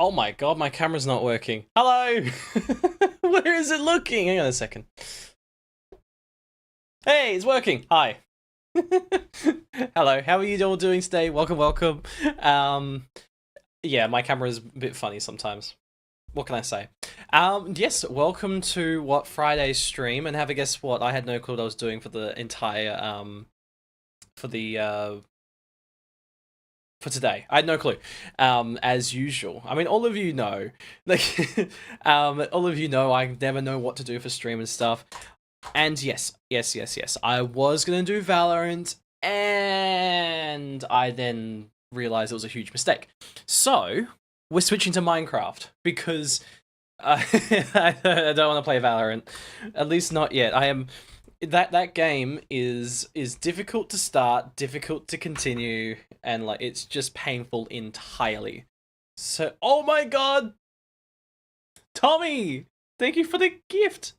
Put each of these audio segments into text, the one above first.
Oh my god, my camera's not working. Hello! Where is it looking? Hang on a second. Hey, it's working. Hi. Hello, how are you all doing today? Welcome, welcome. Um, yeah, my camera is a bit funny sometimes. What can I say? Yes, welcome to Friday's stream, and have a guess what? I had no clue what I was doing for the entire for the for today. I had no clue. As usual. I mean, all of you know, like, all of you know, I never know what to do for stream and stuff. And yes, I was gonna do Valorant, and I then realized it was a huge mistake. So we're switching to Minecraft because I don't want to play Valorant, at least not yet. I am that game is difficult to start, difficult to continue, and like it's just painful entirely. So, oh my god, Tommy, thank you for the gift.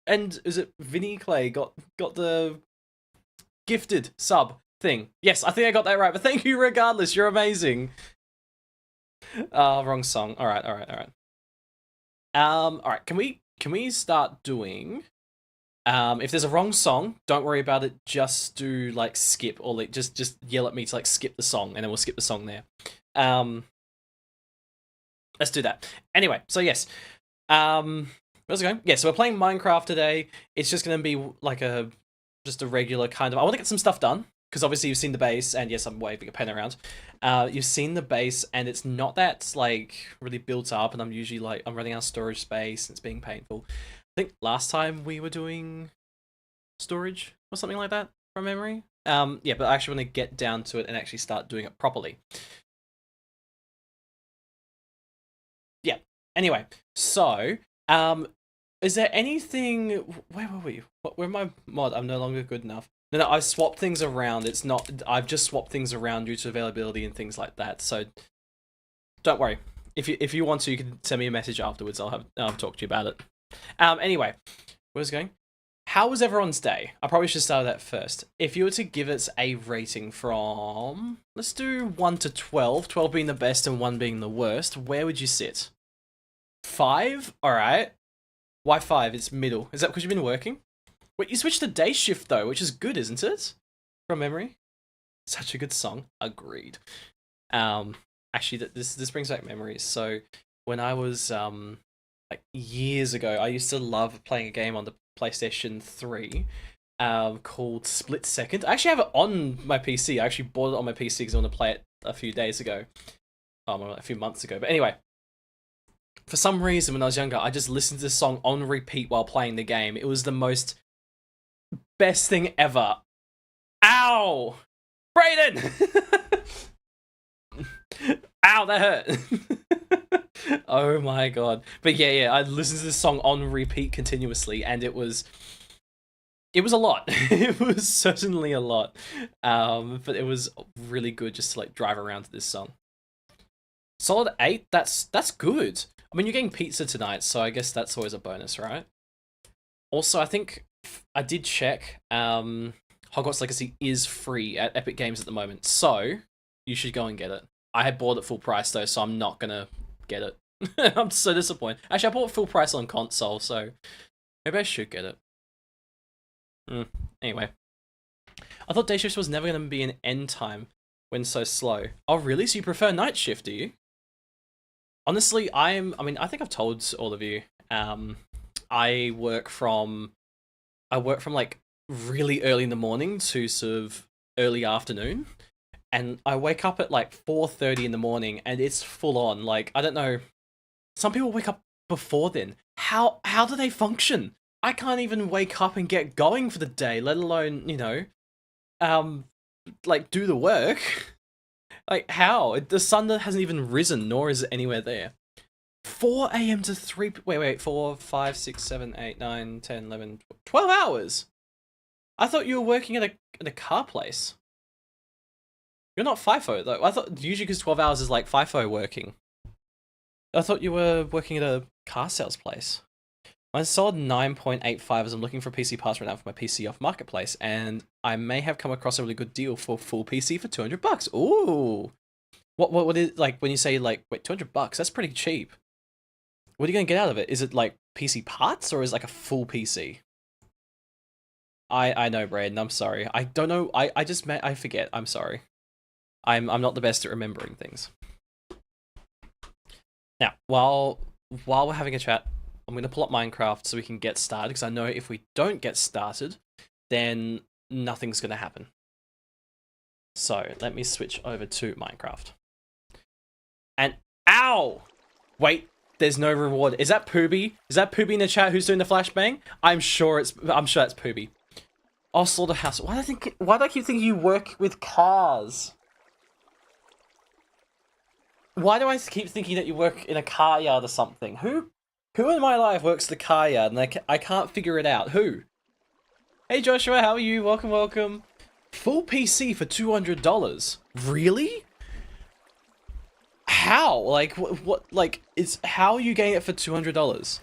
And is it Vinny Clay got the gifted sub thing? Yes, I think I got that right. But thank you regardless. You're amazing. Wrong song. All right. All right. Can we start doing? If there's a wrong song, don't worry about it. Just do like skip or like just yell at me to like skip the song, and then we'll skip the song there. Let's do that. Anyway, so yes. How's it going? Yeah, so we're playing Minecraft today. It's just gonna be like just a regular kind of. I want to get some stuff done because obviously you've seen the base, and yes, I'm waving a pen around. You've seen the base, and it's not that like really built up, and I'm usually like I'm running out of storage space, and it's being painful. I think last time we were doing storage or something like that from memory. Yeah, but I actually want to get down to it and actually start doing it properly. Yeah. Anyway, so is there anything? Where were we? Where my mod? I'm no longer good enough. No, I've swapped things around. It's not. I've just swapped things around due to availability and things like that. So don't worry. If you want to, you can send me a message afterwards. I'll talk to you about it. Anyway, where's it going? How was everyone's day? I probably should start with that first. If you were to give it a rating from, let's do 1 to 12, 12 being the best and 1 being the worst, where would you sit? 5? Alright. Why 5? It's middle. Is that because you've been working? Wait, you switched to day shift though, which is good, isn't it? From memory. Such a good song. Agreed. Actually, this brings back memories. So when I was like years ago, I used to love playing a game on the PlayStation 3 called Split Second. I actually have it on my PC. I actually bought it on my PC because I want to play it a few days ago. A few months ago. But anyway, for some reason, when I was younger, I just listened to this song on repeat while playing the game. It was the most best thing ever. Ow! Brayden! Ow, that hurt. Oh my god. But yeah, I listened to this song on repeat continuously, and it was a lot. It was certainly a lot. But it was really good just to like drive around to this song. Solid 8, that's good. I mean, you're getting pizza tonight, so I guess that's always a bonus, right? Also, I think I did check. Hogwarts Legacy is free at Epic Games at the moment, so you should go and get it. I had bought it full price though, so I'm not gonna get it. I'm so disappointed. Actually, I bought it full price on console, so maybe I should get it. Anyway, I thought day shift was never gonna be an end time when so slow. Oh, really? So you prefer night shift, do you? Honestly, I think I've told all of you. I work from like really early in the morning to sort of early afternoon, and I wake up at like 4:30 in the morning, and it's full on. Like, I don't know. Some people wake up before then. How do they function? I can't even wake up and get going for the day, let alone, like do the work. Like, how? The sun hasn't even risen, nor is it anywhere there. 4 a.m. to 3... Wait. 4, 5, 6, 7, 8, 9, 10, 11, 12 hours? I thought you were working at a car place. You're not FIFO, though. I thought usually because 12 hours is like FIFO working. I thought you were working at a car sales place. I sold 9.85 as I'm looking for PC parts right now for my PC off Marketplace, and I may have come across a really good deal for full PC for $200. Ooh! What is, like, when you say, like, wait, $200? That's pretty cheap. What are you gonna get out of it? Is it, like, PC parts, or is it, like, a full PC? I know, Braden, I'm sorry. I don't know, I forget, I'm sorry. I'm not the best at remembering things. Now, while we're having a chat, I'm gonna pull up Minecraft so we can get started, because I know if we don't get started, then nothing's gonna happen. So, let me switch over to Minecraft. And, ow! Wait, there's no reward. Is that Pooby? Is that Pooby in the chat who's doing the flashbang? I'm sure that's Pooby. Oh, slaughterhouse. Why do I keep thinking you work with cars? Why do I keep thinking that you work in a car yard or something? Who in my life works the car yard, and I can't figure it out? Who? Hey Joshua, how are you? Welcome, welcome. Full PC for $200. Really? How? Like, what, like, how are you getting it for $200?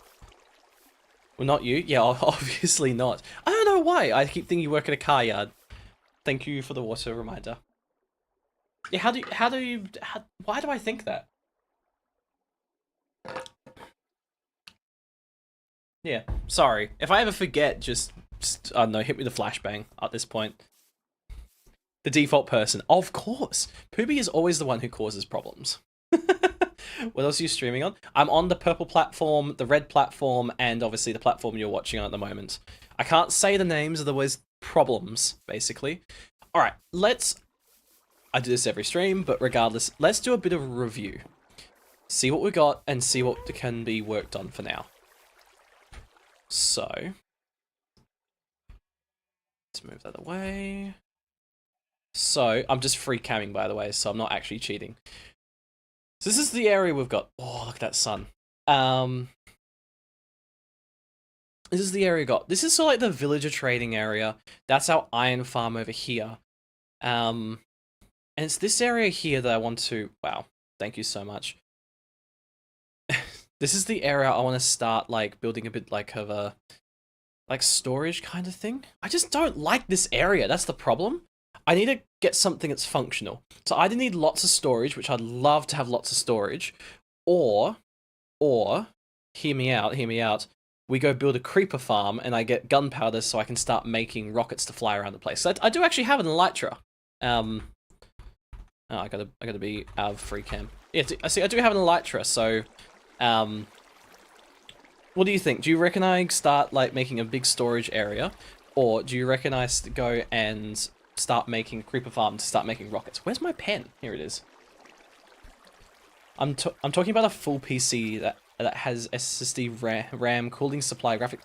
Well, not you. Yeah, obviously not. I don't know why. I keep thinking you work at a car yard. Thank you for the water reminder. Yeah, why do I think that? Yeah, sorry. If I ever forget, just I don't know, hit me with a flashbang at this point. The default person. Of course. Pooby is always the one who causes problems. What else are you streaming on? I'm on the purple platform, the red platform, and obviously the platform you're watching on at the moment. I can't say the names, otherwise problems, basically. Alright, I do this every stream, but regardless, let's do a bit of a review. See what we got, and see what can be worked on for now. So, let's move that away. So, I'm just free camming, by the way, so I'm not actually cheating. So this is the area we've got. Oh, look at that sun. This is the area we got. This is sort of like the villager trading area. That's our iron farm over here. And it's this area here that I want to... Wow, thank you so much. This is the area I want to start, like, building a bit like of a... like, storage kind of thing. I just don't like this area. That's the problem. I need to get something that's functional. So I either need lots of storage, which I'd love to have lots of storage, or, hear me out, we go build a creeper farm and I get gunpowder so I can start making rockets to fly around the place. So I do actually have an elytra. Oh, I gotta be out of free cam. Yeah, I do have an elytra, so, what do you think? Do you reckon I start, like, making a big storage area? Or do you reckon I go and start making a creeper farm to start making rockets? Where's my pen? Here it is. I'm talking about a full PC that has SSD RAM, cooling supply, graphic.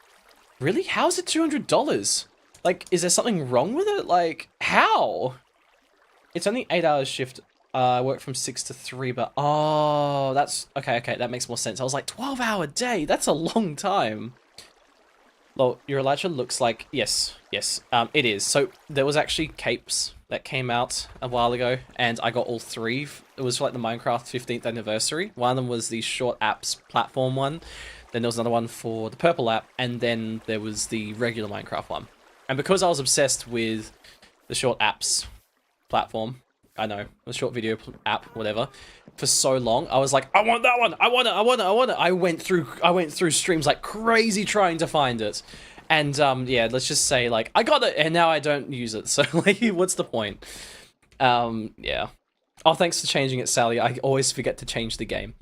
Really? How is it $200? Like, is there something wrong with it? Like, how? It's only 8 hours shift. I work from 6 to 3, but oh, that's okay. That makes more sense. I was like, 12-hour day. That's a long time. Well, your elytra looks like, yes, it is. So there was actually capes that came out a while ago, and I got all 3. It was for like the Minecraft 15th anniversary. One of them was the short apps platform one. Then there was another one for the purple app, and then there was the regular Minecraft one. And because I was obsessed with the short apps platform, I know, the short video app, whatever, for so long, I was like, I want that one, I want it. I went through streams like crazy trying to find it. And, yeah, let's just say, like, I got it, and now I don't use it, so, like, what's the point? Yeah. Oh, thanks for changing it, Sally. I always forget to change the game.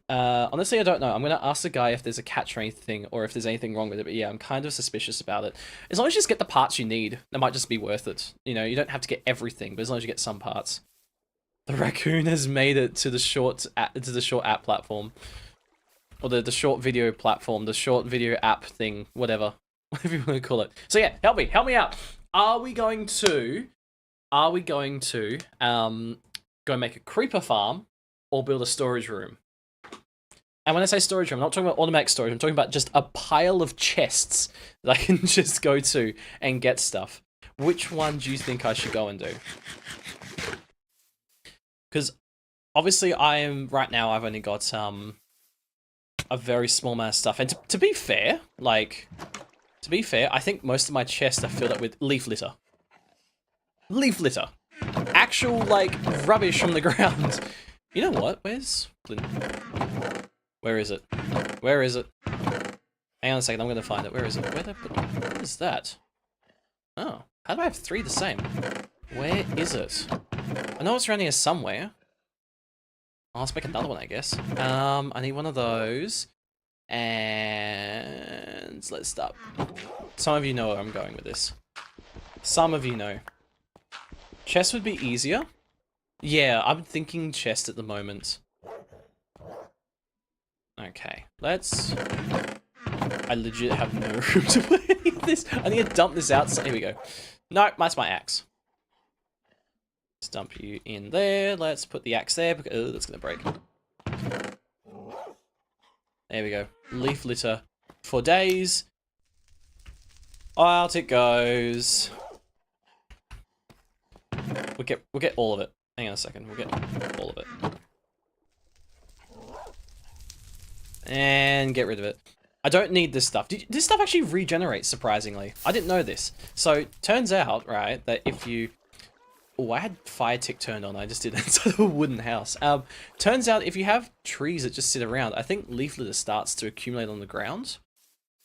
Honestly, I don't know. I'm going to ask the guy if there's a catch or anything, or if there's anything wrong with it, but yeah, I'm kind of suspicious about it. As long as you just get the parts you need, that might just be worth it. You know, you don't have to get everything, but as long as you get some parts. The raccoon has made it to the short app platform. Or the short video platform, the short video app thing, whatever. Whatever you want to call it. So yeah, help me out. Are we going to go make a creeper farm or build a storage room? And when I say storage room, I'm not talking about automatic storage. I'm talking about just a pile of chests that I can just go to and get stuff. Which one do you think I should go and do? Because obviously right now I've only got a very small amount of stuff. And to be fair, I think most of my chests are filled up with leaf litter. Leaf litter. actual, like, rubbish from the ground. You know what? Where's Flint? Where is it? Where is it? Hang on a second, I'm gonna find it. Where is it? Where did I put... What is that? Oh. How do I have 3 the same? Where is it? I know it's around here somewhere. Oh, let's make another one, I guess. I need one of those. And let's start. Some of you know where I'm going with this. Some of you know. Chest would be easier. Yeah, I'm thinking chest at the moment. Okay, let's... I legit have no room to put any of this. I need to dump this out. So here we go. No, that's my axe. Let's dump you in there. Let's put the axe there. Because, oh, that's going to break. There we go. Leaf litter for days. Out it goes. We'll get all of it. Hang on a second. We'll get all of it. And get rid of it. I don't need this stuff. This stuff actually regenerates, surprisingly. I didn't know this. So, turns out, right, that if you... Oh, I had fire tick turned on. I just did that inside of a wooden house. Turns out if you have trees that just sit around, I think leaf litter starts to accumulate on the ground.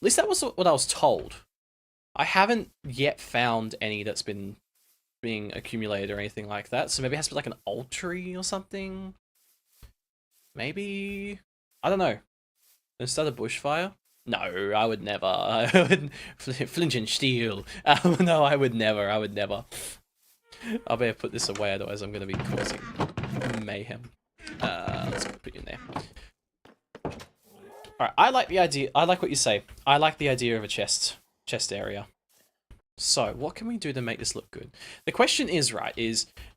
At least that was what I was told. I haven't yet found any that's been being accumulated or anything like that. So maybe it has to be like an old tree or something. Maybe... I don't know. Let's start a bushfire? No, I would never. I would... Flint and steel. No, I would never. I would never. I'll better put this away, otherwise I'm going to be causing mayhem. Let's put you in there. Alright, I like the idea. I like what you say. I like the idea of a chest area. So, what can we do to make this look good? The question is, right,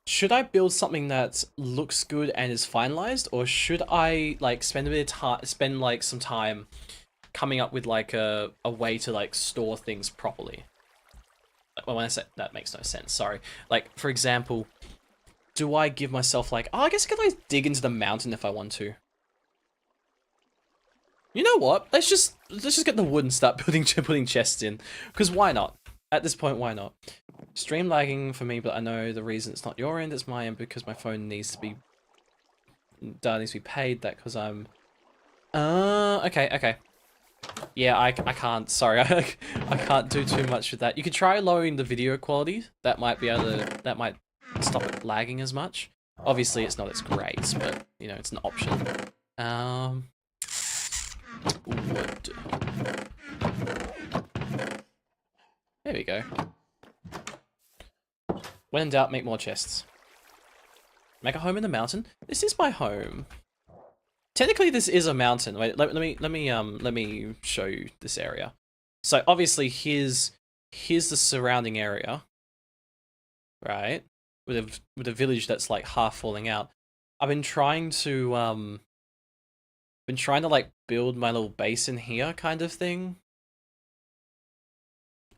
should I build something that looks good and is finalized, or should I, like, spend a bit of time, some time coming up with, like, a way to, like, store things properly? Well, when I say that makes no sense, sorry. Like, for example, do I give myself, like, oh, I guess I could, like, dig into the mountain if I want to. You know what? Let's just get the wood and start putting chests in, because why not? At this point, why not? Stream lagging for me, but I know the reason it's not your end, it's my end, because my phone needs to be paid. That because I'm... okay. Yeah, I can't, sorry, I can't do too much with that. You could try lowering the video quality. That might be that might stop it lagging as much. Obviously, it's not as great, but, you know, it's an option. Wood. There we go. When in doubt, make more chests. Make a home in the mountain. This is my home. Technically, this is a mountain. Wait, let me show you this area. So obviously, here's the surrounding area, right? With a village that's like half falling out. I've been trying to like build my little base in here, kind of thing.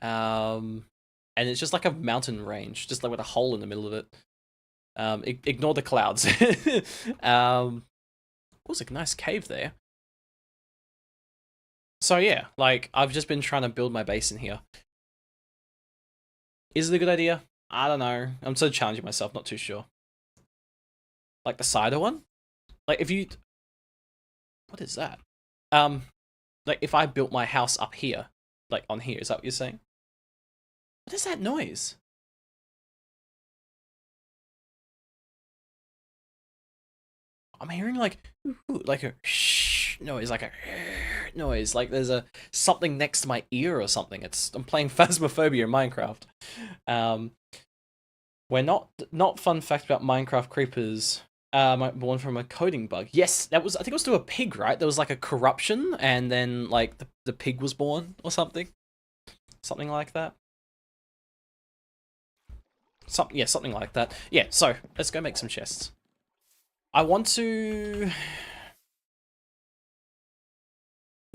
And it's just like a mountain range, just like with a hole in the middle of it. Ignore the clouds. Was a nice cave there. So yeah, like, I've just been trying to build my base in here. Is it a good idea? I don't know. I'm still challenging myself, not too sure. Like the cider one? Like, if you... What is that? Like, if I built my house up here, like, on here, is that what you're saying? What is that noise? I'm hearing like a shh noise, like a noise, like there's something next to my ear or something. I'm playing Phasmophobia in Minecraft. We're not fun fact about Minecraft creepers. Born from a coding bug. Yes, I think it was to a pig, right? There was like a corruption, and then like the pig was born or something like that. Something like that. Yeah. So let's go make some chests. I want to...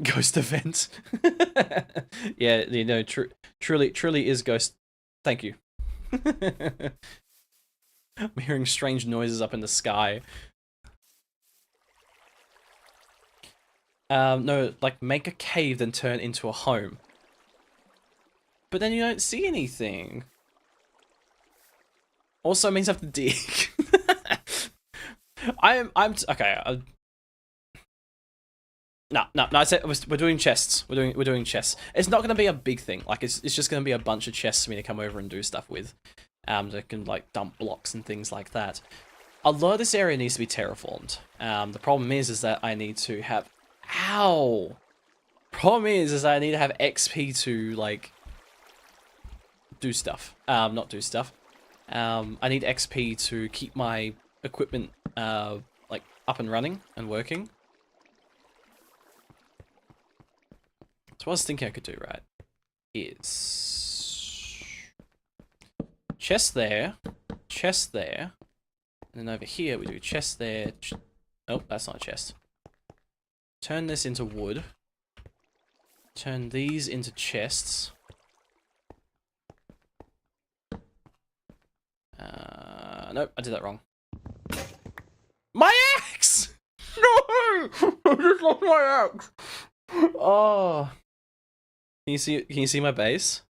Ghost event. Yeah, you know, truly is ghost. Thank you. I'm hearing strange noises up in the sky. No, like, make a cave then turn into a home. But then you don't see anything. also means I have to dig. Okay. No. I said we're doing chests. We're doing chests. It's not gonna be a big thing. Like it's just gonna be a bunch of chests for me to come over and do stuff with. That can like dump blocks and things like that. A lot of this area needs to be terraformed. The problem is that I need to have. Ow. Problem is I need to have XP to like do stuff. Not do stuff. I need XP to keep my equipment like up and running and working. So what I was thinking I could do, right, is chest there, and then over here we do chest there. Oh, that's not a chest. Turn this into wood. Turn these into chests. Nope, I did that wrong. My axe! No! I just lost my axe! Oh. Can you see my base?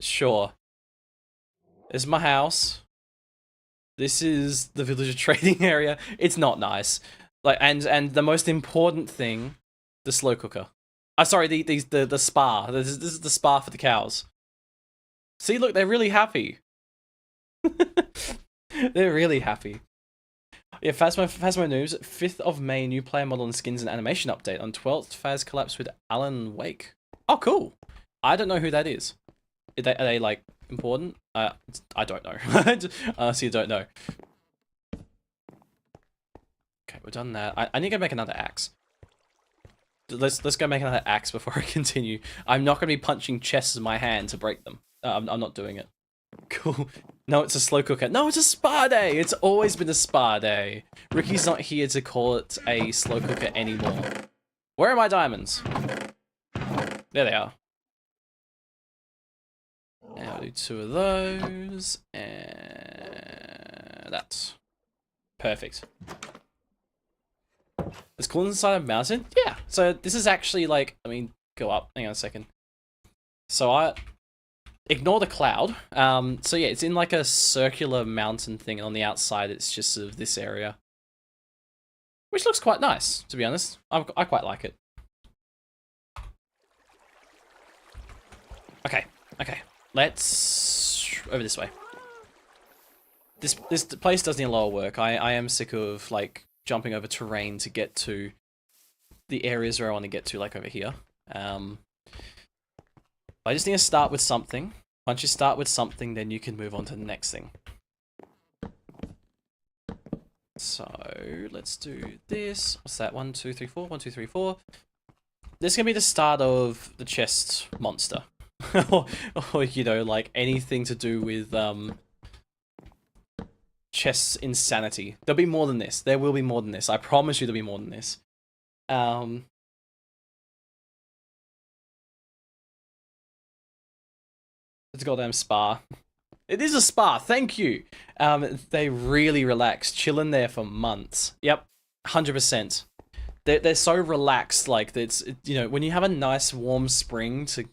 Sure. This is my house. This is the villager trading area. It's not nice. Like and the most important thing, the slow cooker. Sorry, the spa. This is the spa for the cows. See, look, they're really happy. They're really happy. Yeah, Phasmo news. 5th of May, new player model and skins and animation update. On 12th, Phas collabs with Alan Wake. Oh, cool. I don't know who that is. Are they like important? I don't know. Honestly, I don't know. Okay, we've done that. I need to go make another axe. Let's go make another axe before I continue. I'm not going to be punching chests in my hand to break them. I'm not doing it. Cool. No, it's a slow cooker. No, it's a spa day. It's always been a spa day. Ricky's not here to call it a slow cooker anymore. Where are my diamonds? There they are. Now I'll do 2 of those. And that's perfect. It's cool inside a mountain? Yeah. So this is actually like, I mean, go up. Hang on a second. So ignore the cloud. So yeah, it's in like a circular mountain thing. On the outside, it's just sort of this area. Which looks quite nice, to be honest. I quite like it. Okay. Let's over this way. This place does need a lot of work. I am sick of like jumping over terrain to get to the areas where I want to get to, like over here. I just need to start with something. Once you start with something, then you can move on to the next thing. So let's do this. What's that? 1, 2, 3, 4. 1, 2, 3, 4. This is gonna be the start of the chest monster, or you know, like anything to do with chest insanity. There'll be more than this. There will be more than this. I promise you, there'll be more than this. It's a goddamn spa. It is a spa, thank you. They really relax, chilling there for months. Yep, 100%. They're so relaxed, like it's, you know, when you have a nice warm spring to,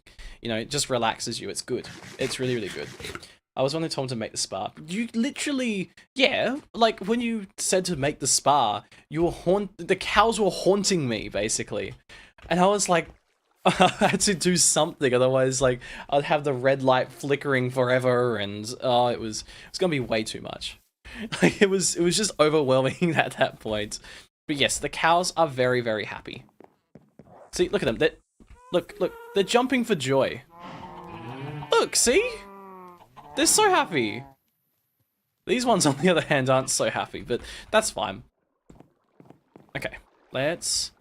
you know, it just relaxes you. It's good. It's really, really good. I was only told to make the spa. You literally, yeah, like when you said to make the spa, you were the cows were haunting me basically, and I was like, I had to do something, otherwise, like, I'd have the red light flickering forever, and oh, it's gonna be way too much. Like, it was just overwhelming at that point. But yes, the cows are very, very happy. See, look at them. Look, they're jumping for joy. Look, see? They're so happy. These ones, on the other hand, aren't so happy, but that's fine. Okay, let's...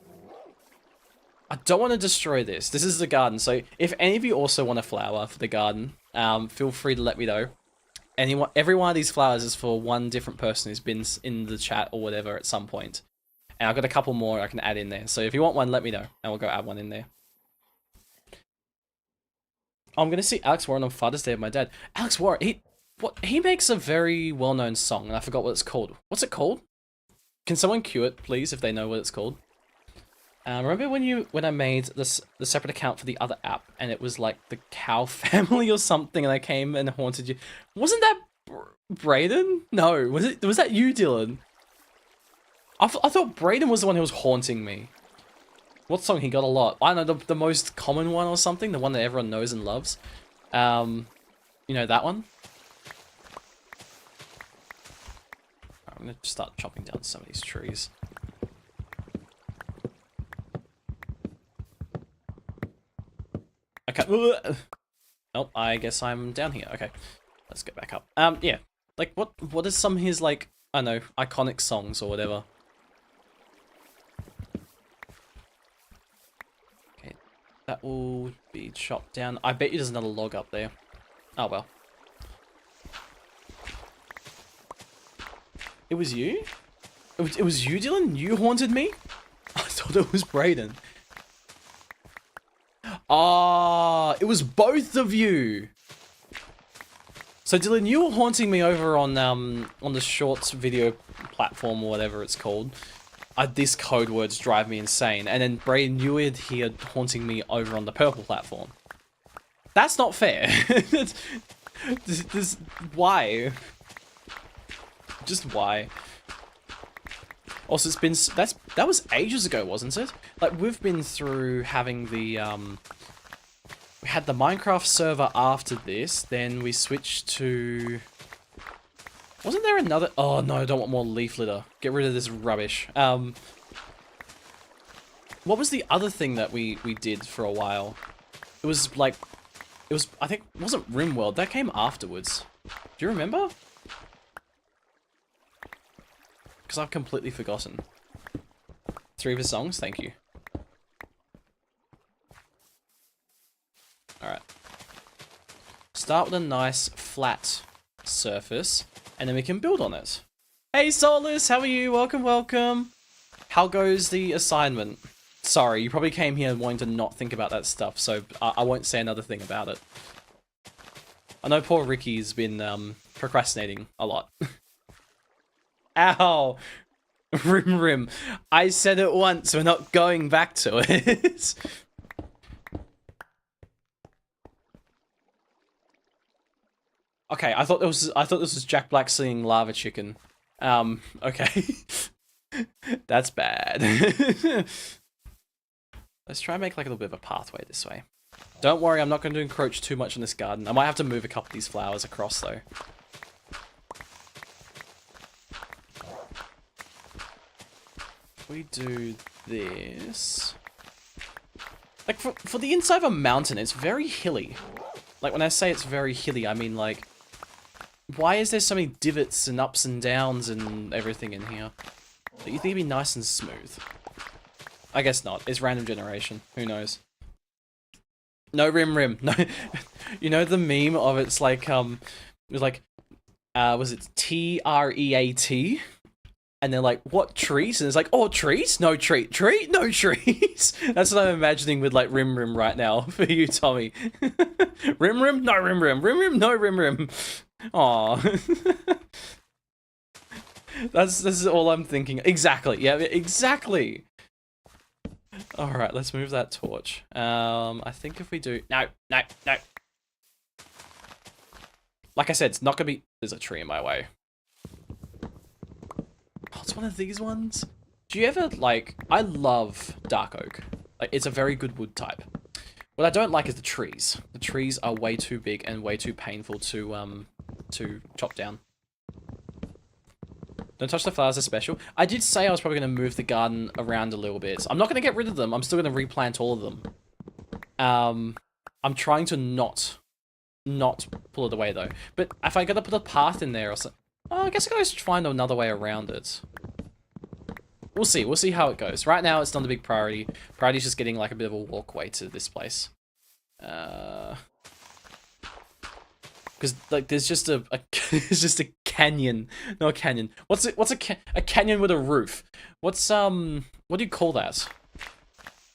I don't want to destroy this. This is the garden, so if any of you also want a flower for the garden, feel free to let me know. Every one of these flowers is for one different person who's been in the chat or whatever at some point. And I've got a couple more I can add in there. So if you want one, let me know, and we'll go add one in there. I'm gonna see Alex Warren on Father's Day of my dad. Alex Warren, he makes a very well-known song, and I forgot what it's called. What's it called? Can someone cue it, please, if they know what it's called? Remember when I made the separate account for the other app, and it was like the cow family or something, and I came and haunted you? Wasn't that Brayden? No, was that you, Dylan? I thought Brayden was the one who was haunting me. What song he got a lot? I don't know, the most common one or something, the one that everyone knows and loves. You know that one? I'm gonna start chopping down some of these trees. Okay. Oh, I guess I'm down here. Okay, let's get back up. Yeah. Like, what is some of his, like, I don't know, iconic songs or whatever? Okay, that will be chopped down. I bet you there's another log up there. Oh, well. It was you? It was you, Dylan? You haunted me? I thought it was Brayden. Ah, it was both of you. So Dylan, you were haunting me over on the shorts video platform or whatever it's called. These code words drive me insane. And then Brayden, you were here haunting me over on the purple platform. That's not fair. Why? Just why? Also, it's been that was ages ago, wasn't it? Like, we've been through having the we had the Minecraft server after this, then we switched to... Wasn't there another... Oh no, I don't want more leaf litter. Get rid of this rubbish. What was the other thing that we did for a while? It was like... It was, I think, it wasn't RimWorld. That came afterwards. Do you remember? Because I've completely forgotten. 3 of his songs, thank you. Alright. Start with a nice flat surface, and then we can build on it. Hey Solus, how are you? Welcome, welcome. How goes the assignment? Sorry, you probably came here wanting to not think about that stuff, so I won't say another thing about it. I know poor Ricky's been procrastinating a lot. Ow! Rim. I said it once, we're not going back to it. Okay, I thought this was Jack Black singing Lava Chicken. Okay. That's bad. Let's try and make like a little bit of a pathway this way. Don't worry, I'm not going to encroach too much on this garden. I might have to move a couple of these flowers across though. If we do this... Like, for the inside of a mountain, it's very hilly. Like, when I say it's very hilly, I mean, like... Why is there so many divots and ups and downs and everything in here? You think it'd be nice and smooth? I guess not. It's random generation. Who knows? No rim. No. You know the meme of it's like, it was like, was it TREAT? And they're like, what trees? And it's like, oh, trees? No tree. Tree? No trees. That's what I'm imagining with like rim right now for you, Tommy. Rim? No rim. Rim? No rim. Aw. This is all I'm thinking. Exactly. Yeah, exactly. Alright, let's move that torch. I think if we do... No. Like I said, it's not gonna be... There's a tree in my way. Oh, it's one of these ones. Do you ever, like... I love dark oak. Like, it's a very good wood type. What I don't like is the trees. The trees are way too big and way too painful to chop down. Don't touch the flowers, they're special. I did say I was probably going to move the garden around a little bit. I'm not going to get rid of them. I'm still going to replant all of them. I'm trying to not pull it away, though. But if I got to put a path in there or something... Oh, I guess I gotta find another way around it. We'll see. We'll see how it goes. Right now, it's not a big priority. Priority is just getting like a bit of a walkway to this place. Because like there's just a there's just a canyon. No, a canyon. What's a canyon with a roof? What's what do you call that?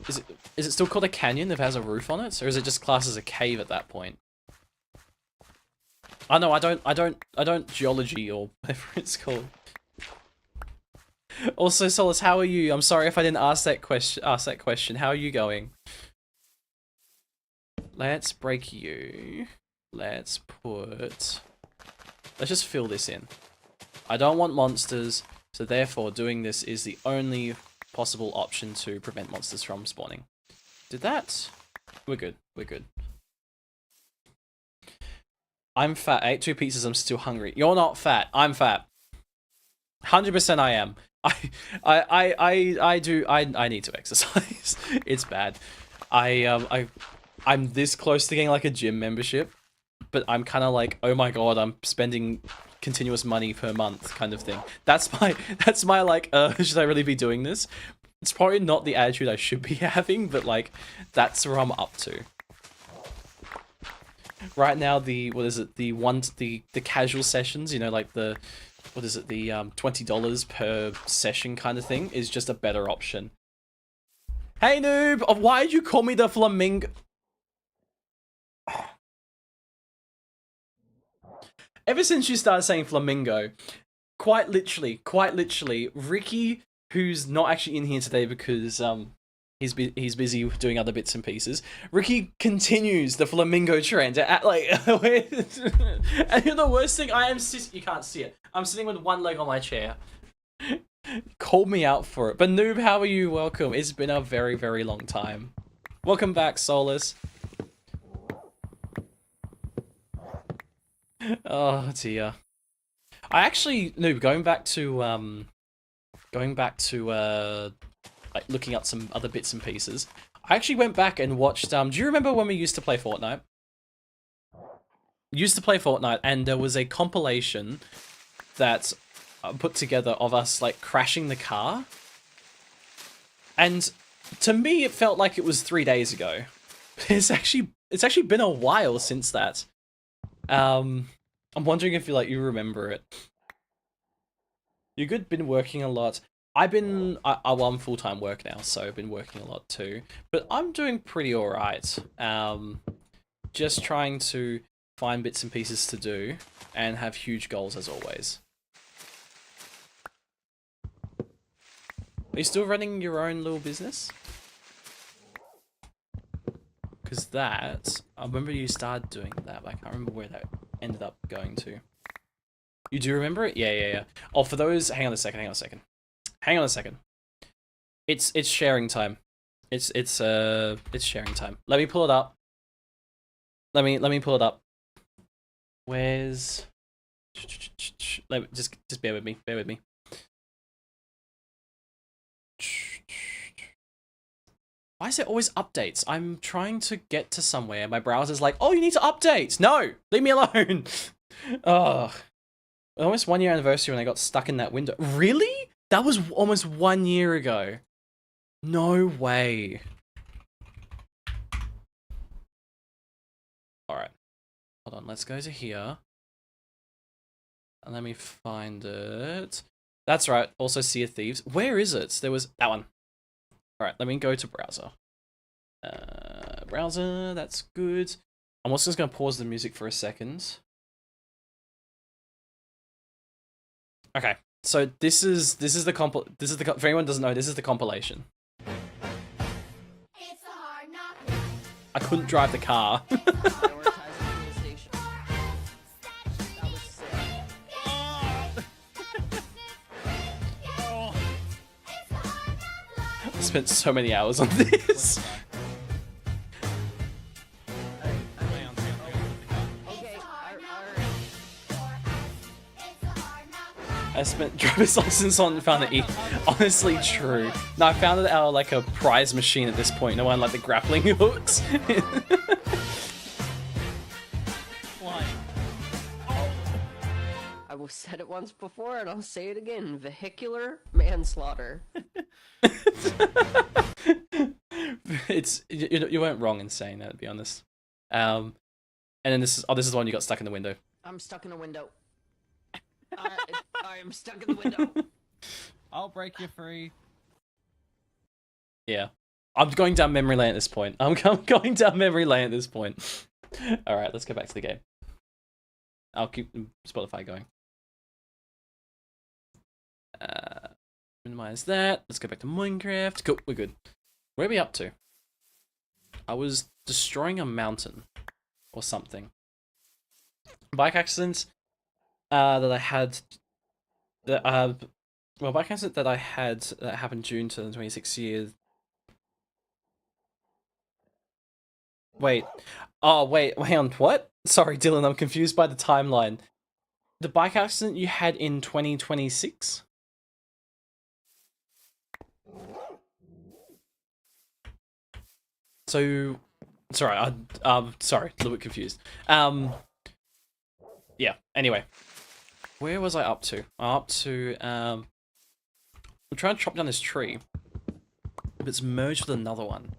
Is it still called a canyon if it has a roof on it, or is it just classed as a cave at that point? I know I don't geology or whatever it's called. Also, Solus, how are you? I'm sorry if I didn't ask that question. How are you going? Let's break you. Let's put Let's just fill this in. I don't want monsters, so therefore doing this is the only possible option to prevent monsters from spawning. Did that? We're good. We're good. I'm fat. I ate 2 pizzas. I'm still hungry. You're not fat. I'm fat. 100% I am. I need to exercise. It's bad. I'm this close to getting like a gym membership, but I'm kind of like, oh my god, I'm spending continuous money per month kind of thing. That's my like, should I really be doing this? It's probably not the attitude I should be having, but like, that's where I'm up to. Right now, the casual sessions, you know, like the, what is it, the $20 per session kind of thing is just a better option. Hey noob, why did you call me the flamingo? Ever since you started saying flamingo, quite literally, Ricky, who's not actually in here today because he's busy doing other bits and pieces. Ricky continues the flamingo trend. Like, and the worst thing, you can't see it. I'm sitting with one leg on my chair. Called me out for it. But noob, how are you? Welcome. It's been a very, very long time. Welcome back, Solus. Oh dear. I actually, noob, going back to like looking at some other bits and pieces. I actually went back and watched, do you remember when we used to play Fortnite? Used to play Fortnite, and there was a compilation that put together of us like crashing the car. And to me, it felt like it was 3 days ago. It's actually been a while since that. I'm wondering if you remember it. You good? Been working a lot. Well, I'm full-time work now, so I've been working a lot too. But I'm doing pretty alright. Just trying to find bits and pieces to do and have huge goals as always. Are you still running your own little business? Because that, I remember you started doing that, but I can't remember where that ended up going to. You do remember it? Yeah. Oh, for those, hang on a second. It's sharing time. It's sharing time. Let me pull it up. Let me pull it up. Where's? Just bear with me. Bear with me. Why is it always updates? I'm trying to get to somewhere. My browser's like, oh, you need to update. No, leave me alone. Ugh. Almost 1 year anniversary when I got stuck in that window. Really? That was almost 1 year ago. No way. Alright. Hold on, let's go to here. And let me find it. That's right, also Sea of Thieves. Where is it? There was that one. Alright, let me go to browser. Browser, that's good. I'm also just going to pause the music for a second. Okay, so this is the if anyone doesn't know, this is the compilation. I couldn't drive the car. I spent so many hours on this. I spent driver's license on, found it honestly true. No, I found it out like a prize machine at this point. No one like the grappling hooks. I've said it once before and I'll say it again. Vehicular manslaughter. You weren't wrong in saying that, to be honest. And then this is the one you got stuck in the window. I'm stuck in a window. I am stuck in the window. I'll break you free. Yeah. I'm going down memory lane at this point. I'm going down memory lane at this point. Alright, let's go back to the game. I'll keep Spotify going. Minimize that. Let's go back to Minecraft. Cool, we're good. Where are we up to? I was destroying a mountain. Or something. Bike accidents. that I had that well, bike accident that I had that happened June 2026 year. Wait. Oh, wait, hang on, what? Sorry, Dylan, I'm confused by the timeline. The bike accident you had in 2026? So, sorry, sorry, a little bit confused. Yeah, anyway. Where was I up to? I'm up to, I'm trying to chop down this tree. But it's merged with another one.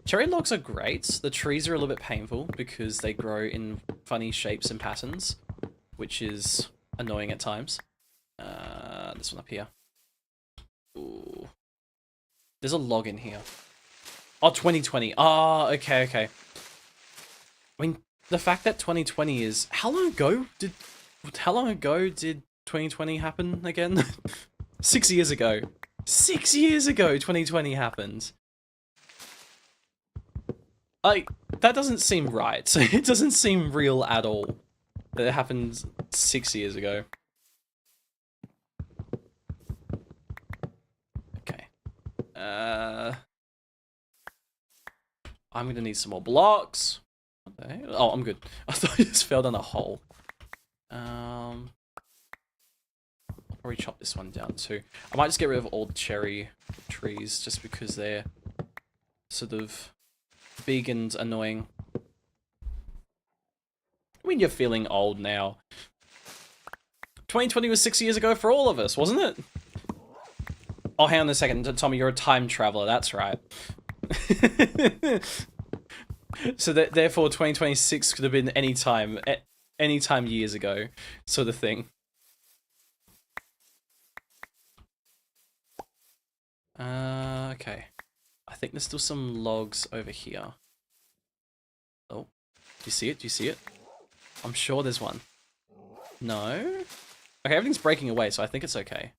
Cherry logs are great. The trees are a little bit painful because they grow in funny shapes and patterns, which is annoying at times. This one up here. Ooh. There's a log in here. Oh, 2020. Oh, okay, okay. I mean, the fact that 2020 is... How long ago did 2020 happen again? 6 years ago. 6 years ago 2020 happened. Like, that doesn't seem right. It doesn't seem real at all. That it happened 6 years ago. Okay. I'm gonna need some more blocks. What the heck? Oh, I'm good. I thought I just fell down a hole. I'll probably chop this one down too. I might just get rid of all the cherry trees just because they're sort of big and annoying. I mean, you're feeling old now. 2020 was 6 years ago for all of us, wasn't it? Oh, hang on a second, Tommy, you're a time traveler, that's right. So that therefore 2026 could have been any time years ago, sort of thing. Okay. I think there's still some logs over here. Oh, do you see it? Do you see it? I'm sure there's one. No? Okay, everything's breaking away, so I think it's okay.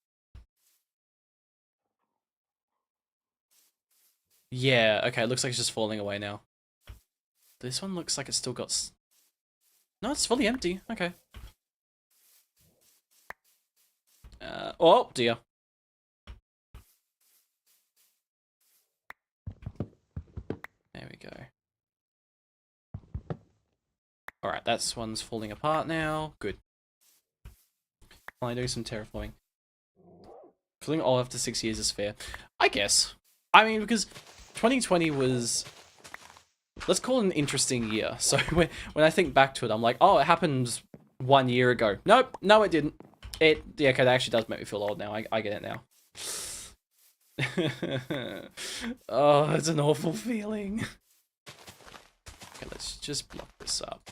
Yeah, okay, it looks like it's just falling away now. This one looks like it's still got... No, it's fully empty. Okay. Oh, dear. There we go. Alright, that one's falling apart now. Good. Finally doing some terraforming. Feeling all after 6 years is fair. I guess. I mean, because 2020 was... Let's call it an interesting year. So when I think back to it, I'm like, oh, it happened 1 year ago. Nope, no, it didn't. Yeah, okay, that actually does make me feel old now. I get it now. Oh, it's an awful feeling. Okay, let's just block this up.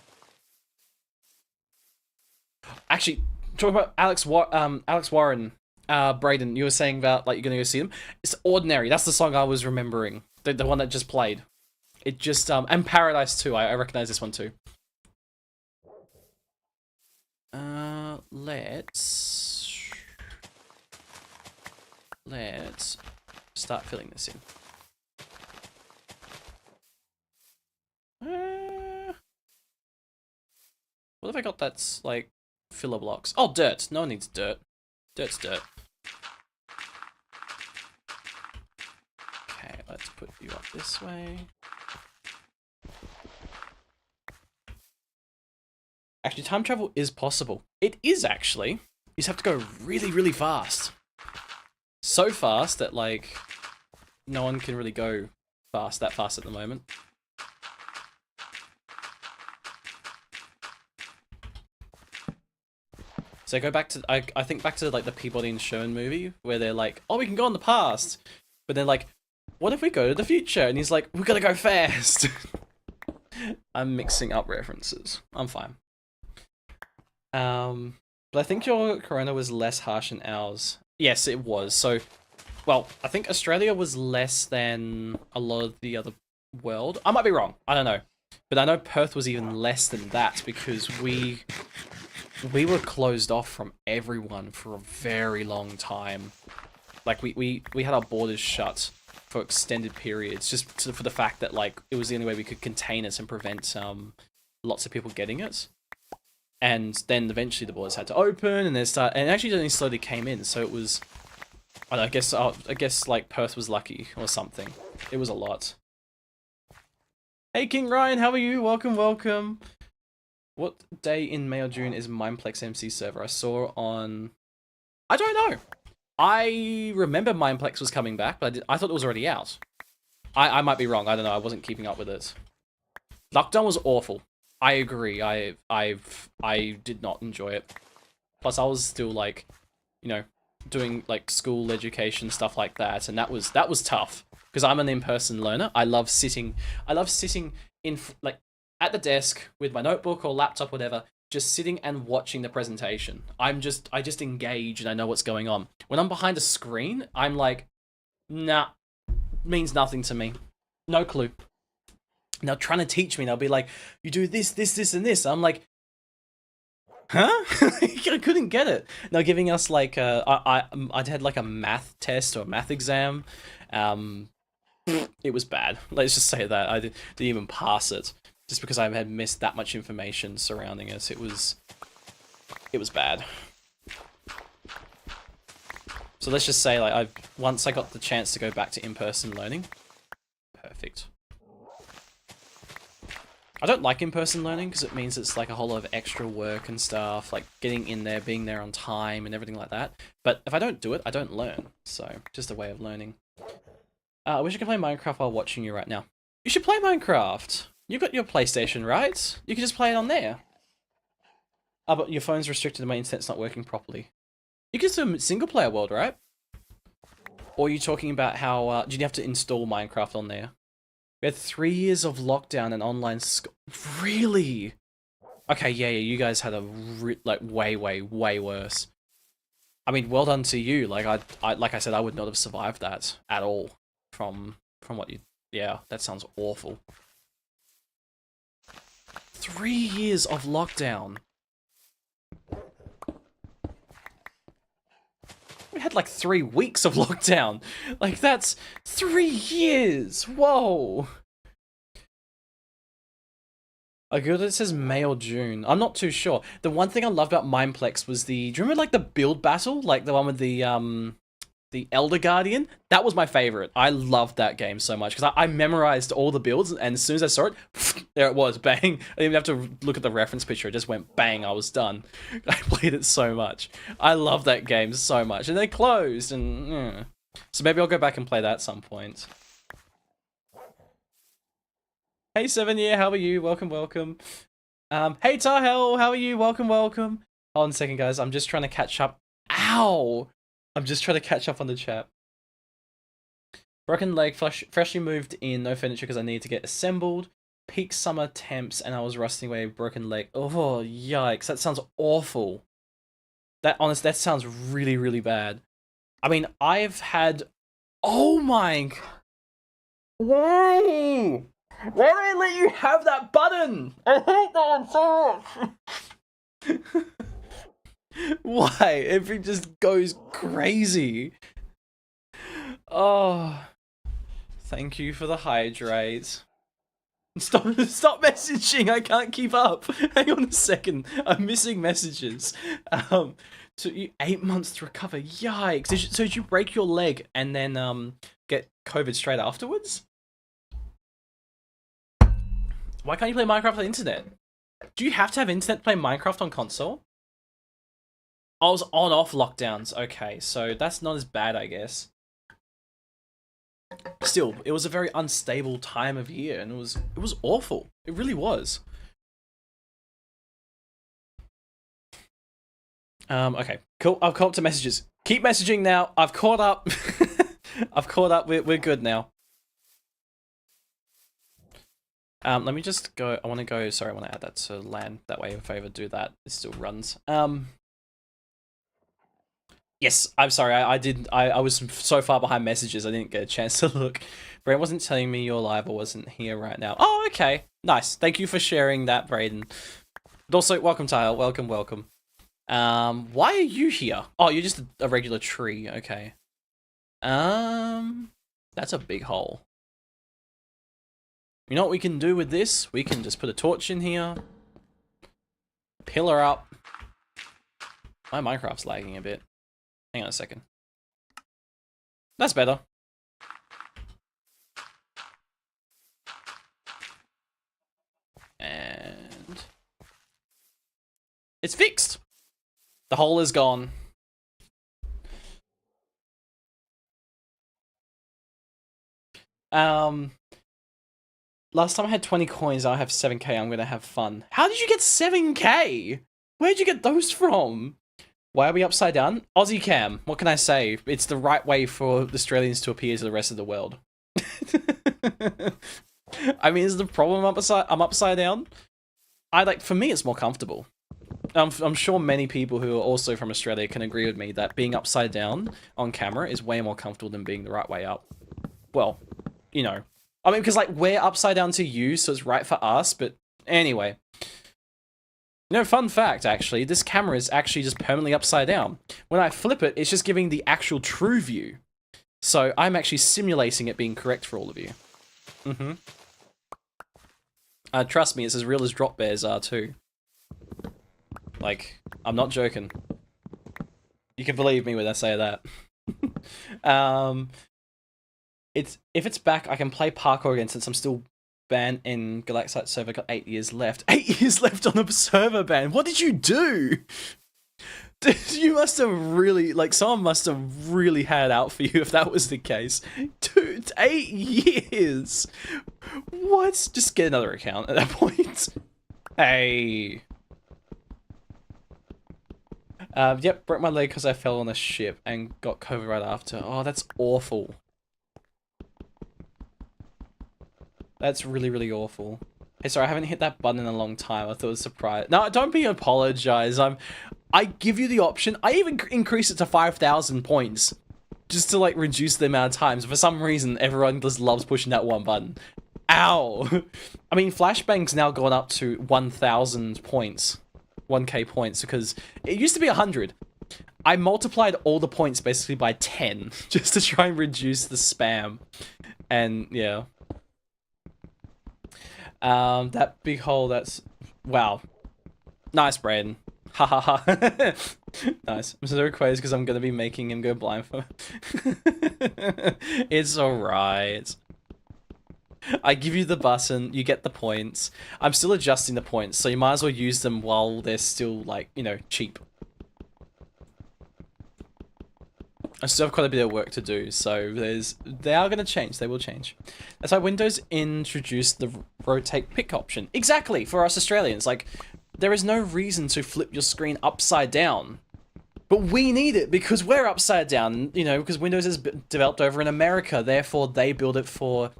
Actually, talking about Alex Warren, Brayden, you were saying about like you're gonna go see them. It's Ordinary. That's the song I was remembering. The one that just played. It just and Paradise too. I recognize this one too. Let's start filling this in. What have I got that's like filler blocks? Oh, dirt. No one needs dirt. Dirt's dirt. Okay, let's put you up this way. Actually, time travel is possible. It is actually. You just have to go really, really fast. So fast that, like, no one can really go that fast at the moment. So go back to, I think back to, like, the Peabody and Sherman movie, where they're like, oh, we can go in the past. But they're like, what if we go to the future? And he's like, we gotta go fast. I'm mixing up references. I'm fine. But I think your corona was less harsh than ours. Yes, it was. So, well, I think Australia was less than a lot of the other world. I might be wrong. I don't know. But I know Perth was even less than that because we were closed off from everyone for a very long time. Like, we had our borders shut for extended periods just for the fact that, like, it was the only way we could contain it and prevent lots of people getting it. And then eventually the borders had to open, and and it actually only slowly came in. So it was, I guess like Perth was lucky or something. It was a lot. Hey King Ryan, how are you? Welcome, welcome. What day in May or June is Mineplex MC server? I saw on... I don't know. I remember Mineplex was coming back, but I thought it was already out. I might be wrong. I don't know. I wasn't keeping up with it. Lockdown was awful. I agree. I did not enjoy it. Plus, I was still like, you know, doing like school education stuff like that, and that was tough because I'm an in-person learner. I love sitting in like at the desk with my notebook or laptop, whatever, just sitting and watching the presentation. I just engage and I know what's going on. When I'm behind a screen, I'm like, nah, means nothing to me. No clue. Now trying to teach me, they'll be like, you do this, this, this, and this. I'm like, huh? I couldn't get it. Now giving us like, I'd had like a math test or a math exam. It was bad. Let's just say that. I didn't even pass it. Just because I had missed that much information surrounding us. It was bad. So let's just say, like, once I got the chance to go back to in-person learning, perfect. I don't like in-person learning because it means it's like a whole lot of extra work and stuff, like getting in there, being there on time and everything like that. But if I don't do it, I don't learn. So, just a way of learning. I wish I could play Minecraft while watching you right now. You should play Minecraft! You got your PlayStation, right? You can just play it on there. Oh, but your phone's restricted and my internet's not working properly. You can do a single-player world, right? Or are you talking about how, did you have to install Minecraft on there? We had 3 years of lockdown and online school. Really? Okay, yeah, you guys had a, like, way worse. I mean, well done to you. Like, like I said, I would not have survived that at all. From what you... Yeah, that sounds awful. 3 years of lockdown. We had like 3 weeks of lockdown. Like that's 3 years. Whoa. I go that it says May or June. I'm not too sure. The one thing I loved about Mineplex was do you remember like the build battle? Like the one with the Elder Guardian? That was my favorite. I loved that game so much because I memorized all the builds, and as soon as I saw it, there it was, bang. I didn't even have to look at the reference picture. It just went bang, I was done. I played it so much. I love that game so much. And they closed, and yeah. So maybe I'll go back and play that at some point. Hey 7 Year, how are you? Welcome, welcome. Hey Tahel, how are you? Welcome, welcome. Hold on a second, guys. I'm just trying to catch up. Ow! I'm just trying to catch up on the chat. Broken leg, freshly moved in, no furniture because I need to get assembled. Peak summer temps and I was rusting away, broken leg. Oh, yikes, that sounds awful. That sounds really, really bad. I mean, I've had... Oh my... Whoa! Why did I let you have that button? I hate that one so much. Why? Everything just goes crazy. Oh, thank you for the hydrate. Stop messaging. I can't keep up. Hang on a second. I'm missing messages. Took you 8 months to recover. Yikes. So did you break your leg and then get COVID straight afterwards? Why can't you play Minecraft on the internet? Do you have to have internet to play Minecraft on console? I was on-off lockdowns. Okay, so that's not as bad, I guess. Still, it was a very unstable time of year, and it was awful. It really was. Okay, cool. I've caught up to messages. Keep messaging now. I've caught up. I've caught up. We're good now. Let me just go. I want to go. Sorry, I want to add that to LAN. That way, if I ever do that, it still runs. Yes, I'm sorry. I was so far behind messages. I didn't get a chance to look. Brayden wasn't telling me you're live or wasn't here right now. Oh, okay. Nice. Thank you for sharing that, Brayden. But also, welcome, Tile. Welcome, welcome. Why are you here? Oh, you're just a regular tree. Okay. That's a big hole. You know what we can do with this? We can just put a torch in here. Pillar up. My Minecraft's lagging a bit. Hang on a second. That's better. And it's fixed. The hole is gone. Last time I had 20 coins, I have 7k. I'm gonna have fun. How did you get 7k? Where'd you get those from? Why are we upside down? Aussie cam. What can I say? It's the right way for Australians to appear to the rest of the world. I mean, is the problem I'm upside down? For me, it's more comfortable. I'm sure many people who are also from Australia can agree with me that being upside down on camera is way more comfortable than being the right way up. Well, you know. I mean, because, like, we're upside down to you, so it's right for us, but anyway. You know, fun fact, actually, this camera is actually just permanently upside down. When I flip it, it's just giving the actual true view. So I'm actually simulating it being correct for all of you. Mm-hmm. Trust me, it's as real as drop bears are, too. Like, I'm not joking. You can believe me when I say that. If it's back, I can play parkour again since I'm still banned in Galaxite server. Got 8 years left. 8 years left on the server ban. What did you do? You must have really, like, someone must have really had it out for you if that was the case. Dude, 8 years. What? Just get another account at that point. Hey. Yep, broke my leg because I fell on a ship and got COVID right after. Oh, that's awful. That's really, really awful. Hey, sorry, I haven't hit that button in a long time. I thought it was a surprise. No, don't be apologize. I give you the option. I even increase it to 5,000 points. Just to, like, reduce the amount of times. For some reason, everyone just loves pushing that one button. Ow! I mean, Flashbang's now gone up to 1,000 points. 1k points, because it used to be 100. I multiplied all the points basically by 10, just to try and reduce the spam. And, yeah. That big hole, that's... Wow. Nice, Braden. Ha ha ha. Nice. I'm so request because I'm gonna be making him go blind for... It's alright. I give you the button, you get the points. I'm still adjusting the points, so you might as well use them while they're still, like, you know, cheap. I still have quite a bit of work to do, so they are going to change. They will change. That's why Windows introduced the rotate pick option. Exactly, for us Australians. Like, there is no reason to flip your screen upside down. But we need it because we're upside down, you know, because Windows is developed over in America. Therefore, they build it for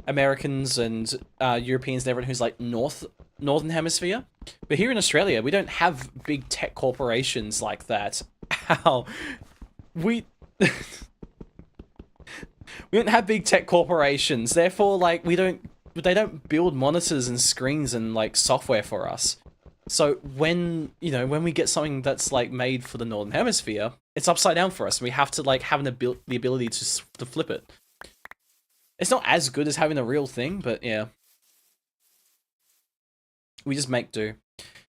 Americans and Europeans and everyone who's, like, Northern Hemisphere. But here in Australia, we don't have big tech corporations like that. Ow. We don't have big tech corporations, therefore, like, they don't build monitors and screens and, like, software for us. So when we get something that's, like, made for the Northern Hemisphere, it's upside down for us, and we have to, like, have the ability to flip it. It's not as good as having a real thing, but yeah. We just make do.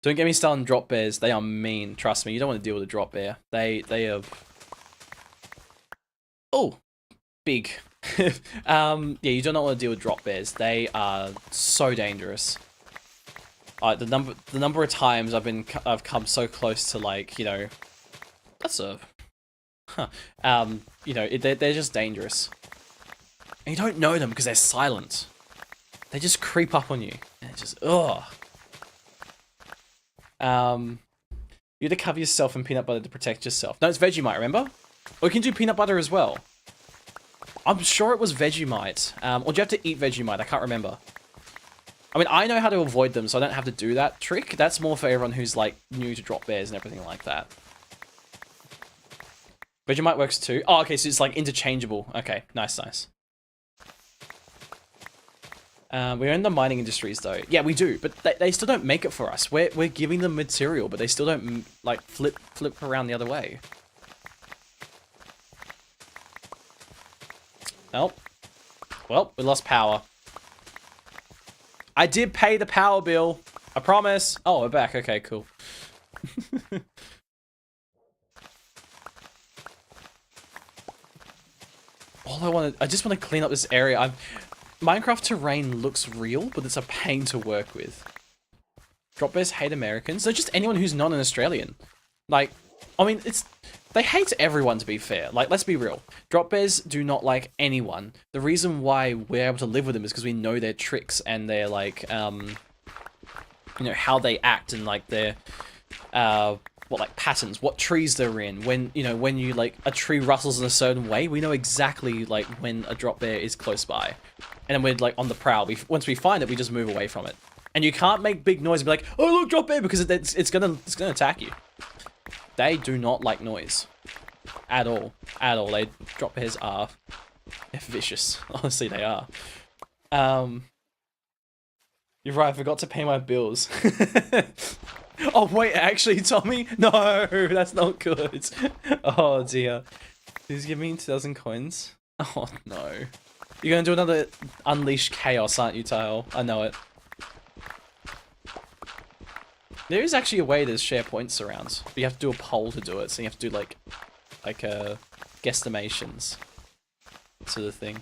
Don't get me started on drop bears. They are mean. Trust me, you don't want to deal with a drop bear. They are... Oh, big. Yeah, you do not want to deal with drop bears. They are so dangerous. The number of times I've come so close to, like, you know, that's a, you know, they're just dangerous. And you don't know them because they're silent. They just creep up on you and it's just ugh. You have to cover yourself in peanut butter to protect yourself. No, it's Vegemite, remember? Or you can do peanut butter as well. I'm sure it was Vegemite. Or do you have to eat Vegemite? I can't remember. I mean, I know how to avoid them, so I don't have to do that trick. That's more for everyone who's, like, new to drop bears and everything like that. Vegemite works too. Oh, okay, so it's, like, interchangeable. Okay, nice, nice. We're in the mining industries, though. Yeah, we do, but they still don't make it for us. We're giving them material, but they still don't, like, flip around the other way. Oh. Well, we lost power. I did pay the power bill. I promise. Oh, we're back. Okay, cool. I just want to clean up this area. Minecraft terrain looks real, but it's a pain to work with. Drop bears hate Americans. So just anyone who's not an Australian. Like, I mean, they hate everyone, to be fair. Like, let's be real. Drop bears do not like anyone. The reason why we're able to live with them is because we know their tricks and their, like, you know, how they act and, like, their, like, patterns, what trees they're in. When you, like, a tree rustles in a certain way, we know exactly, like, when a drop bear is close by. And then we're, like, on the prowl. Once we find it, we just move away from it. And you can't make big noise and be like, oh, look, drop bear, because it's gonna attack you. They do not like noise. At all. At all. Drop bears are vicious. Honestly, they are. You're right, I forgot to pay my bills. Oh, wait, actually, Tommy? No, that's not good. Oh, dear. Please give me 2,000 coins. Oh, no. You're gonna do another Unleash Chaos, aren't you, Tile? I know it. There is actually a way to share points around, but you have to do a poll to do it, so you have to do, like guesstimations to the thing.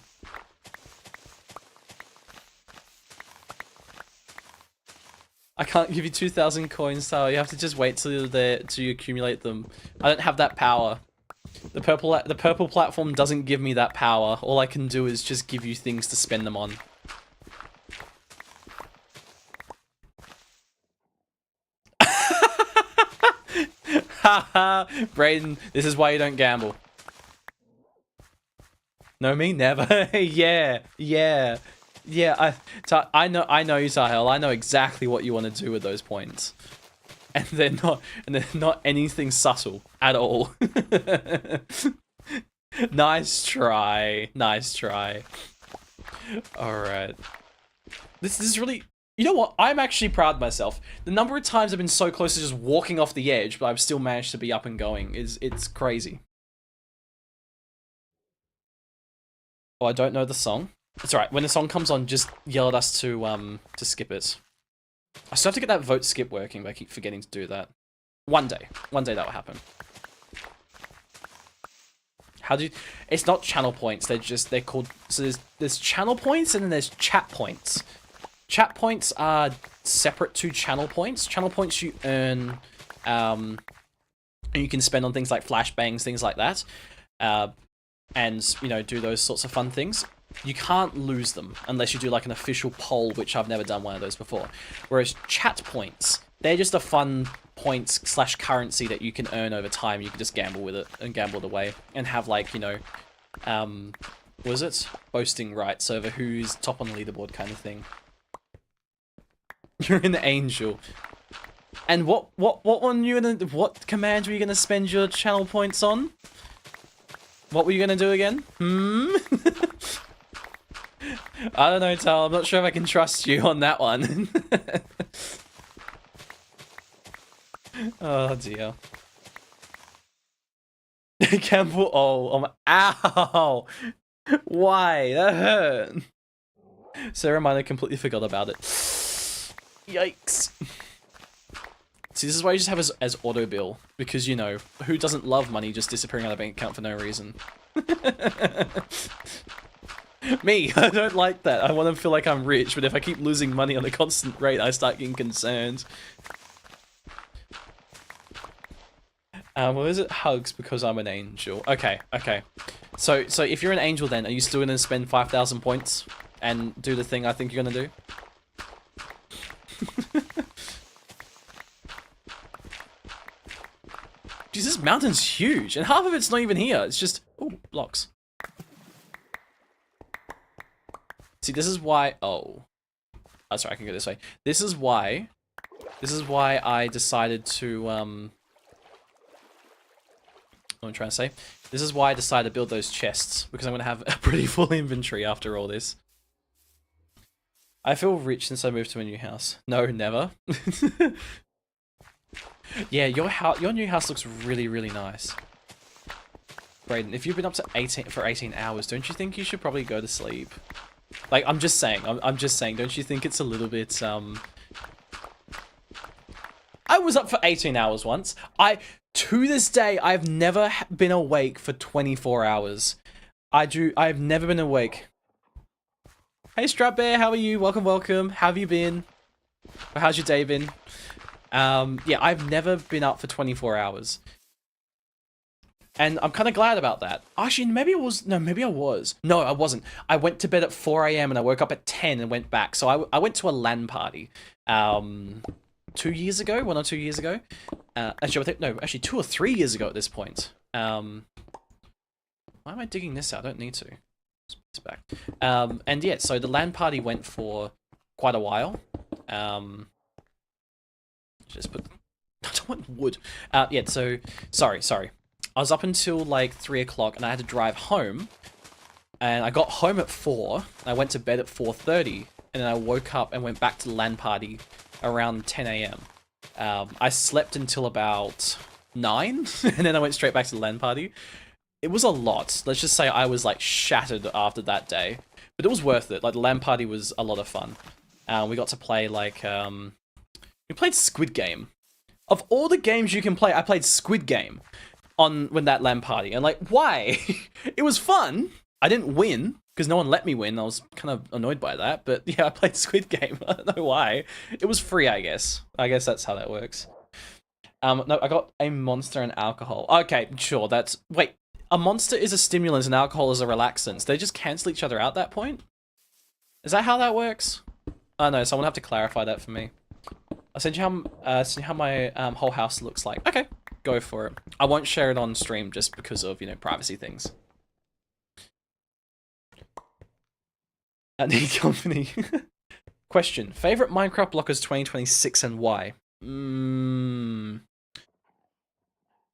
I can't give you 2,000 coins, Tile. You have to just wait till you accumulate them. I don't have that power. The purple platform doesn't give me that power. All I can do is just give you things to spend them on. Haha, Brayden, this is why you don't gamble. No, me never. Yeah. I know you, Sahel. I know exactly what you want to do with those points, and they're not anything subtle at all. Nice try. All right. This is really. You know what? I'm actually proud of myself. The number of times I've been so close to just walking off the edge, but I've still managed to be up and going. It's crazy. Oh, I don't know the song. It's alright. When the song comes on, just yell at us to skip it. I still have to get that vote skip working, but I keep forgetting to do that. One day that will happen. It's not channel points. They're called. So there's channel points and then there's chat points. Chat points are separate to channel points. Channel points you earn, and you can spend on things like flashbangs, things like that, and you know, do those sorts of fun things. You can't lose them unless you do like an official poll, which I've never done one of those before. Whereas chat points, they're just a fun points / currency that you can earn over time. You can just gamble with it and gamble it away and have, like, you know, what is it? Boasting rights over who's top on the leaderboard kind of thing. You're an angel. And what command were you gonna spend your channel points on? What were you gonna do again? I don't know, Tal. I'm not sure if I can trust you on that one. Oh dear. Campbell. Oh, ow! Why? That hurt. Sarah Minor completely forgot about it. Yikes. See, this is why you just have as auto bill, because, you know, who doesn't love money just disappearing out of the bank account for no reason? Me, I don't like that. I want to feel like I'm rich, but if I keep losing money on a constant rate, I start getting concerned. What is it? Hugs because I'm an angel. Okay. So if you're an angel, then are you still gonna spend 5,000 points and do the thing I think you're gonna do? Jeez, this mountain's huge, and half of it's not even here. It's just blocks. See, this is why. Oh, sorry, I can go this way. This is why I decided to What I'm trying to say. This is why I decided to build those chests, because I'm gonna have a pretty full inventory after all this. I feel rich since I moved to a new house. No, never. Yeah, your new house looks really, really nice. Brayden, if you've been up to 18 hours, don't you think you should probably go to sleep? Like, I'm just saying, I'm just saying, don't you think it's a little bit, I was up for 18 hours once. To this day, I've never been awake for 24 hours. I've never been awake. Hey Strap Bear, how are you? Welcome. How have you been? How's your day been? Yeah, I've never been up for 24 hours. And I'm kind of glad about that. Actually, maybe I was. No, I wasn't. I went to bed at 4 a.m. and I woke up at 10 and went back. So I went to a LAN party 2 years ago, 1 or 2 years ago. Actually, I think, no, actually 2 or 3 years ago at this point. Why am I digging this out? I don't need to. It's back. And yeah, so the LAN party went for quite a while. Just put... I don't want wood. Yeah, so... Sorry. I was up until like 3 o'clock and I had to drive home. And I got home at 4. And I went to bed at 4:30. And then I woke up and went back to the LAN party around 10 a.m. I slept until about 9. And then I went straight back to the LAN party. It was a lot. Let's just say I was like shattered after that day. But it was worth it. Like the LAN party was a lot of fun. We got to play like... we played Squid Game. Of all the games you can play, I played Squid Game when that LAN party. And like, why? It was fun. I didn't win because no one let me win. I was kind of annoyed by that. But yeah, I played Squid Game. I don't know why. It was free, I guess. I guess that's how that works. No, I got a Monster and alcohol. Okay, sure. Wait, a Monster is a stimulant and alcohol is a relaxant. They just cancel each other out at that point? Is that how that works? Oh no, someone have to clarify that for me. I'll send you how my whole house looks like. Okay, go for it. I won't share it on stream just because of, you know, privacy things. At the company. Question. Favorite Minecraft blockers 2026 and why?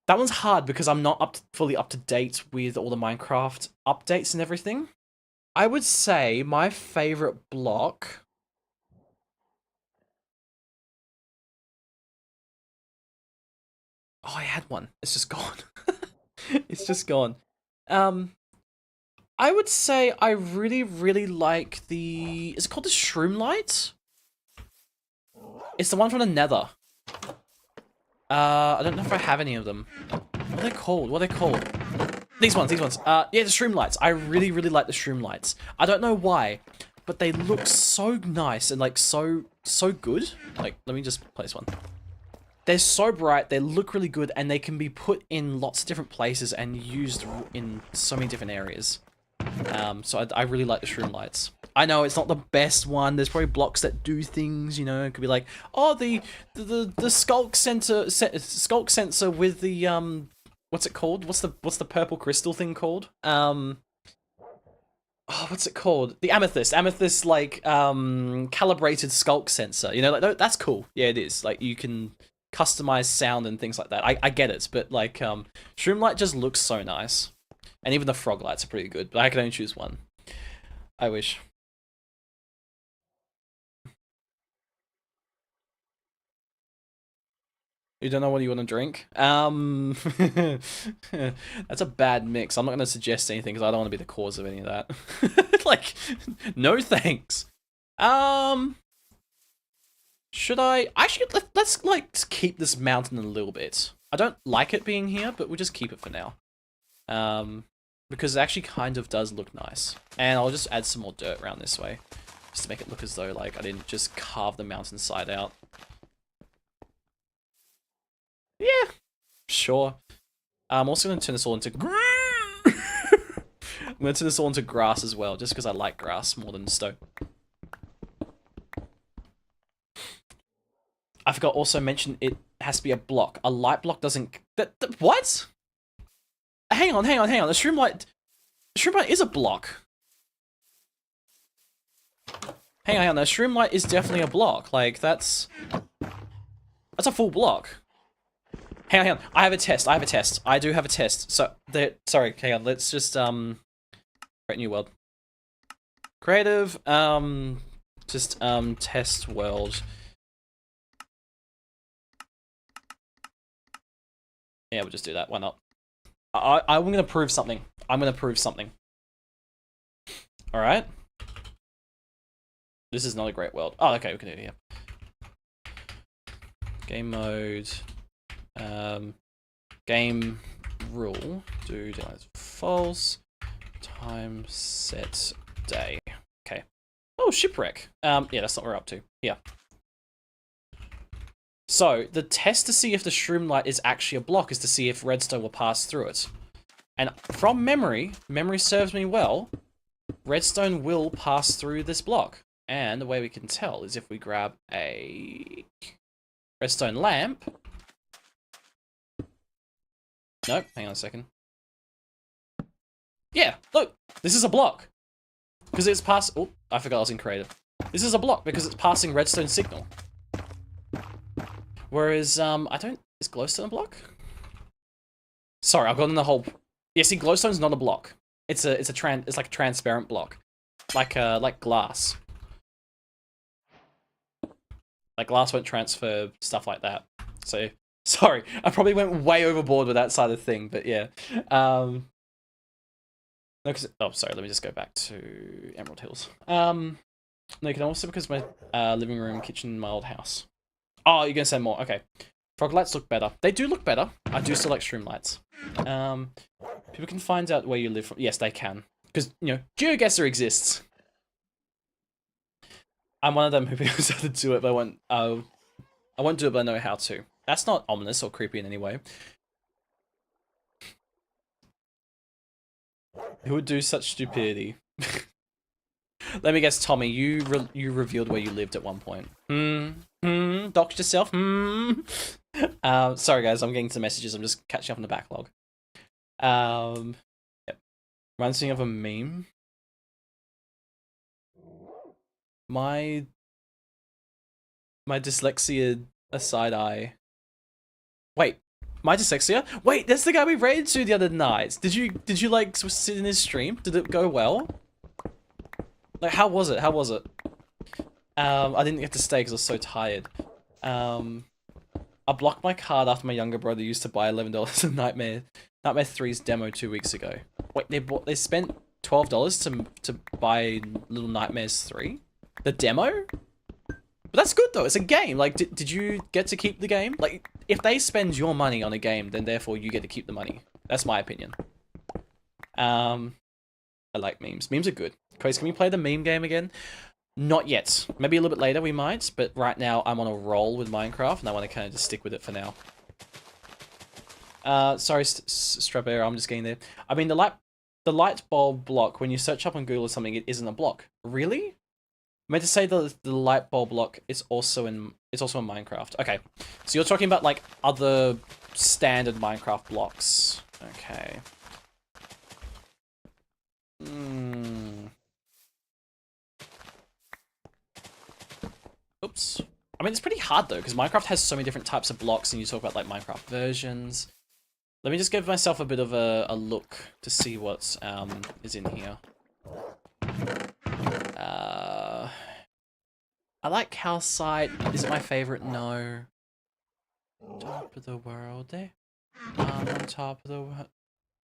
That one's hard because I'm not fully up to date with all the Minecraft updates and everything. I would say my favorite block... Oh, I had one. It's just gone. It's just gone. I would say I really, really like the... Is it called the Shroom Light? It's the one from the Nether. I don't know if I have any of them. What are they called? These ones. Yeah, the Shroom Lights. I really, really like the Shroom Lights. I don't know why, but they look so nice and like so good. Like, let me just place one. They're so bright, they look really good, and they can be put in lots of different places and used in so many different areas. So I really like the Shroom Lights. I know it's not the best one. There's probably blocks that do things, you know. It could be like, oh, the skulk sensor with the what's it called? What's the purple crystal thing called? Oh, what's it called? The amethyst like calibrated skulk sensor. You know, like that's cool. Yeah, it is. Like you can customize sound and things like that. I get it, but like Shroom Light just looks so nice. And even the frog lights are pretty good, but I can only choose one. I wish. You don't know what you want to drink? That's a bad mix. I'm not going to suggest anything because I don't want to be the cause of any of that. Like, no thanks. Should I? Actually, let's like keep this mountain a little bit. I don't like it being here, but we'll just keep it for now. Because it actually kind of does look nice. And I'll just add some more dirt around this way. Just to make it look as though, like, I didn't just carve the mountainside out. Yeah, sure. I'm also going to turn this all into... I'm going to turn this all into grass as well, just because I like grass more than stone. I forgot also mention it has to be a block. A light block doesn't... What? Hang on. The Shroom Light is a block. Hang on. The Shroom Light is definitely a block. Like, that's a full block. Hang on. I have a test. I do have a test. So, sorry, hang on. Let's just, create new world. Creative, test world. Yeah, we'll just do that. Why not? I'm going to prove something. Alright. This is not a great world. Oh, okay, we can do it here. Game mode. Game rule. Do false. Time, set, day. Okay. Oh, shipwreck. Yeah, that's not what we're up to. Yeah. So, the test to see if the shroomlight is actually a block is to see if redstone will pass through it. And from memory serves me well, redstone will pass through this block. And the way we can tell is if we grab a redstone lamp. Nope, hang on a second. Yeah, look, this is a block. Because it's pass. Oh, I forgot I was in creative. This is a block because it's passing redstone signal. Whereas, I don't. Is glowstone a block? Sorry, I've gotten the whole. Yeah, see, glowstone's not a block. It's like a transparent block, like glass. Like glass won't transfer, stuff like that. So sorry, I probably went way overboard with that side of the thing, but yeah. No, sorry. Let me just go back to Emerald Hills. No, you can also because my living room, kitchen, my old house. Oh, you're gonna send more. Okay. Frog lights look better. They do look better. I do select shroom lights. People can find out where you live from. Yes, they can. Because, you know, GeoGuessr exists. I'm one of them who knows how to do it, but I won't do it, but I know how to. That's not ominous or creepy in any way. Who would do such stupidity? Let me guess, Tommy, you revealed where you lived at one point. Doxed yourself? Sorry guys, I'm getting to the messages, I'm just catching up on the backlog. Yep. Reminds me of a meme. My dyslexia a side eye. Wait, my dyslexia? Wait, that's the guy we raided to the other night. Did you like sit in his stream? Did it go well? Like, how was it? How was it? I didn't get to stay because I was so tired. I blocked my card after my younger brother used to buy $11 of Nightmare 3's demo 2 weeks ago. Wait, they spent $12 to buy Little Nightmares 3? The demo? But that's good though, it's a game. Like, did you get to keep the game? Like, if they spend your money on a game, then therefore you get to keep the money. That's my opinion. I like memes. Memes are good. Chris, can we play the meme game again? Not yet. Maybe a little bit later we might, but right now I'm on a roll with Minecraft and I want to kind of just stick with it for now. Sorry, Strawberry, I'm just getting there. I mean, the light bulb block, when you search up on Google or something, it isn't a block. Really? I meant to say the light bulb block is also in Minecraft. Okay, so you're talking about like other standard Minecraft blocks. Okay. Oops. I mean, it's pretty hard though, because Minecraft has so many different types of blocks, and you talk about like Minecraft versions. Let me just give myself a bit of a look to see what's is in here. I like calcite. Is it my favorite? No. Top of the world, eh? I'm on top of the world.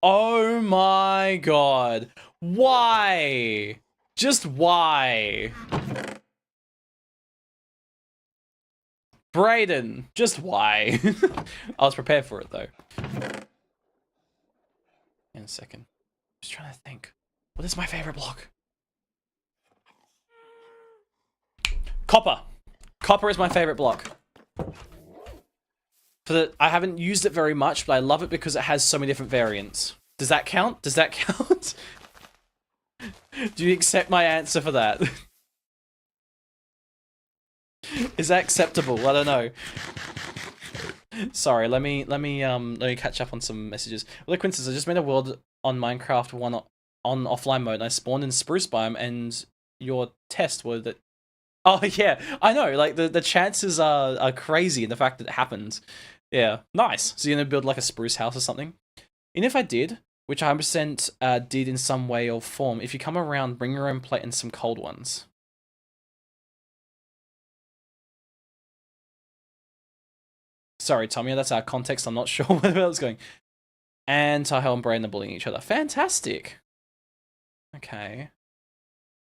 Oh my god. Why? Just why? Brayden, just why? I was prepared for it though. In a second. Just trying to think. What is my favorite block? Copper. Copper is my favorite block. I haven't used it very much, but I love it because it has so many different variants. Does that count? Does that count? Do you accept my answer for that? Is that acceptable? I don't know. Sorry, let me catch up on some messages. Well, the coincidence, I just made a world on Minecraft 1 on offline mode, and I spawned in Spruce Biome, and your test was that. Oh yeah, I know. Like the chances are crazy in the fact that it happened. Yeah, nice. So you're gonna build like a spruce house or something. And if I did, which I 100% did in some way or form, if you come around, bring your own plate and some cold ones. Sorry, Tommy, that's our context. I'm not sure where that was going. And Tahel and Brayden are bullying each other. Fantastic. Okay.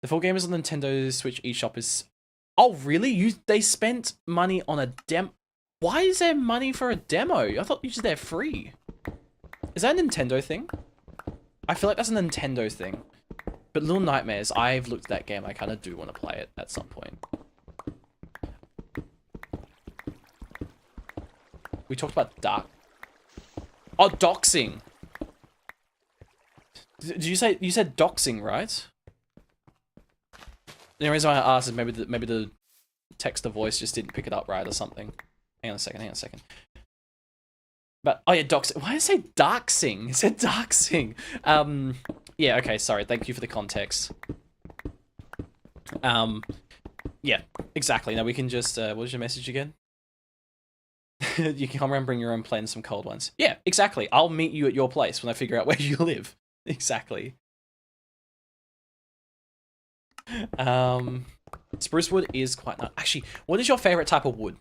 The full game is on Nintendo Switch eShop is... Oh, really? They spent money on a demo? Why is there money for a demo? I thought usually they're free. Is that a Nintendo thing? I feel like that's a Nintendo thing. But Little Nightmares, I've looked at that game. I kind of do want to play it at some point. We talked about dark. Oh, doxing. Did you said doxing, right? The reason why I asked is maybe the text to voice just didn't pick it up right or something. Hang on a second. But oh yeah, doxing. Why did I say darksing? It said darksing. Yeah, okay, sorry. Thank you for the context. Yeah, exactly. Now we can just what was your message again? You can come around and bring your own plate and some cold ones. Yeah, exactly. I'll meet you at your place when I figure out where you live. Exactly. Spruce wood is quite nice. Actually, what is your favorite type of wood?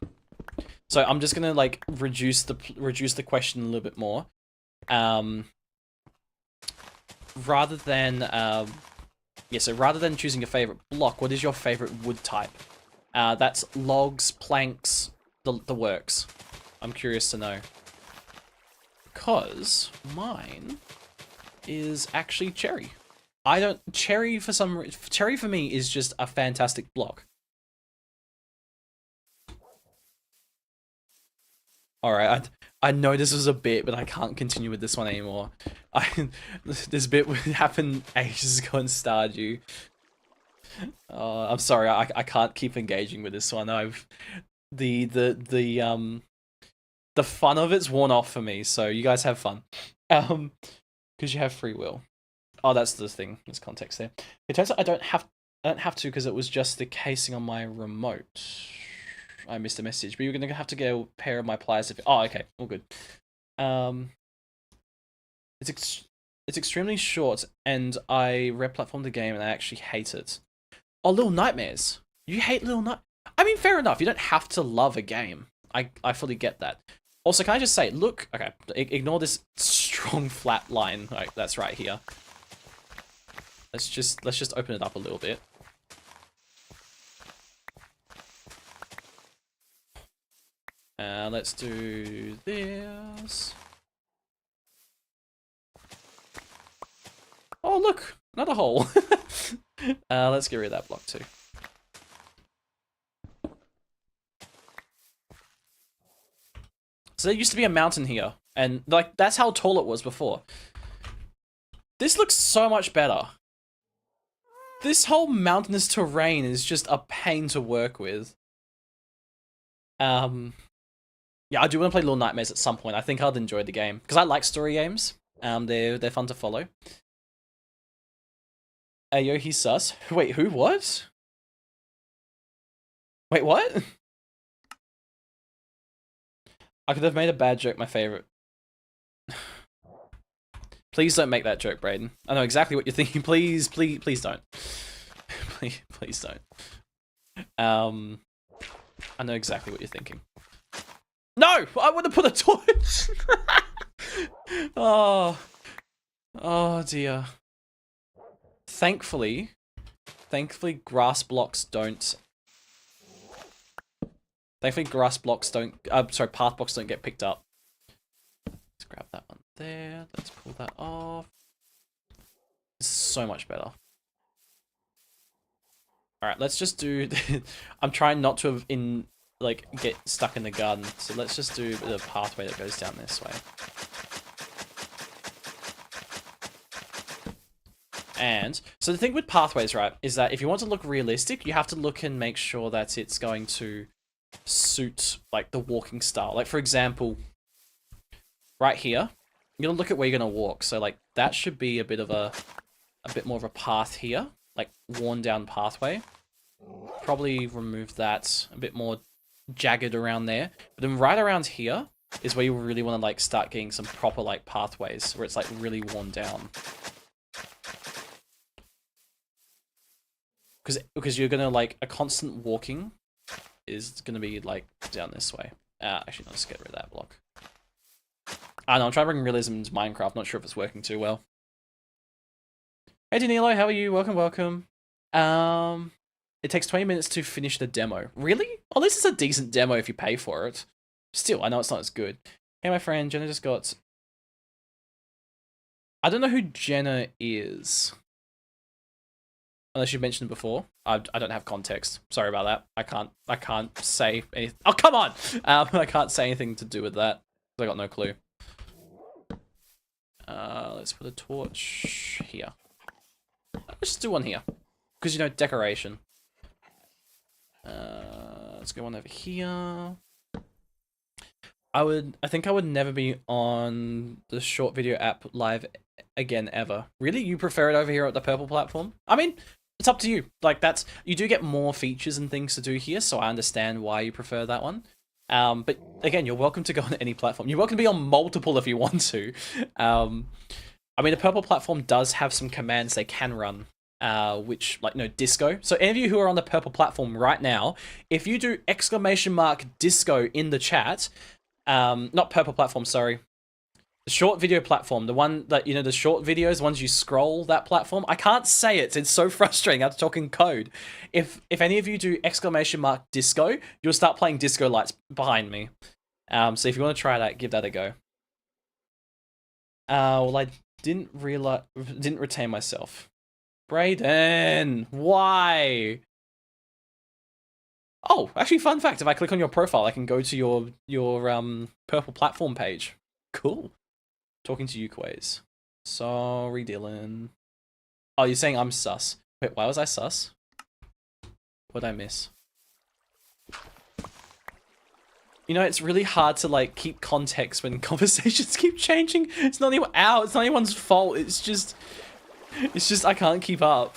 So I'm just gonna like reduce the question a little bit more. Rather than choosing your favorite block, what is your favorite wood type? That's logs, planks, the works. I'm curious to know. Because mine is actually cherry. Cherry for me is just a fantastic block. Alright, I know this was a bit, but I can't continue with this one anymore. This bit happened ages ago in Stardew. I'm sorry, I can't keep engaging with this one. The fun of it's worn off for me, so you guys have fun. Because you have free will. Oh, that's the thing. There's context there. It turns out I don't have to because it was just the casing on my remote. I missed a message, but you're gonna have to get a pair of my pliers. Oh, okay, all good. It's extremely short, and I replatformed the game, and I actually hate it. Oh, Little Nightmares. You hate Little Night? I mean, fair enough. You don't have to love a game. I fully get that. Also, can I just say, look, okay, ignore this strong flat line. Right, that's right here. Let's just open it up a little bit. Let's do this. Oh, look, another hole. Let's get rid of that block too. So there used to be a mountain here, and like that's how tall it was before. This looks so much better. This whole mountainous terrain is just a pain to work with. Yeah, I do want to play Little Nightmares at some point. I think I'd enjoy the game because I like story games. They're fun to follow. Yo, he's sus. Wait, who? What? Wait, what? I could have made a bad joke my favorite. Please don't make that joke, Brayden. I know exactly what you're thinking. Please don't. please don't. I know exactly what you're thinking. No! I would have put a torch! Oh dear. Thankfully, grass blocks don't... path blocks don't get picked up. Let's grab that one there. Let's pull that off. This is so much better. Alright, let's just do... I'm trying not to get stuck in the garden, so let's just do the pathway that goes down this way. And so the thing with pathways, right, is that if you want to look realistic, you have to look and make sure that it's going to suit like the walking style. Like for example, right here, you're gonna look at where you're gonna walk. So like that should be a bit more of a path here, like worn down pathway. Probably remove that, a bit more jagged around there. But then right around here is where you really want to like start getting some proper like pathways where it's like really worn down. Because you're gonna like a constant walking is gonna be like down this way. Actually, no, let's get rid of that block. I know, I'm trying to bring realism into Minecraft. Not sure if it's working too well. Hey Danilo, how are you? Welcome. It takes 20 minutes to finish the demo. Really? At least it's a decent demo if you pay for it. Still, I know it's not as good. Hey, my friend, Jenna just got... I don't know who Jenna is. unless you mentioned it before. I don't have context. Sorry about that. I can't say anything. Oh, come on! I can't say anything to do with that. I got no clue. Let's put a torch here. Let's just do one here. Because, you know, decoration. Let's go one over here. I think I would never be on the short video app live again ever. Really? You prefer it over here at the purple platform? I mean, it's up to you. Like, you do get more features and things to do here, so I understand why you prefer that one. But again, you're welcome to go on any platform. You're welcome to be on multiple if you want to. I mean, the purple platform does have some commands they can run, which, like, no, disco. So any of you who are on the purple platform right now, if you do !disco in the chat, not purple platform, sorry, the short video platform, the one that, you know, the short videos, the ones you scroll, that platform. I can't say it. It's so frustrating. I have to talk in code. If any of you do !disco, you'll start playing disco lights behind me. So if you want to try that, give that a go. Well, I didn't retain myself. Brayden, why? Oh, actually, fun fact, if I click on your profile, I can go to your purple platform page. Cool. Talking to you, Quays. Sorry, Dylan. Oh, you're saying I'm sus. Wait, why was I sus? What'd I miss? You know, it's really hard to, like, keep context when conversations keep changing. It's not even it's not anyone's fault. It's just I can't keep up.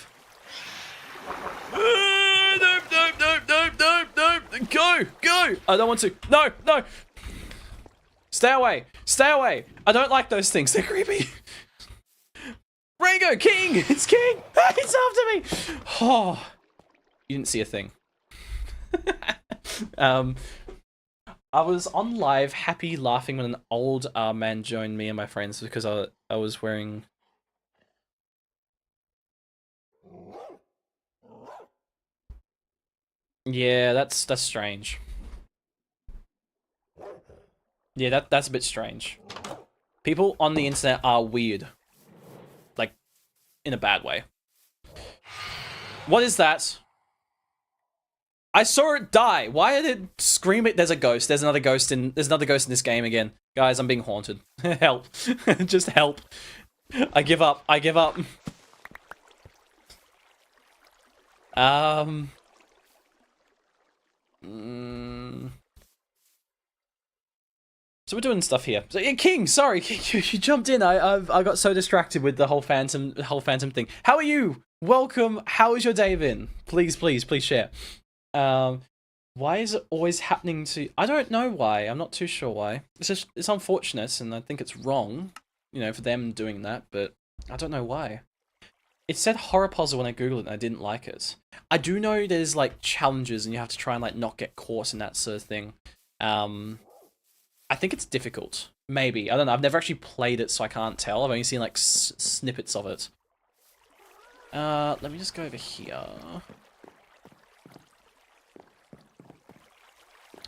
Nope. Go! I don't want to. No! Stay away! I don't like those things. They're creepy. Rango, King! It's King! It's after me! Oh, you didn't see a thing. I was on live, happy, laughing when an old man joined me and my friends because I was wearing... Yeah, that's strange. Yeah, that's a bit strange. People on the internet are weird. Like, in a bad way. What is that? I saw it die. Why did it scream it? There's a ghost. There's another ghost in this game again. Guys, I'm being haunted. Help. Just help. I give up. So we're doing stuff here. So, yeah, King, sorry, King, you jumped in. I got so distracted with the whole phantom thing. How are you? Welcome. How has your day been? Please share. Why is it always happening to... I don't know why. I'm not too sure why. It's unfortunate, and I think it's wrong, you know, for them doing that, but I don't know why. It said horror puzzle when I googled it, and I didn't like it. I do know there's, like, challenges, and you have to try and, like, not get caught in that sort of thing. I think it's difficult. Maybe. I don't know. I've never actually played it, so I can't tell. I've only seen, like, snippets of it. Let me just go over here.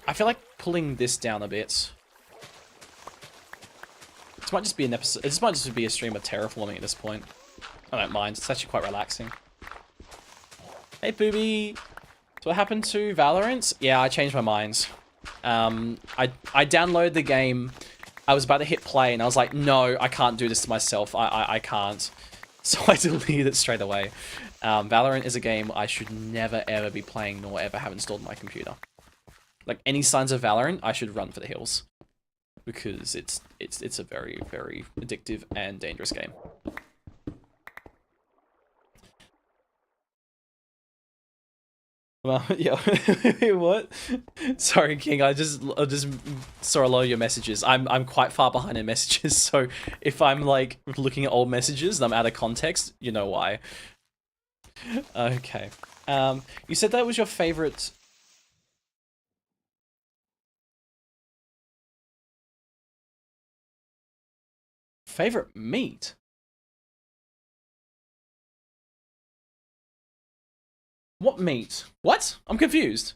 I feel like pulling this down a bit. This might just be an episode. This might just be a stream of terraforming at this point. I don't mind. It's actually quite relaxing. Hey, Booby. So what happened to Valorant? Yeah, I changed my mind. I downloaded the game. I was about to hit play, and I was like, no, I can't do this to myself. I can't. So I deleted it straight away. Valorant is a game I should never ever be playing, nor ever have installed on my computer. Like, any signs of Valorant, I should run for the hills, because it's a very, very addictive and dangerous game. Well, yeah. What? Sorry, King. I just saw a lot of your messages. I'm quite far behind in messages, so if I'm like looking at old messages and I'm out of context, you know why. Okay. You said that was your favorite. Favorite meat? What meat? What? I'm confused.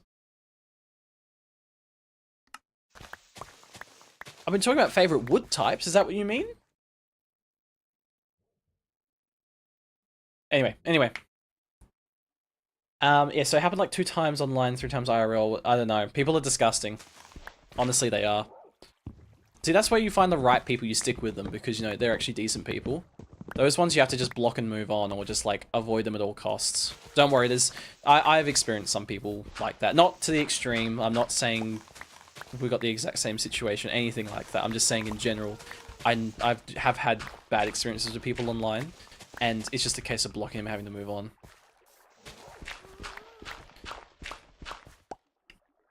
I've been talking about favorite wood types. Is that what you mean? Anyway. Yeah, so it happened like 2 times online, 3 times IRL. I don't know. People are disgusting. Honestly, they are. See, that's where you find the right people, you stick with them, because, you know, they're actually decent people. Those ones you have to just block and move on, or just, like, avoid them at all costs. Don't worry, I've experienced some people like that. Not to the extreme. I'm not saying we've got the exact same situation, anything like that. I'm just saying in general, I have had bad experiences with people online, and it's just a case of blocking them, having to move on.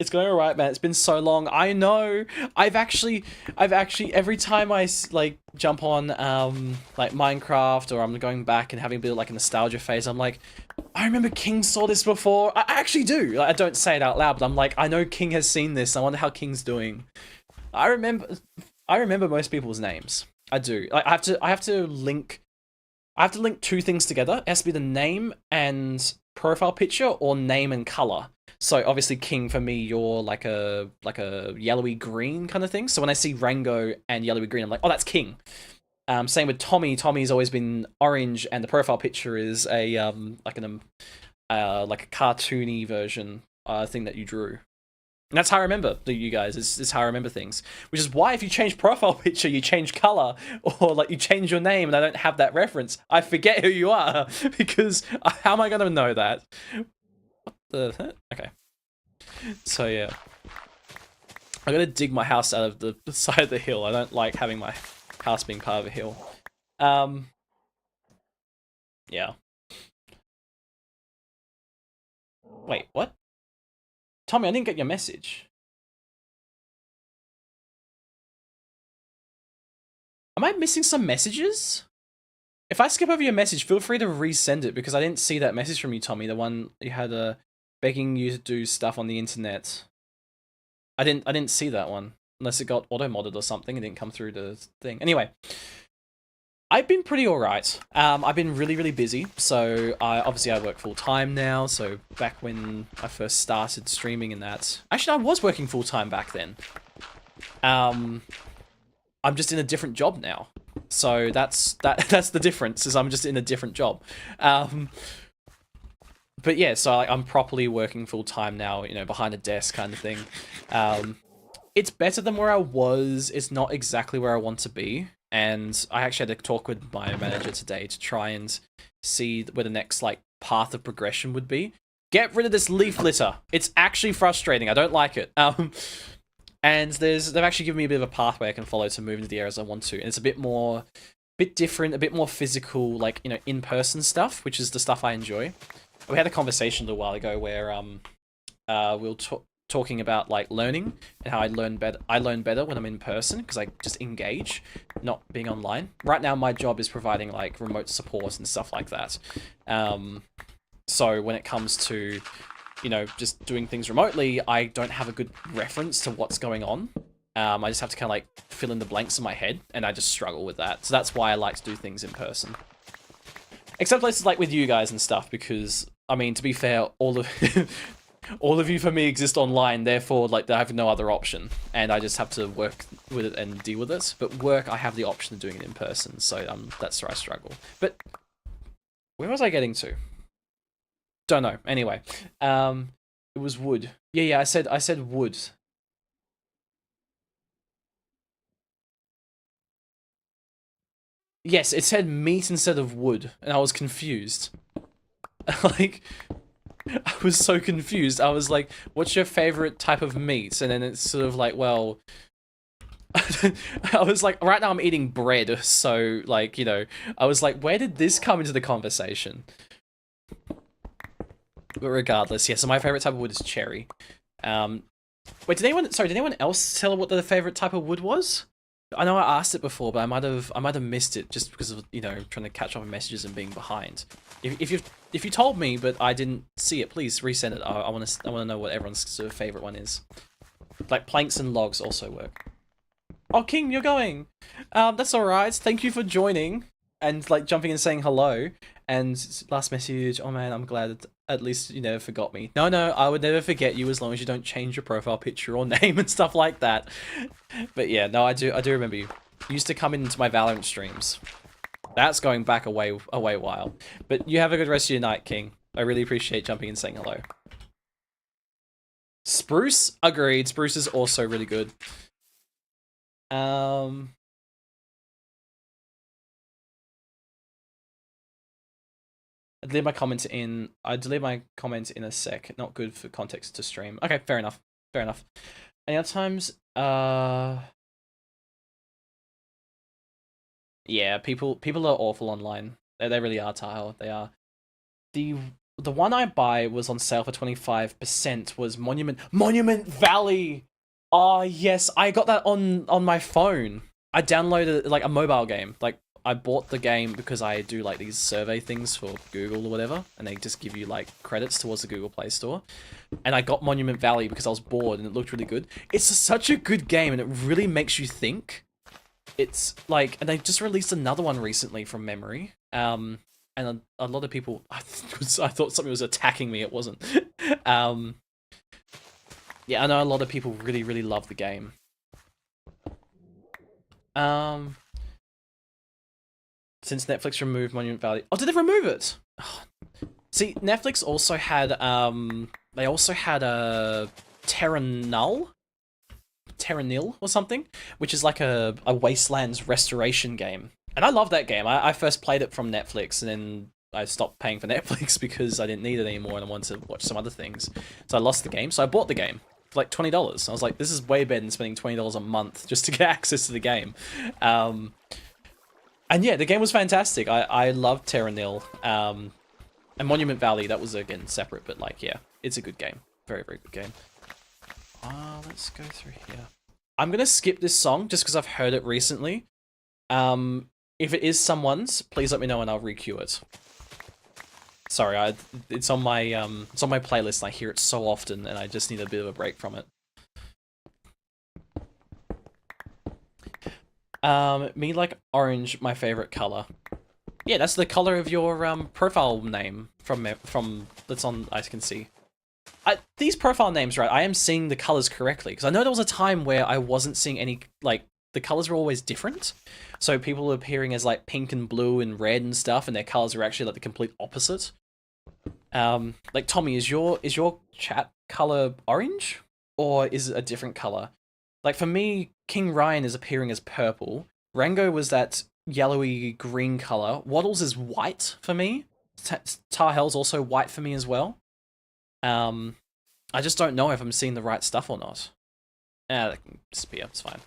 It's going alright, man. It's been so long. I know. I've actually, every time I, like, jump on, like, Minecraft, or I'm going back and having a bit of, like, a nostalgia phase, I'm like, I remember King saw this before. I actually do. Like, I don't say it out loud, but I'm like, I know King has seen this. I wonder how King's doing. I remember most people's names. I do. Like, I have to link 2 things together. It has to be the name and profile picture, or name and color. So obviously King, for me, you're like a yellowy green kind of thing. So when I see Rango and yellowy green, I'm like, oh, that's King. Same with Tommy. Tommy's always been orange, and the profile picture is a like a cartoony version thing that you drew. And that's how I remember you guys. Is how I remember things. Which is why if you change profile picture, you change color, or like you change your name, and I don't have that reference, I forget who you are, because how am I gonna know that? Okay. So yeah, I gotta dig my house out of the side of the hill. I don't like having my house being part of a hill. Yeah. Wait, what? Tommy, I didn't get your message. Am I missing some messages? If I skip over your message, feel free to resend it, because I didn't see that message from you, Tommy. The one you had begging you to do stuff on the internet. I didn't see that one, unless it got auto-modded or something. It didn't come through the thing. Anyway, I've been pretty alright. I've been really, really busy. So obviously I work full-time now. So back when I first started streaming and that... Actually, I was working full-time back then. I'm just in a different job now. So that's the difference, is I'm just in a different job. But yeah, so I'm properly working full-time now, you know, behind a desk kind of thing. It's better than where I was. It's not exactly where I want to be. And I actually had to talk with my manager today to try and see where the next, like, path of progression would be. Get rid of this leaf litter. It's actually frustrating. I don't like it. And they've actually given me a bit of a pathway I can follow to move into the areas I want to. And it's a bit different, a bit more physical, like, you know, in-person stuff, which is the stuff I enjoy. We had a conversation a little while ago where we were talking about, like, learning and how I learn better when I'm in person, because I just engage, not being online. Right now, my job is providing, like, remote support and stuff like that. So when it comes to, you know, just doing things remotely, I don't have a good reference to what's going on. I just have to kind of, like, fill in the blanks in my head, and I just struggle with that. So that's why I like to do things in person. Except places like with you guys and stuff, because, I mean, to be fair, all of you for me exist online, therefore, like, I have no other option, and I just have to work with it and deal with it. But work, I have the option of doing it in person, so that's where I struggle. But where was I getting to? Don't know. Anyway, it was wood. Yeah, I said wood. Yes, it said meat instead of wood, and I was confused. Like, I was so confused. I was like, what's your favorite type of meat? And then it's sort of like, well... I was like, right now I'm eating bread, so, like, you know, I was like, where did this come into the conversation? But regardless, yeah, so my favorite type of wood is cherry. Wait, did anyone else tell what the favorite type of wood was? I know I asked it before, but I might have missed it just because of, you know, trying to catch up on messages and being behind. If you told me but I didn't see it, please resend it. I want to know what everyone's sort of favorite one is. Like planks and logs also work. Oh, King, you're going. That's all right. Thank you for joining and like jumping and saying hello. And last message. Oh man, I'm glad that at least you never forgot me. No, I would never forget you as long as you don't change your profile picture or name and stuff like that. But yeah, no, I do remember you. You used to come into my Valorant streams. That's going back a way while. But you have a good rest of your night, King. I really appreciate jumping and saying hello. Spruce, agreed. Spruce is also really good. I delete my comment in. I delete my comment in a sec. Not good for context to stream. Okay, fair enough. Fair enough. Any other times? Yeah, people are awful online. They really are, Tahoe. They are. The one I buy was on sale for 25%. Was Monument Valley. Oh yes, I got that on my phone. I downloaded like a mobile game. Like I bought the game because I do like these survey things for Google or whatever, and they just give you like credits towards the Google Play Store. And I got Monument Valley because I was bored and it looked really good. It's such a good game and it really makes you think. It's like, and they just released another one recently from memory. And a lot of people, I thought something was attacking me. It wasn't. Yeah, I know a lot of people really, really love the game. Since Netflix removed Monument Valley. Oh, did they remove it? Oh. See, Netflix also had, they also had a Terra Nil or something, which is like a Wastelands restoration game. And I love that game. I first played it from Netflix, and then I stopped paying for Netflix because I didn't need it anymore and I wanted to watch some other things. So I lost the game, so I bought the game for like $20. I was like, this is way better than spending $20 a month just to get access to the game. And yeah, the game was fantastic. I loved Terra Nil. And Monument Valley, that was again separate, but like, yeah, it's a good game. Very, very good game. Let's go through here. I'm gonna skip this song just because I've heard it recently. If it is someone's, please let me know and I'll re-queue it. Sorry, it's on my playlist and I hear it so often and I just need a bit of a break from it. Me like orange, my favorite color. Yeah, that's the color of your profile name from that's on I can see. These profile names, right? I am seeing the colors correctly because I know there was a time where I wasn't seeing any, like, the colors were always different. So people were appearing as like pink and blue and red and stuff, and their colors are actually like the complete opposite. Like Tommy, is your chat color orange or is it a different color? Like for me, King Ryan is appearing as purple. Rango was that yellowy green color. Waddles is white for me. Tarhel's also white for me as well. I just don't know if I'm seeing the right stuff or not. That can disappear, it's fine.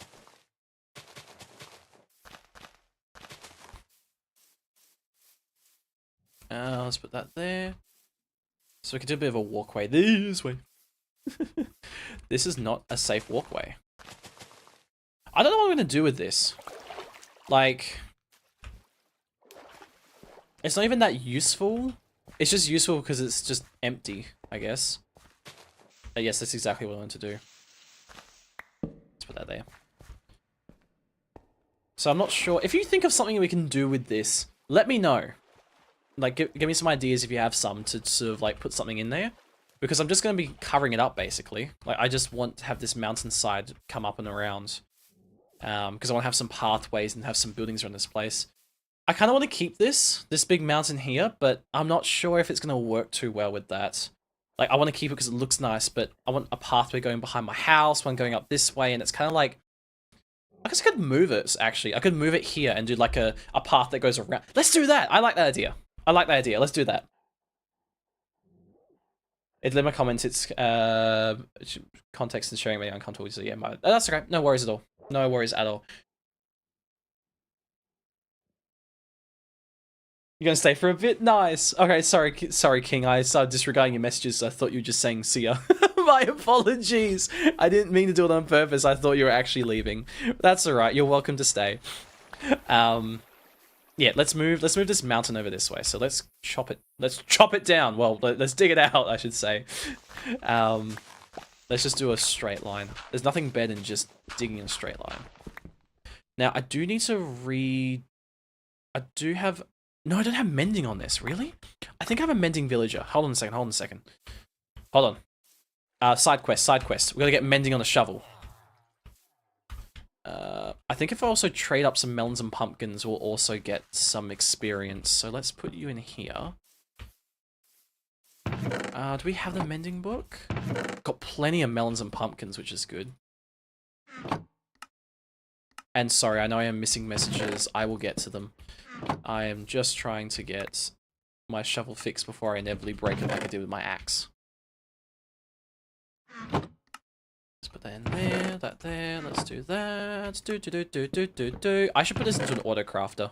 Let's put that there. So we can do a bit of a walkway this way. This is not a safe walkway. I don't know what I'm going to do with this. Like, it's not even that useful. It's just useful because it's just empty, I guess. Yes, that's exactly what I want to do. Let's put that there. So I'm not sure. If you think of something we can do with this, let me know. Like, give me some ideas if you have some to sort of, like, put something in there. Because I'm just going to be covering it up, basically. Like, I just want to have this mountainside come up and around. Because I want to have some pathways and have some buildings around this place. I kind of want to keep this big mountain here, but I'm not sure if it's going to work too well with that. Like, I want to keep it because it looks nice, but I want a pathway going behind my house, one going up this way, and it's kind of like... I guess I could move it, actually. I could move it here and do, like, a path that goes around. Let's do that! I like that idea. I like that idea. Let's do that. It's in my comments. It's context and sharing my own contours. So yeah, that's okay. No worries at all. No worries at all. You're gonna stay for a bit? Nice. Okay, sorry, King. I started disregarding your messages. I thought you were just saying see ya. My apologies. I didn't mean to do it on purpose. I thought you were actually leaving. That's alright. You're welcome to stay. Yeah, let's move this mountain over this way. So let's chop it down. Well, let's dig it out, I should say. Let's just do a straight line. There's nothing better than just digging a straight line. Now, I do need to I don't have mending on this, really? I think I have a mending villager. Hold on a second. Hold on. Side quest. We gotta get mending on the shovel. I think if I also trade up some melons and pumpkins, we'll also get some experience. So let's put you in here. Do we have the mending book? Got plenty of melons and pumpkins, which is good. And sorry, I know I am missing messages. I will get to them. I am just trying to get my shovel fixed before I inevitably break it like I did with my axe. Let's put that in there, that there. Let's do that. Do. I should put this into an auto crafter,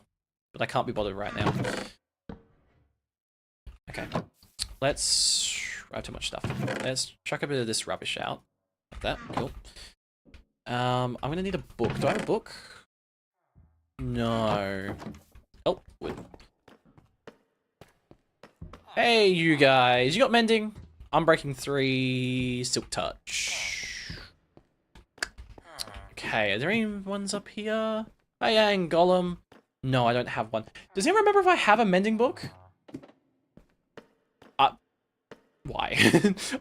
but I can't be bothered right now. Okay, let's. I have too much stuff. Let's chuck a bit of this rubbish out, like that. Cool. I'm gonna need a book. Do I have a book? No. Oh, wood. Hey, you guys. You got mending? Unbreaking 3, Silk Touch. Okay, are there any ones up here? Oh yeah, and Golem. No, I don't have one. Does anyone remember if I have a mending book? Why?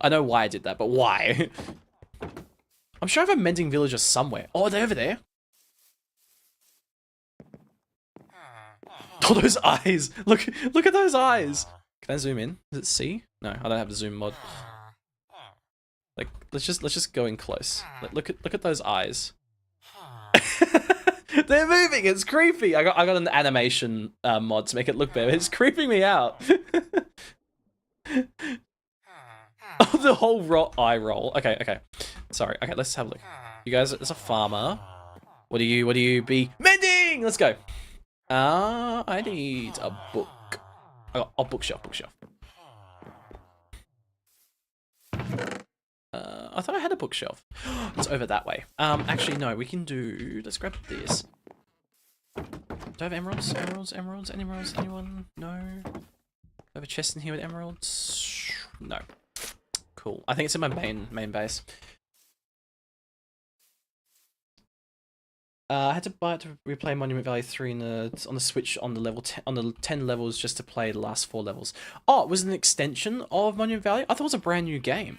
I know why I did that, but why? I'm sure I have a mending villager somewhere. Oh, are they over there? Oh, those eyes! Look at those eyes! Can I zoom in? Is it C? No, I don't have the zoom mod. Like, let's just go in close. Like, look at those eyes. They're moving. It's creepy. I got an animation mod to make it look better. It's creeping me out. Oh, the whole eye roll. Okay. Sorry. Okay, let's have a look. You guys, as a farmer, what do you be mending? Let's go. I need a book. Oh, bookshelf. I thought I had a bookshelf. It's over that way. Actually, no, we can do... Let's grab this. Do I have emeralds? Anyone? No. Do I have a chest in here with emeralds? No. Cool. I think it's in my main base. I had to buy it to replay Monument Valley 3 on the Switch on the level 10, on the 10 levels just to play the last 4 levels. Oh, it was an extension of Monument Valley? I thought it was a brand new game.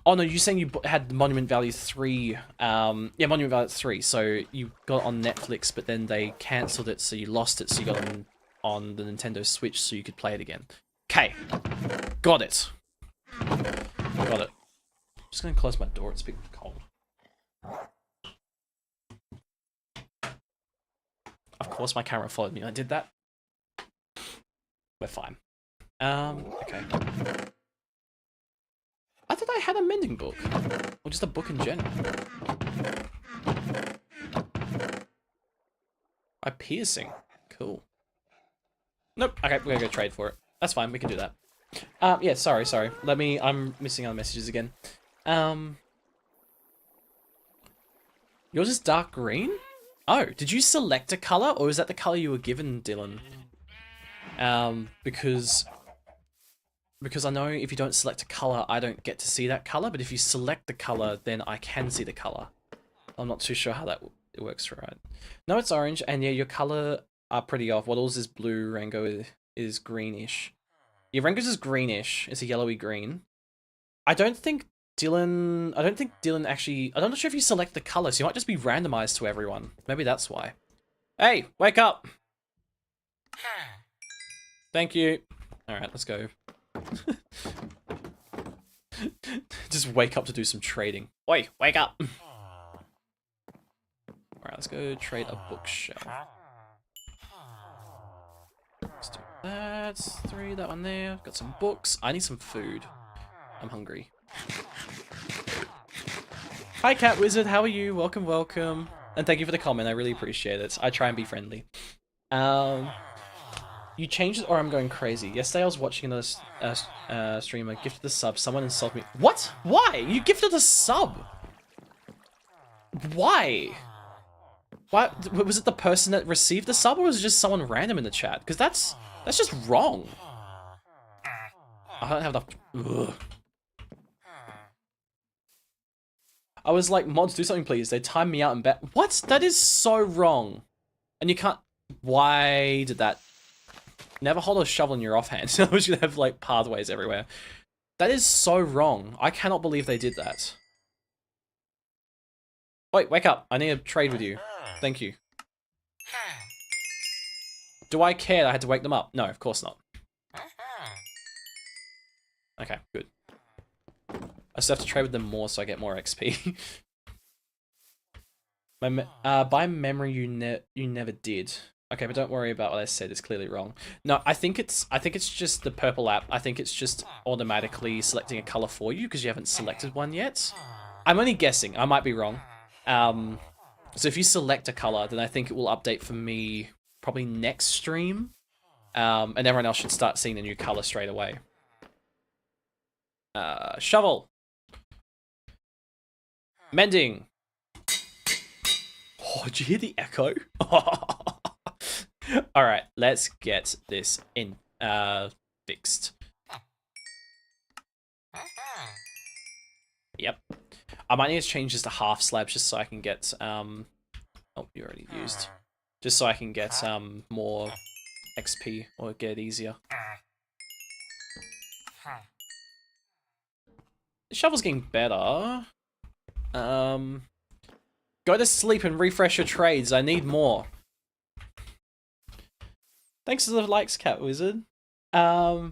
Oh no, you're saying you had Monument Valley 3, yeah, Monument Valley 3, so you got it on Netflix, but then they cancelled it, so you lost it, so you got it on the Nintendo Switch, so you could play it again. Okay, got it. Got it. I'm just gonna close my door, it's a bit cold. Of course my camera followed me when I did that. We're fine. Okay. I thought I had a mending book. Or just a book in general. By piercing. Cool. Nope. Okay, we're gonna go trade for it. That's fine, we can do that. Yeah, sorry. I'm missing other messages again. Yours is dark green? Oh, did you select a color, or is that the color you were given, Dylan? Because I know if you don't select a color, I don't get to see that color, but if you select the color, then I can see the color. I'm not too sure how that works, right? No, it's orange, and yeah, your color are pretty off. Waddles is blue, Rango is greenish. Yeah, Rango's is greenish. It's a yellowy green. I don't think Dylan actually... I'm not sure if you select the color, so you might just be randomized to everyone. Maybe that's why. Hey, wake up! Thank you. Alright, let's go. Just wake up to do some trading. Oi, wake up! Alright, let's go trade a bookshelf. Let's do that. 3, that one there. Got some books. I need some food. I'm hungry. Hi, Cat Wizard. How are you? Welcome. And thank you for the comment. I really appreciate it. I try and be friendly. You changed it or I'm going crazy. Yesterday I was watching another streamer gifted a sub. Someone insulted me. What? Why? You gifted a sub? Why? Why? Was it the person that received the sub or was it just someone random in the chat? Because that's just wrong. I don't have enough... Ugh. I was like, mods, do something please. They timed me out and bet. What? That is so wrong. And you can't... Why did that... Never hold a shovel in your offhand. I was gonna have like pathways everywhere. That is so wrong. I cannot believe they did that. Wait, wake up. I need to trade with you. Thank you. Do I care that I had to wake them up? No, of course not. Okay, good. I still have to trade with them more so I get more XP. By memory, you never did. Okay, but don't worry about what I said. It's clearly wrong. No, I think it's just the purple app. I think it's just automatically selecting a color for you because you haven't selected one yet. I'm only guessing. I might be wrong. So if you select a color, then I think it will update for me probably next stream. And everyone else should start seeing the new color straight away. Shovel. Mending. Oh, did you hear the echo? All right, let's get this in fixed. Yep. I might need to change this to half slabs just so I can get oh, you already used. Just so I can get more XP or get it easier. The shovel's getting better. Go to sleep and refresh your trades. I need more. Thanks for the likes, Cat Wizard. It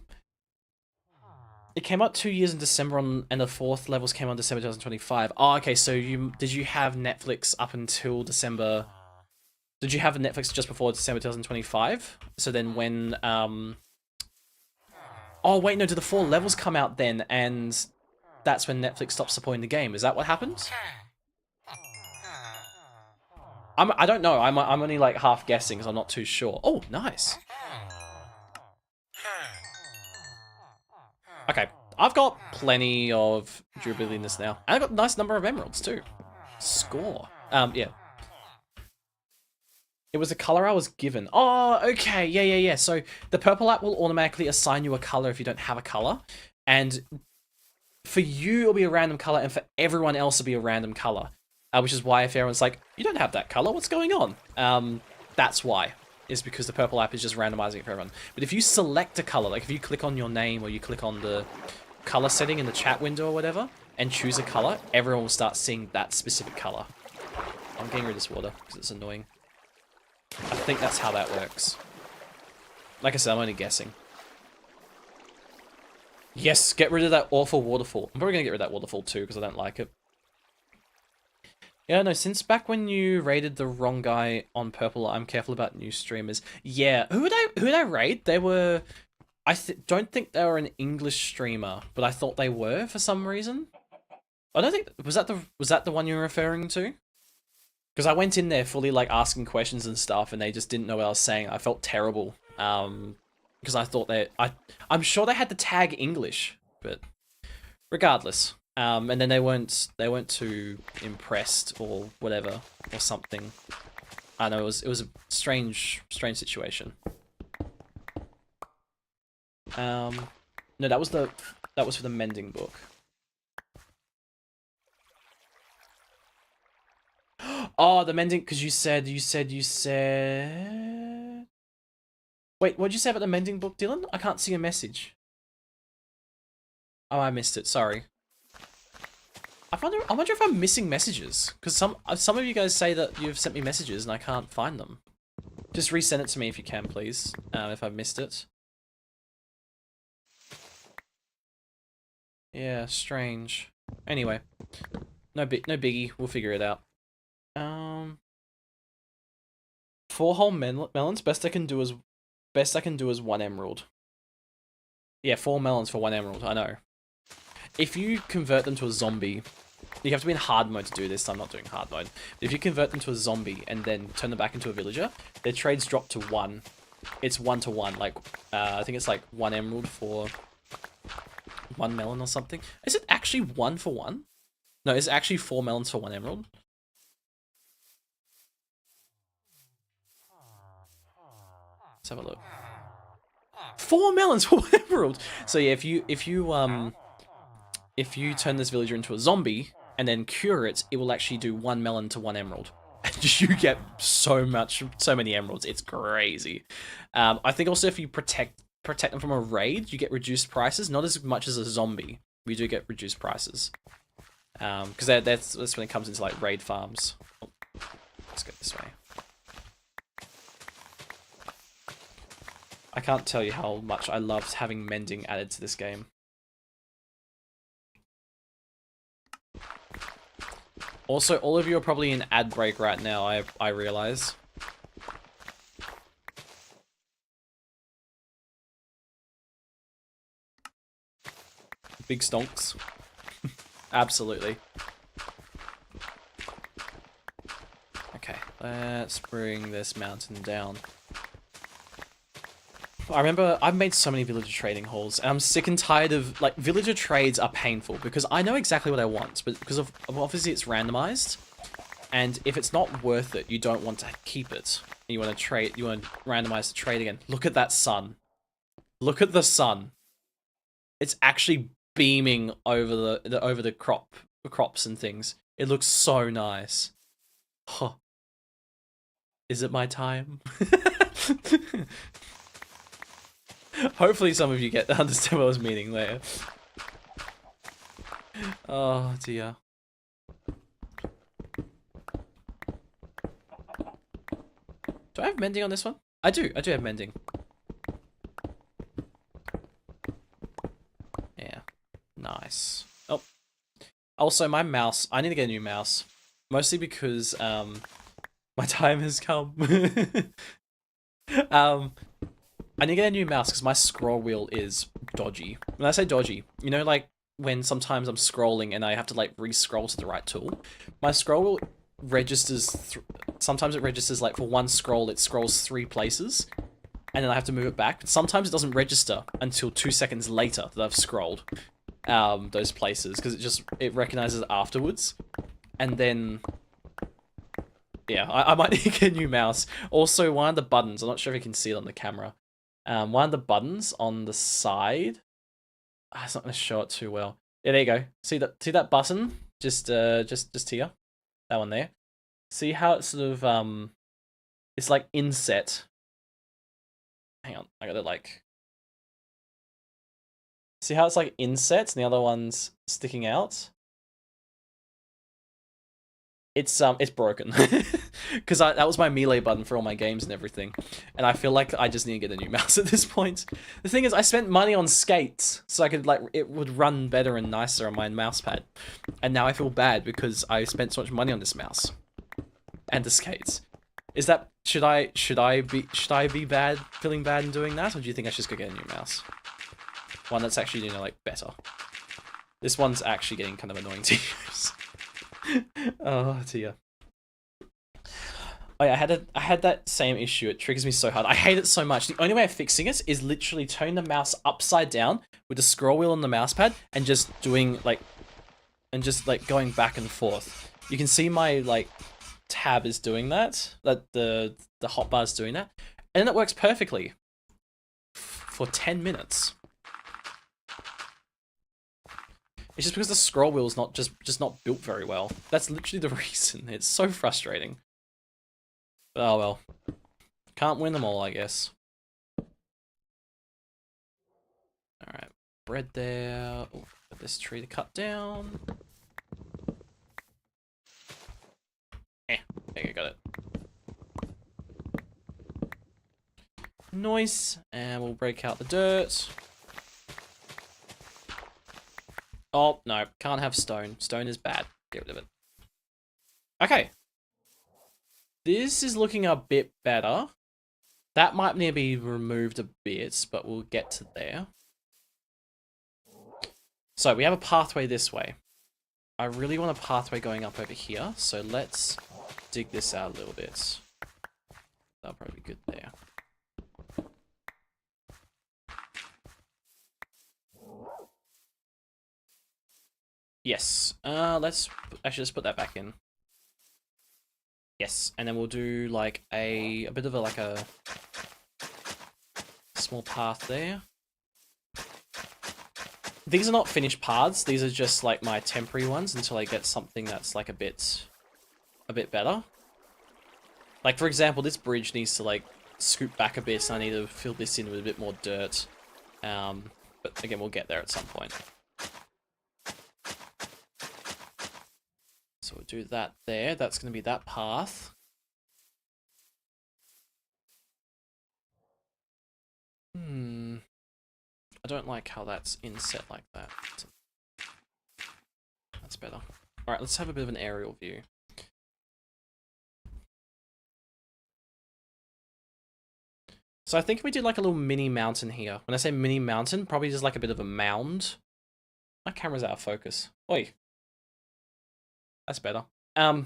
came out 2 years in December and the 4th levels came on December 2025. Oh, okay, so did you have Netflix up until December? Did you have Netflix just before December 2025? So then when, oh wait, no, did the 4 levels come out then and that's when Netflix stopped supporting the game? Is that what happened? I don't know. I'm only like half guessing because I'm not too sure. Oh, nice. Okay, I've got plenty of durability in this now. And I've got a nice number of emeralds too. Score. Yeah. It was a color I was given. Oh, okay. Yeah. So the purple app will automatically assign you a color if you don't have a color. And for you, it'll be a random color. And for everyone else, it'll be a random color. Which is why if everyone's like, you don't have that color, what's going on? That's why. Is because the purple app is just randomizing it for everyone. But if you select a color, like if you click on your name or you click on the color setting in the chat window or whatever, and choose a color, everyone will start seeing that specific color. I'm getting rid of this water because it's annoying. I think that's how that works. Like I said, I'm only guessing. Yes, get rid of that awful waterfall. I'm probably going to get rid of that waterfall too because I don't like it. Yeah, no, since back when you raided the wrong guy on purple, I'm careful about new streamers. Yeah, who did I raid? They were... I don't think they were an English streamer, but I thought they were for some reason. I don't think... Was that the one you were referring to? Because I went in there fully like asking questions and stuff and they just didn't know what I was saying. I felt terrible. Because I thought I'm sure they had the tag English, but regardless. And then they weren't too impressed or whatever or something. I know it was a strange situation. No, that was for the mending book. Oh, the mending, because you said. Wait, what'd you say about the mending book, Dylan? I can't see a message. Oh, I missed it. Sorry. I wonder if I'm missing messages, because some of you guys say that you've sent me messages and I can't find them. Just resend it to me if you can, please. If I've missed it. Yeah, strange. Anyway, no biggie. We'll figure it out. 4 whole melons. Best I can do is 1 emerald. Yeah, 4 melons for 1 emerald. I know. If you convert them to a zombie, you have to be in hard mode to do this. I'm not doing hard mode. But if you convert them to a zombie and then turn them back into a villager, their trades drop to 1. It's 1 to 1. Like, I think it's like 1 emerald for 1 melon or something. Is it actually 1 for 1? No, it's actually 4 melons for 1 emerald. Let's have a look. 4 melons for 1 emerald. So yeah, if you turn this villager into a zombie and then cure it, it will actually do 1 melon to 1 emerald. And you get so many emeralds. It's crazy. I think also if you protect them from a raid, you get reduced prices. Not as much as a zombie. We do get reduced prices. Because that's when it comes into like raid farms. Oh, let's go this way. I can't tell you how much I loved having mending added to this game. Also, all of you are probably in ad break right now, I realize. Big stonks. Absolutely. Okay, let's bring this mountain down. I remember I've made so many villager trading halls, and I'm sick and tired of, like, villager trades are painful because I know exactly what I want, but because of obviously it's randomized, and if it's not worth it, you don't want to keep it. You want to trade, you want to randomize the trade again. Look at that sun. Look at the sun. It's actually beaming over the crops and things. It looks so nice. Huh. Is it my time? Hopefully some of you understand what I was meaning there. Oh dear. Do I have mending on this one? I do have mending. Yeah. Nice. Oh. Also, my mouse, I need to get a new mouse. Mostly because, my time has come. I need to get a new mouse because my scroll wheel is dodgy. When I say dodgy, you know, like when sometimes I'm scrolling and I have to like re-scroll to the right tool. My scroll wheel registers. Sometimes it registers like for one scroll, it scrolls 3 places, and then I have to move it back. But sometimes it doesn't register until 2 seconds later that I've scrolled those places because it recognizes it afterwards, and then. Yeah, I might need to get a new mouse. Also, one of the buttons, I'm not sure if you can see it on the camera. One of the buttons on the side, it's not going to show it too well. Yeah, there you go. See that button? Just here. That one there. See how it's sort of, it's like inset. Hang on, I gotta like... See how it's like inset and the other one's sticking out? It's broken because that was my melee button for all my games and everything, and I feel like I just need to get a new mouse at this point. The thing is, I spent money on skates so I could like it would run better and nicer on my mouse pad, and now I feel bad because I spent so much money on this mouse and the skates. Is that should I be bad feeling bad in doing that, or do you think I should just go get a new mouse, one that's actually like better? This one's actually getting kind of annoying to use. Oh dear. Oh yeah, I had that same issue. It triggers me so hard. I hate it so much. The only way of fixing it is literally turning the mouse upside down with the scroll wheel on the mouse pad and just doing like, going back and forth. You can see my like tab is doing that. That the hotbar is doing that, and it works perfectly for 10 minutes. It's just because the scroll wheel is not just not built very well. That's literally the reason. It's so frustrating. But oh well. Can't win them all, I guess. Alright. Bread there. Oh, got this tree to cut down. There you go, got it. Nice. And we'll break out the dirt. Oh, no. Can't have stone. Stone is bad. Get rid of it. Okay. This is looking a bit better. That might need to be removed a bit, but we'll get to there. So, we have a pathway this way. I really want a pathway going up over here, so let's dig this out a little bit. That'll probably be good there. Yes. Let's actually just put that back in. Yes, and then we'll do like a bit of a small path there. These are not finished paths. These are just like my temporary ones until I get something that's like a bit better. Like for example, this bridge needs to like scoot back a bit, so I need to fill this in with a bit more dirt. But again, we'll get there at some point. So we'll do that there. That's going to be that path. I don't like how that's inset like that. That's better. Alright, let's have a bit of an aerial view. So I think we did like a little mini mountain here. When I say mini mountain, probably just like a bit of a mound. My camera's out of focus. Oi. That's better. Yeah,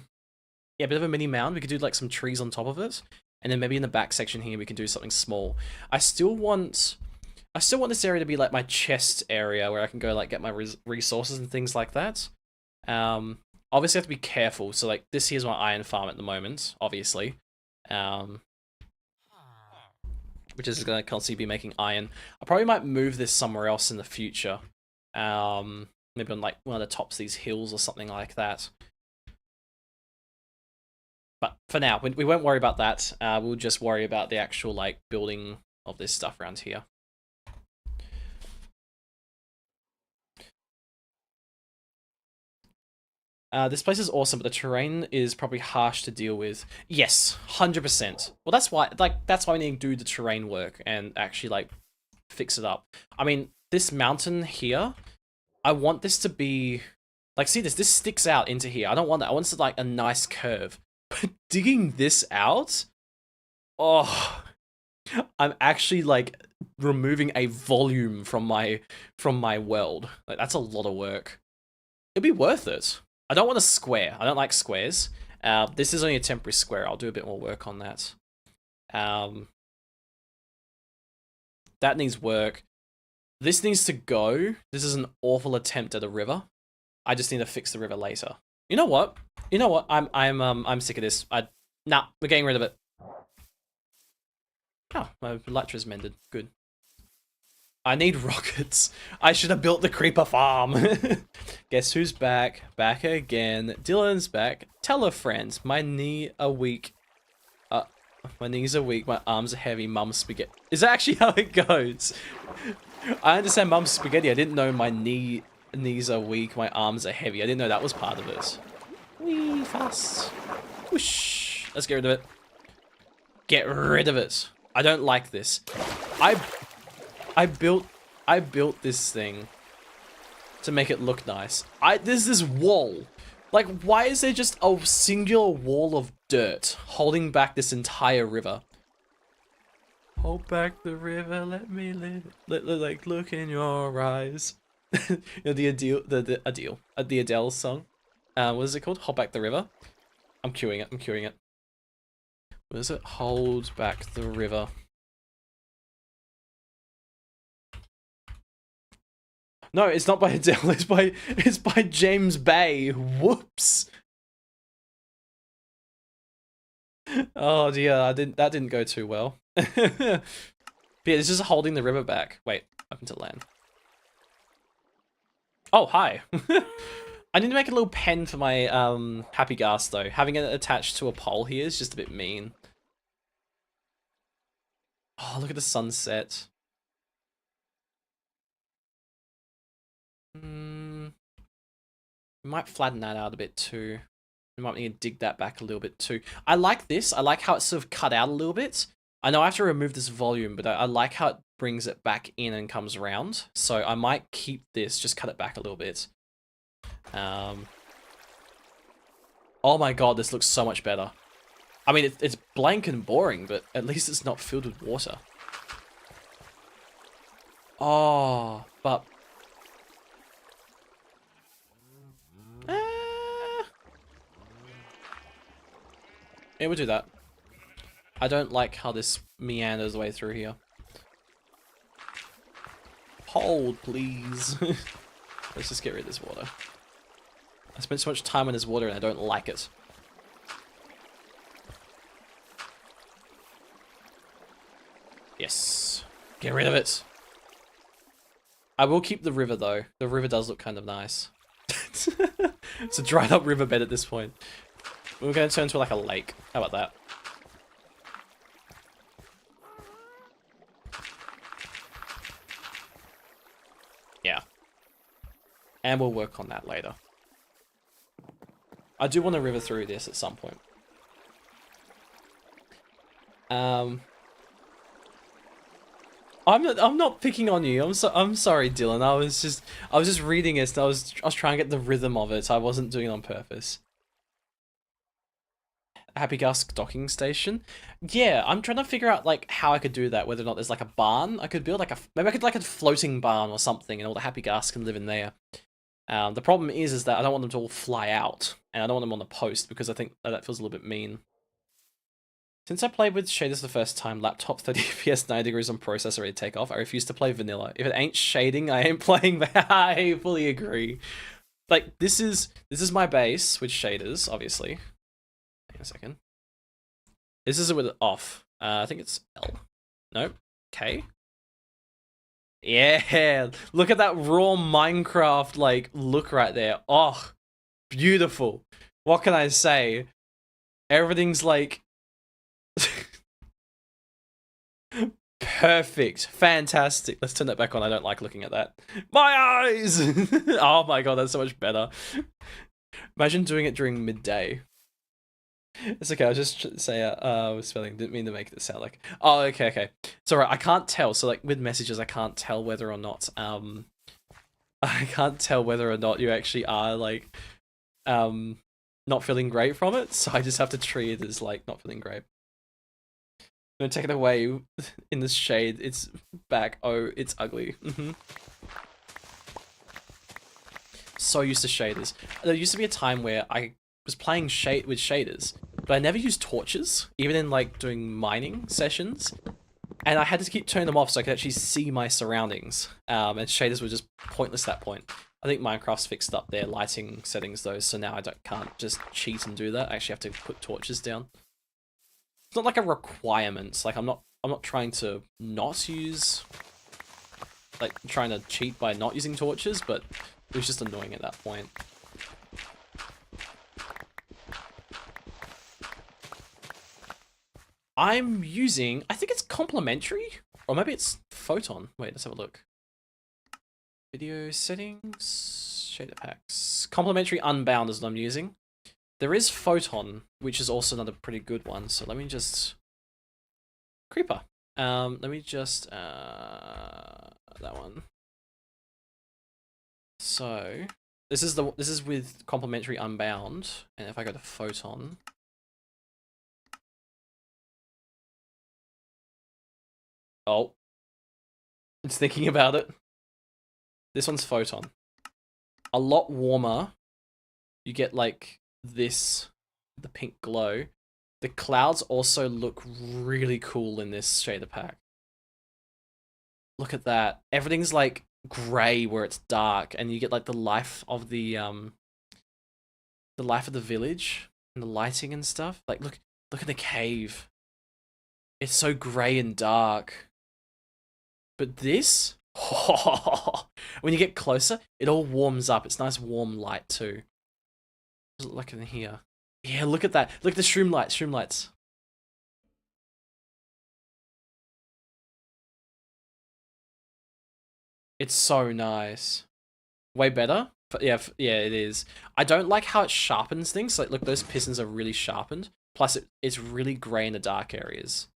a bit of a mini mound. We could do like some trees on top of it. And then maybe in the back section here, we can do something small. I still want this area to be like my chest area where I can go like get my resources and things like that. Obviously I have to be careful. So like this here's my iron farm at the moment, obviously. Which is going to constantly be making iron. I probably might move this somewhere else in the future. Maybe on like one of the tops of these hills or something like that. But for now, we won't worry about that. We'll just worry about the actual like building of this stuff around here. This place is awesome, but the terrain is probably harsh to deal with. Yes, 100%. Well, that's why we need to do the terrain work and actually like fix it up. I mean, this mountain here, I want this to be like, see this sticks out into here. I don't want that. I want it to like a nice curve. But digging this out, oh, I'm actually like removing a volume from my world. Like that's a lot of work. It'd be worth it. I don't want a square. I don't like squares. This is only a temporary square. I'll do a bit more work on that. That needs work. This needs to go. This is an awful attempt at a river. I just need to fix the river later. You know what? I'm sick of this. Nah, we're getting rid of it. Oh, my Elytra's mended. Good. I need rockets. I should have built the creeper farm. Guess who's back? Back again. Dylan's back. Tell a friend. My knee are weak. My knees are weak. My arms are heavy. Mum's spaghetti. Is that actually how it goes? I understand mum's spaghetti. I didn't know my knees are weak. My arms are heavy. I didn't know that was part of it. Wee fast. Whoosh. Let's get rid of it. Get rid of it. I don't like this. I built this thing to make it look nice. There's this wall. Like, why is there just a singular wall of dirt holding back this entire river? Hold back the river, let me live. Like, look in your eyes. You know, the Adele song. What is it called? Hold back the river. I'm queuing it. What is it? Hold back the river. No, it's not by Adele. It's by James Bay. Whoops. Oh dear, that didn't go too well. But yeah, it's just holding the river back. Wait, up into land. Oh, hi. I need to make a little pen for my happy gas though. Having it attached to a pole here is just a bit mean. Oh, look at the sunset. We might flatten that out a bit too. We might need to dig that back a little bit too. I like this. I like how it's sort of cut out a little bit. I know I have to remove this volume, but I like how it brings it back in and comes around. So I might keep this, just cut it back a little bit. Oh my god, this looks so much better. I mean, it's blank and boring, but at least it's not filled with water. Oh, but... Yeah, we'll do that. I don't like how this meanders the way through here. Hold, please. Let's just get rid of this water. I spent so much time on this water and I don't like it. Yes. Get rid of it. I will keep the river though. The river does look kind of nice. It's a dried up riverbed at this point. We're going to turn into like a lake. How about that? Yeah. And we'll work on that later. I do want to river through this at some point. I'm not picking on you. I'm sorry, Dylan. I was just reading it. And I was trying to get the rhythm of it. I wasn't doing it on purpose. Happy Gas docking station. Yeah, I'm trying to figure out like how I could do that. Whether or not there's like a barn I could build, like maybe I could like a floating barn or something, and all the Happy Gas can live in there. The problem is that I don't want them to all fly out, and I don't want them on the post because I think that feels a little bit mean. Since I played with shaders the first time, laptop 30 FPS 90 degrees on processor ready to take off, I refuse to play vanilla. If it ain't shading, I ain't playing that. I fully agree. Like, this is my base with shaders, obviously. Hang on a second. This is with it off. I think it's L. Nope. K. Yeah, look at that raw Minecraft like look right there. Oh, beautiful. What can I say? Everything's like perfect, fantastic. Let's turn that back on. I don't like looking at that. My eyes! Oh my god, that's so much better. Imagine doing it during midday. It's okay, I'll just say, spelling, didn't mean to make it sound like, oh, okay. It's alright, I can't tell, so like, with messages, I can't tell whether or not, you actually are, like, not feeling great from it, so I just have to treat it as, like, not feeling great. I'm gonna take it away in this shade, it's back, oh, it's ugly, So used to shaders. There used to be a time where I was playing with shaders, but I never used torches, even in like doing mining sessions, and I had to keep turning them off so I could actually see my surroundings, and shaders were just pointless at that point. I think Minecraft's fixed up their lighting settings though, so now I can't just cheat and do that. I actually have to put torches down. It's not like a requirement, like I'm not trying to not use, like trying to cheat by not using torches, but it was just annoying at that point. I'm using, I think it's complementary, or maybe it's Photon. Wait, let's have a look. Video settings, shader packs. Complementary Unbound is what I'm using. There is Photon, which is also another pretty good one. So let me just, Creeper. Let me just, that one. So this is with complementary Unbound, and if I go to Photon. Oh, it's thinking about it. This one's Photon. A lot warmer. You get like this, the pink glow. The clouds also look really cool in this shader pack. Look at that. Everything's like gray where it's dark, and you get like the life of the village and the lighting and stuff. Like look at the cave. It's so gray and dark. But this, when you get closer, it all warms up. It's nice warm light too. What does it look like in here? Yeah, look at that. Look at the shroom lights. It's so nice. Way better? But yeah, it is. I don't like how it sharpens things. Like, look, those pistons are really sharpened. Plus, it's really grey in the dark areas.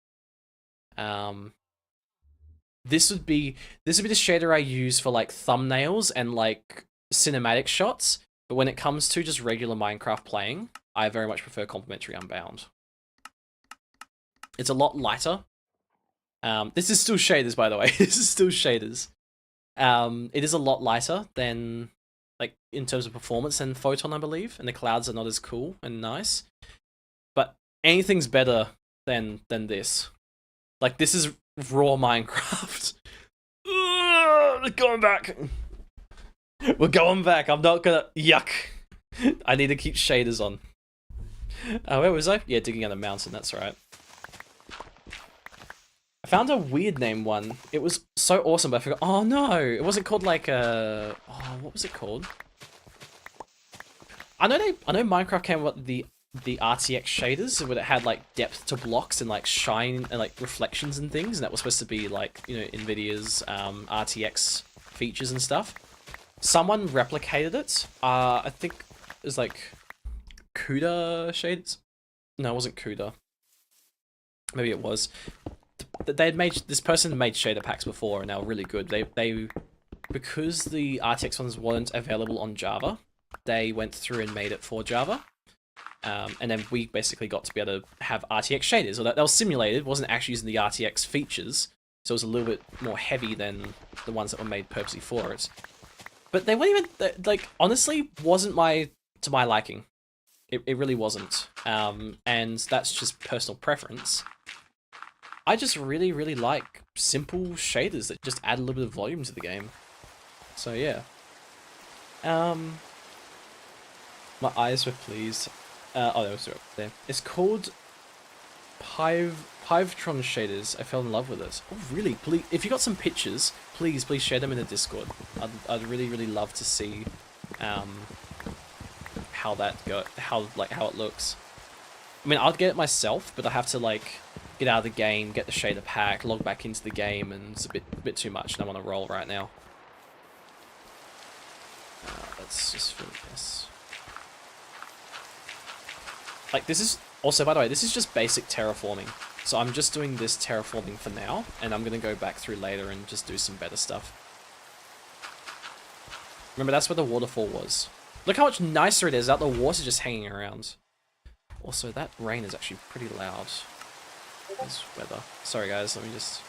This would be the shader I use for like thumbnails and like cinematic shots. But when it comes to just regular Minecraft playing, I very much prefer complementary Unbound. It's a lot lighter. This is still shaders, by the way. This is still shaders. It is a lot lighter than, like, in terms of performance than Photon, I believe, and the clouds are not as cool and nice. But anything's better than this. Like, this is raw Minecraft. Going back. We're going back. I'm not gonna... Yuck. I need to keep shaders on. Where was I? Yeah, digging on a mountain, that's right. I found a weird name one. It was so awesome, but I forgot. Oh no, it wasn't called like a... Oh, what was it called? I know Minecraft came up with the RTX shaders, where it had like depth to blocks and like shine and like reflections and things, and that was supposed to be like, you know, Nvidia's RTX features and stuff. Someone replicated it. I think it was like CUDA shades. No, it wasn't CUDA. Maybe it was. they'd made this person made shader packs before, and they were really good. They because the RTX ones weren't available on Java, they went through and made it for Java. And then we basically got to be able to have RTX shaders, or that was simulated, wasn't actually using the RTX features, so it was a little bit more heavy than the ones that were made purposely for it. But they weren't even, like, honestly, wasn't to my liking. It really wasn't. And that's just personal preference. I just really, really like simple shaders that just add a little bit of volume to the game. So yeah. My eyes were pleased. Oh, that was right there. It's called Pivetron shaders. I fell in love with it. Oh, really? Please, if you got some pictures, please share them in the Discord. I'd really, really love to see, how it looks. I mean, I'd get it myself, but I have to like get out of the game, get the shader pack, log back into the game, and it's a bit too much. And I'm on a roll right now. Let's just film this. Like, this is also, by the way, this is just basic terraforming. So I'm just doing this terraforming for now, and I'm gonna go back through later and just do some better stuff. Remember, that's where the waterfall was. Look how much nicer it is without the water just hanging around. Also, that rain is actually pretty loud. This weather. Sorry guys, let me just...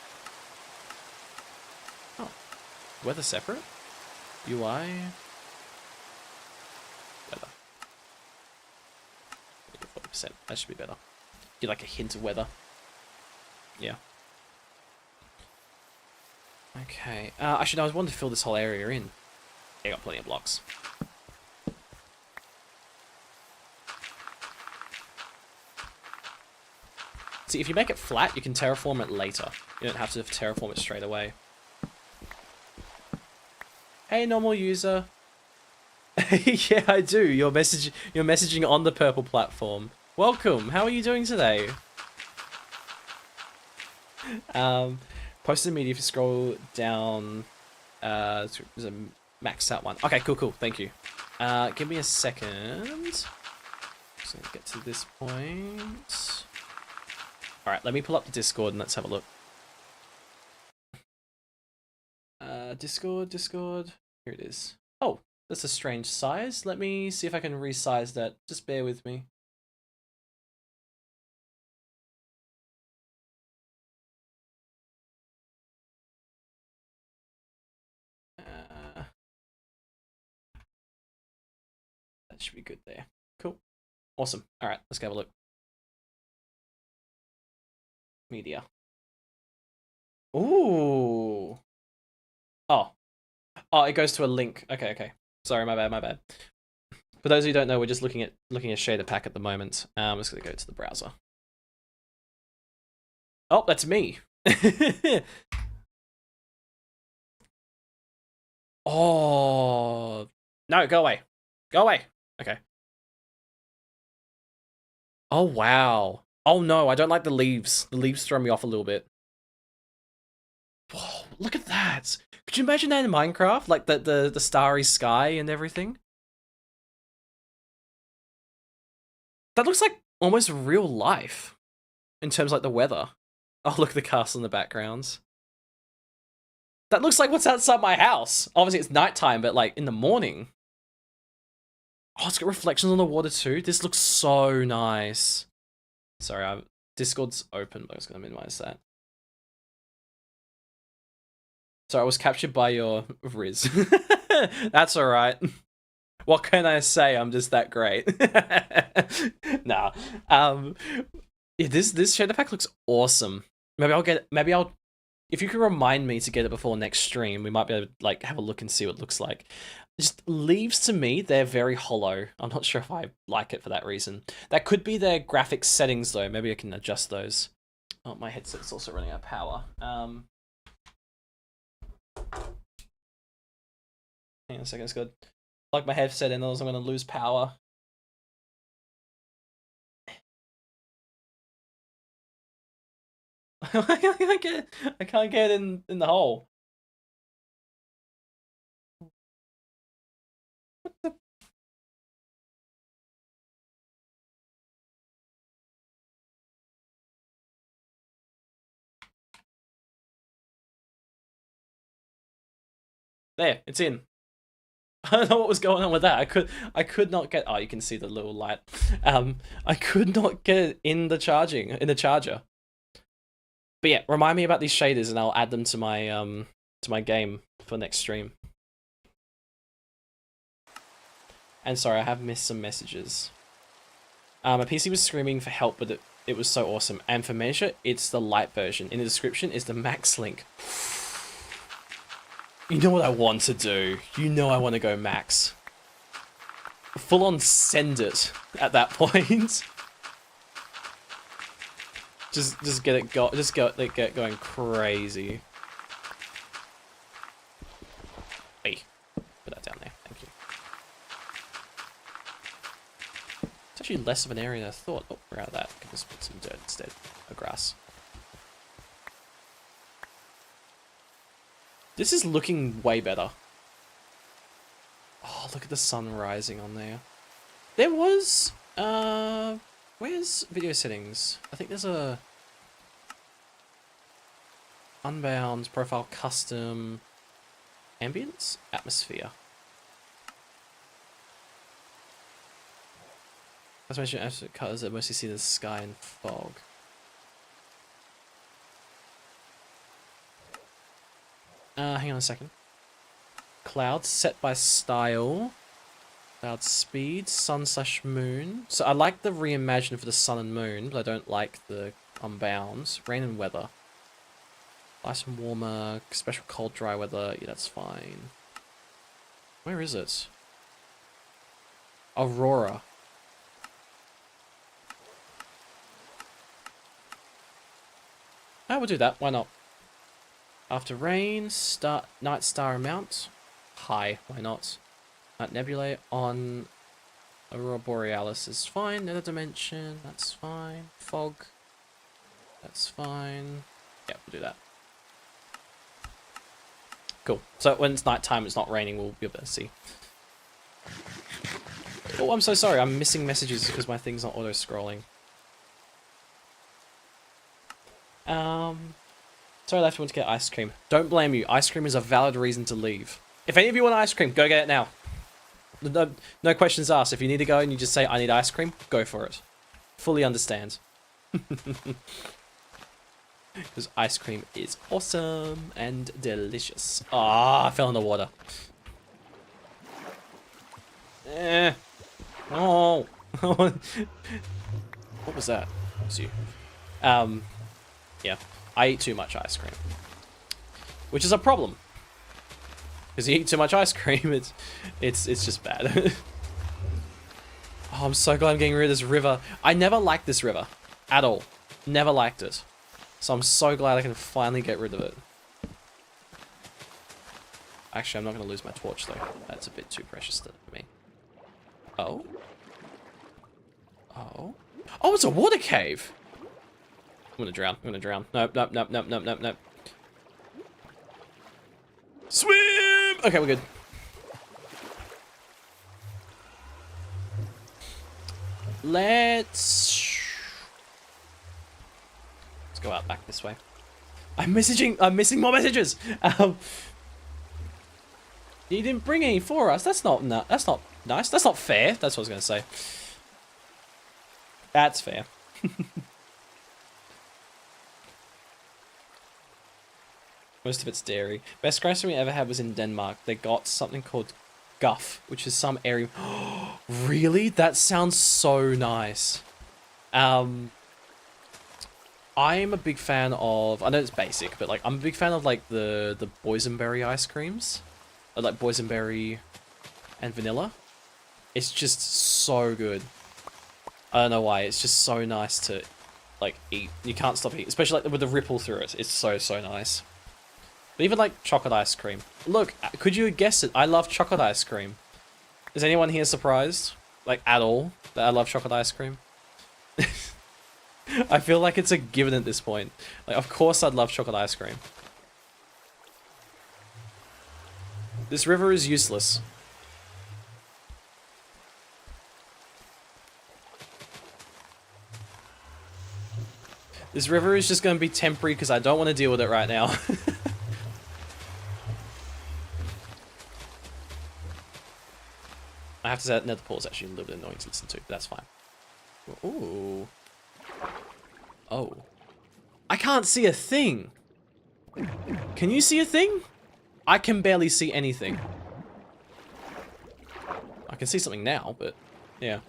Oh. Weather separate? UI... Weather. 40%. That should be better. Get like a hint of weather. Yeah. Okay. Actually, no, I wanted to fill this whole area in. Yeah, got plenty of blocks. See, if you make it flat, you can terraform it later. You don't have to terraform it straight away. Hey, normal user. Yeah, I do. You're messaging on the purple platform. Welcome. How are you doing today? Posted media if you scroll down. There's a maxed out one. Okay, cool. Thank you. Give me a second. Just gonna get to this point. All right, let me pull up the Discord and let's have a look. Discord. Here it is. Oh. That's a strange size. Let me see if I can resize that. Just bear with me. That should be good there. Cool. Awesome. All right, let's go have a look. Media. Ooh. Oh, it goes to a link. Okay. Sorry, my bad. For those who don't know, we're just looking at shader pack at the moment. I'm just gonna go to the browser. Oh, that's me. Oh no, go away. Okay. Oh wow. Oh no, I don't like the leaves. The leaves throw me off a little bit. Whoa, look at that. Could you imagine that in Minecraft? Like the starry sky and everything? That looks like almost real life in terms of like the weather. Oh, look at the castle in the background. That looks like what's outside my house. Obviously it's nighttime, but like in the morning. Oh, it's got reflections on the water too. This looks so nice. Sorry, Discord's open, but I was gonna minimize that. So I was captured by your Riz. That's alright. What can I say? I'm just that great. Nah. Yeah, this shader pack looks awesome. Maybe I'll if you can remind me to get it before next stream, we might be able to like have a look and see what it looks like. Just leaves to me, they're very hollow. I'm not sure if I like it for that reason. That could be their graphics settings though. Maybe I can adjust those. Oh, my headset's also running out of power. Hang on a second, it's good. Plug my headset in, otherwise I'm gonna lose power. I can't get it in the hole. What the? There, it's in. I don't know what was going on with that. I could not get. Oh, you can see the little light. I could not get it in the charger. But yeah, remind me about these shaders, and I'll add them to my game for next stream. And sorry, I have missed some messages. My PC was screaming for help, but it was so awesome. And for measure, it's the light version. In the description is the max link. You know what I want to do. You know I want to go max. Full on send it at that point. Just get it get going crazy. Hey, put that down there. Thank you. It's actually less of an area than I thought. Oh, we're out of that. Can just put some dirt instead, or grass. This is looking way better. Oh, look at the sun rising on there. There was, where's video settings? I think there's a Unbound, profile, custom, ambience, atmosphere. As mentioned, absolute colors that mostly see the sky and fog. Hang on a second. Clouds set by style. Cloud speed, sun/moon. So I like the reimagine for the sun and moon, but I don't like the unbound. Rain and weather. Nice and warmer, special cold dry weather. Yeah, that's fine. Where is it? Aurora. I will do that. Why not? After rain, night star amount, high, why not? Night nebulae on Aurora Borealis is fine. Nether dimension, that's fine. Fog, that's fine. Yeah, we'll do that. Cool. So when it's nighttime, it's not raining, we'll be able to see. Oh, I'm so sorry. I'm missing messages because my thing's not auto-scrolling. So I left to get ice cream. Don't blame you. Ice cream is a valid reason to leave. If any of you want ice cream, go get it now. No questions asked. If you need to go and you just say, I need ice cream, go for it. Fully understand. Because ice cream is awesome and delicious. Ah, I fell in the water. Oh. What was that? It was you. Yeah. I eat too much ice cream, which is a problem. Because you eat too much ice cream, it's just bad. Oh, I'm so glad I'm getting rid of this river. I never liked this river at all. Never liked it. So I'm so glad I can finally get rid of it. Actually, I'm not going to lose my torch though. That's a bit too precious for me. Oh. Oh. Oh, it's a water cave. I'm gonna drown. I'm gonna drown. Nope, nope, nope, nope, nope, nope, nope. Swim! Okay, we're good. Let's go out back this way. I'm missing more messages. You didn't bring any for us. That's not nice. That's not fair. That's what I was gonna say. That's fair. Most of it's dairy. Best ice cream we ever had was in Denmark. They got something called Guff, which is some area. Really? That sounds so nice. I'm a big fan of. I know it's basic, but like I'm a big fan of like the boysenberry ice creams, like boysenberry and vanilla. It's just so good. I don't know why. It's just so nice to like eat. You can't stop eating, especially like with the ripple through it. It's so nice. But even like chocolate ice cream. Look, could you guess it? I love chocolate ice cream. Is anyone here surprised? Like at all that I love chocolate ice cream? I feel like it's a given at this point. Like of course I'd love chocolate ice cream. This river is useless. This river is just going to be temporary because I don't want to deal with it right now. I have to say that Netherpool is actually a little bit annoying to listen to, but that's fine. Ooh. Oh. I can't see a thing. Can you see a thing? I can barely see anything. I can see something now, but yeah.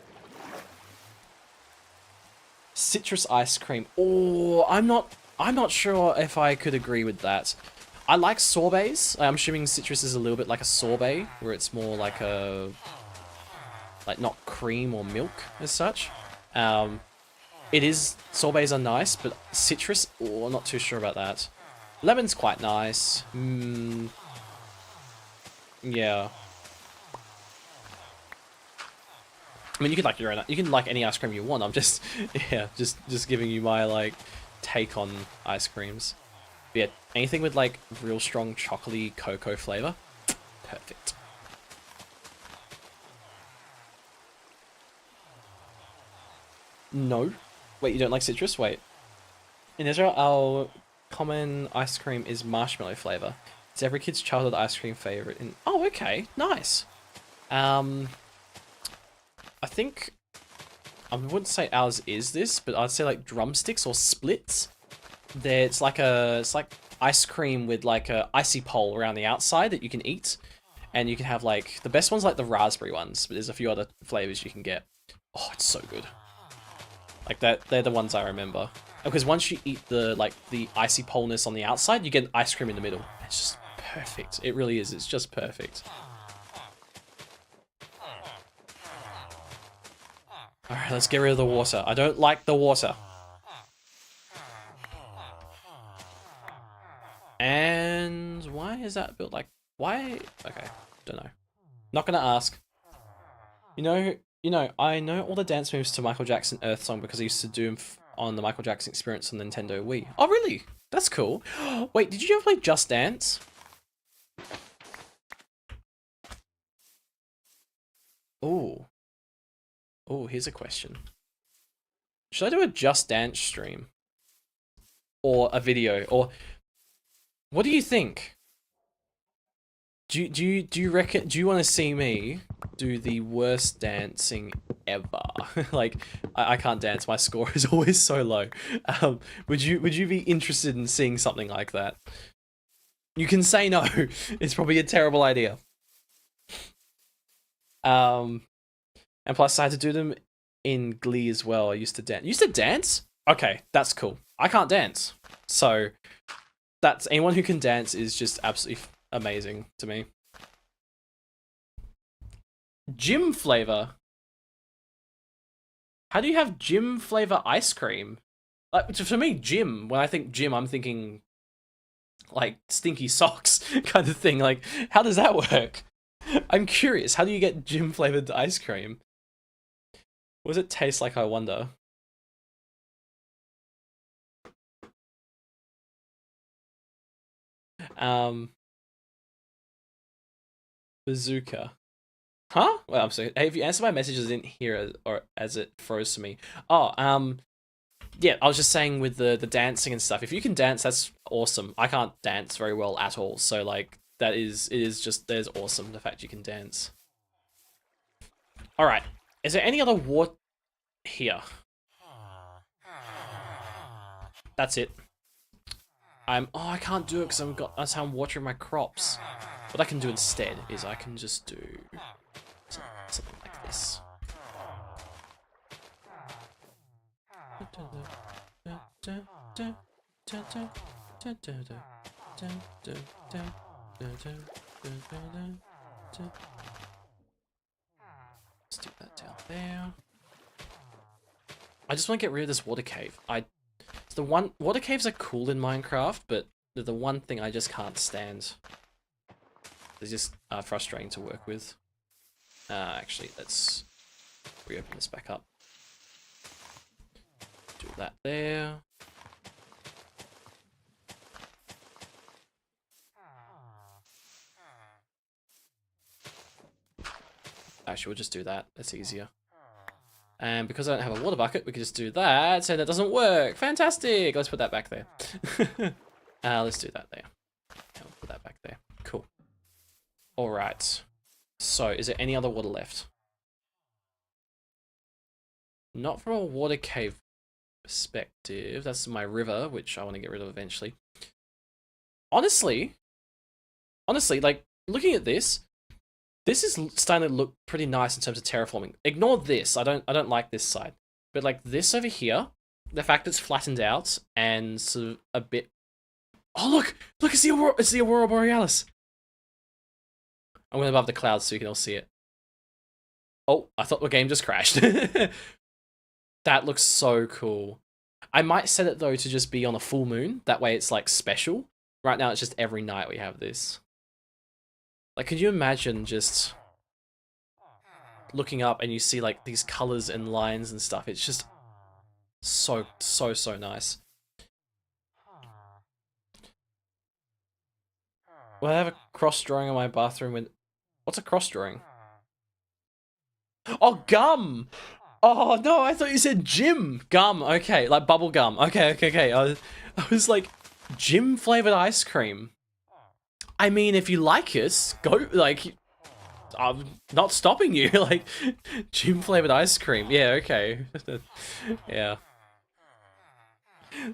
Citrus ice cream. Oh, I'm not sure if I could agree with that. I like sorbets. I'm assuming citrus is a little bit like a sorbet, where it's more like a, like not cream or milk as such. It is, sorbets are nice, but citrus, oh, I'm not too sure about that. Lemon's quite nice. Yeah. I mean, you can like your own, you can like any ice cream you want. I'm just, yeah, just giving you my like take on ice creams. But yeah, anything with like real strong chocolatey cocoa flavor, perfect. No. Wait, you don't like citrus? Wait. In Israel, our common ice cream is marshmallow flavor. It's every kid's childhood ice cream favorite. Oh, okay, nice. I think I wouldn't say ours is this, but I'd say like drumsticks or splits. It's like ice cream with like a icy pole around the outside that you can eat, and you can have like the best ones like the raspberry ones, but there's a few other flavors you can get. Oh, it's so good. Like that, they're the ones I remember. Because once you eat the icy poleness on the outside, you get ice cream in the middle. It's just perfect. It really is. It's just perfect. Alright, let's get rid of the water. I don't like the water. And why is that built like... Why? Okay, don't know. Not gonna ask. You know, I know all the dance moves to Michael Jackson Earth Song because I used to do them on the Michael Jackson Experience on Nintendo Wii. Oh, really? That's cool. Wait, did you ever play Just Dance? Oh. Oh, here's a question. Should I do a Just Dance stream? Or a video? Or... What do you think? Do you reckon... Do you want to see me do the worst dancing ever? Like, I can't dance. My score is always so low. Would you be interested in seeing something like that? You can say no. It's probably a terrible idea. And plus, I had to do them in Glee as well. I used to dance. You used to dance? Okay, that's cool. I can't dance, so that's anyone who can dance is just absolutely amazing to me. Gym flavor. How do you have gym flavor ice cream? Like, for me, gym. When I think gym, I'm thinking like stinky socks kind of thing. Like, how does that work? I'm curious. How do you get gym flavored ice cream? What does it taste like, I wonder? Bazooka. Huh? Well, I'm sorry. Hey, if you answer my messages, I didn't hear it, or as it froze to me. Oh, yeah, I was just saying with the dancing and stuff. If you can dance, that's awesome. I can't dance very well at all, so like it is just there's awesome the fact you can dance. All right. Is there any other water here? That's it. Oh, I can't do it because that's how I'm watering my crops. What I can do instead is I can just do something like this. Let's do that down there. I just want to get rid of this water cave. Water caves are cool in Minecraft, but they're the one thing I just can't stand. They're just frustrating to work with. Actually, let's reopen this back up. Do that there. Actually, we'll just do that. That's easier. And because I don't have a water bucket, we can just do that, so that doesn't work. Fantastic! Let's put that back there. Let's do that there. And we'll put that back there. Cool. Alright. So, is there any other water left? Not from a water cave perspective. That's my river, which I want to get rid of eventually. Honestly, like, looking at this is starting to look pretty nice in terms of terraforming. Ignore this. I don't like this side. But like this over here, the fact it's flattened out and sort of a bit. Oh look, it's the Aurora Borealis. I'm going above the clouds so you can all see it. Oh, I thought the game just crashed. That looks so cool. I might set it though to just be on a full moon. That way it's like special. Right now it's just every night we have this. Like, could you imagine just looking up and you see like these colors and lines and stuff? It's just so nice. Well, I have a cross drawing on my bathroom. When what's a cross drawing? Oh, gum. Oh no, I thought you said gym gum. Okay, like bubble gum. Okay. I was like, gym flavored ice cream. I mean, if you like it, go, like, I'm not stopping you. Like, gym flavored ice cream. Yeah, okay. Yeah.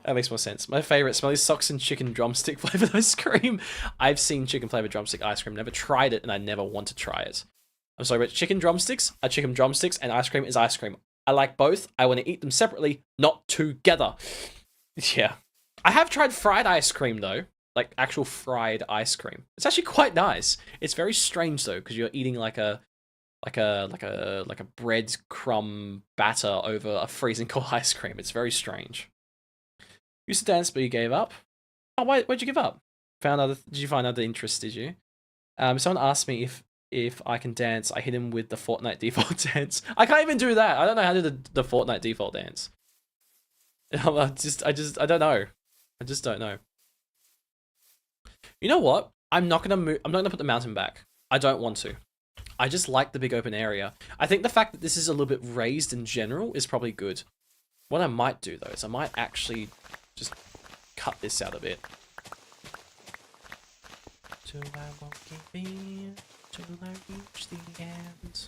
That makes more sense. My favorite, smelly socks and chicken drumstick flavored ice cream. I've seen chicken flavored drumstick ice cream, never tried it, and I never want to try it. I'm sorry, but chicken drumsticks are chicken drumsticks, and ice cream is ice cream. I like both. I want to eat them separately, not together. Yeah. I have tried fried ice cream, though. Like actual fried ice cream. It's actually quite nice. It's very strange though, because you're eating like a bread crumb batter over a freezing cold ice cream. It's very strange. You used to dance, but you gave up. Oh, why'd you give up? Did you find other interests? Did you? Someone asked me if I can dance. I hit him with the Fortnite default dance. I can't even do that. I don't know how to do the Fortnite default dance. I don't know. I just don't know. You know what? I'm not gonna put the mountain back. I don't want to. I just like the big open area. I think the fact that this is a little bit raised in general is probably good. What I might do though is I might actually just cut this out a bit. Till I won't give in, till I reach the end.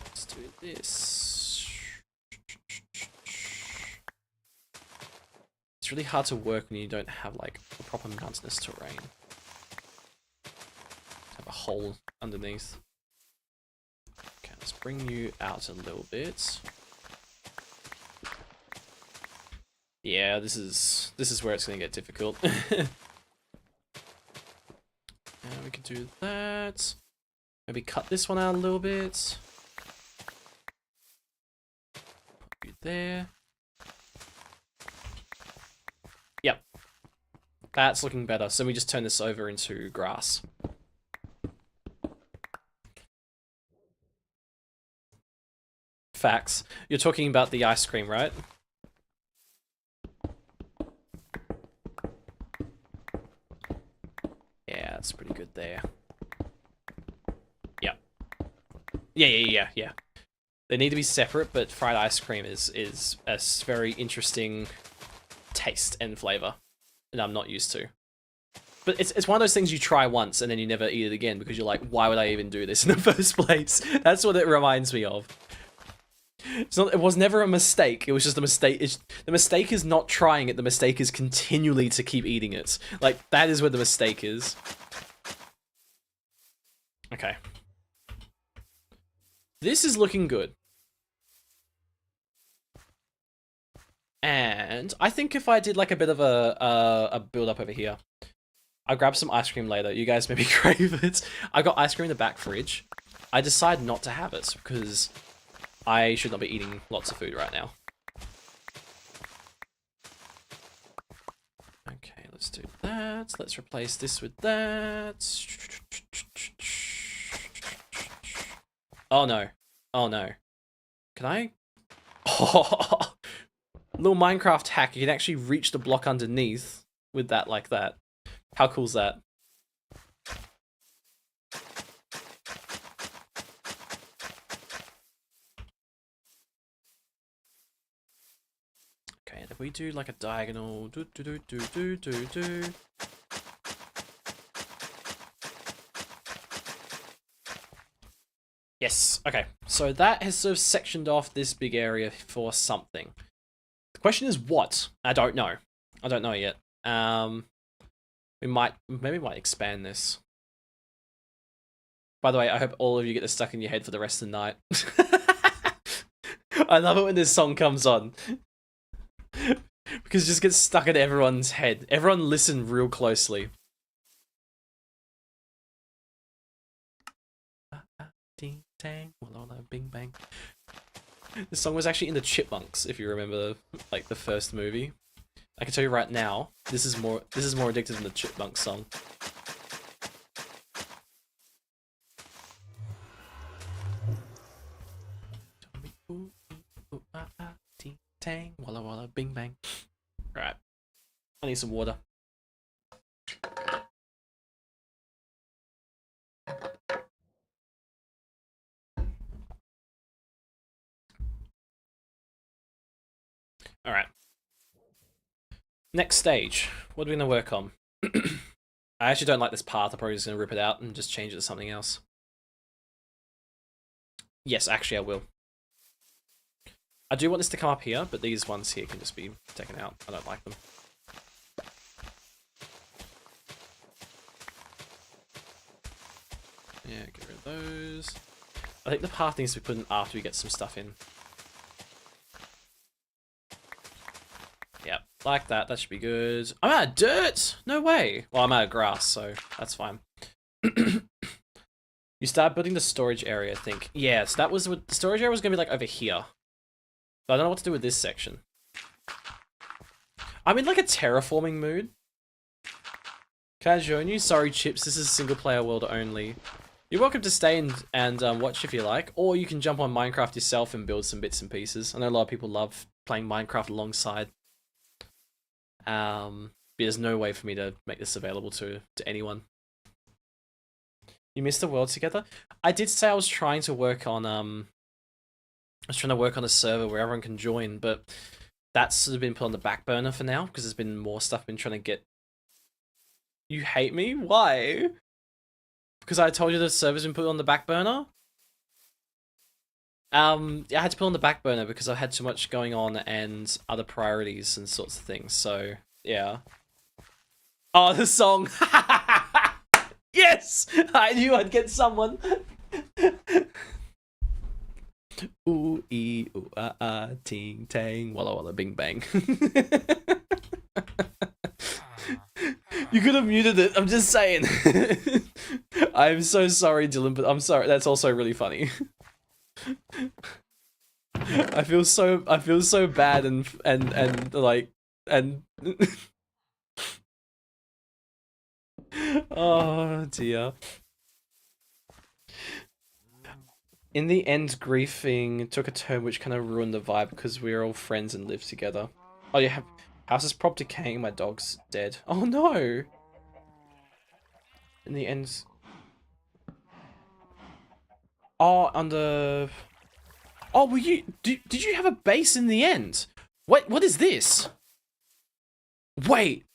Let's do this. It's really hard to work when you don't have like a proper mountainous terrain. Have a hole underneath. Okay, let's bring you out a little bit. Yeah, this is where it's gonna get difficult. And we can do that. Maybe cut this one out a little bit. Put you there. Yep. That's looking better. So we just turn this over into grass. Facts. You're talking about the ice cream, right? Yeah, that's pretty good there. Yep. Yeah. They need to be separate, but fried ice cream is a very interesting taste and flavor, and I'm not used to. But it's one of those things you try once and then you never eat it again because you're like, why would I even do this in the first place? That's what it reminds me of. It was never a mistake. It was just a mistake. The mistake is not trying it. The mistake is continually to keep eating it. Like, that is where the mistake is. Okay. This is looking good. And I think if I did like a bit of a build up over here, I'll grab some ice cream later. You guys maybe crave it. I got ice cream in the back fridge. I decided not to have it because I should not be eating lots of food right now. Okay, let's do that. Let's replace this with that. Oh no. Oh no. Can I? Oh, little Minecraft hack. You can actually reach the block underneath with that like that. How cool is that? Okay, and if we do like a diagonal, Yes. Okay. So that has sort of sectioned off this big area for something. The question is what? I don't know. I don't know yet. We might expand this. By the way, I hope all of you get this stuck in your head for the rest of the night. I love it when this song comes on. Because it just gets stuck in everyone's head. Everyone listen real closely. Ding dang, walla bing bang. This song was actually in the Chipmunks, if you remember, like the first movie. I can tell you right now, this is more addictive than the Chipmunks song. Ding dang, walla walla bing bang. Right, I need some water. All right. Next stage. What are we going to work on? I actually don't like this path. I'm probably just going to rip it out and just change it to something else. Yes, actually I will. I do want this to come up here, but these ones here can just be taken out. I don't like them. Yeah, get rid of those. I think the path needs to be put in after we get some stuff in. Yep, like that. That should be good. I'm out of dirt! No way! Well, I'm out of grass, so that's fine. You start building the storage area, I think. Yeah, so that was what the storage area was going to be like over here. But I don't know what to do with this section. I'm in like a terraforming mood. Can I join you? Sorry, Chips, this is single player world only. You're welcome to stay and watch if you like, or you can jump on Minecraft yourself and build some bits and pieces. I know a lot of people love playing Minecraft alongside. There's no way for me to make this available to anyone. You missed the world together? I did say I was trying to work on a server where everyone can join, but that's sort of been put on the back burner for now because there's been more stuff I've been trying to get. You hate me? Why? Because I told you the server's been put on the back burner? I had to put on the back burner because I had too much going on and other priorities and sorts of things, so yeah. Oh, the song! Yes! I knew I'd get someone! Ooh, ee, ooh, ah, ah, ting, tang, walla walla, bing, bang. You could have muted it, I'm just saying. I'm so sorry, Dylan, but I'm sorry, that's also really funny. I feel so bad and like, and... Oh dear. In the end, griefing took a turn which kind of ruined the vibe because we were all friends and lived together. Oh, you have house is prop decaying. My dog's dead. Oh no. In the end. Oh, under. Oh, were you? Did you have a base in the end? What is this? Wait.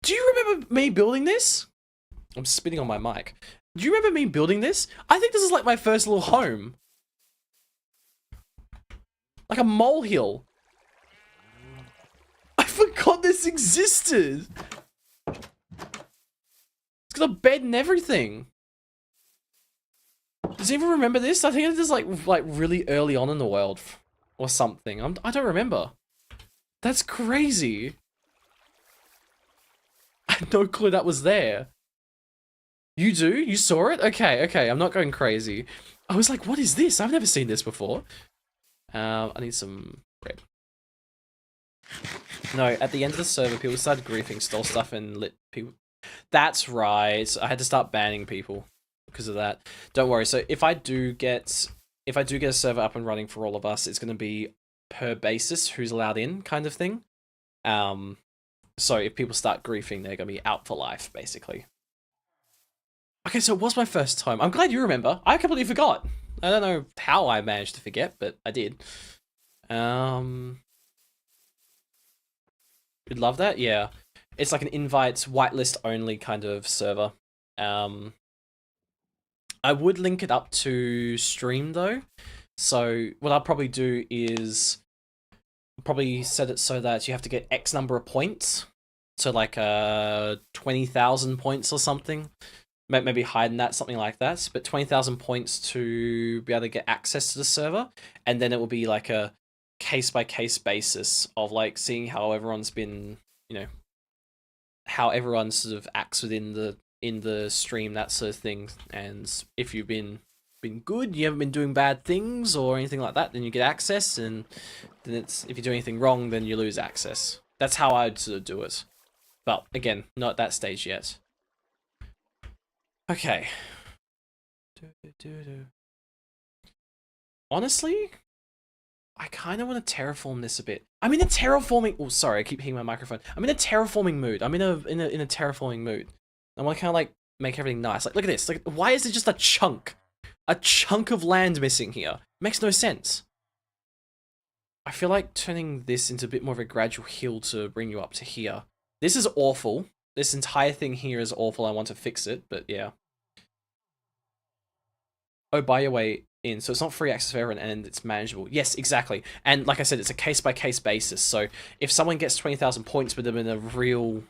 Do you remember me building this? I'm spitting on my mic. Do you remember me building this? I think this is like my first little home. Like a molehill. I forgot this existed. It's got a bed and everything. Does anyone remember this? I think it is like really early on in the world or something. I don't remember. That's crazy. I had no clue that was there. You do? You saw it? Okay, I'm not going crazy. I was like, what is this? I've never seen this before. I need some bread. No, at the end of the server, people started griefing, stole stuff, and lit people. That's right. I had to start banning people because of that. Don't worry. So if I do get a server up and running for all of us, it's going to be per basis who's allowed in, kind of thing. So if people start griefing, they're going to be out for life, basically. Okay, so it was my first time. I'm glad you remember. I completely forgot. I don't know how I managed to forget, but I did. You'd love that? Yeah. It's like an invite, whitelist only kind of server. I I would link it up to stream though. So what I'll probably do is probably set it so that you have to get X number of points. So like 20,000 points or something. Maybe higher than that, something like that. But 20,000 points to be able to get access to the server. And then it will be like a case-by-case basis of like seeing how everyone's been, you know, how everyone sort of acts within the stream, that sort of thing. And if you've been good, you haven't been doing bad things or anything like that, then you get access, and then if you do anything wrong, then you lose access. That's how I'd sort of do it. But again, not at that stage yet. Okay. Honestly, I kind of want to terraform this a bit. I'm in a terraforming. Oh, sorry, I keep hitting my microphone. I'm in a terraforming mood. I'm in a terraforming mood. I want to kind of like make everything nice. Like, look at this. Like, why is it just a chunk of land missing here? Makes no sense. I feel like turning this into a bit more of a gradual hill to bring you up to here. This is awful. This entire thing here is awful. I want to fix it, but yeah. Oh, by your way in, so it's not free access for everyone and it's manageable. Yes, exactly. And like I said, it's a case-by-case basis. So if someone gets 20,000 points with them in a real...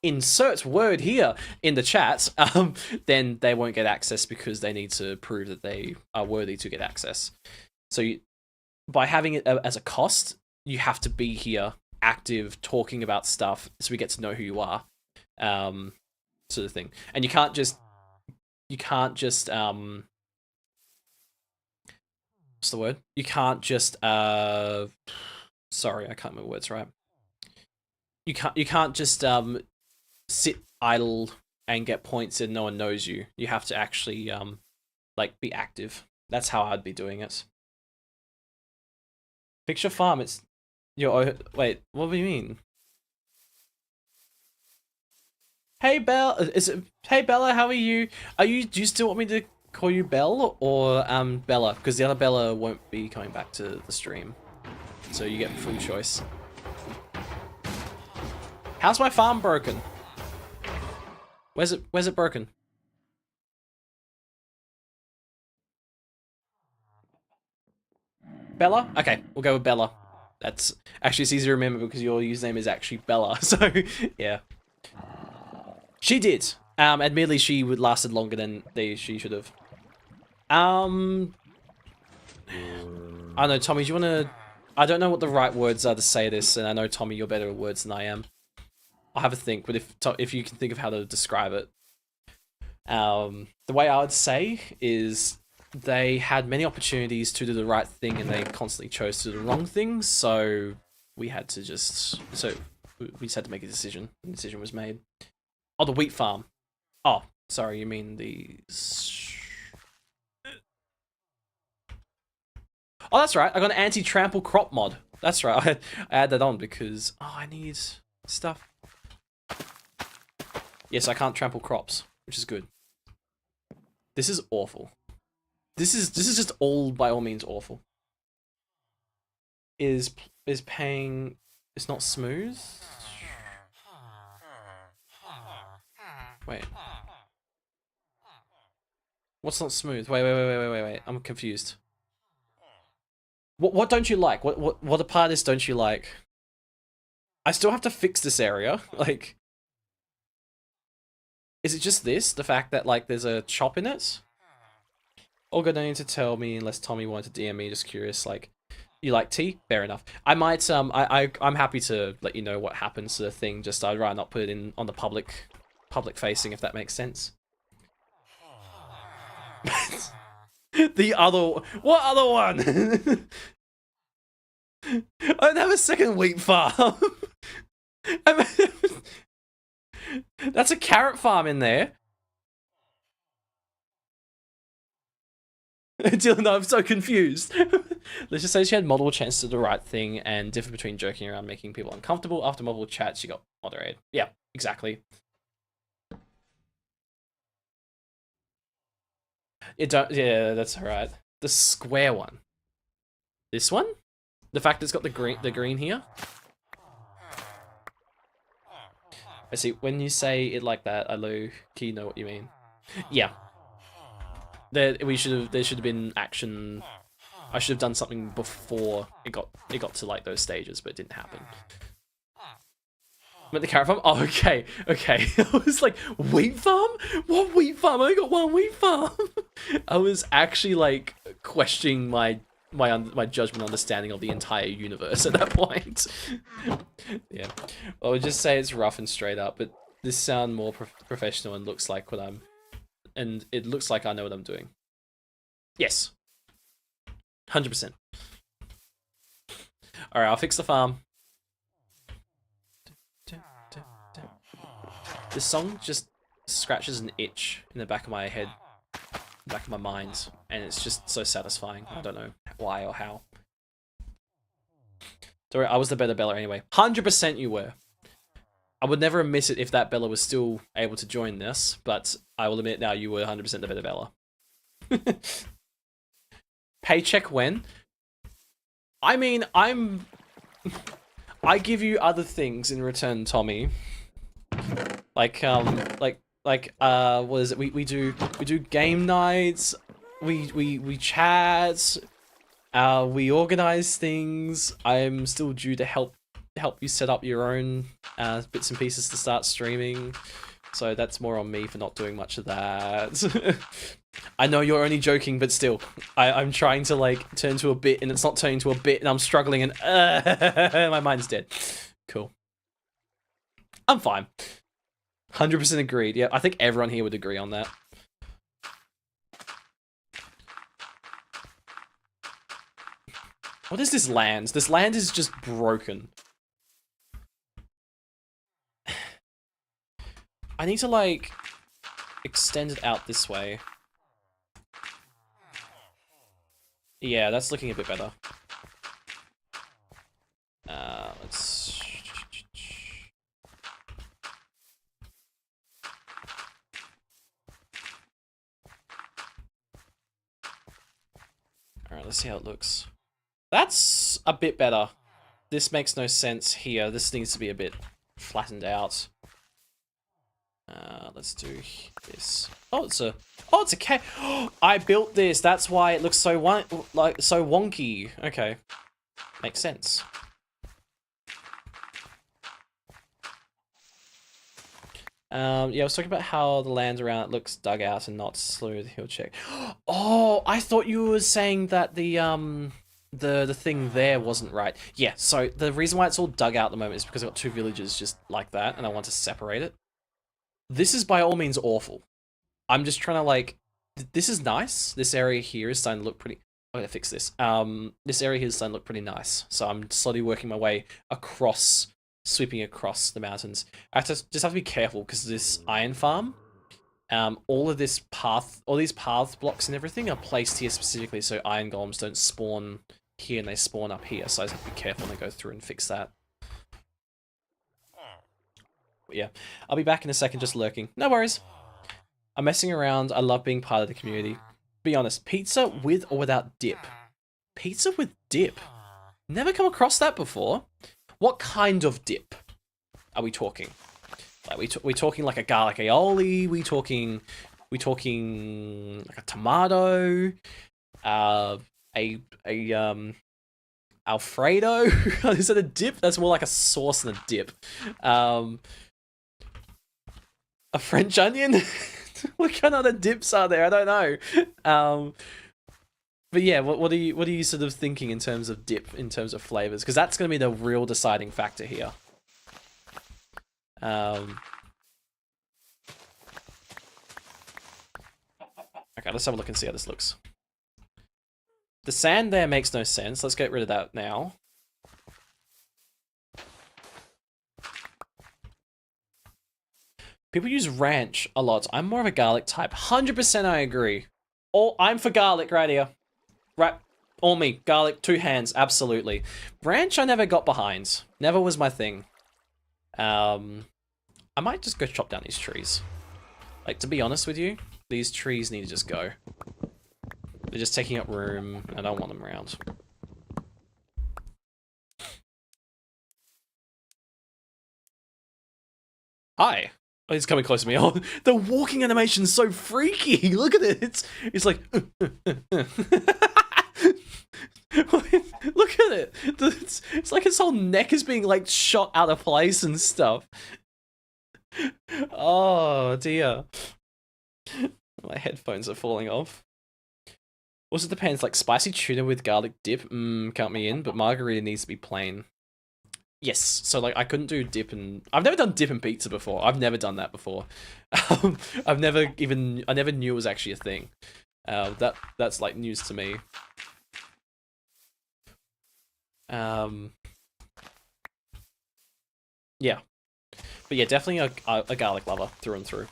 insert word here in the chat, then they won't get access because they need to prove that they are worthy to get access. So by having it as a cost, you have to be here, active, talking about stuff, so we get to know who you are, sort of thing. And you can't just what's the word? You can't just sorry, I can't remember words right. You can't just sit idle and get points and no one knows you. You have to actually like be active. That's how I'd be doing it. Fix your farm. It's your wait. What do you mean? Hey Bella, hey Bella? How are you? Do you still want me to call you Belle or Bella? Because the other Bella won't be coming back to the stream, so you get full choice. How's my farm broken? Where's it broken? Bella? Okay, we'll go with Bella. That's actually, it's easy to remember because your username is actually Bella. So yeah, she did. Admittedly, she lasted longer than she should have. I don't know, Tommy. Do you want to? I don't know what the right words are to say this, and I know Tommy, you're better at words than I am. I'll have a think, but if you can think of how to describe it, the way I would say is they had many opportunities to do the right thing, and they constantly chose to do the wrong thing. So we had to we just had to make a decision. And the decision was made. Oh, the wheat farm. Oh, sorry, you mean the... Oh, that's right. I got an anti-trample crop mod. That's right. I add that on because I need stuff. Yes, I can't trample crops, which is good. This is awful. This is just all by all means awful. Is paying... It's not smooth? Wait. What's not smooth? Wait. I'm confused. What don't you like? What part of this don't you like? I still have to fix this area. Like, is it just this? The fact that like there's a chop in it? Olga don't need to tell me unless Tommy wanted to DM me. Just curious. Like, you like tea? Fair enough. I might I'm happy to let you know what happens to the thing. Just I'd rather not put it in on the public facing, if that makes sense. The other... What other one? I don't have a second wheat farm. That's a carrot farm in there. Dylan, I'm so confused. Let's just say she had multiple chances to do the right thing and differ between joking around making people uncomfortable. After multiple chats, she got moderated. Yeah, exactly. Yeah, that's alright. The square one. This one? The fact it's got the green here? I see, when you say it like that, I low-key know what you mean. Yeah. There should have been action. I should have done something before it got to like those stages, but it didn't happen. I'm at the carrot farm? Oh, okay. I was like, wheat farm? What wheat farm? I only got one wheat farm. I was actually like questioning my judgment understanding of the entire universe at that point. Yeah. I would just say it's rough and straight up, but this sounds more professional and looks like and it looks like I know what I'm doing. Yes. 100%. Alright, I'll fix the farm. This song just scratches an itch in the back of my head, back of my mind, and it's just so satisfying. I don't know why or how. Sorry, I was the better Bella anyway. 100% you were. I would never admit it if that Bella was still able to join this, but I will admit now you were 100% the better Bella. Paycheck when? I mean, I give you other things in return, Tommy. Like what is it? We do game nights. We chat. We organize things. I'm still due to help you set up your own bits and pieces to start streaming. So that's more on me for not doing much of that. I know you're only joking, but still, I'm trying to like turn to a bit, and it's not turning to a bit, and I'm struggling, and my mind's dead. Cool. I'm fine. 100% agreed. Yeah, I think everyone here would agree on that. What is this land? This land is just broken. I need to, like, extend it out this way. Yeah, that's looking a bit better. Let's... Alright, let's see how it looks. That's a bit better. This makes no sense here. This needs to be a bit flattened out. Let's do this. Oh, it's a cave. I built this. That's why it looks so so wonky. Okay, makes sense. Yeah, I was talking about how the land around it looks dug out and not smooth hill check. Oh, I thought you were saying that the thing there wasn't right. Yeah, so the reason why it's all dug out at the moment is because I've got two villages just like that, and I want to separate it. This is by all means awful. I'm just trying to like... This is nice. This area here is starting to look pretty... I'm gonna fix this. This area here is starting to look pretty nice. So I'm slowly working my way across, sweeping across the mountains. I just have to be careful because this iron farm, all these path blocks and everything are placed here specifically so iron golems don't spawn here and they spawn up here. So I just have to be careful when I go through and fix that. But yeah, I'll be back in a second, just lurking. No worries. I'm messing around. I love being part of the community. Be honest, pizza with or without dip? Pizza with dip? Never come across that before. What kind of dip are we talking? Like we talking like a garlic aioli? We talking like a tomato? Alfredo? Is that a dip? That's more like a sauce than a dip. A French onion? What kind of other dips are there? I don't know. But yeah, what are you sort of thinking in terms of dip, in terms of flavors? Because that's going to be the real deciding factor here. Okay, let's have a look and see how this looks. The sand there makes no sense. Let's get rid of that now. People use ranch a lot. I'm more of a garlic type. 100% I agree. I'm for garlic right here. Right. All me. Garlic, 2 hands. Absolutely. Ranch I never got behind. Never was my thing. I might just go chop down these trees. Like, to be honest with you, these trees need to just go. They're just taking up room. I don't want them around. Hi. Oh, he's coming close to me. Oh, the walking animation's so freaky. Look at it. It's like. Look at it. It's like his whole neck is being like shot out of place and stuff. Oh dear. My headphones are falling off. Also depends, like spicy tuna with garlic dip, count me in, but margarita needs to be plain. Yes, so like I couldn't do dip and I've never done dip and pizza before. I've never done that before. I never knew it was actually a thing. That's like news to me. Yeah. But yeah, definitely a garlic lover through and through.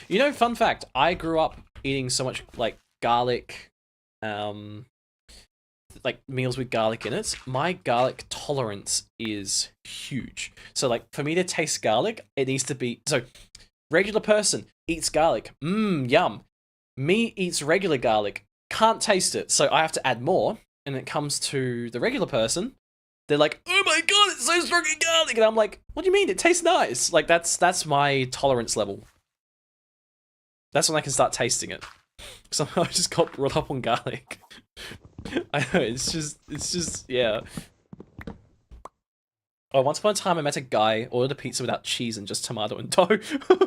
You know, fun fact, I grew up eating so much like garlic, like meals with garlic in it. My garlic tolerance is huge. So like for me to taste garlic, it needs to be, so regular person eats garlic, yum. Me eats regular garlic, can't taste it, so I have to add more. And it comes to the regular person, they're like, oh my god, it's so strong in garlic, and I'm like, what do you mean? It tastes nice. Like that's my tolerance level. That's when I can start tasting it. Somehow I just got brought up on garlic. I know, it's just, yeah. Oh, once upon a time I met a guy, ordered a pizza without cheese and just tomato and dough.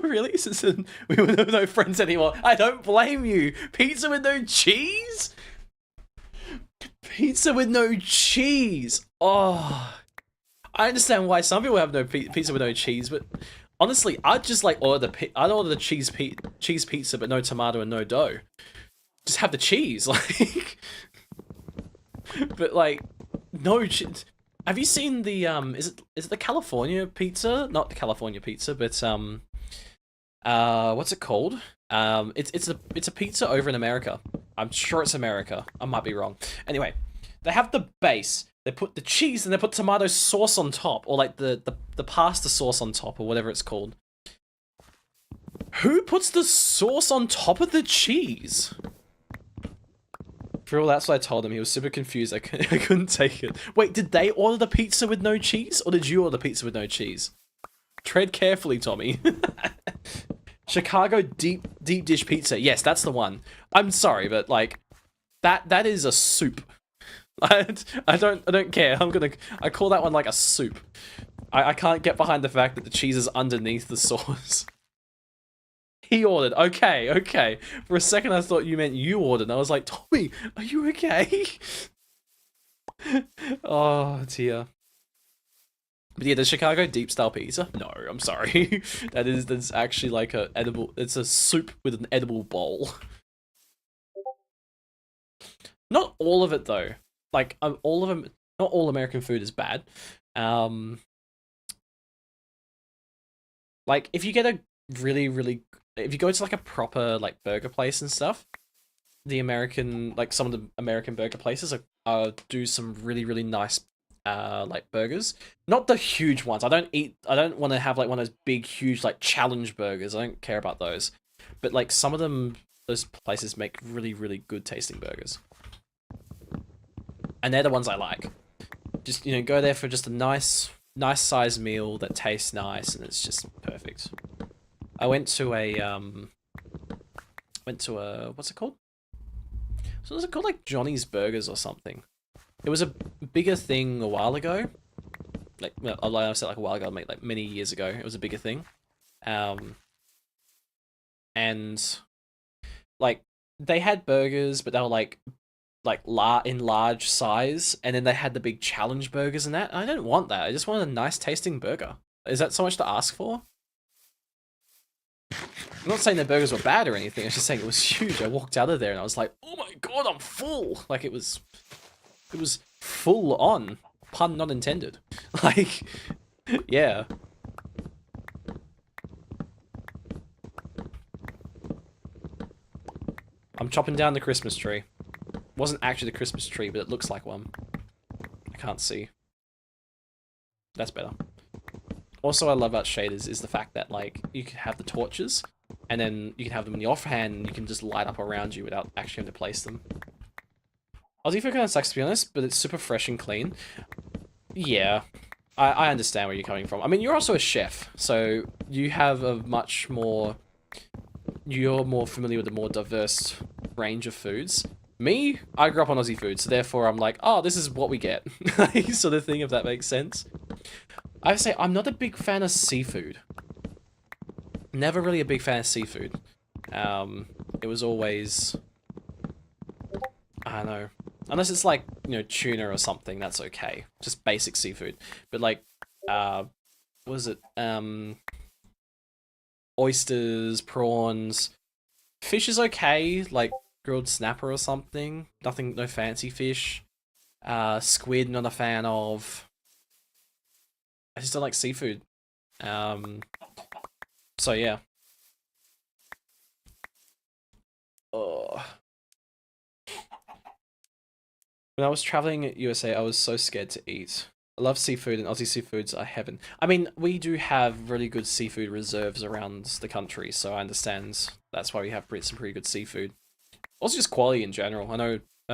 Really? We were no friends anymore. I don't blame you. Pizza with no cheese? Pizza with no cheese. Oh. I understand why some people have no pizza with no cheese, but honestly, I'd just like I'd order the cheese pizza, but no tomato and no dough. Just have the cheese, like. But like, no. Have you seen the Is it the California pizza? Not the California pizza, but what's it called? It's a pizza over in America. I'm sure it's America. I might be wrong. Anyway, they have the base. They put the cheese and they put tomato sauce on top, or like the pasta sauce on top, or whatever it's called. Who puts the sauce on top of the cheese? For all that's what I told him. He was super confused. I couldn't take it. Wait, did they order the pizza with no cheese, or did you order the pizza with no cheese? Tread carefully, Tommy. Chicago deep dish pizza. Yes, that's the one. I'm sorry, but like that is a soup. I don't care. I call that one like a soup. I can't get behind the fact that the cheese is underneath the sauce. He ordered. Okay. For a second I thought you meant you ordered. And I was like, Tommy, are you okay? Oh dear. But yeah, the Chicago deep style pizza? No, I'm sorry. That's actually like it's a soup with an edible bowl. Not all of it though. Like all of them, not all American food is bad. Like if you get a if you go to like a proper like burger place and stuff, some of the American burger places do some really nice like burgers. Not the huge ones. I don't want to have like one of those big huge like challenge burgers. I don't care about those. But like some of them, those places make really good tasting burgers. And they're the ones I like. Just, go there for just a nice size meal that tastes nice and it's just perfect. I went to a what's it called? So was it called like Johnny's Burgers or something? It was a bigger thing a while ago. Like, well, I said like a while ago, like many years ago. It was a bigger thing. And like they had burgers, but they were like in large size, and then they had the big challenge burgers and that. I don't want that. I just want a nice tasting burger. Is that so much to ask for? I'm not saying their burgers were bad or anything. I was just saying it was huge. I walked out of there and I was like, oh my god, I'm full. Like it was full on. Pun not intended. Like, yeah. I'm chopping down the Christmas tree. Wasn't actually the Christmas tree, but it looks like one. I can't see. That's better. Also, I love about shaders is the fact that like you can have the torches, and then you can have them in the offhand, and you can just light up around you without actually having to place them. Aussie food kind of sucks to be honest, but it's super fresh and clean. Yeah, I understand where you're coming from. I mean, you're also a chef, so you have a much more... You're more familiar with a more diverse range of foods. Me, I grew up on Aussie food, so therefore I'm like, oh, this is what we get. Sort of thing, if that makes sense. I would say I'm not a big fan of seafood. Never really a big fan of seafood. It was always... I don't know. Unless it's like, you know, tuna or something, that's okay. Just basic seafood. But like, what was it? Oysters, prawns. Fish is okay, like grilled snapper or something. Nothing, no fancy fish. Squid, not a fan of. I just don't like seafood. So yeah. Oh. When I was traveling at USA, I was so scared to eat. I love seafood, and Aussie seafoods are heaven. I mean, we do have really good seafood reserves around the country, so I understand that's why we have some pretty good seafood. Also, just quality in general. I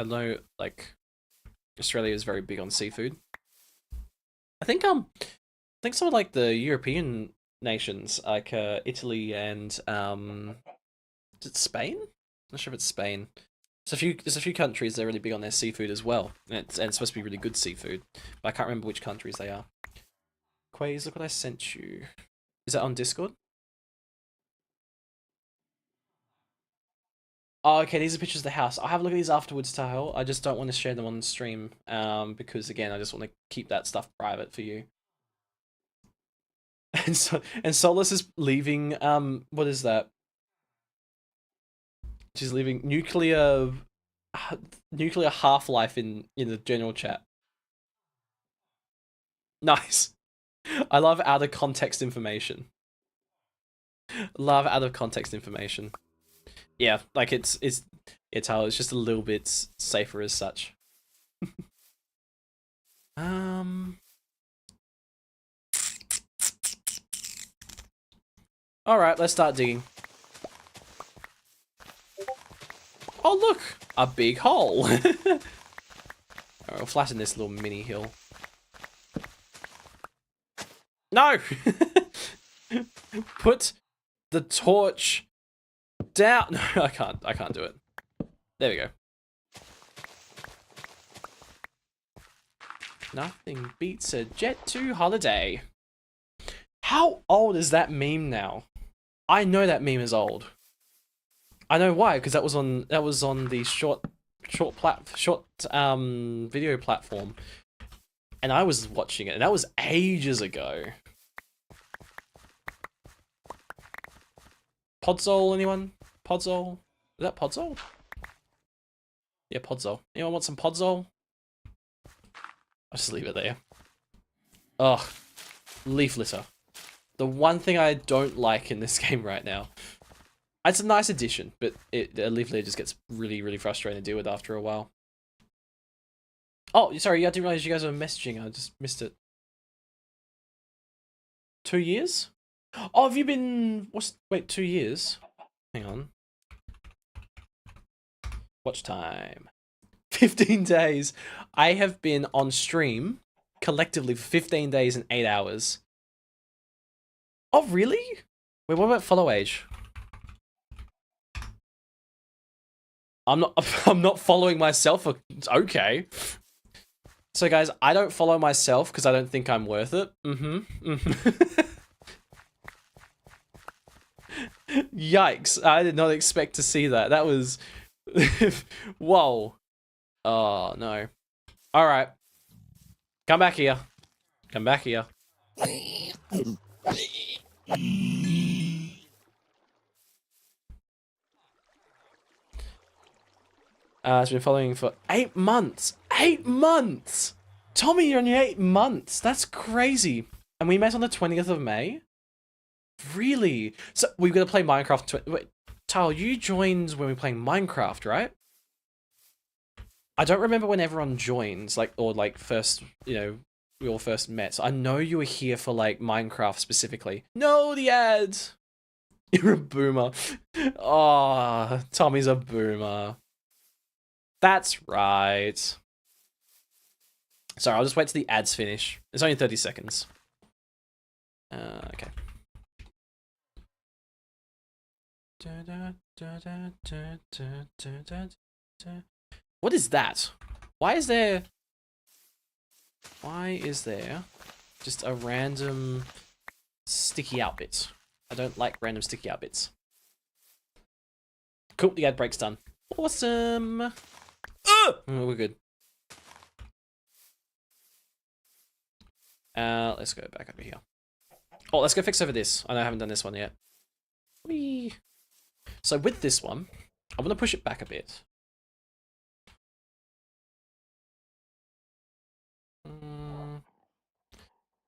know, like, Australia is very big on seafood. I think some of like the European nations, like Italy and is it Spain? Not sure if it's Spain. There's a few countries that are really big on their seafood as well, and it's supposed to be really good seafood, but I can't remember which countries they are. Quaze, look what I sent you. Is that on Discord? Oh, okay, these are pictures of the house. I'll have a look at these afterwards, Tahil. I just don't want to share them on stream, because again, I just want to keep that stuff private for you. And Solus is leaving, what is that? She's leaving nuclear half-life in the general chat. Nice. I love out of context information. Love out of context information. Yeah, like it's how it's just a little bit safer as such. All right, let's start digging. Oh, look! A big hole! Alright, we'll flatten this little mini hill. No! Put the torch down! No, I can't do it. There we go. Nothing beats a Jet 2 holiday. How old is that meme now? I know that meme is old. I know why, because that was on the short video platform, and I was watching it, and that was ages ago. Podzol, anyone? Podzol? Is that Podzol? Yeah, Podzol. Anyone want some Podzol? I'll just leave it there. Ugh. Leaf litter. The one thing I don't like in this game right now. It's a nice addition, but leaf litter just gets really, really frustrating to deal with after a while. Oh, sorry, I didn't realize you guys were messaging. I just missed it. 2 years? Oh, have you been... Wait, 2 years? Hang on. Watch time. 15 days. I have been on stream collectively for 15 days and 8 hours. Oh, really? Wait, what about follow age? I'm not following myself. Okay. So guys, I don't follow myself because I don't think I'm worth it. Yikes. I did not expect to see that. That was... Whoa. Oh, no. Alright. Come back here. Come back here. It's been following for 8 months. 8 months! Tommy, you're only 8 months. That's crazy. And we met on the 20th of May? Really? So we're going to play Minecraft. Wait, Tal, you joined when we were playing Minecraft, right? I don't remember when everyone joins, first, we all first met. So I know you were here for, Minecraft specifically. No, the ads! You're a boomer. Oh, Tommy's a boomer. That's right. Sorry, I'll just wait till the ads finish. It's only 30 seconds. Okay. What is that? Why is there just a random sticky out bit? I don't like random sticky out bits. Cool, the ad break's done. Awesome. We're good. Let's go back over here. Oh, let's go fix over this. I know I haven't done this one yet. Whee. So with this one, I'm gonna push it back a bit.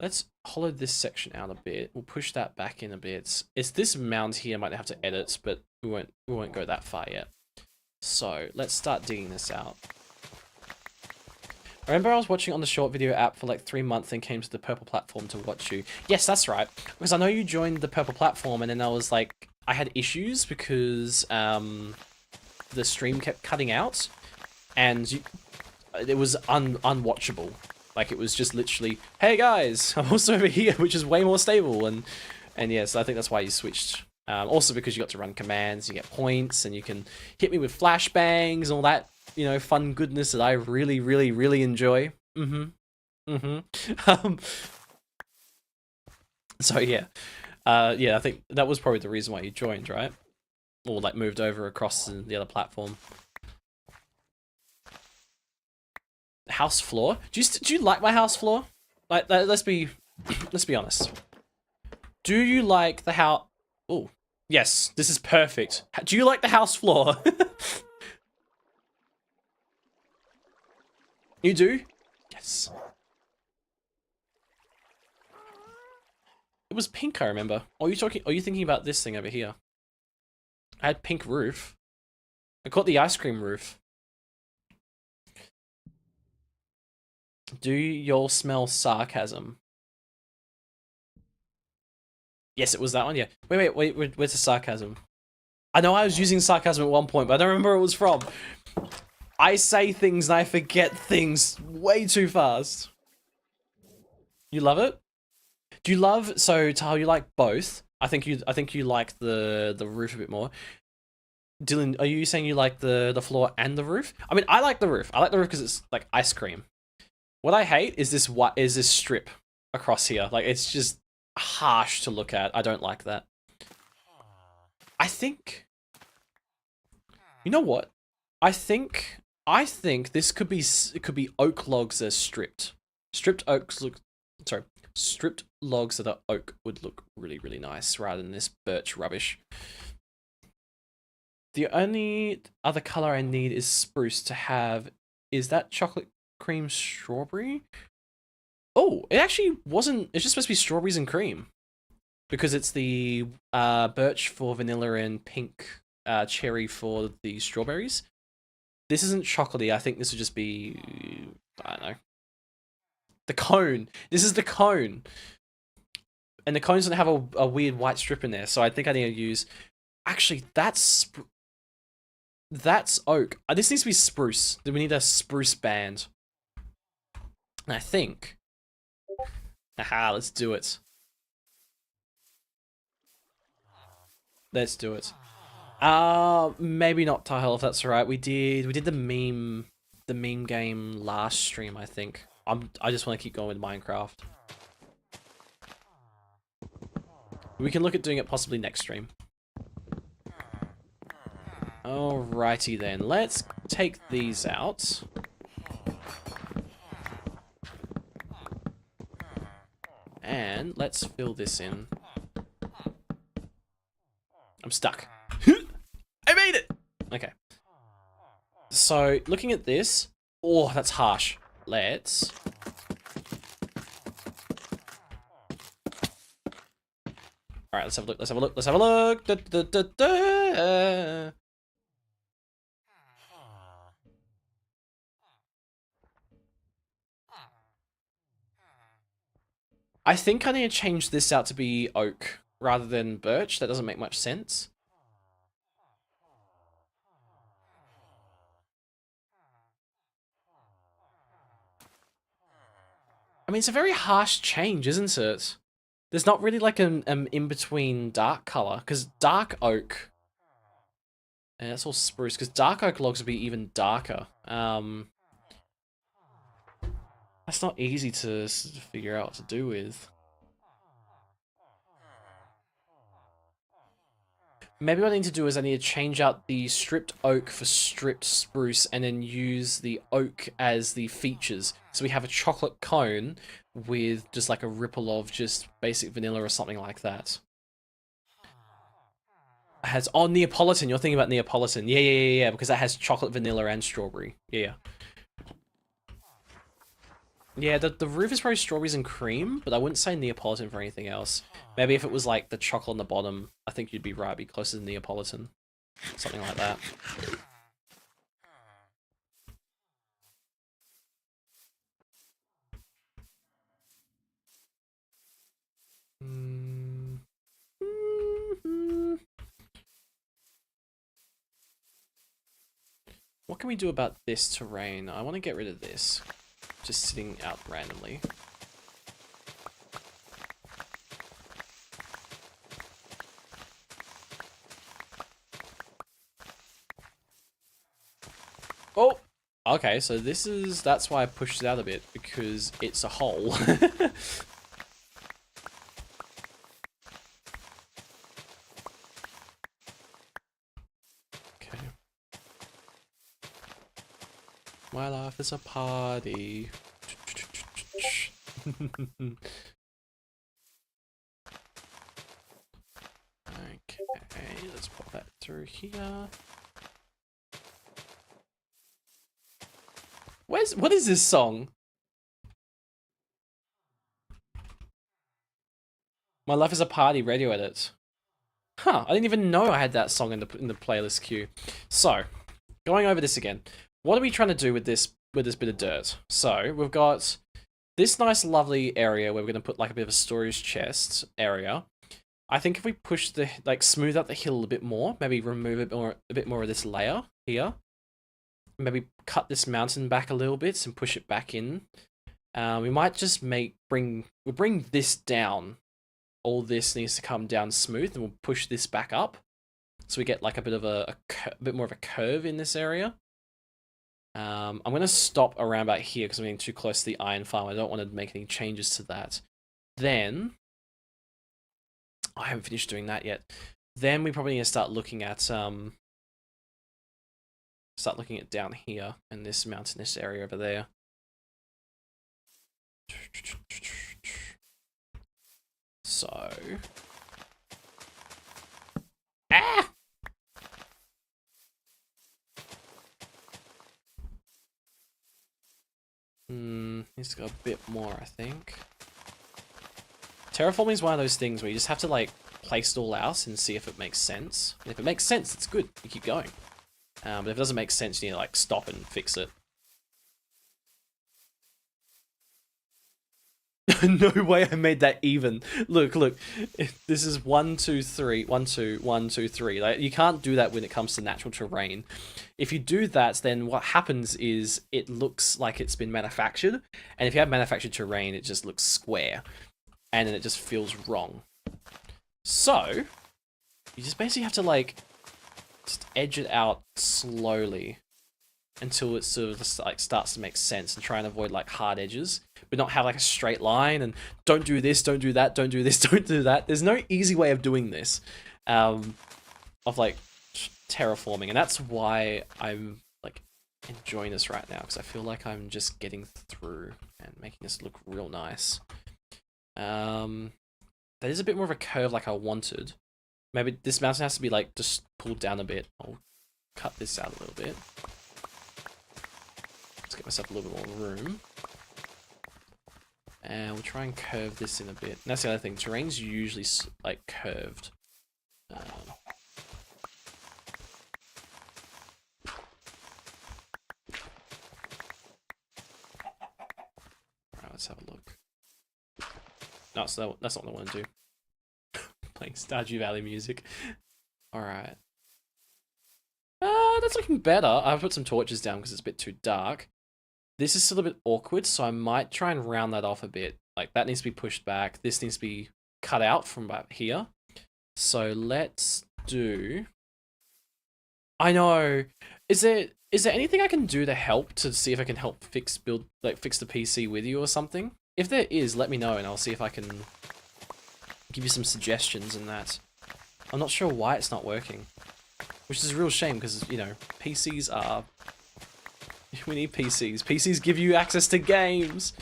Let's hollow this section out a bit. We'll push that back in a bit. It's this mound here I might have to edit, but we won't go that far yet. So let's start digging this out. I remember I was watching on the short video app for like 3 months and came to the purple platform to watch you. Yes, that's right. Because I know you joined the purple platform and then I was like, I had issues because the stream kept cutting out and it was unwatchable. Like it was just literally, hey guys, I'm also over here, which is way more stable. And yeah, so I think that's why you switched. Also because you got to run commands, you get points, and you can hit me with flashbangs and all that, you know, fun goodness that I really, really, really enjoy. So yeah. Yeah, I think that was probably the reason why you joined, right? Or like moved over across the other platform. House floor? Do you like my house floor? Like, let's be honest. Do you like the house? Oh, yes, this is perfect. Do you like the house floor? You do? Yes. It was pink, I remember. Are you thinking about this thing over here? I had pink roof. I caught the ice cream roof. Do y'all smell sarcasm? Yes, it was that one, yeah. Wait, where's the sarcasm? I know I was using sarcasm at one point, but I don't remember where it was from. I say things and I forget things way too fast. You love it? Do you love, so Tahal, you like both? I think you like the roof a bit more. Dylan, are you saying you like the floor and the roof? I mean, I like the roof. I like the roof because it's like ice cream. What I hate is this strip across here. Like it's just harsh to look at. I don't like that. I think, you know what? I think this could be oak logs that are stripped. Stripped logs that are oak would look really, really nice rather than this birch rubbish. The only other color I need is spruce to have. Is that chocolate cream strawberry? Oh, it actually wasn't. It's just supposed to be strawberries and cream. Because it's the birch for vanilla and pink cherry for the strawberries. This isn't chocolatey. I think this would just be, I don't know. The cone. This is the cone. And the cone's gonna have a weird white strip in there. So I think I need to use, actually that's oak. This needs to be spruce. We need a spruce band. And I think, aha, let's do it. Let's do it. Maybe not Tahel, if that's right. We did the meme game last stream, I think. I just want to keep going with Minecraft. We can look at doing it possibly next stream. Alrighty then, let's take these out. And let's fill this in. I'm stuck. I made it! Okay. So, looking at this... Oh, that's harsh. Let's... Alright, let's have a look, let's have a look, let's have a look! Da, da, da, da. I think I need to change this out to be oak rather than birch. That doesn't make much sense. mean, it's a very harsh change, isn't it? There's not really like an in-between dark color, because dark oak... And that's all spruce, because dark oak logs would be even darker. That's not easy to figure out what to do with. Maybe what I need to do is I need to change out the stripped oak for stripped spruce and then use the oak as the features. So we have a chocolate cone with just like a ripple of just basic vanilla or something like that. It has, oh, Neapolitan, you're thinking about Neapolitan. Yeah, because that has chocolate, vanilla, and strawberry. Yeah. Yeah, the roof is probably strawberries and cream, but I wouldn't say Neapolitan for anything else. Maybe if it was like the chocolate on the bottom, I think you'd be right, it'd be closer to Neapolitan. Something like that. What can we do about this terrain? I want to get rid of this. Just sitting out randomly. Oh! Okay, so that's why I pushed it out a bit, because it's a hole. Okay. My life is a party. Okay, let's pop that through here. What is this song? My life is a party radio edit. Huh, I didn't even know I had that song in the playlist queue. So, going over this again. What are we trying to do with this bit of dirt? So, we've got this nice lovely area where we're going to put like a bit of a storage chest area. I think if we push the, like, smooth out the hill a bit more, maybe remove a bit more of this layer here. Maybe cut this mountain back a little bit and push it back in. We might just bring this down. All this needs to come down smooth, and we'll push this back up, so we get like a bit of a bit more of a curve in this area. I'm gonna stop around about here because I'm getting too close to the iron farm. I don't want to make any changes to that. Then I haven't finished doing that yet. Then we probably need to start looking at down here in this mountainous area over there. So, needs to go a bit more, I think. Terraforming is one of those things where you just have to like place it all out and see if it makes sense. And if it makes sense, it's good. You keep going. But if it doesn't make sense, you need to like stop and fix it. No way I made that even. Look. This is 1, 2, 3. 1, 2, 1, 2, 3. Like, you can't do that when it comes to natural terrain. If you do that, then what happens is it looks like it's been manufactured. And if you have manufactured terrain, it just looks square. And then it just feels wrong. So, you just basically have to like just edge it out slowly until it sort of just, like, starts to make sense, and try and avoid like hard edges, but not have like a straight line and don't do this, don't do that, don't do this, don't do that. There's no easy way of doing this, of like terraforming, and that's why I'm like enjoying this right now, because I feel like I'm just getting through and making this look real nice. That is a bit more of a curve like I wanted. Maybe this mountain has to be like just pulled down a bit. I'll cut this out a little bit. Let's get myself a little bit more room. And we'll try and curve this in a bit. And that's the other thing. Terrain's usually like curved. Alright, let's have a look. No, so that's not what I want to do. Playing Stardew Valley music. Alright. That's looking better. I've put some torches down because it's a bit too dark. this is still a bit awkward, so I might try and round that off a bit. Like, that needs to be pushed back. This needs to be cut out from about here. So let's do... I know. Is there anything I can do to help to see if I can help fix the PC with you or something? If there is, let me know and I'll see if I can give you some suggestions in that. I'm not sure why it's not working, which is a real shame because, you know, PCs are... We need PCs. PCs give you access to games.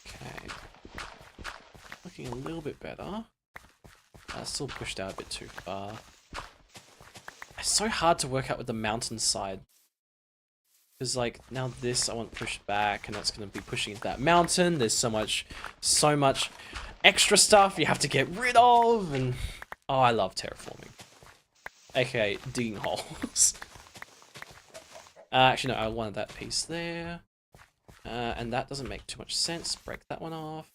Okay. Looking a little bit better. Still pushed out a bit too far. It's so hard to work out with the mountain side. Because, like, now this I want pushed back, and that's going to be pushing that mountain. There's so much extra stuff you have to get rid of, and... Oh, I love terraforming. AKA digging holes. Actually, no, I wanted that piece there. And that doesn't make too much sense. Break that one off.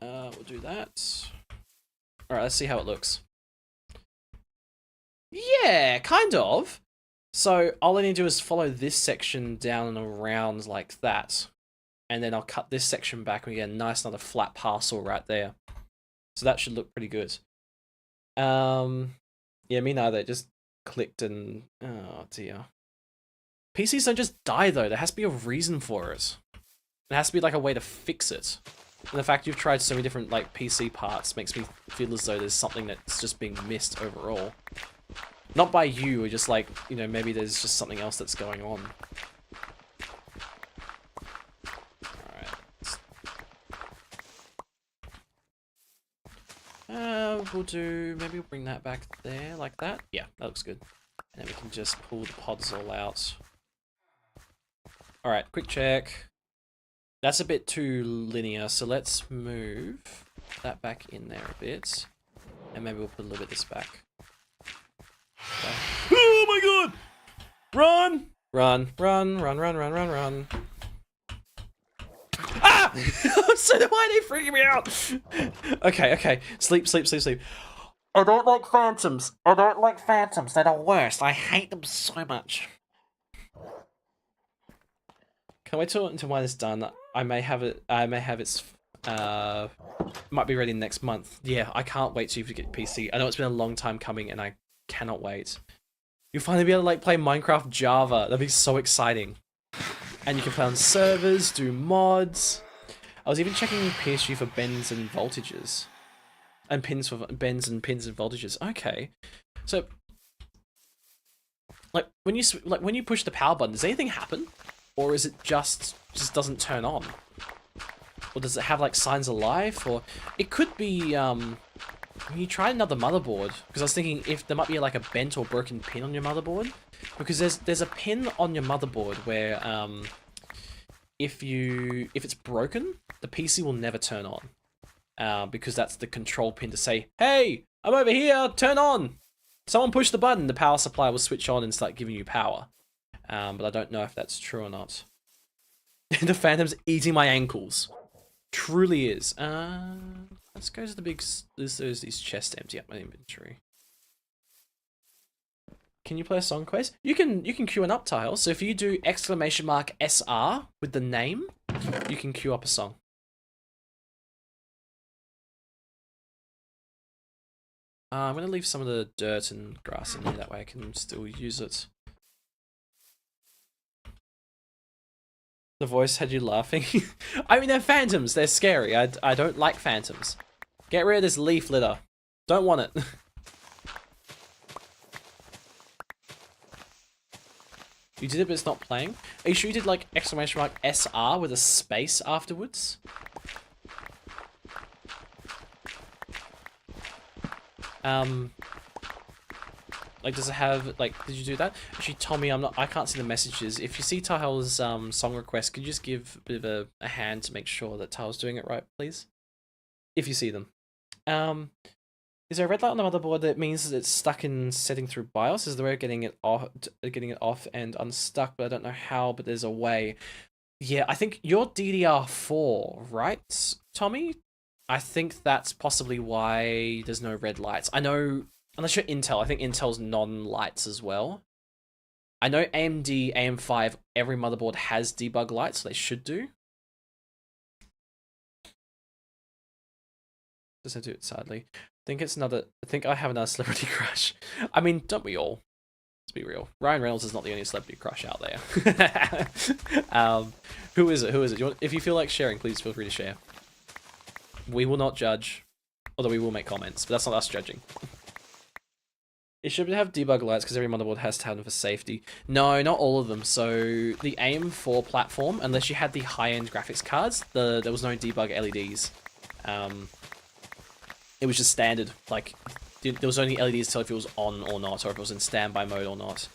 We'll do that. Alright, let's see how it looks. Yeah, kind of. So, all I need to do is follow this section down and around like that. And then I'll cut this section back and we get a nice another flat parcel right there. So that should look pretty good. Yeah, me neither. It just clicked and... Oh, dear. PCs don't just die, though. There has to be a reason for it. There has to be, like, a way to fix it. And the fact you've tried so many different, like, PC parts makes me feel as though there's something that's just being missed overall. Not by you, or just, like, you know, maybe there's just something else that's going on. We'll do, maybe we'll bring that back there, like that. Yeah, that looks good. And then we can just pull the pods all out. Alright, quick check. That's a bit too linear, so let's move that back in there a bit. And maybe we'll put a little bit of this back. Okay. Oh my god! Run! Run, run, run, run, run, run, run. Ah! So why are they freaking me out? Okay, okay. Sleep, sleep, sleep, sleep. I don't like phantoms. I don't like phantoms. They're the worst. I hate them so much. Can I wait until when it's done? I may have it. I may have its. Might be ready next month. Yeah, I can't wait to get PC. I know it's been a long time coming, and I cannot wait. You'll finally be able to like play Minecraft Java. That'd be so exciting. And you can play on servers, do mods. I was even checking PSG for bends and voltages. And pins for bends and pins and voltages. Okay. So like when you push the power button, does anything happen? Or is it just doesn't turn on? Or does it have like signs of life? Or it could be when you try another motherboard, because I was thinking if there might be like a bent or broken pin on your motherboard. Because there's a pin on your motherboard where if it's broken, the PC will never turn on. Because that's the control pin to say, hey, I'm over here, turn on. Someone push the button, the power supply will switch on and start giving you power. But I don't know if that's true or not. The Phantom's eating my ankles. Truly is. Let's go to the big... There's these chests empty up my inventory. Can you play a song quest? You can queue an up tile. So if you do !SR with the name, you can queue up a song. I'm going to leave some of the dirt and grass in here, that way I can still use it. The voice had you laughing. I mean, they're phantoms. They're scary. I don't like phantoms. Get rid of this leaf litter. Don't want it. You did it, but it's not playing. Are you sure you did like !SR with a space afterwards? Like, does it have, like, did you do that? Actually, Tommy, I can't see the messages. If you see Tahel's song request, could you just give a bit of a hand to make sure that Tahel's doing it right, please? If you see them. Is there a red light on the motherboard that means that it's stuck in setting through BIOS? Is there a way of getting it off and unstuck, but I don't know how, but there's a way. Yeah, I think you're DDR4, right, Tommy? I think that's possibly why there's no red lights. I know, unless you're Intel, I think Intel's non-lights as well. I know AMD, AM5, every motherboard has debug lights, so they should do. Doesn't do it, sadly. I think I have another celebrity crush. I mean, don't we all? Let's be real. Ryan Reynolds is not the only celebrity crush out there. Who is it? Who is it? If you feel like sharing, please feel free to share. We will not judge, although we will make comments, but that's not us judging. It should have debug lights because every motherboard has to have them for safety. No, not all of them. So the AM4 platform, unless you had the high-end graphics cards, there was no debug LEDs. It was just standard. Like, there was only LEDs to tell if it was on or not, or if it was in standby mode or not.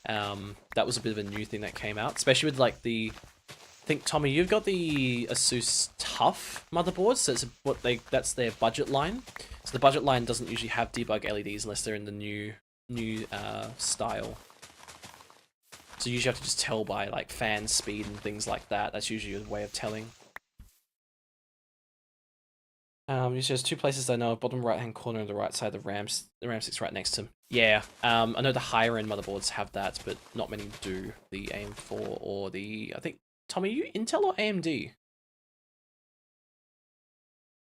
That was a bit of a new thing that came out, especially with like the. I think Tommy, you've got the Asus TUF motherboards, so that's their budget line. So the budget line doesn't usually have debug LEDs unless they're in the new style. So you usually have to just tell by like fan speed and things like that. That's usually a way of telling. Usually there's two places I know, bottom right hand corner and the right side of the RAM stick's right next to them. Yeah, I know the higher end motherboards have that, but not many do. The AM4 or I think, Tommy, are you Intel or AMD?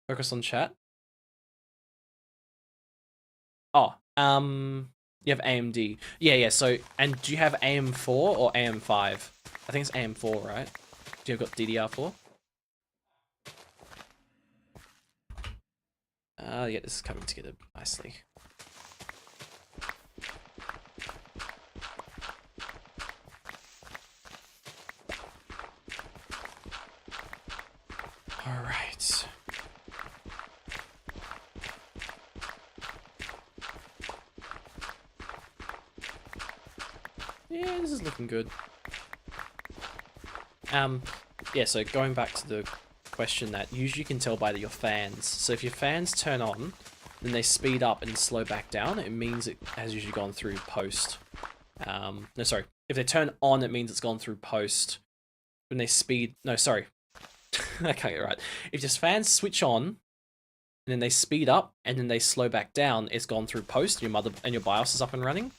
Focus on chat. Oh, you have AMD. Yeah, so, and do you have AM4 or AM5? I think it's AM4, right? Do you have got DDR4? Yeah, this is coming together nicely. All right. Yeah, this is looking good. Yeah, so going back to the question that usually you can tell by your fans. So if your fans turn on, then they speed up and slow back down, it means it has usually gone through post. No, sorry. If they turn on, it means it's gone through post. When they speed... No, sorry. I can't get it right. If your fans switch on, and then they speed up, and then they slow back down, it's gone through post, and your BIOS is up and running.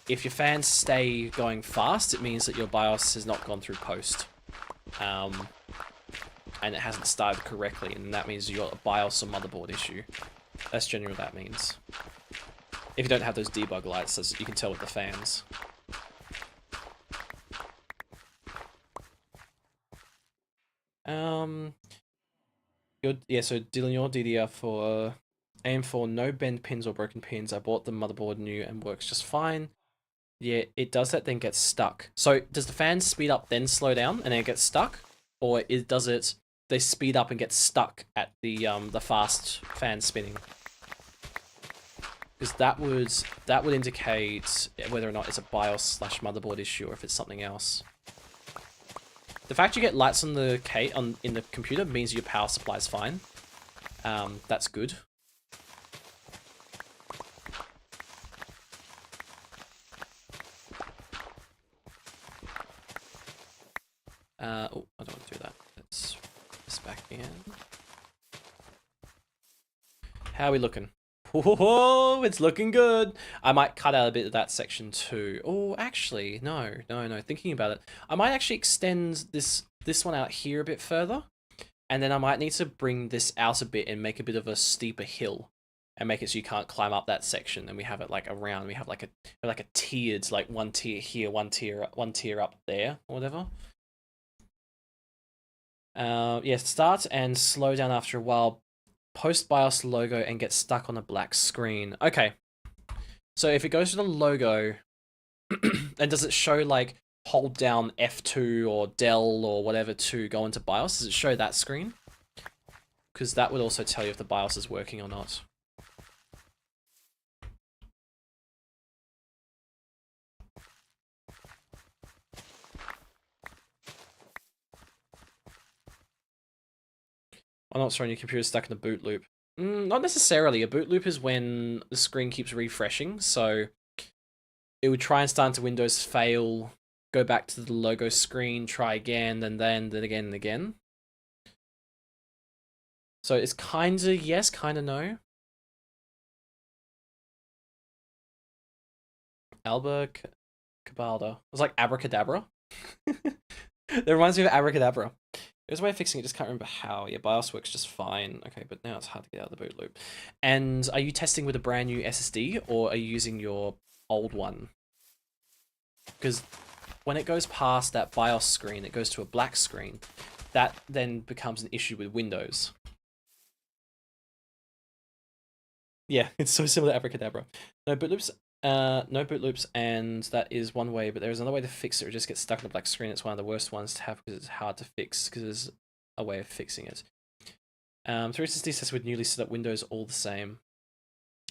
If your fans stay going fast, it means that your BIOS has not gone through post. And it hasn't started correctly, and that means you got a BIOS or motherboard issue. That's generally what that means. If you don't have those debug lights, you can tell with the fans. Yeah, so Dylan, your DDR4, AM4, no bend pins or broken pins. I bought the motherboard new and works just fine. Yeah, it does that, then gets stuck. So does the fan speed up, then slow down, and then it gets stuck? Or does it... They speed up and get stuck at the fast fan spinning, because that would indicate whether or not it's a BIOS / motherboard issue or if it's something else. The fact you get lights on the in the computer means your power supply is fine. That's good. Oh, I don't want to do that. Let's back in. How are we looking? Oh, it's looking good. I might cut out a bit of that section too. Oh, actually, no. Thinking about it, I might actually extend this one out here a bit further, and then I might need to bring this out a bit and make a bit of a steeper hill, and make it so you can't climb up that section. And we have it like around. We have like a tiered, like one tier here, one tier up there, or whatever. Yeah, start and slow down after a while. Post BIOS logo and get stuck on a black screen. Okay. So if it goes to the logo, and does it show like hold down F2 or Del or whatever to go into BIOS? Does it show that screen? Because that would also tell you if the BIOS is working or not. I'm not sorry, your computer is stuck in a boot loop. Not necessarily. A boot loop is when the screen keeps refreshing, so it would try and start into Windows, fail, go back to the logo screen, try again, then again and again. So it's kinda yes, kinda no. Alba Cabalda. It was like abracadabra. That reminds me of abracadabra. There's a way of fixing it, just can't remember how. Yeah, BIOS works just fine. Okay, but now it's hard to get out of the boot loop. And are you testing with a brand new SSD or are you using your old one? Because when it goes past that BIOS screen, it goes to a black screen. That then becomes an issue with Windows. Yeah, it's so similar to abracadabra. No boot loops. No boot loops, and that is one way, but there's another way to fix it. It just gets stuck in a black screen. It's one of the worst ones to have because it's hard to fix because there's a way of fixing it. 3 SSDs test with newly set up Windows all the same.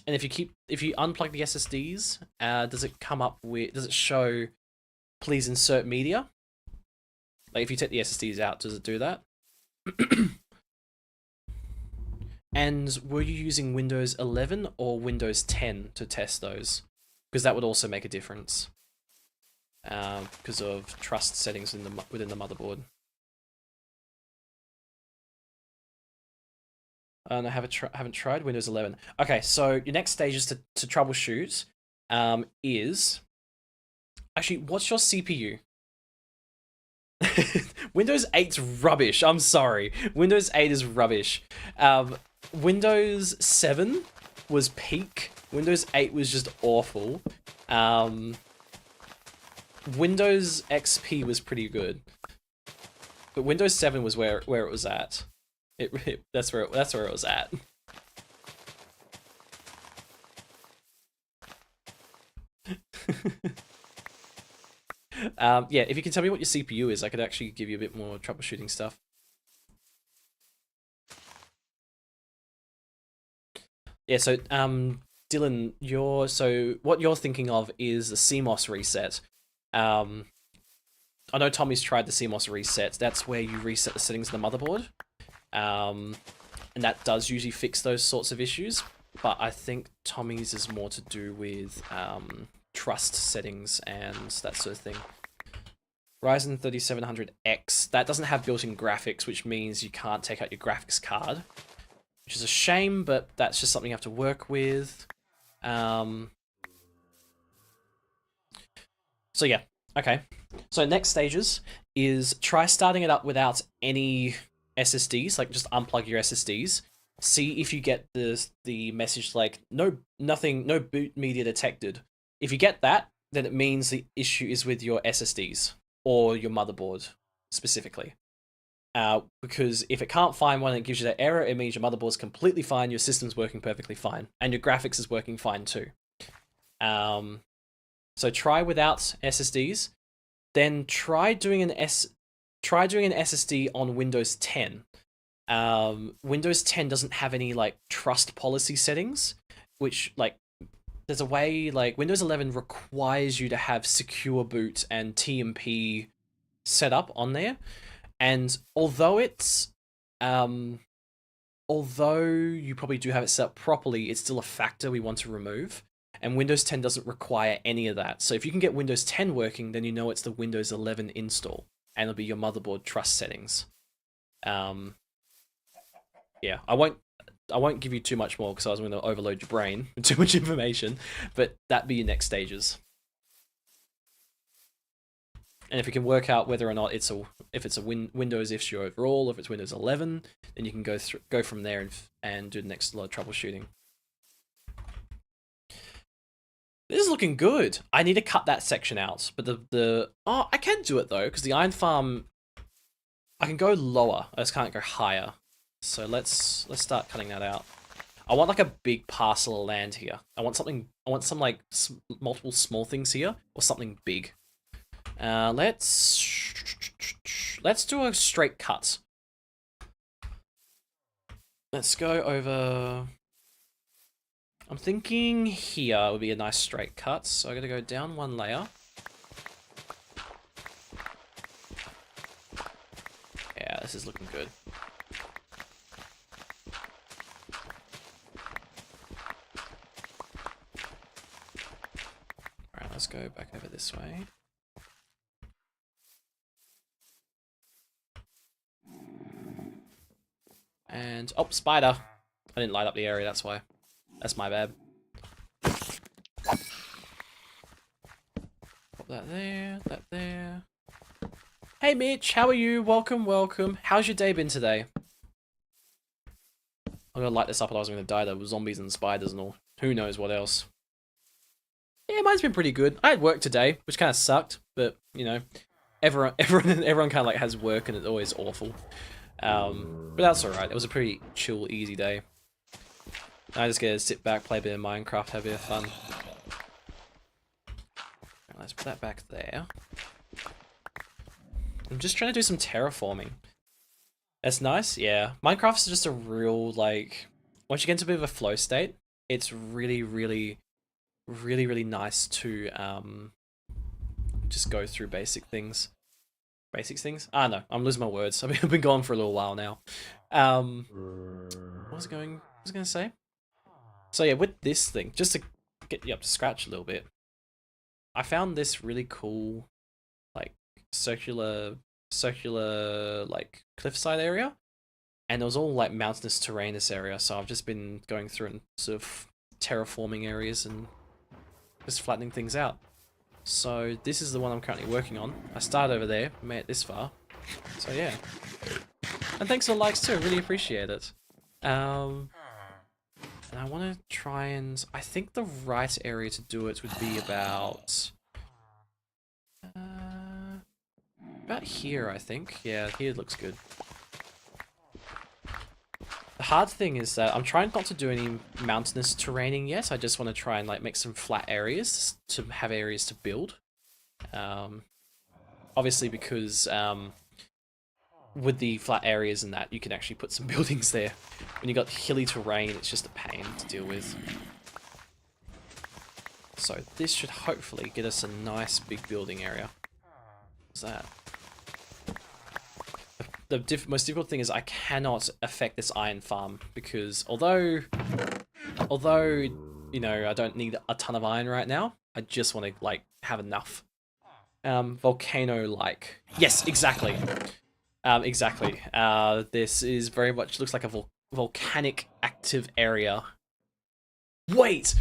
And if you unplug the SSDs, does it show please insert media? Like if you take the SSDs out, does it do that? And were you using Windows 11 or Windows 10 to test those? Because that would also make a difference. Because of trust settings within the motherboard. And I haven't tried Windows 11. Okay, so your next stage is to troubleshoot. Is actually, what's your CPU? Windows 8's rubbish. I'm sorry. Windows 8 is rubbish. Windows 7 was peak. Windows 8 was just awful. Windows XP was pretty good. But Windows 7 was where it was at. That's where it was at. Yeah, if you can tell me what your CPU is, I could actually give you a bit more troubleshooting stuff. Yeah, so Dylan, what you're thinking of is the CMOS reset. I know Tommy's tried the CMOS reset. That's where you reset the settings of the motherboard. And that does usually fix those sorts of issues. But I think Tommy's is more to do with trust settings and that sort of thing. Ryzen 3700X, that doesn't have built-in graphics, which means you can't take out your graphics card. Which is a shame, but that's just something you have to work with. So yeah, okay. So next stages is try starting it up without any SSDs, like just unplug your SSDs. See if you get the message like no boot media detected. If you get that, then it means the issue is with your SSDs or your motherboard specifically. Because if it can't find one and it gives you that error, it means your motherboard's completely fine, your system's working perfectly fine, and your graphics is working fine too. So try without SSDs, then try doing an SSD on Windows 10. Windows 10 doesn't have any like trust policy settings, which like there's a way like Windows 11 requires you to have secure boot and TMP set up on there. And although you probably do have it set up properly, it's still a factor we want to remove. And Windows 10 doesn't require any of that. So if you can get Windows 10 working, then you know it's the Windows 11 install, and it'll be your motherboard trust settings. Yeah, I won't give you too much more because I was going to overload your brain with too much information. But that'd be your next stages. And if you can work out whether or not it's a Windows issue overall, if it's Windows 11, then you can go from there and do the next lot of troubleshooting. This is looking good. I need to cut that section out, but I can do it though because the iron farm, I can go lower. I just can't go higher. So let's start cutting that out. I want like a big parcel of land here. I want some like multiple small things here or something big. Let's do a straight cut. Let's go over. I'm thinking here would be a nice straight cut, so I'm gonna go down one layer. Yeah, this is looking good. Alright, let's go back over this way. And oh, spider! I didn't light up the area. That's why. That's my bad. Pop that there. That there. Hey Mitch, how are you? Welcome, welcome. How's your day been today? I'm gonna light this up, or I was gonna die. There were zombies and spiders and all. Who knows what else? Yeah, mine's been pretty good. I had work today, which kind of sucked, but you know, everyone kind of like has work, and it's always awful. But that's all right. It was a pretty chill, easy day. I just get to sit back, play a bit of Minecraft, have a bit of fun. Right, let's put that back there. I'm just trying to do some terraforming. That's nice, yeah. Minecraft's just a real, like, once you get into a bit of a flow state, it's really, really nice to just go through basic things. Basics things? Ah, no, I'm losing my words. I've been gone for a little while now. What was I going to say? So yeah, with this thing, just to get you up to scratch a little bit, I found this really cool, like, circular like cliffside area, and it was all like mountainous terrain this area, so I've just been going through and sort of terraforming areas and just flattening things out. So this is the one I'm currently working on. I started over there, made it this far, so yeah. And thanks for the likes too, I really appreciate it. And I want to try and, I think the right area to do it would be about here, I think. Yeah, here looks good. The hard thing is that I'm trying not to do any mountainous terraining yet. I just want to try and like make some flat areas to have areas to build. Obviously because with the flat areas and that, you can actually put some buildings there. When you got hilly terrain, it's just a pain to deal with. So this should hopefully get us a nice big building area. What's that? The most difficult thing is I cannot affect this iron farm because although you know I don't need a ton of iron right now, I just want to like have enough. Volcano like, yes, exactly. Exactly. This is very much looks like a volcanic active area. Wait.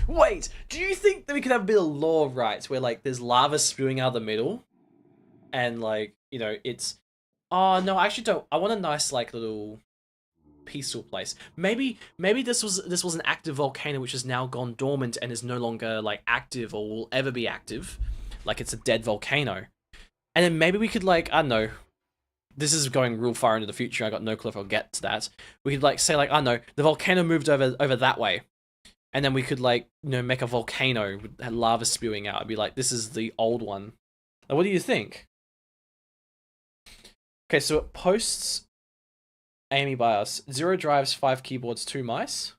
Do you think that we could have a bit of lore, right, where like there's lava spewing out of the middle, and like you know it's. Oh no, I actually don't. I want a nice like little peaceful place. Maybe this was an active volcano which has now gone dormant and is no longer like active or will ever be active. Like it's a dead volcano. And then maybe we could like, I don't know. This is going real far into the future. I got no clue if I'll get to that. We could like say like, I don't know, the volcano moved over that way. And then we could like, you know, make a volcano with lava spewing out. It'd be like, this is the old one. Now, what do you think? Okay, so it posts Amy BIOS. 0 drives, 5 keyboards, 2 mice.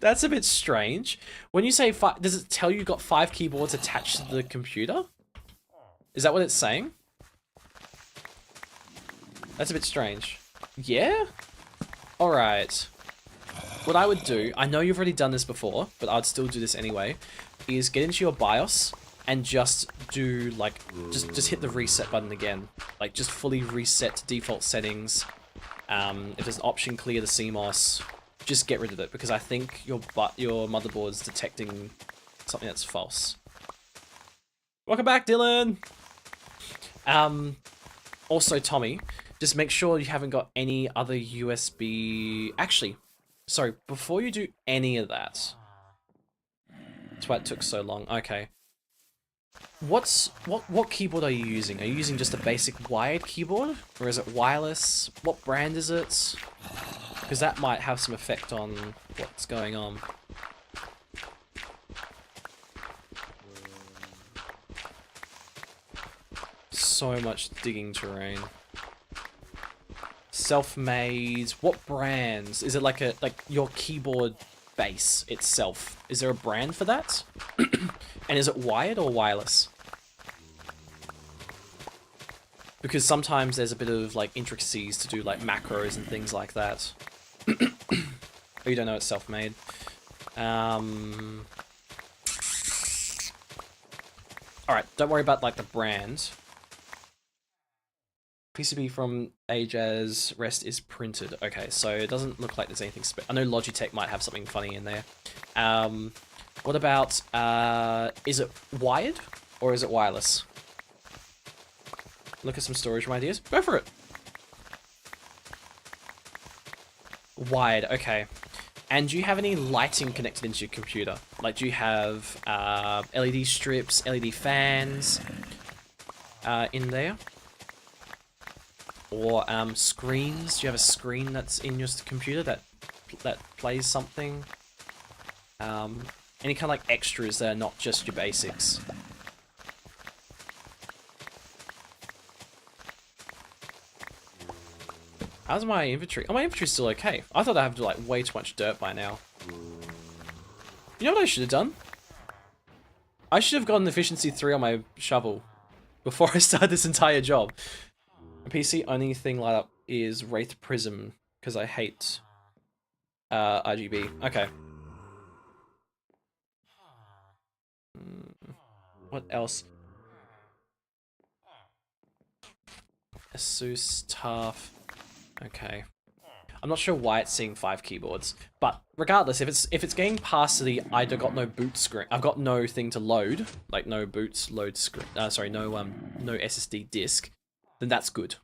That's a bit strange. When you say 5, does it tell you got 5 keyboards attached to the computer? Is that what it's saying? That's a bit strange. Yeah? Alright. What I would do, I know you've already done this before, but I'd still do this anyway, is get into your BIOS and just do like just hit the reset button again, like just fully reset to default settings. If there's an option, clear the CMOS, just get rid of it because I think your motherboard's detecting something that's false. Welcome back, Dylan. Also Tommy, just make sure you haven't got any other USB. Actually, sorry, before you do any of that, that's why it took so long. Okay. What keyboard are you using? Are you using just a basic wired keyboard? Or is it wireless? What brand is it? Because that might have some effect on what's going on. So much digging terrain. Self-made. What brands? Is it like your keyboard base itself? Is there a brand for that? And is it wired or wireless? Because sometimes there's a bit of like intricacies to do like macros and things like that. Oh, you don't know it's self-made. Alright, don't worry about like the brand. PCB from Ages Rest is printed. Okay, so it doesn't look like there's anything I know Logitech might have something funny in there. What about, is it wired or is it wireless? Look at some storage room ideas. Go for it. Wired, okay. And do you have any lighting connected into your computer? Like, do you have LED strips, LED fans in there? Or screens? Do you have a screen that's in your computer that plays something? Any kind of like extras that are not just your basics? How's my inventory? Oh, my inventory's still okay. I thought I have like way too much dirt by now. You know what I should have done? I should have gotten efficiency 3 on my shovel before I started this entire job. My PC only thing light up is Wraith Prism because I hate RGB. Okay. What else? Asus TUF. Okay. I'm not sure why it's seeing 5 keyboards, but regardless, if it's getting past the I got no boot screen, I've got no thing to load, like no boots load screen. Sorry, no SSD disk, then that's good.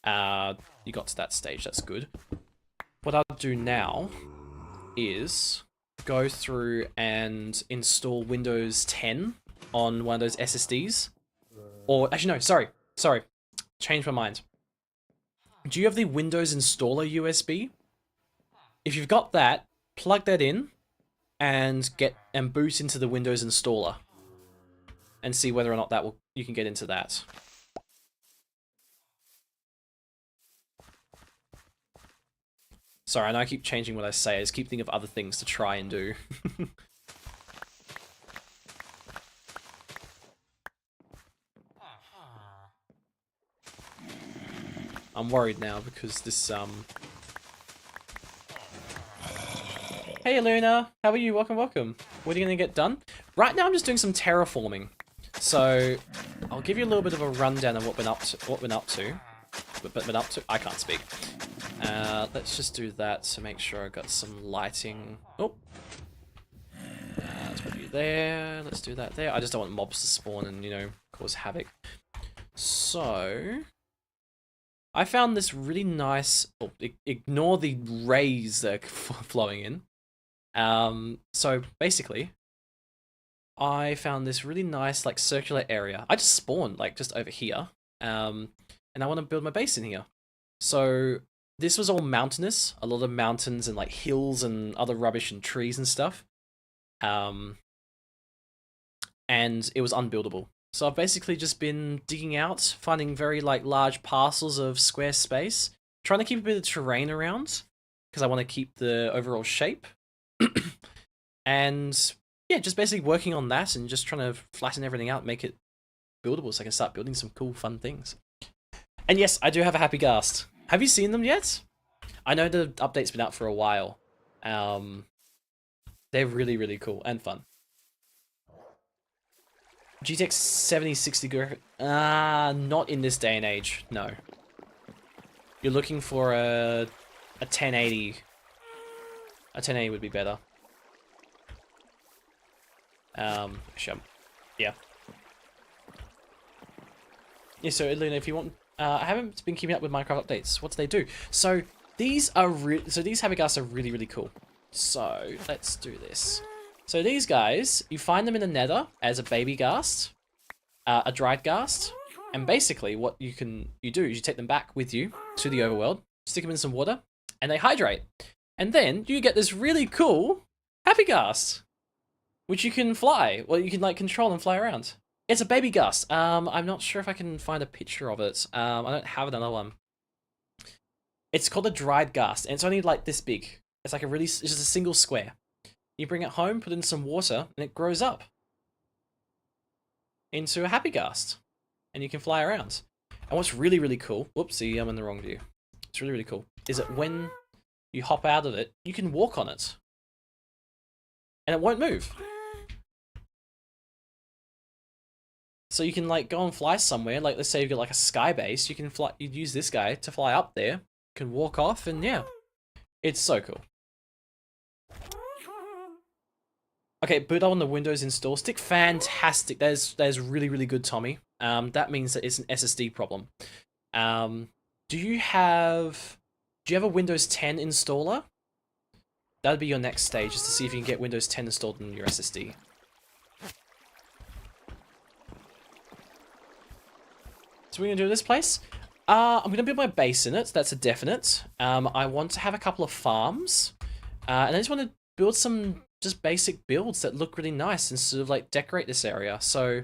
You got to that stage, that's good. What I'll do now is go through and install Windows 10 on one of those SSDs, or actually no, sorry, changed my mind. Do you have the Windows Installer USB? If you've got that, plug that in and boot into the Windows Installer and see whether or not you can get into that. Sorry, I know I keep changing what I say. I just keep thinking of other things to try and do. I'm worried now because this, Hey Luna, how are you? Welcome, welcome. What are you gonna get done? Right now I'm just doing some terraforming. So, I'll give you a little bit of a rundown of what we're up to. I can't speak. Let's just do that to make sure I got some lighting. Oh. Let's put you there. Let's do that there. I just don't want mobs to spawn and, you know, cause havoc. So, I found this really nice. Oh, ignore the rays that are flowing in. So basically, I found this really nice like circular area. I just spawned like just over here. And I want to build my base in here. So this was all mountainous, a lot of mountains and like hills and other rubbish and trees and stuff. And it was unbuildable. So I've basically just been digging out, finding very like large parcels of square space, trying to keep a bit of terrain around because I want to keep the overall shape. And yeah, just basically working on that and just trying to flatten everything out, make it buildable so I can start building some cool, fun things. And yes, I do have a Happy Ghast. Have you seen them yet? I know the update's been out for a while. They're really, really cool and fun. GTX 7060 not in this day and age, no. You're looking for a 1080. A 1080 would be better. Actually, yeah. Yeah, so Luna, if you want, I haven't been keeping up with Minecraft updates. What do they do? So these are these Happy Ghasts are really, really cool. So let's do this. So these guys, you find them in the Nether as a baby ghast, a dried ghast, and basically what you do is you take them back with you to the overworld, stick them in some water, and they hydrate. And then you get this really cool Happy Ghast, which you can fly. Well, you can like control and fly around. It's a baby ghast. I'm not sure if I can find a picture of it. I don't have another one. It's called a dried ghast, and it's only like this big. It's like it's just a single square. You bring it home, put it in some water, and it grows up into a Happy Ghast, and you can fly around. And what's really, really cool, whoopsie, I'm in the wrong view. It's really, really cool, is that when you hop out of it, you can walk on it, and it won't move. So you can like go and fly somewhere. Like let's say you've got like a sky base, you can fly. You'd use this guy to fly up there. You can walk off, and yeah, it's so cool. Okay, boot on the Windows install stick. Fantastic. There's really good, Tommy. That means that it's an SSD problem. Do you have a Windows 10 installer? That'd be your next stage, is to see if you can get Windows 10 installed on your SSD. So we're gonna do this place. I'm gonna build my base in it. That's a definite. I want to have a couple of farms, and I just want to build some just basic builds that look really nice and sort of like decorate this area. So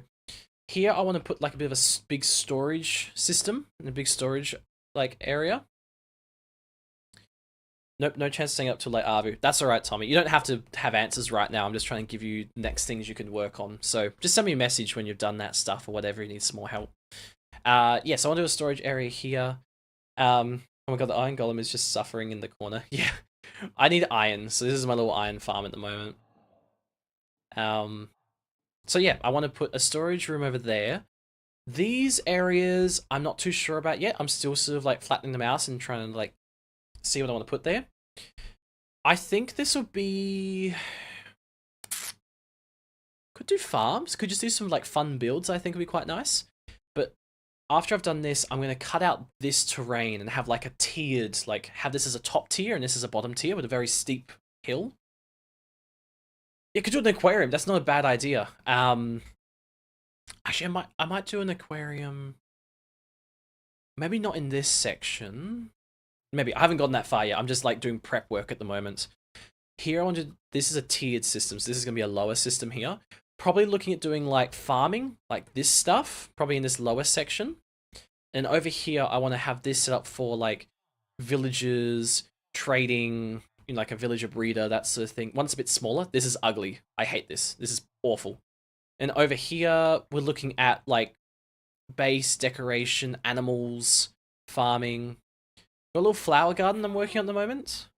here I want to put like a bit of a big storage system and a big storage like area. Nope, no chance of staying up till late Arvu. That's alright, Tommy. You don't have to have answers right now. I'm just trying to give you next things you can work on. So just send me a message when you've done that stuff or whatever, you need some more help. Yeah, so I want to do a storage area here. Oh my god, the iron golem is just suffering in the corner. Yeah, I need iron, so this is my little iron farm at the moment. So yeah, I want to put a storage room over there. These areas, I'm not too sure about yet. I'm still sort of like flattening them out and trying to like see what I want to put there. I think this would be... Could do farms. Could just do some like fun builds, I think would be quite nice. But after I've done this, I'm going to cut out this terrain and have like a tiered, like have this as a top tier and this as a bottom tier with a very steep hill. You could do an aquarium. That's not a bad idea. Actually, I might do an aquarium. Maybe not in this section. Maybe. I haven't gotten that far yet. I'm just like doing prep work at the moment. Here I wanted, this is a tiered system, so this is going to be a lower system here. Probably looking at doing like farming, like this stuff, probably in this lower section. And over here, I want to have this set up for like villagers, trading, you know, like a villager breeder, that sort of thing. Once a bit smaller, this is ugly. I hate this. This is awful. And over here, we're looking at like base, decoration, animals, farming. Got a little flower garden I'm working on at the moment.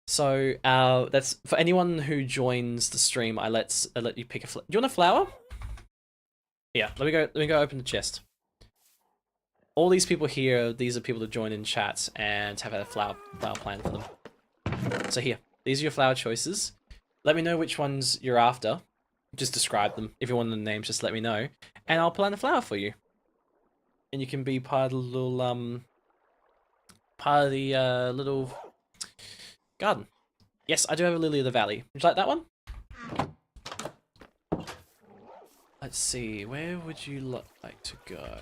So that's for anyone who joins the stream. I let you pick a flower. Do you want a flower? Yeah, let me go open the chest. All these people here, these are people to join in chat and have a flower plan for them. So here, these are your flower choices. Let me know which ones you're after. Just describe them. If you want the names, just let me know, and I'll plant a flower for you. And you can be part of the little little garden. Yes, I do have a lily of the valley. Would you like that one? Let's see, where would you like to go?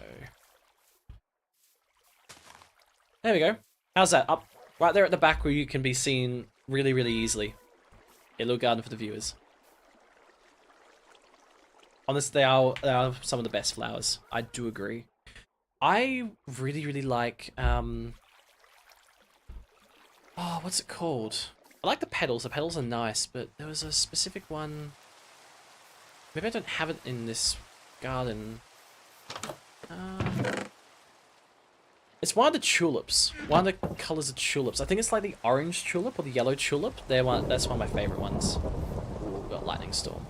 There we go. How's that? Up right there at the back where you can be seen really easily. A little garden for the viewers. Honestly, they are some of the best flowers. I do agree. I really like oh, what's it called? I like the petals. The petals are nice, but there was a specific one. Maybe I don't have it in this garden. It's one of the tulips. One of the colors of tulips. I think it's like the orange tulip or the yellow tulip. That's one of my favorite ones. Ooh, got lightning storm.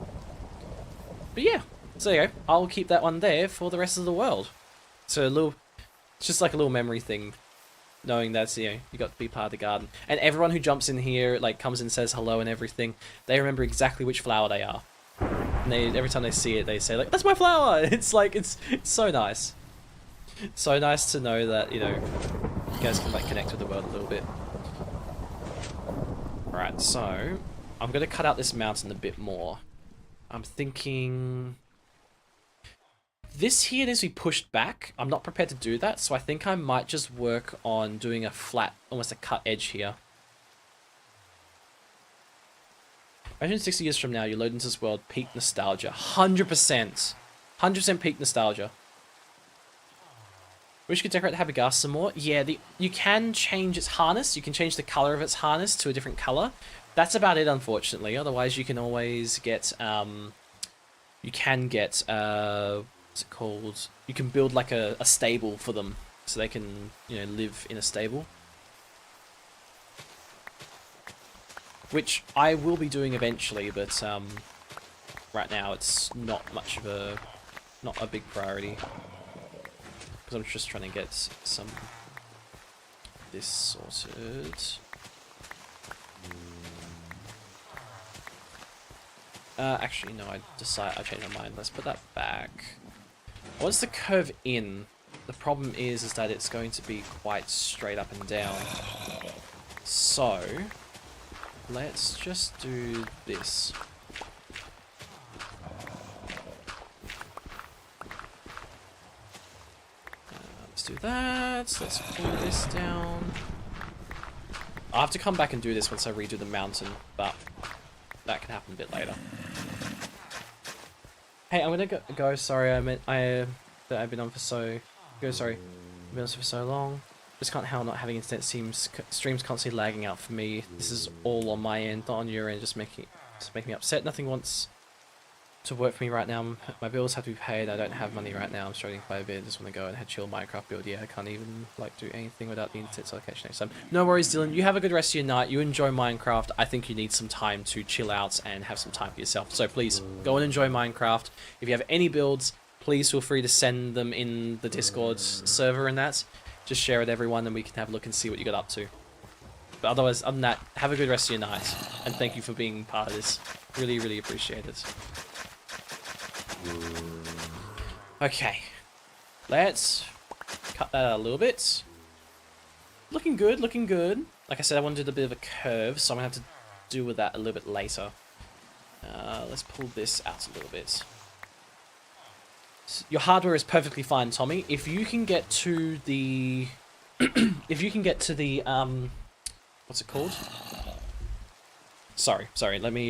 But yeah, so there you go. I'll keep that one there for the rest of the world. So it's just like a little memory thing, knowing that, you know, you got to be part of the garden. And everyone who jumps in here, like, comes and says hello and everything, they remember exactly which flower they are. And every time they see it, they say, like, that's my flower! It's like, it's so nice. So nice to know that, you know, you guys can, like, connect with the world a little bit. Alright, so, I'm going to cut out this mountain a bit more. I'm thinking... This here needs to be pushed back. I'm not prepared to do that, so I think I might just work on doing a flat, almost a cut edge here. Imagine 60 years from now, you load into this world, peak nostalgia. 100%. 100% peak nostalgia. Wish you could decorate the Habigas some more. Yeah, you can change its harness. You can change the color of its harness to a different color. That's about it, unfortunately. Otherwise, you can always get, you can get, what's it called? You can build like a stable for them, so they can, you know, live in a stable. Which I will be doing eventually, but right now it's not much of not a big priority. Because I'm just trying to get some... this sorted. Actually, no, I changed my mind. Let's put that back. What's the curve in? The problem is that it's going to be quite straight up and down. So, let's just do this. Let's do that. Let's pull this down. I'll have to come back and do this once I redo the mountain, but that can happen a bit later. Hey, I'm gonna go. Sorry, I've been on for so. Sorry, I've been on for so long. Just can't handle not having internet. Streams constantly lagging out for me. This is all on my end, not on your end. Just making me upset. Nothing wants to work for me right now. My bills have to be paid. I don't have money right now. I'm struggling quite a bit. Just want to go and head chill Minecraft build. Yeah, I can't even like do anything without the internet allocation next time. No worries, Dylan. You have a good rest of your night. You enjoy Minecraft. I think you need some time to chill out and have some time for yourself. So please go and enjoy Minecraft. If you have any builds, please feel free to send them in the Discord server and that. Just share it, everyone, and we can have a look and see what you got up to. But otherwise, other than that, have a good rest of your night. And thank you for being part of this. Really, really appreciate it. Okay. Let's cut that out a little bit. Looking good, looking good. Like I said, I want to do a bit of a curve, so I'm going to have to deal with that a little bit later. Let's pull this out a little bit. Your hardware is perfectly fine, Tommy. If you can get to the... if you can get to the, what's it called? Sorry, let me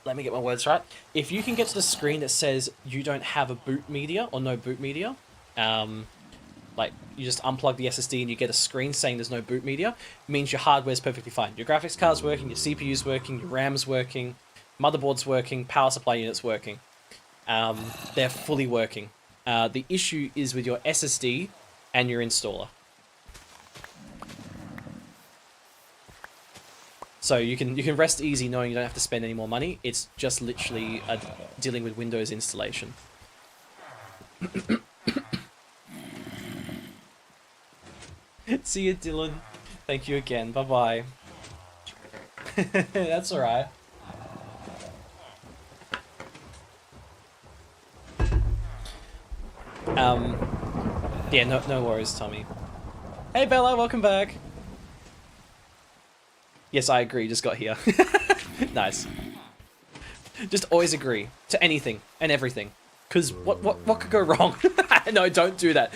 get my words right. If you can get to the screen that says you don't have a boot media or no boot media, like you just unplug the SSD and you get a screen saying there's no boot media, means your hardware's perfectly fine. Your graphics card's working, your CPU's working, your RAM's working, motherboard's working, power supply unit's working. They're fully working. The issue is with your SSD and your installer. So you can rest easy knowing you don't have to spend any more money. It's just literally dealing with Windows installation. See you, Dylan. Thank you again. Bye-bye. That's alright. Yeah, no worries, Tommy. Hey, Bella, welcome back. Yes, I agree, just got here. Nice. Just always agree to anything and everything. Because what could go wrong? No, don't do that.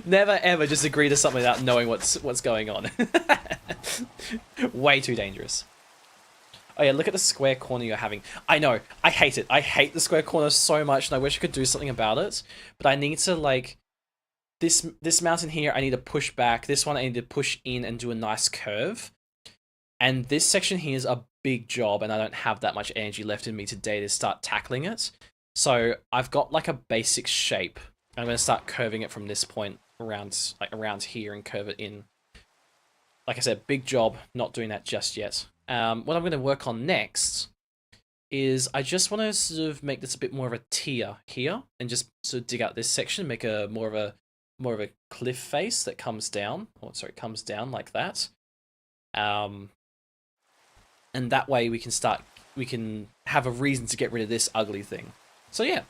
Never ever just agree to something without knowing what's going on. Way too dangerous. Oh yeah, look at the square corner you're having. I know, I hate it. I hate the square corner so much, and I wish I could do something about it. But I need to, like, this mountain here, I need to push back. This one, I need to push in and do a nice curve. And this section here is a big job, and I don't have that much energy left in me today to start tackling it. So I've got, like, a basic shape. I'm going to start curving it from this point around here and curve it in. Like I said, big job, not doing that just yet. What I'm going to work on next is I just want to sort of make this a bit more of a tier here, and just sort of dig out this section, make a more of a cliff face that comes down. Oh, sorry, comes down like that. And that way we can have a reason to get rid of this ugly thing. So yeah.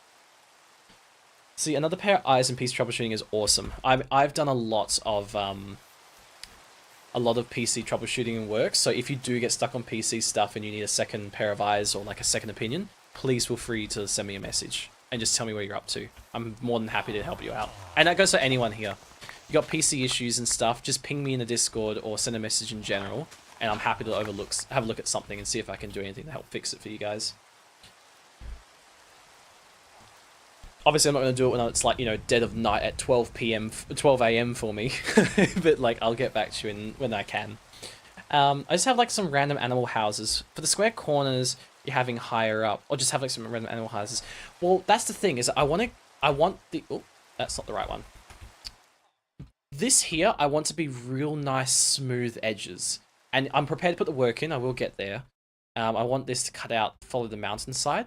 See, another pair of eyes and PC troubleshooting is awesome. I've done a lot of PC troubleshooting and work, so if you do get stuck on PC stuff and you need a second pair of eyes or like a second opinion, please feel free to send me a message and just tell me where you're up to. I'm more than happy to help you out. And that goes for anyone here. You got PC issues and stuff, just ping me in the Discord or send a message in general, and I'm happy to have a look at something and see if I can do anything to help fix it for you guys. Obviously, I'm not going to do it when it's like, you know, dead of night at 12 a.m. for me. But, like, I'll get back to you when I can. I just have, like, some random animal houses. For the square corners, you're having higher up. Or just have, like, some random animal houses. Well, that's the thing, is I want the... Oh, that's not the right one. This here, I want to be real nice, smooth edges. And I'm prepared to put the work in. I will get there. I want this to cut out, follow the mountainside.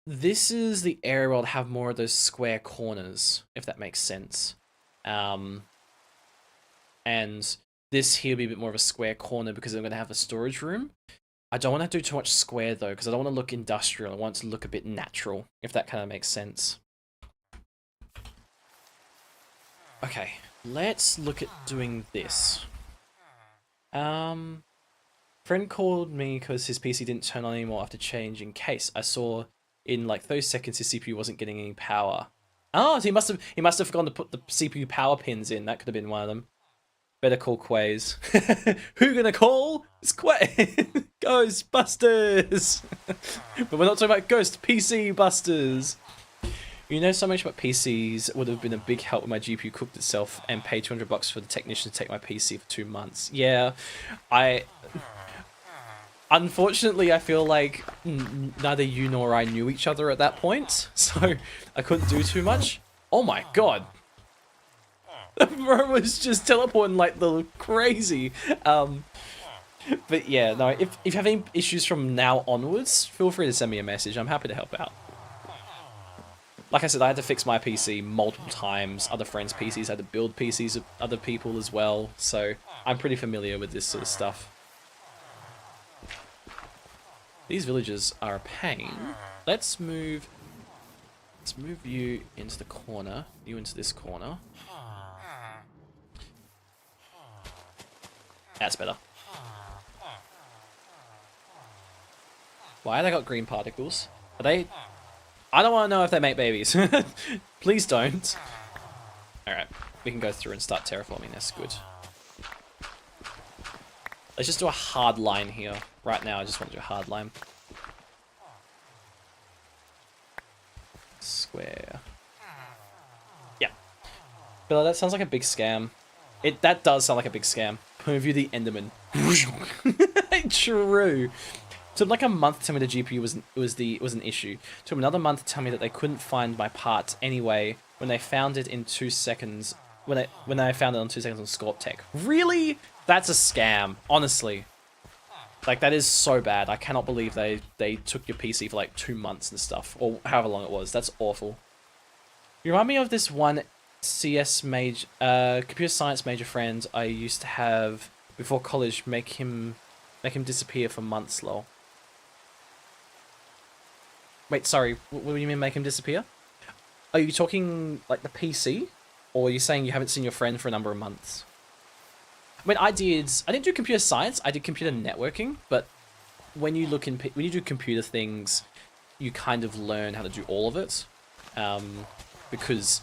this is the area where I'll have more of those square corners, if that makes sense. And this here will be a bit more of a square corner because I'm going to have a storage room. I don't want to do too much square though, because I don't want to look industrial. I want it to look a bit natural, if that kind of makes sense. Okay, let's look at doing this. Friend called me because his PC didn't turn on anymore after changing case. I saw in like 30 seconds his CPU wasn't getting any power. Oh, so he must have forgotten to put the CPU power pins in. That could have been one of them. Better call Quays. Who gonna call? It's Quays. Ghostbusters. But we're not talking about Ghost PC Busters. You know so much about PCs. Would have been a big help when my GPU cooked itself and paid $200 for the technician to take my PC for 2 months. Yeah, unfortunately, I feel like neither you nor I knew each other at that point, so I couldn't do too much. Oh my god. Bro was just teleporting like the crazy. But yeah, no, if you have any issues from now onwards, feel free to send me a message. I'm happy to help out. Like I said, I had to fix my PC multiple times. Other friends' PCs had to build PCs of other people as well, so I'm pretty familiar with this sort of stuff. These villagers are a pain. Let's move you into the corner, you into this corner. That's better. Why have they got green particles? Are they... I don't want to know if they make babies. Please don't. Alright, we can go through and start terraforming this. Good. Let's just do a hard line here. Right now, I just want to do a hard line. Square. Yeah. But that sounds like a big scam. That does sound like a big scam. Point of view, the Enderman. True. Took like a month to tell me the GPU was an issue. Took another month to tell me that they couldn't find my parts anyway when they found it in 2 seconds. When I found it on 2 seconds on Scorp Tech. Really? That's a scam. Honestly. Like, that is so bad. I cannot believe they took your PC for like 2 months and stuff. Or however long it was. That's awful. You remind me of this one CS major, computer science major friend I used to have before college. Make him disappear for months, lol. Wait, sorry. What do you mean make him disappear? Are you talking like the PC? Or are you saying you haven't seen your friend for a number of months? I mean, I didn't do computer science, I did computer networking, but when you do computer things, you kind of learn how to do all of it. Because,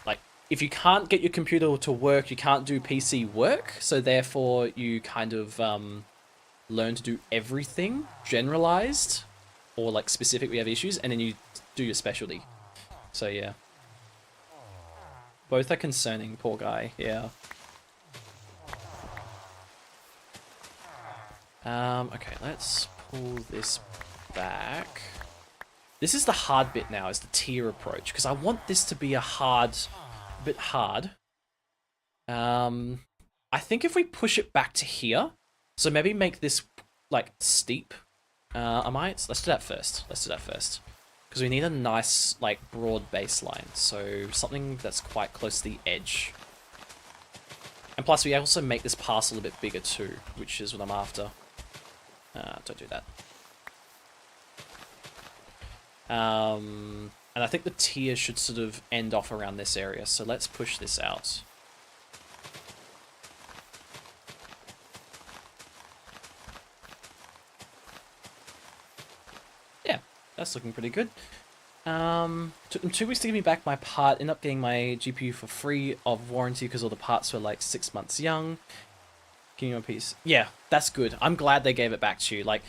like, if you can't get your computer to work, you can't do PC work, so therefore you kind of learn to do everything generalized, or like specific, we have issues, and then you do your specialty. So yeah. Both are concerning, poor guy, yeah. Okay, let's pull this back. This is the hard bit now, is the tier approach, because I want this to be a bit hard. I think if we push it back to here, so maybe make this, like, steep. Let's do that first. Because we need a nice, like, broad baseline, so something that's quite close to the edge. And plus, we also make this parcel a bit bigger too, which is what I'm after. Don't do that. And I think the tier should sort of end off around this area, so let's push this out. Yeah, that's looking pretty good. Took them 2 weeks to give me back my part. Ended up getting my GPU for free of warranty because all the parts were like 6 months young. Give me a piece. Yeah, that's good. I'm glad they gave it back to you. Like,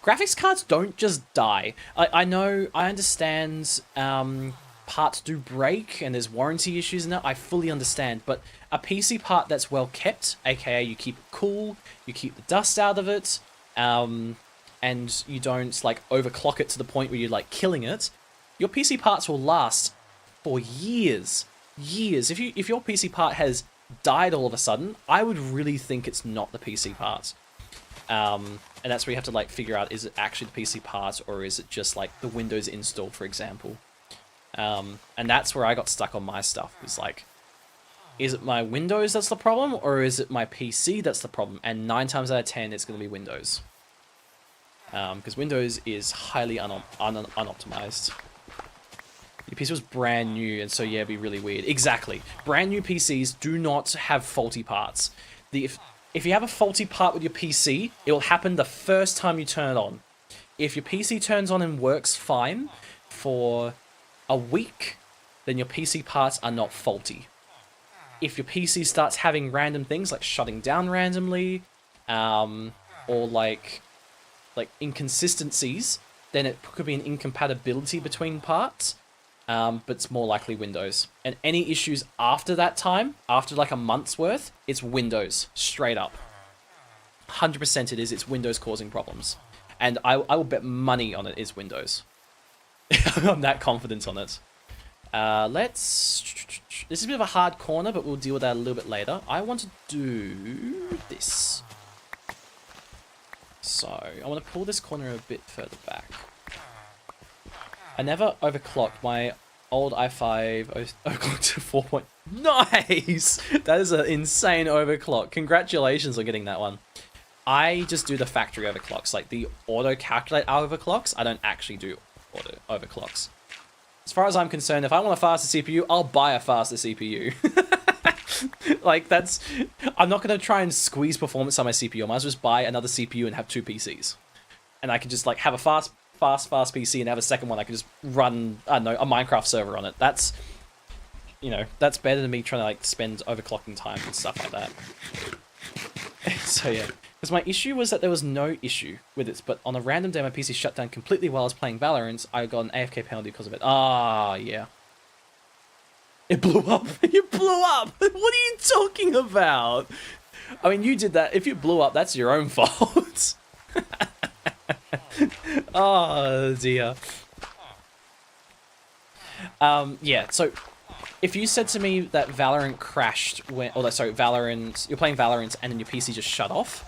graphics cards don't just die. I know, I understand parts do break and there's warranty issues in it. I fully understand. But a PC part that's well kept, aka you keep it cool, you keep the dust out of it, and you don't like overclock it to the point where you're like killing it, your PC parts will last for years. Years. If your PC part has died all of a sudden, I would really think it's not the PC part. And that's where you have to like figure out, is it actually the PC parts or is it just like the Windows install, for example. And that's where I got stuck on my stuff. It was like, is it my Windows that's the problem or is it my PC that's the problem? And 9 times out of 10, it's going to be Windows. Because Windows is highly unoptimized. Your PC was brand new, and so yeah, it'd be really weird. Exactly. Brand new PCs do not have faulty parts. If you have a faulty part with your PC, it will happen the first time you turn it on. If your PC turns on and works fine for a week, then your PC parts are not faulty. If your PC starts having random things like shutting down randomly, or like inconsistencies, then it could be an incompatibility between parts, but it's more likely Windows. And any issues after that time, after like a month's worth, it's Windows, straight up. 100% it is, it's Windows causing problems. And I will bet money on it is Windows. I'm that confident on it. This is a bit of a hard corner, but we'll deal with that a little bit later. I want to do this. So, I want to pull this corner a bit further back. I never overclocked my old i5 overclocked to 4 point... Nice! That is an insane overclock. Congratulations on getting that one. I just do the factory overclocks. Like the auto-calculate overclocks, I don't actually do auto overclocks. As far as I'm concerned, if I want a faster CPU, I'll buy a faster CPU. Like, that's... I'm not going to try and squeeze performance on my CPU. I might as well just buy another CPU and have 2 PCs. And I can just, like, have a fast PC and have a second one I can just run, I don't know, a Minecraft server on it. That's, you know, that's better than me trying to, like, spend overclocking time and stuff like that. So, yeah. Because my issue was that there was no issue with it, but on a random day my PC shut down completely while I was playing Valorant. I got an AFK penalty because of it. Ah, yeah. It blew up. You blew up. What are you talking about? I mean, you did that. If you blew up, that's your own fault. Oh, dear. Yeah, so if you said to me that Valorant crashed when... Oh, sorry, Valorant... You're playing Valorant and then your PC just shut off.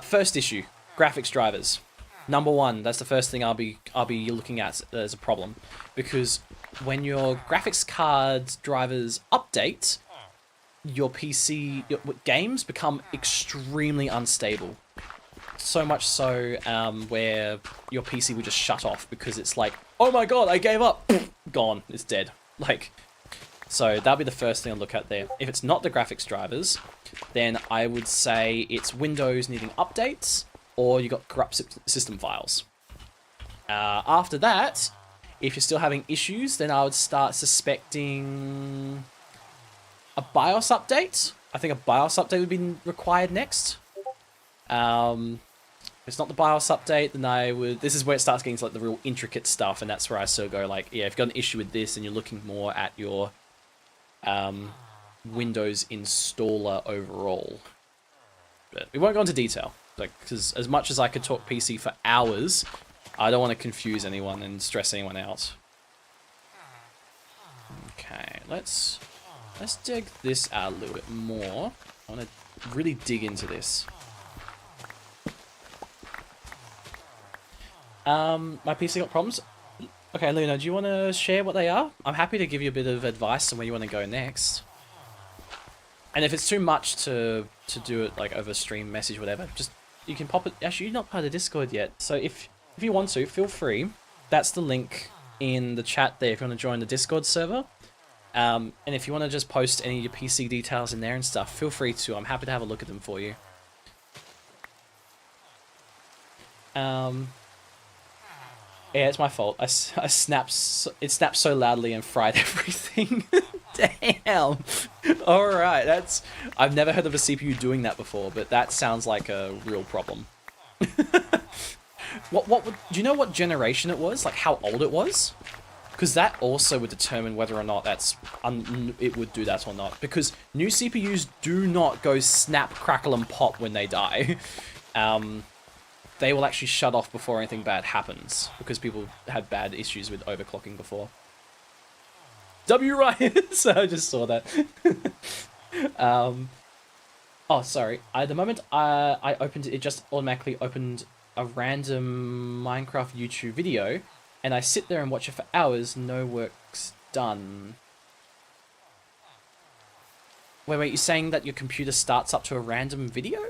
First issue, graphics drivers. Number one, that's the first thing I'll be looking at as a problem. Because when your graphics card drivers update, your PC games become extremely unstable. So much so where your PC will just shut off because it's like, oh my god, I gave up. Gone. It's dead. Like, so that'll be the first thing I'll look at there. If it's not the graphics drivers, then I would say it's Windows needing updates or you got corrupt system files. After that, if you're still having issues, then I would start suspecting a BIOS update. I think a BIOS update would be required next. If it's not the BIOS update, then I would... This is where it starts getting to like the real intricate stuff, and that's where I still go like, yeah, if you've got an issue with this and you're looking more at your Windows installer overall. But we won't go into detail, like, because as much as I could talk PC for hours, I don't want to confuse anyone and stress anyone out. Okay, let's dig this out a little bit more. I want to really dig into this. My PC got problems. Okay, Luna, do you want to share what they are? I'm happy to give you a bit of advice on where you want to go next. And if it's too much to do it like over stream, message, whatever, just you can pop it. Actually, you're not part of Discord yet, so if you want to, feel free. That's the link in the chat there if you want to join the Discord server. And if you want to just post any of your PC details in there and stuff, feel free to. I'm happy to have a look at them for you. Yeah, it's my fault. I snapped. It snapped so loudly and fried everything. Damn. All right, that's. I've never heard of a CPU doing that before, but that sounds like a real problem. Do you know what generation it was? Like how old it was? Because that also would determine whether or not it would do that or not. Because new CPUs do not go snap, crackle, and pop when they die. They will actually shut off before anything bad happens, because people had bad issues with overclocking before. W Ryan! So I just saw that. Oh, sorry. The moment I opened it, it just automatically opened a random Minecraft YouTube video, and I sit there and watch it for hours. No work's done. Wait, you're saying that your computer starts up to a random video?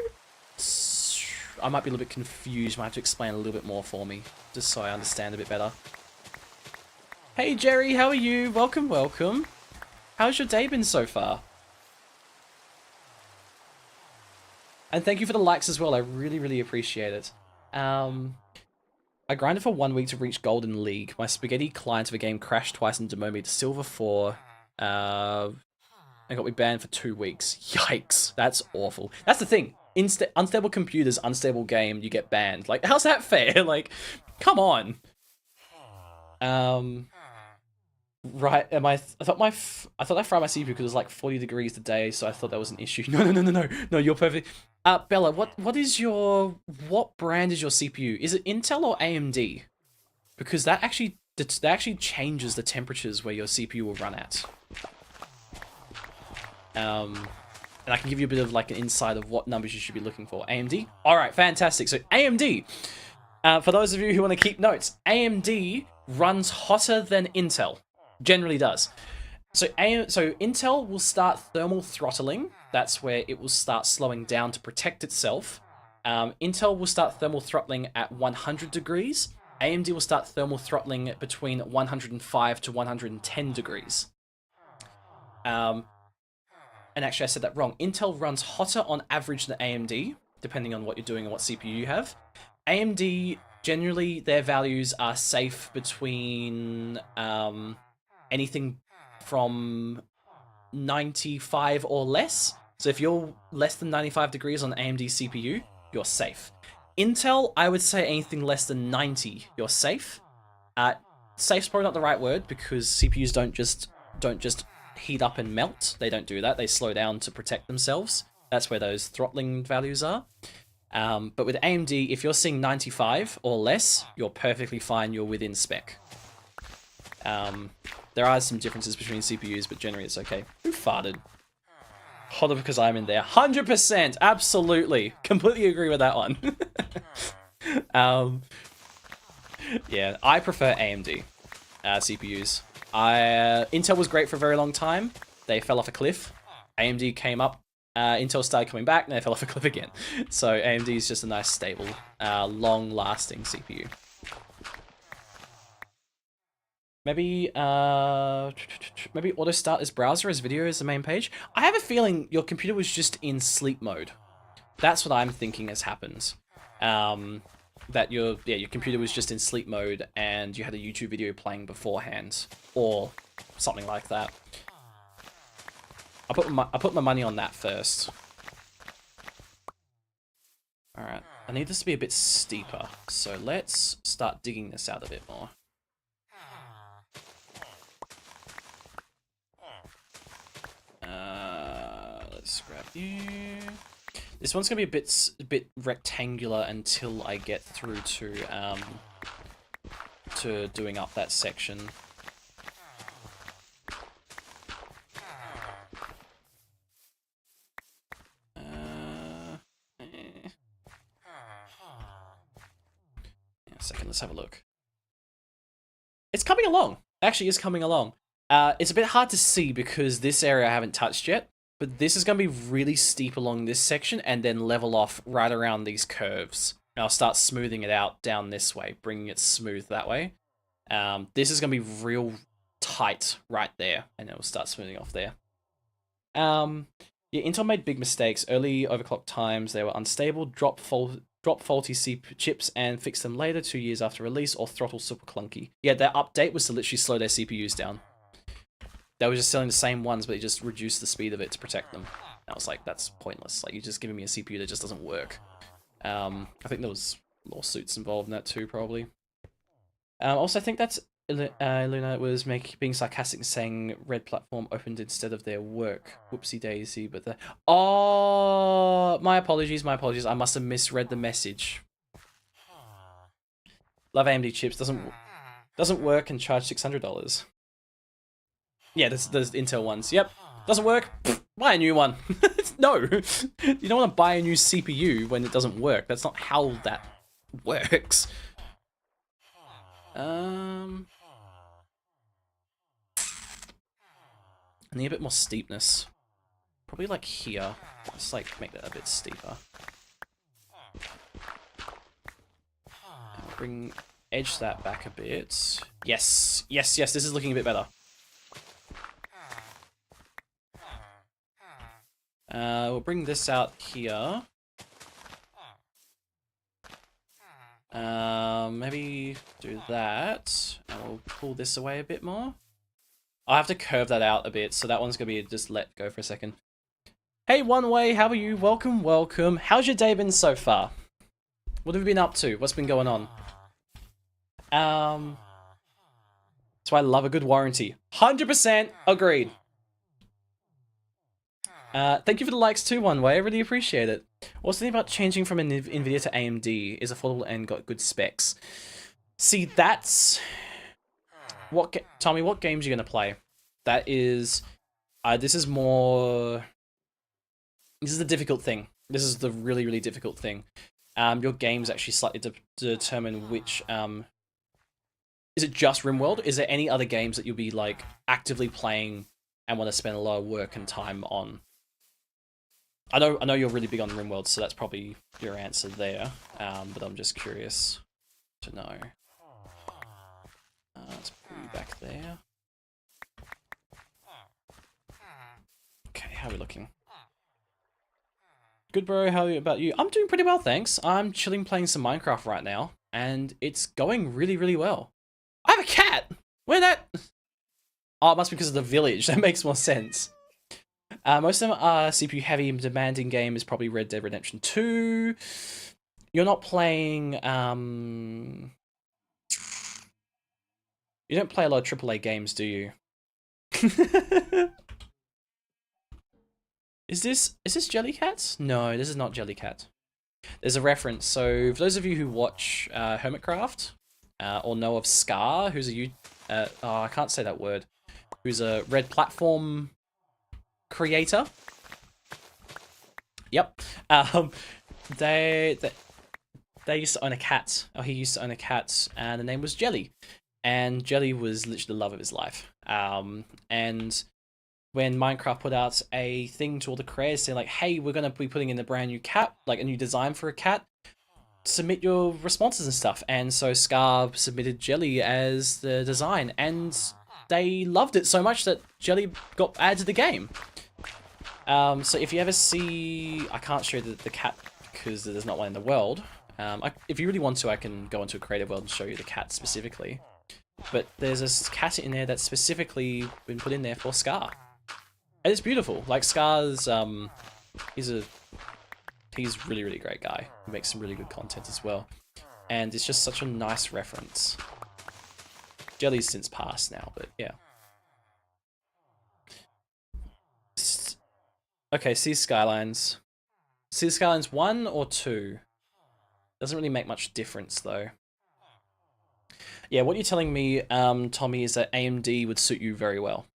I might be a little bit confused. Might have to explain a little bit more for me, just so I understand a bit better. Hey Jerry, how are you? Welcome, welcome. How's your day been so far? And thank you for the likes as well. I really, really appreciate it. I grinded for 1 week to reach Golden League. My spaghetti client of a game crashed twice and demoted me to Silver 4. And got me banned for 2 weeks. Yikes, that's awful. That's the thing. Unstable computers, unstable game, you get banned. Like, how's that fair? Like, come on. Right, I thought I fried my CPU because it was like 40 degrees today, so I thought that was an issue. No, you're perfect. Bella, what brand is your CPU? Is it Intel or AMD? Because that actually changes the temperatures where your CPU will run at. And I can give you a bit of like an insight of what numbers you should be looking for. AMD? Alright, fantastic. So AMD, for those of you who want to keep notes, AMD runs hotter than Intel. Generally does. So Intel will start thermal throttling. That's where it will start slowing down to protect itself. Intel will start thermal throttling at 100 degrees. AMD will start thermal throttling between 105 to 110 degrees. And actually, I said that wrong. Intel runs hotter on average than AMD, depending on what you're doing and what CPU you have. AMD, generally, their values are safe between anything from 95 or less. So if you're less than 95 degrees on AMD CPU, you're safe. Intel, I would say anything less than 90, you're safe. Safe's probably not the right word because CPUs don't just heat up and melt. They don't do that. They slow down to protect themselves. That's where those throttling values are. But with AMD, if you're seeing 95 or less, you're perfectly fine. You're within spec. There are some differences between CPUs, but generally it's okay. Who farted? Hotter because I'm in there. 100%! Absolutely! Completely agree with that one. Yeah, I prefer AMD CPUs. Intel was great for a very long time. They fell off a cliff. AMD came up. Intel started coming back, and they fell off a cliff again. So AMD is just a nice, stable, long-lasting CPU. Maybe auto start as browser as video as the main page. I have a feeling your computer was just in sleep mode. That's what I'm thinking has happened. That your computer was just in sleep mode and you had a YouTube video playing beforehand or something like that. I put my money on that first. All right, I need this to be a bit steeper, so let's start digging this out a bit more. Let's grab you. This one's gonna be a bit rectangular until I get through to doing up that section. A second, let's have a look. It's coming along. Actually, it's coming along. It's a bit hard to see because this area I haven't touched yet, but this is going to be really steep along this section and then level off right around these curves. And I'll start smoothing it out down this way, bringing it smooth that way. This is going to be real tight right there, and it will start smoothing off there. Yeah, Intel made big mistakes. Early overclock times, they were unstable, drop faulty chips and fix them later, 2 years after release, or throttle super clunky. Yeah, their update was to literally slow their CPUs down. They were just selling the same ones, but they just reduced the speed of it to protect them. And I was like, that's pointless. Like, you're just giving me a CPU that just doesn't work. I think there was lawsuits involved in that too, probably. Also, I think that's Luna was being sarcastic and saying Red Platform opened instead of their work. Whoopsie daisy, but the... Oh, my apologies. I must have misread the message. Love AMD chips. Doesn't work and charge $600. Yeah, there's Intel ones. Yep, doesn't work. Pfft, buy a new one. No, you don't want to buy a new CPU when it doesn't work. That's not how that works. I need a bit more steepness. Probably like here. Let's like make that a bit steeper. Edge that back a bit. Yes, yes, yes, this is looking a bit better. We'll bring this out here. Maybe do that, and we'll pull this away a bit more. I'll have to curve that out a bit, so that one's gonna be just let go for a second. Hey, One Way, how are you? Welcome, welcome. How's your day been so far? What have you been up to? What's been going on? That's why I love a good warranty. 100% agreed. Thank you for the likes too, One Way. I really appreciate it. What's the thing about changing from an NVIDIA to AMD is affordable and got good specs? See, that's what. Tell me, what games you're gonna play? That is, this is more. This is the difficult thing. This is the really, really difficult thing. Your games actually slightly determine which. Is it just RimWorld? Is there any other games that you'll be like actively playing and want to spend a lot of work and time on? I know you're really big on RimWorld, so that's probably your answer there. But I'm just curious to know. Let's put you back there. Okay, how are we looking? Good, bro. How about you? I'm doing pretty well, thanks. I'm chilling playing some Minecraft right now, and it's going really, really well. I have a cat! Where that? Oh, it must be because of the village. That makes more sense. Most of them are CPU heavy and demanding game is probably Red Dead Redemption 2. You're not playing, you don't play a lot of AAA games, do you? Is this Jellycat? No, this is not Jellycat. There's a reference. So for those of you who watch Hermitcraft, or know of Scar, who's a I can't say that word, who's a Red Platform creator. Yep. They used to own a cat. Oh, he used to own a cat, and the name was Jelly. And Jelly was literally the love of his life. And when Minecraft put out a thing to all the creators saying like, hey, we're going to be putting in a brand new cat, like a new design for a cat, submit your responses and stuff. And so Scar submitted Jelly as the design, and they loved it so much that Jelly got added to the game. So if you ever see, I can't show the cat because there's not one in the world. If you really want to, I can go into a creative world and show you the cat specifically. But there's a cat in there that's specifically been put in there for Scar. And it's beautiful. Like Scar's, he's a really, really great guy. He makes some really good content as well. And it's just such a nice reference. Jelly's since passed now, but yeah. Okay, Cities Skylines. Cities Skylines 1 or 2? Doesn't really make much difference though. Yeah, what you're telling me, Tommy, is that AMD would suit you very well.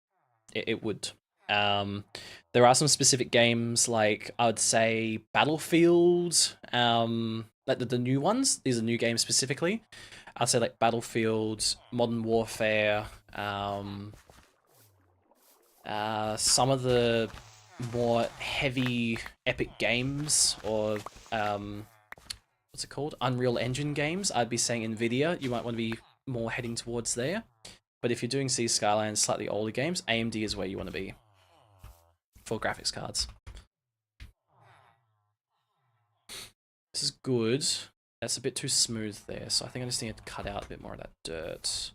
It would. There are some specific games, like I would say Battlefield, like the new ones. These are new games specifically. I'd say like Battlefield, Modern Warfare, some of the more heavy epic games, or what's it called? Unreal Engine games. I'd be saying Nvidia. You might want to be more heading towards there. But if you're doing Cities Skylines, slightly older games, AMD is where you want to be for graphics cards. This is good. That's a bit too smooth there, so I think I just need to cut out a bit more of that dirt.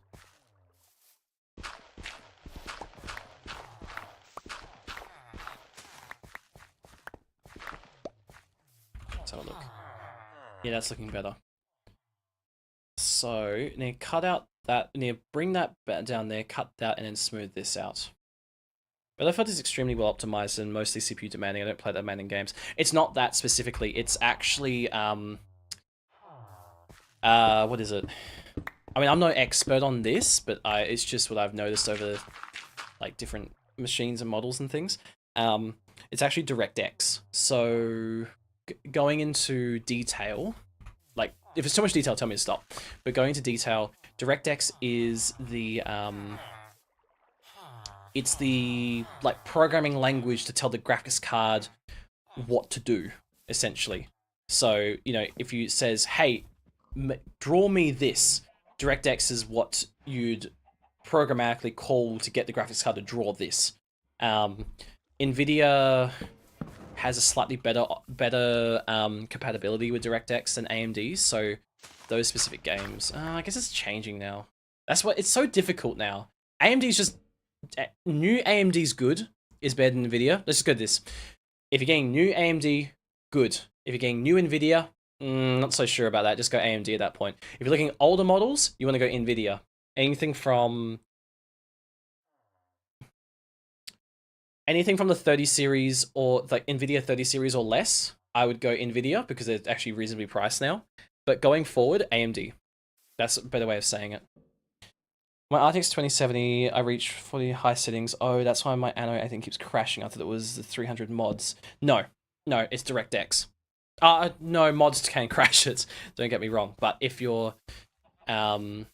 Let's have a look. Yeah, that's looking better. So, you need to cut out that, you need to bring that down there, cut that, and then smooth this out. Battlefield is extremely well optimized and mostly CPU demanding. I don't play that demanding games. It's not that specifically. It's actually, what is it? I mean, I'm no expert on this, but it's just what I've noticed over like different machines and models and things. It's actually DirectX. So going into detail, like if it's too much detail, tell me to stop. But going into detail, DirectX is the it's the like programming language to tell the graphics card what to do, essentially. So, you know, if you says, hey, draw me this, DirectX is what you'd programmatically call to get the graphics card to draw this. NVIDIA has a slightly better compatibility with DirectX than AMD, so those specific games, I guess it's changing now. That's what, it's so difficult now. AMD's just, new AMD's good is better than NVIDIA. Let's just go to this. If you're getting new AMD, good. If you're getting new NVIDIA, not so sure about that. Just go AMD at that point. If you're looking at older models, you want to go NVIDIA. Anything from the 30 series or like NVIDIA 30 series or less, I would go NVIDIA because they're actually reasonably priced now. But going forward, AMD. That's a better way of saying it. My RTX 2070, I reach 40 high settings. Oh, that's why my Anno, I think, keeps crashing. I thought it was the 300 mods. No, it's DirectX. No, mods can crash it. Don't get me wrong. But if you're, like,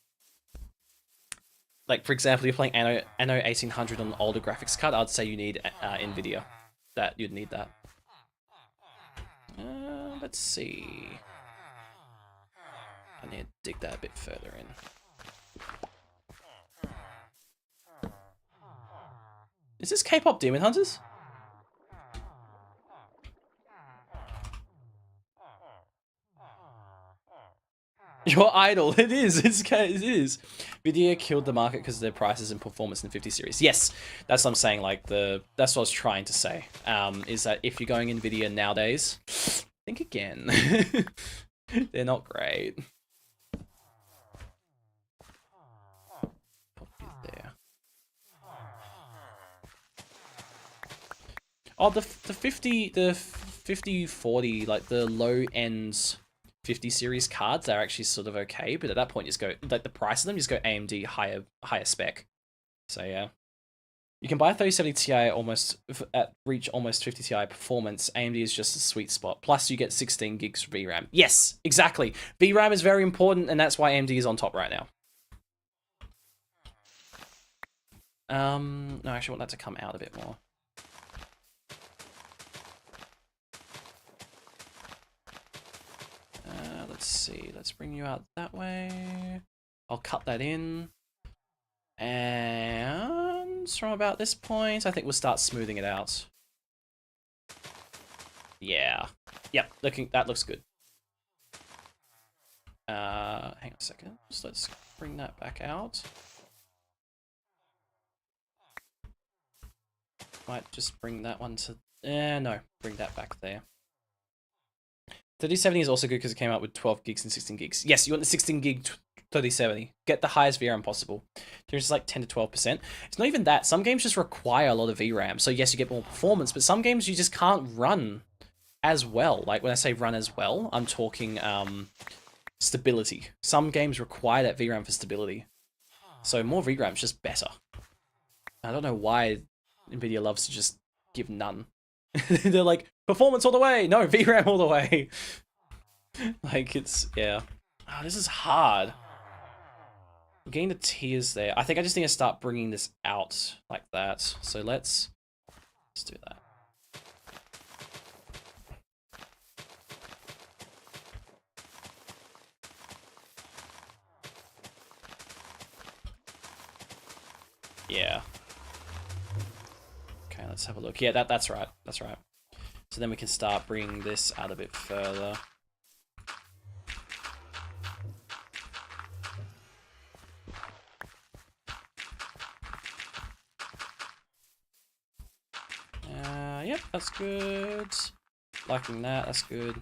for example, you're playing Anno 1800 on an older graphics card, I'd say you need NVIDIA. You'd need that. Let's see. I need to dig that a bit further in. Is this K-pop Demon Hunters? Your idol, it is. It is. Nvidia killed the market because of their prices and performance in the 50 series. Yes, that's what I'm saying. Like that's what I was trying to say. Is that if you're going Nvidia nowadays, think again. They're not great. There. Oh, the 5040, like the low ends 50 series cards are actually sort of okay, but at that point, just go like the price of them, just go AMD higher spec. So yeah, you can buy a 3070 Ti reach almost 50 Ti performance. AMD is just a sweet spot. Plus, you get 16 gigs VRAM. Yes, exactly. VRAM is very important, and that's why AMD is on top right now. No, I actually want that to come out a bit more. Let's see, let's bring you out that way. I'll cut that in. And from about this point, I think we'll start smoothing it out. Yeah. Yep, that looks good. Hang on a second. So let's bring that back out. Might just bring that one to... no, bring that back there. 3070 is also good because it came out with 12 gigs and 16 gigs. Yes, you want the 16 gig 3070. Get the highest VRAM possible. There's like 10 to 12%. It's not even that. Some games just require a lot of VRAM. So yes, you get more performance, but some games you just can't run as well. Like when I say run as well, I'm talking stability. Some games require that VRAM for stability. So more VRAM is just better. I don't know why NVIDIA loves to just give none. They're like, performance all the way! No, VRAM all the way! Like, it's, yeah. Oh, this is hard. I'm getting the tiers there. I think I just need to start bringing this out like that. So let's do that. Yeah. Okay, let's have a look. Yeah, that's right. That's right. So then we can start bringing this out a bit further. Yep, that's good. Liking that, that's good.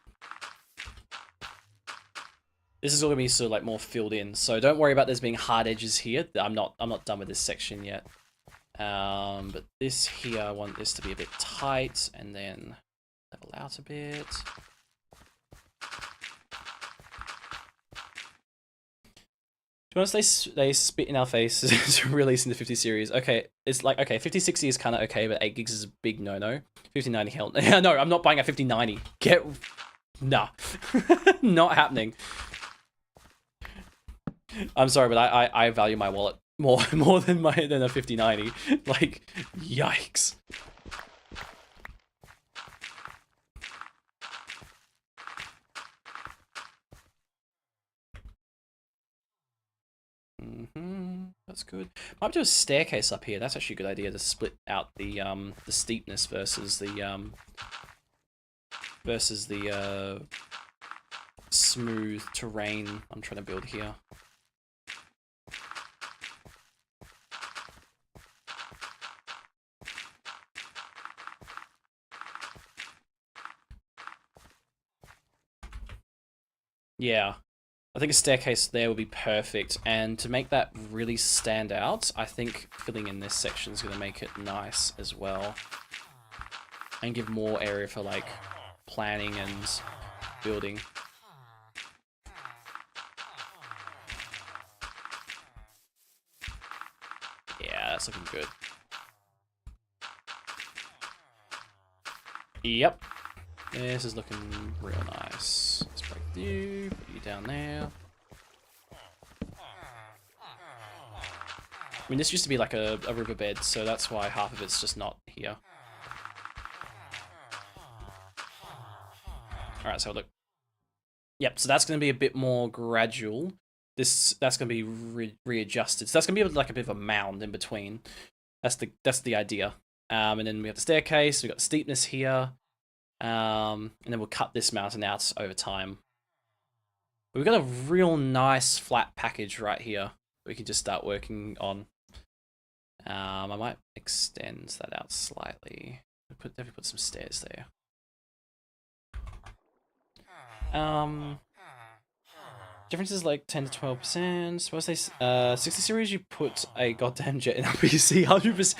This is all gonna be sort of like more filled in, so don't worry about there's being hard edges here. I'm not done with this section yet. But this here, I want this to be a bit tight, and then level out a bit. be honest, they spit in our faces to release in the 50 series. Okay, it's like, okay, 5060 is kind of okay, but 8 gigs is a big no-no. 5090, hell no, I'm not buying a 5090. Nah. Not happening. I'm sorry, but I value my wallet more than a 5090. Like, yikes. That's good. Might do a staircase up here. That's actually a good idea to split out the steepness versus the smooth terrain I'm trying to build here. Yeah. I think a staircase there would be perfect, and to make that really stand out, I think filling in this section is going to make it nice as well. And give more area for, like, planning and building. Yeah, that's looking good. Yep. This is looking real nice. Let's break you, put you down there. I mean, this used to be like a riverbed, so that's why half of it's just not here. Alright, so look. Yep, so that's going to be a bit more gradual. That's going to be readjusted. So that's going to be like a bit of a mound in between. That's the idea. And then we have the staircase, we've got the steepness here. And then we'll cut this mountain out over time. We've got a real nice flat package right here we can just start working on. I might extend that out slightly. Definitely put some stairs there. Differences like 10 to 12%. Suppose they 60 series you put a goddamn jet in a PC 100%.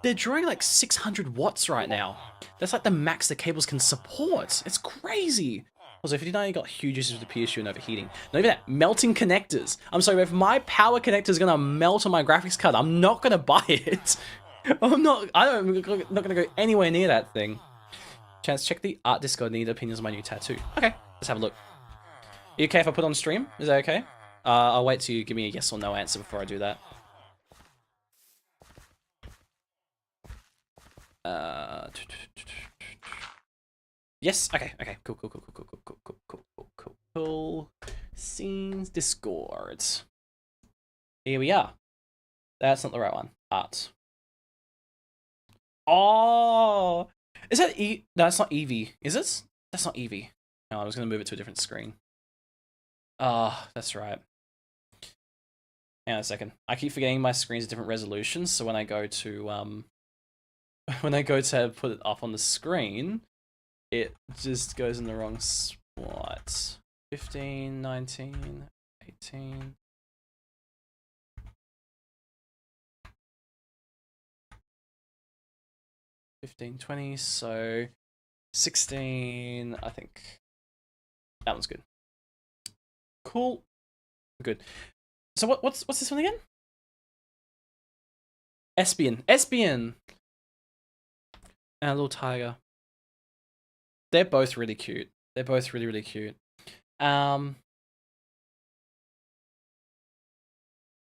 They're drawing like 600 watts right now. That's like the max the cables can support. It's crazy. Also, 59 got huge issues with the PSU and overheating. Not even that, melting connectors. I'm sorry, if my power connector is gonna melt on my graphics card, I'm not gonna buy it. I'm not gonna go anywhere near that thing. Chance, check the art Discord. Need opinions on my new tattoo. Okay, let's have a look. Are you okay if I put on stream? Is that okay? I'll wait till you give me a yes or no answer before I do that. Yes. Okay. Okay. Cool. Scenes Discord. Here we are. That's not the right one. Art. Oh, is that E? No, it's not Eevee. Is it? That's not Eevee. No, I was gonna move it to a different screen. Ah, that's right. Hang on a second. I keep forgetting my screen's different resolutions, so when I go to put it up on the screen, it just goes in the wrong spot. 15, 19, 18. $15, $20, so 16, I think. That one's good. Cool. Good. So what's this one again? Espion. And a little tiger. They're both really cute. They're both really, really cute. I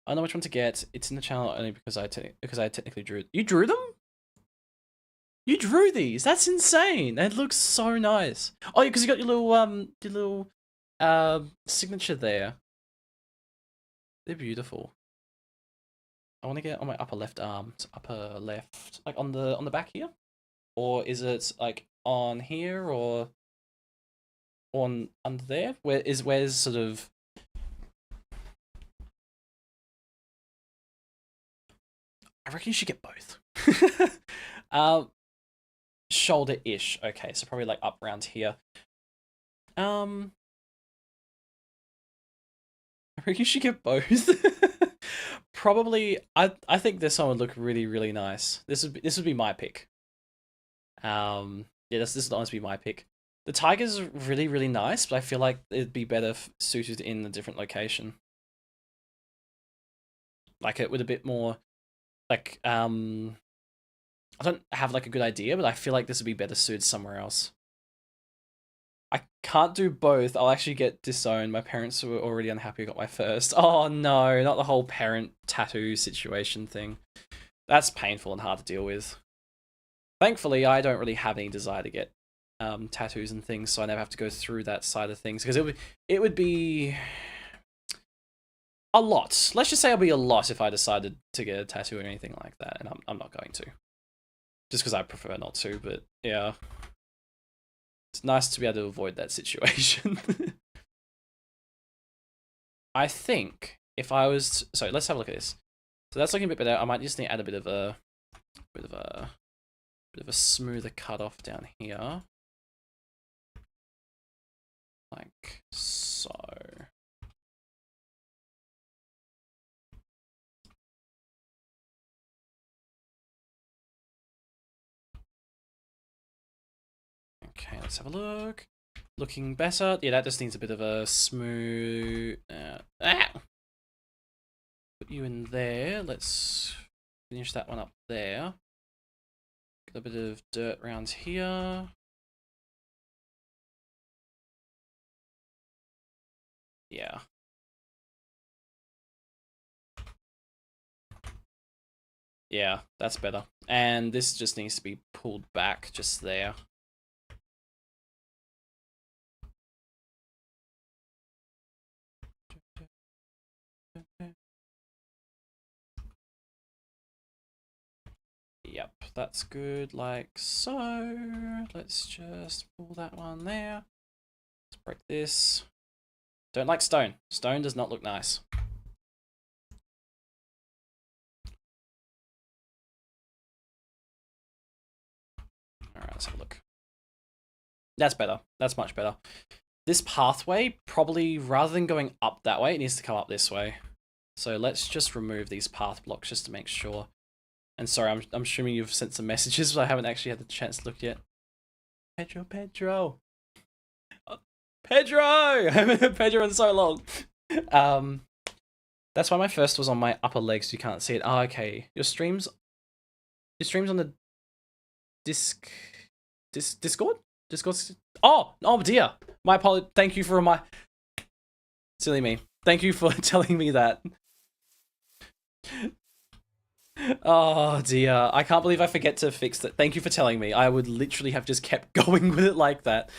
don't know which one to get. It's in the channel only because I technically drew it. You drew them? You drew these? That's insane. It looks so nice. Oh, because you got your little signature there. They're beautiful. I want to get on my upper left arm. Upper left, like on the back here, or is it like on here or on under there? Where's sort of? I reckon you should get both. Shoulder-ish. Okay, so probably like up around here. I reckon you should get both. Probably, I think this one would look really, really nice. This would be my pick. Yeah, this would honestly be my pick. The tiger's really, really nice, but I feel like it'd be better suited in a different location. like it with a bit more, like, I don't have like a good idea, but I feel like this would be better suited somewhere else. I can't do both. I'll actually get disowned. My parents were already unhappy I got my first. Oh no, not the whole parent tattoo situation thing. That's painful and hard to deal with. Thankfully, I don't really have any desire to get tattoos and things, so I never have to go through that side of things, because it would be a lot. Let's just say it'll be a lot if I decided to get a tattoo or anything like that, and I'm not going to. Just because I prefer not to, but yeah. It's nice to be able to avoid that situation. I think if I was so let's have a look at this. So that's looking a bit better. I might just need to add a bit of a smoother cut off down here. Like so. Okay, let's have a look. Looking better. Yeah, that just needs a bit of a smooth... Put you in there. Let's finish that one up there. Get a bit of dirt around here. Yeah. Yeah, that's better. And this just needs to be pulled back just there. Yep, that's good, like so. Let's just pull that one there. Let's break this. Don't like stone. Stone does not look nice. Alright, let's have a look. That's better. That's much better. This pathway, probably, rather than going up that way, it needs to come up this way. So let's just remove these path blocks just to make sure. And sorry, I'm assuming you've sent some messages, but I haven't actually had the chance to look yet. Pedro! Pedro! I haven't heard Pedro in so long. That's why my first was on my upper leg, so you can't see it. Oh, okay. Your streams on the Discord? Oh dear. My apology. Thank you for my silly me. Thank you for telling me that. Oh dear, I can't believe I forget to fix that. Thank you for telling me. I would literally have just kept going with it like that.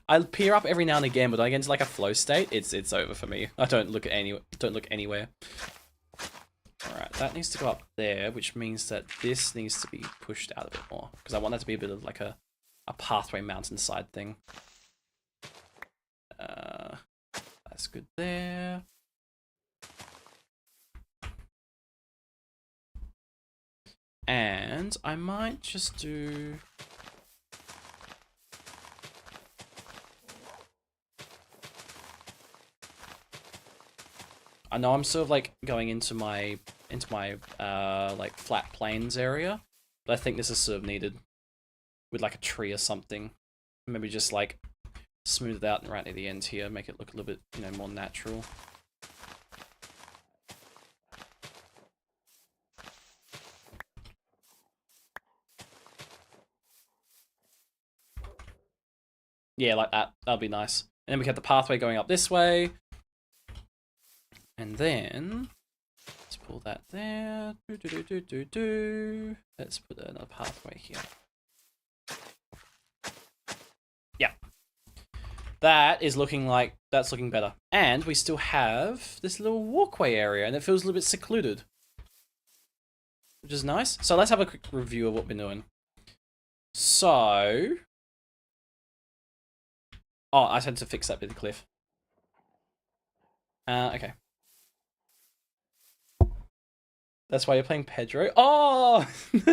I'll peer up every now and again, but when I get into like a flow state, it's over for me. I don't look anywhere. Alright, that needs to go up there, which means that this needs to be pushed out a bit more. Because I want that to be a bit of like a pathway mountainside thing. That's good there. And I might just do... I know I'm sort of like going into my like flat plains area, but I think this is sort of needed with like a tree or something. Maybe just like smooth it out right near the end here, make it look a little bit, you know, more natural. Yeah, like that. That'll be nice. And then we have the pathway going up this way. And then let's pull that there. Let's put another pathway here. Yeah. That is looking like that's looking better. And we still have this little walkway area, and it feels a little bit secluded, which is nice. So let's have a quick review of what we're doing. So, oh, I had to fix that bit of cliff. Okay. That's why you're playing Pedro. Oh,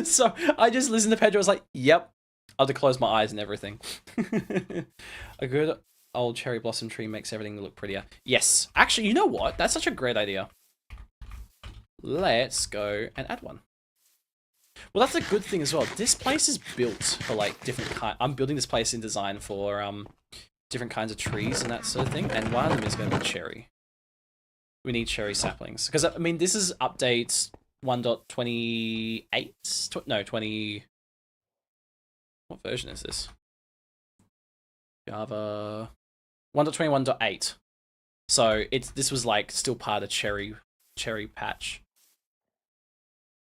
so I just listened to Pedro. I was like, yep. I had to close my eyes and everything. A good old cherry blossom tree makes everything look prettier. Yes. Actually, you know what? That's such a great idea. Let's go and add one. Well, that's a good thing as well. This place is built for like different kind. I'm building this place in design for different kinds of trees and that sort of thing. And one of them is going to be cherry. We need cherry saplings. Because, I mean, this is update 1.28? No, 20... What version is this? Java 1.21.8. So this was like still part of cherry patch.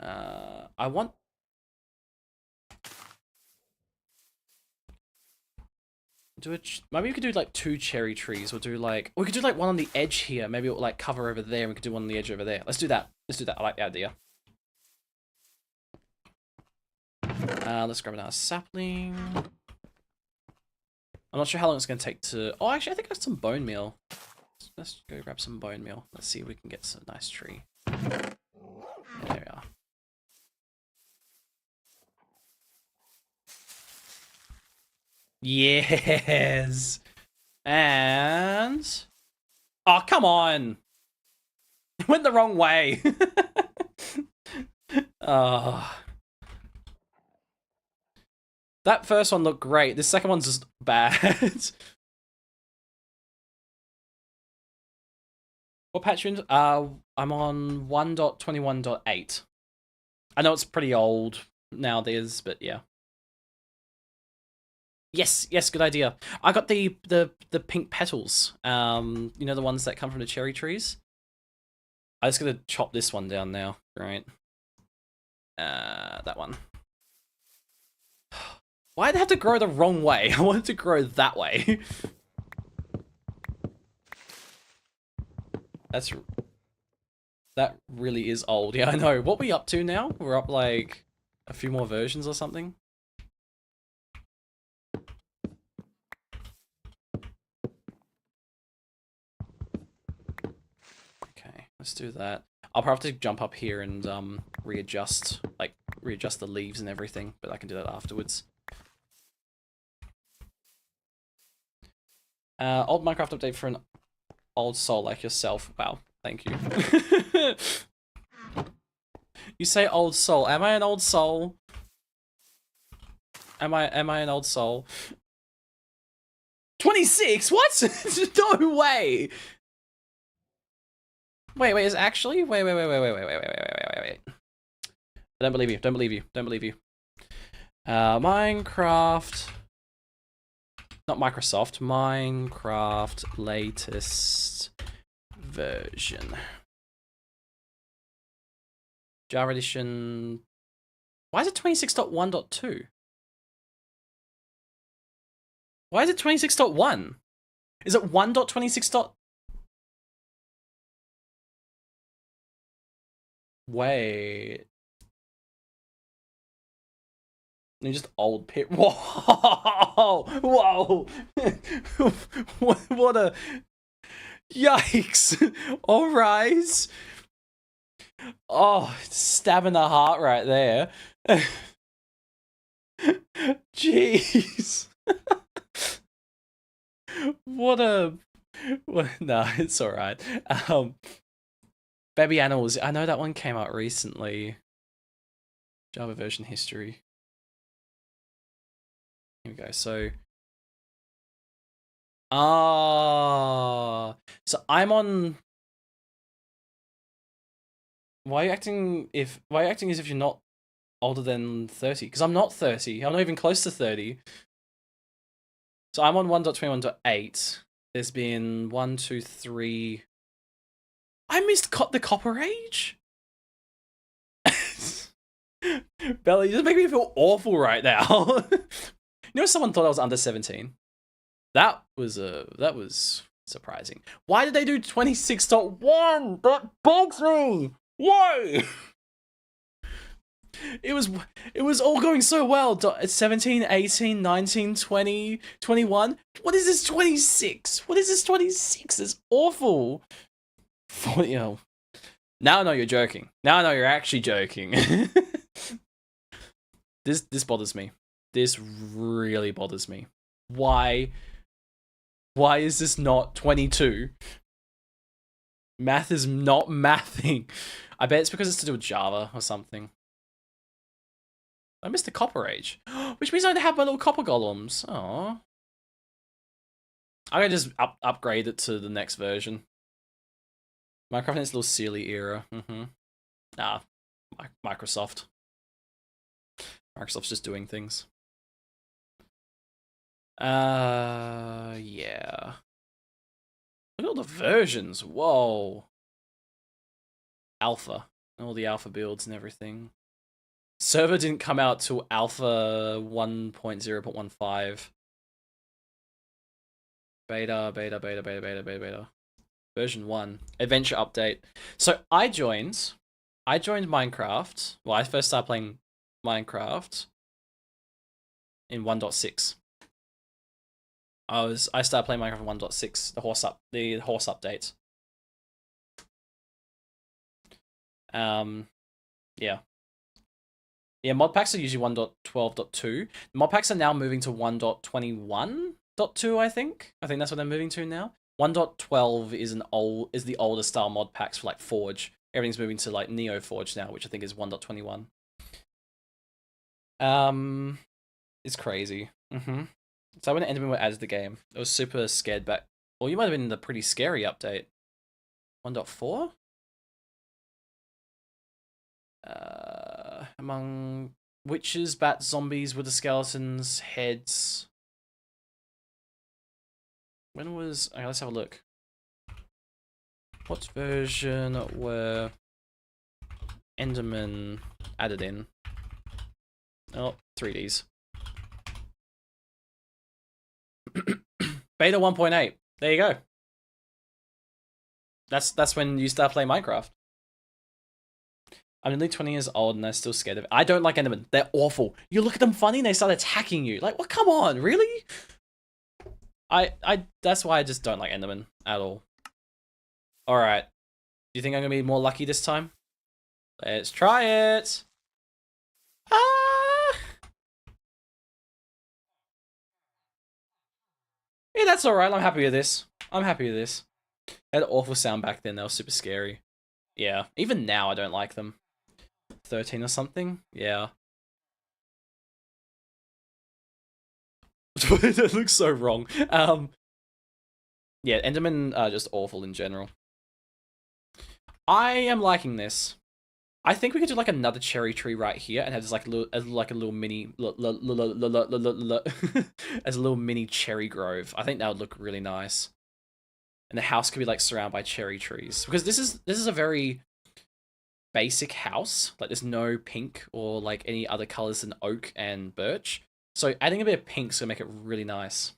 I want maybe we could do like 2 cherry trees, or do like, we could do like one on the edge here. Maybe it'll like cover over there, and we could do one on the edge over there. Let's do that. I like the idea. Let's grab another sapling. I'm not sure how long it's going to take to... Oh, actually, I think I have some bone meal. Let's go grab some bone meal. Let's see if we can get some nice tree. There we are. Yes! And... Oh, come on! It went the wrong way! Oh... That first one looked great. This second one's just bad. What patch are you in? I'm on 1.21.8. I know it's pretty old nowadays, but yeah. Yes, good idea. I got the pink petals. You know, the ones that come from the cherry trees. I'm just gonna chop this one down now. Right. That one. Why'd it have to grow the wrong way? I wanted to grow that way. That really is old. Yeah, I know. What are we up to now? We're up like a few more versions or something. Okay, let's do that. I'll probably have to jump up here and readjust the leaves and everything, but I can do that afterwards. Old Minecraft update for an old soul like yourself. Wow, thank you. You say old soul. Am I an old soul? Am I an old soul? 26? What? No way! Wait, is it actually? Wait. I don't believe you. Minecraft... Not Microsoft, Minecraft latest version. Java edition. Why is it 26.1.2? Why is it 26.1? Is it 1.26. Wait. They're just old pit. Whoa! What a... Yikes! Alright. Oh, stabbing the heart right there. Jeez. Nah, it's alright. Baby Animals. I know that one came out recently. Java version history. Here we go. So I'm on... Why are you acting as if you're not older than 30? Because I'm not 30. I'm not even close to 30. So I'm on 1.21.8. There's been 1, 2, 3... I missed the Copper Age? Belly, you just make me feel awful right now. You know, someone thought I was under 17. That was surprising. Why did they do 26.1? That bugs me. Why? It was all going so well. 17, 18, 19, 20, 21. What is this 26? What is this 26? It's awful. 40. Oh. Now I know you're joking. Now I know you're actually joking. This bothers me. This really bothers me. Why is this not 22? Math is not mathing. I bet it's because it's to do with Java or something. I missed the Copper Age. Which means I don't have my little copper golems. Aww. I'm gonna just upgrade it to the next version. Minecraft in its little silly era. Nah, Microsoft. Microsoft's just doing things. Yeah. Look at all the versions. Whoa. Alpha. All the alpha builds and everything. Server didn't come out till alpha 1.0.15. Beta. Version 1. Adventure update. So I joined Minecraft. Well, I first started playing Minecraft in 1.6. I started playing Minecraft in 1.6, the horse update. Yeah. Yeah, mod packs are usually 1.12.2. Mod packs are now moving to 1.21.2, I think. I think that's what they're moving to now. 1.12 is the older style mod packs for like Forge. Everything's moving to like Neo Forge now, which I think is 1.21. It's crazy. So when Enderman were added to the game, I was super scared back. Well, you might have been in the pretty scary update. 1.4? Among witches, bats, zombies, wither skeletons, heads. When was... Okay, let's have a look. What version were Enderman added in? Oh, 3Ds. Beta 1.8. There you go. That's when you start playing Minecraft. I'm nearly 20 years old and I'm still scared of it. I don't like Endermen. They're awful. You look at them funny and they start attacking you. Like, what? Come on, really? That's why I just don't like Endermen at all. Alright. Do you think I'm gonna be more lucky this time? Let's try it. Ah! Yeah, that's alright. I'm happy with this. They had an awful sound back then. They were super scary. Yeah. Even now, I don't like them. 13 or something? Yeah. That looks so wrong. Yeah, Endermen are just awful in general. I am liking this. I think we could do like another cherry tree right here and have this like a little mini as a little mini cherry grove. I think that would look really nice. And the house could be like surrounded by cherry trees, because this is a very basic house. Like there's no pink or like any other colors than oak and birch. So adding a bit of pink's gonna make it really nice.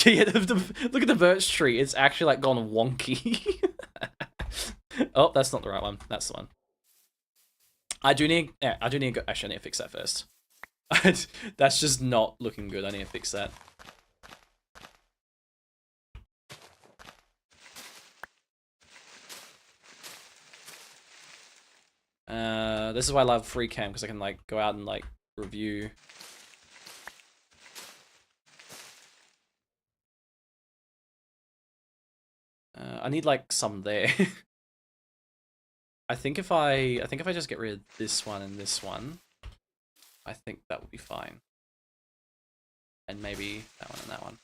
Yeah, look at the birch tree. It's actually like gone wonky. Oh, that's not the right one. That's the one. Actually, I need to fix that first. That's just not looking good. I need to fix that. This is why I love free cam, because I can like go out and like review. I need like some there. I think if I just get rid of this one and this one, I think that will be fine. And maybe that one and that one.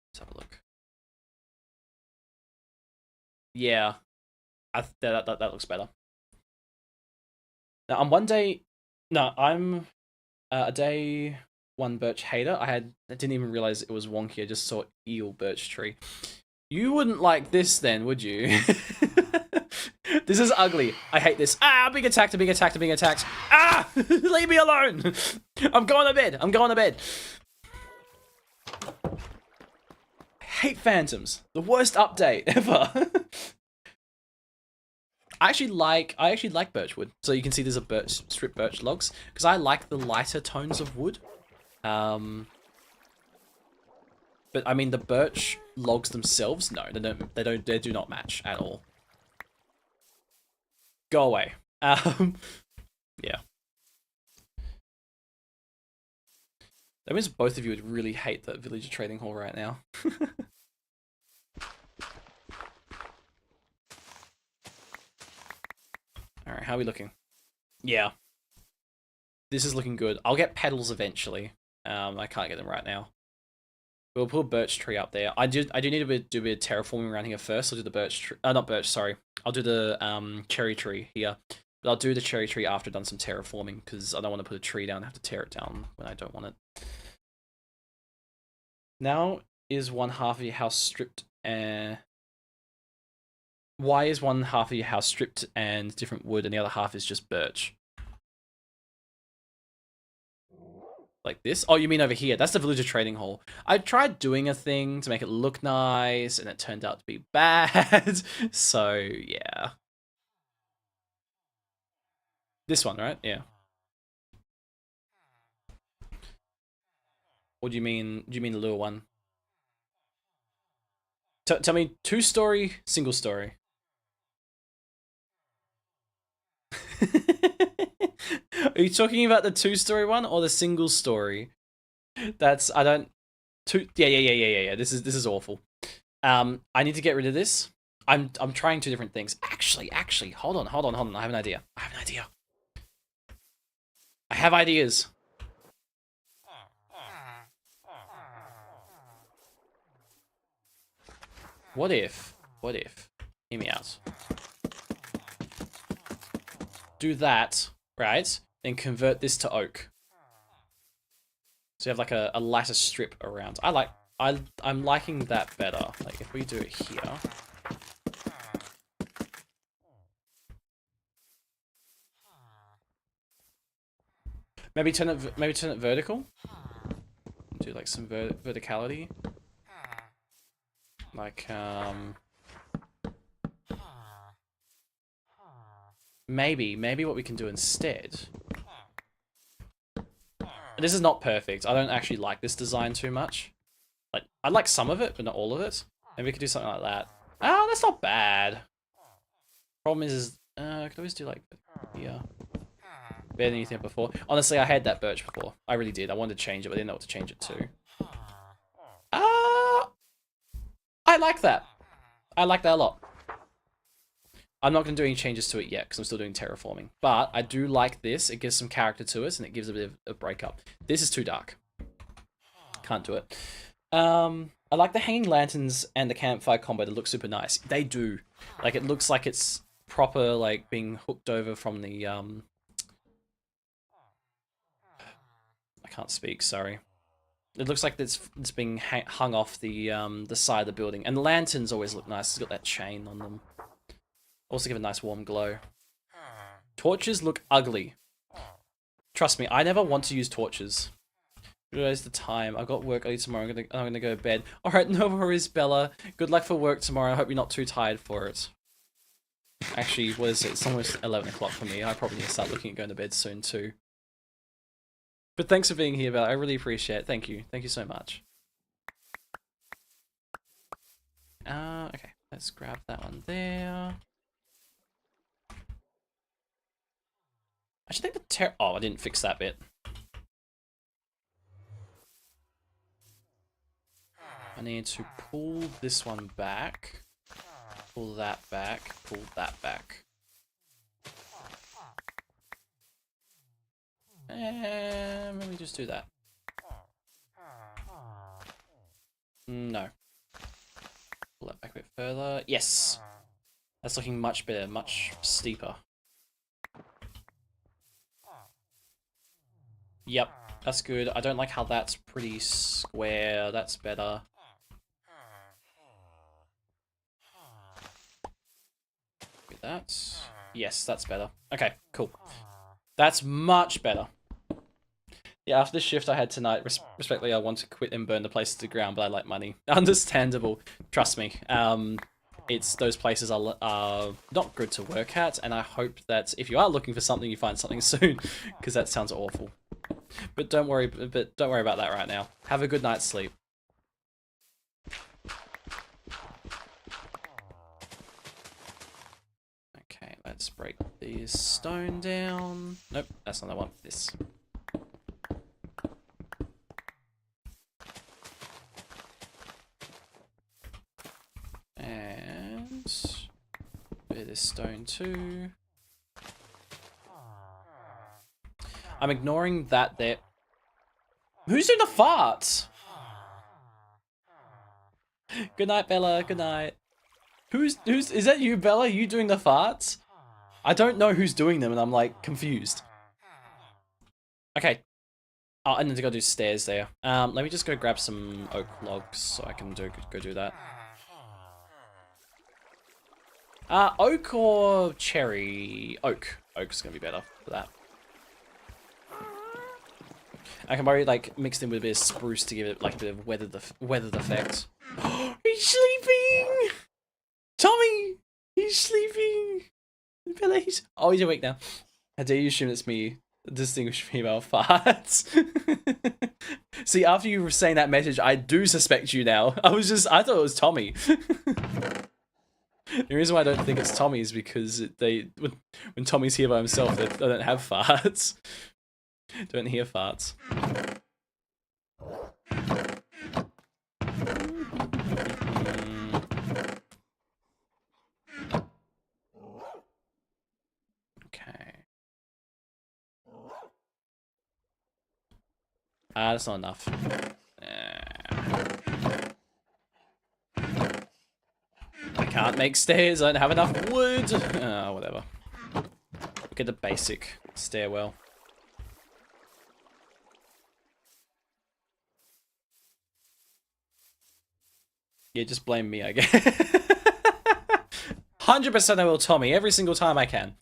Let's have a look. Yeah, that looks better. Now I'm a day one birch hater. I didn't even realize it was wonky. I just saw eel birch tree. You wouldn't like this then, would you? This is ugly. I hate this. Ah, being attacked. Ah! Leave me alone! I'm going to bed. I hate phantoms. The worst update ever. I actually like birchwood. So you can see there's a strip birch logs, because I like the lighter tones of wood. But I mean the birch logs themselves, no, they do not match at all. Go away. Yeah. That means both of you would really hate the villager trading hall right now. Alright, how are we looking? Yeah. This is looking good. I'll get petals eventually. I can't get them right now. We'll put a birch tree up there. I do need to do a bit of terraforming around here first. I'll do the birch tree. Not birch, sorry. I'll do the cherry tree here. But I'll do the cherry tree after I've done some terraforming, because I don't want to put a tree down and have to tear it down when I don't want it. Now is one half of your house stripped and... Why is one half of your house stripped and different wood and the other half is just birch? Like this? Oh, you mean over here? That's the villager trading hall. I tried doing a thing to make it look nice and it turned out to be bad. So, yeah. This one, right? Yeah. What do you mean? Do you mean the little one? Tell me 2-story, single story. Are you talking about the 2-story one or the single story? That's I don't yeah. This is awful. I need to get rid of this. I'm trying 2 different things. Actually, hold on. I have an idea. I have ideas. What if, hear me out. Do that, right? Then convert this to oak. So you have like a lighter strip around. I'm liking that better. Like if we do it here. Maybe turn it vertical. Do like some verticality. Like maybe what we can do instead. This is not perfect. I don't actually like this design too much. Like I like some of it, but not all of it. Maybe we could do something like that. Oh, that's not bad. Problem is I could always do like yeah. Better than you think before. Honestly, I had that birch before. I really did. I wanted to change it, but I didn't know what to change it to. I like that. I like that a lot. I'm not going to do any changes to it yet because I'm still doing terraforming. But I do like this. It gives some character to it and it gives a bit of a breakup. This is too dark. Can't do it. I like the hanging lanterns and the campfire combo. They look super nice. They do. Like it looks like it's proper, like being hooked over from the I can't speak. Sorry. It looks like it's being hung off the side of the building. And the lanterns always look nice. It's got that chain on them. Also give a nice warm glow. Torches look ugly. Trust me, I never want to use torches. Where's the time? I've got work early tomorrow. I'm gonna go to bed. Alright, no worries, Bella. Good luck for work tomorrow. I hope you're not too tired for it. Actually, what is it? It's almost 11 o'clock for me. I probably need to start looking at going to bed soon too. But thanks for being here, Bella. I really appreciate it. Thank you. Thank you so much. Okay. Let's grab that one there. I should think the oh, I didn't fix that bit. I need to pull this one back. Pull that back. Pull that back. And let me just do that. No. Pull that back a bit further. Yes! That's looking much better, much steeper. Yep, that's good. I don't like how that's pretty square. That's better. With that. Yes, that's better. Okay, cool. That's much better. Yeah, after the shift I had tonight, respectfully, I want to quit and burn the place to the ground, but I like money. Understandable. Trust me. It's those places are not good to work at, and I hope that if you are looking for something, you find something soon, because that sounds awful. But don't worry about that right now. Have a good night's sleep. Okay, let's break this stone down. Nope, that's not the one. This. And bit of stone too. I'm ignoring that there. Who's doing the farts? Good night, Bella. Good night. Who's is that you, Bella? Are you doing the farts? I don't know who's doing them, and I'm like confused. Okay. Oh, I need to go do stairs there. Let me just go grab some oak logs so I can go do that. Oak or cherry? Oak. Oak's gonna be better for that. I can probably like mix in with a bit of spruce to give it like a bit of weathered effect. He's sleeping. Tommy, he's sleeping. Bella, oh, he's awake now. How dare you assume it's me? Distinguished female farts. See, after you were saying that message, I do suspect you now. I thought it was Tommy. The reason why I don't think it's Tommy is because when Tommy's here by himself, they don't have farts. Don't hear farts. Okay. That's not enough. I can't make stairs, I don't have enough wood. Whatever. Look at the basic stairwell. Yeah, just blame me, I guess. 100% I will Tommy, every single time I can.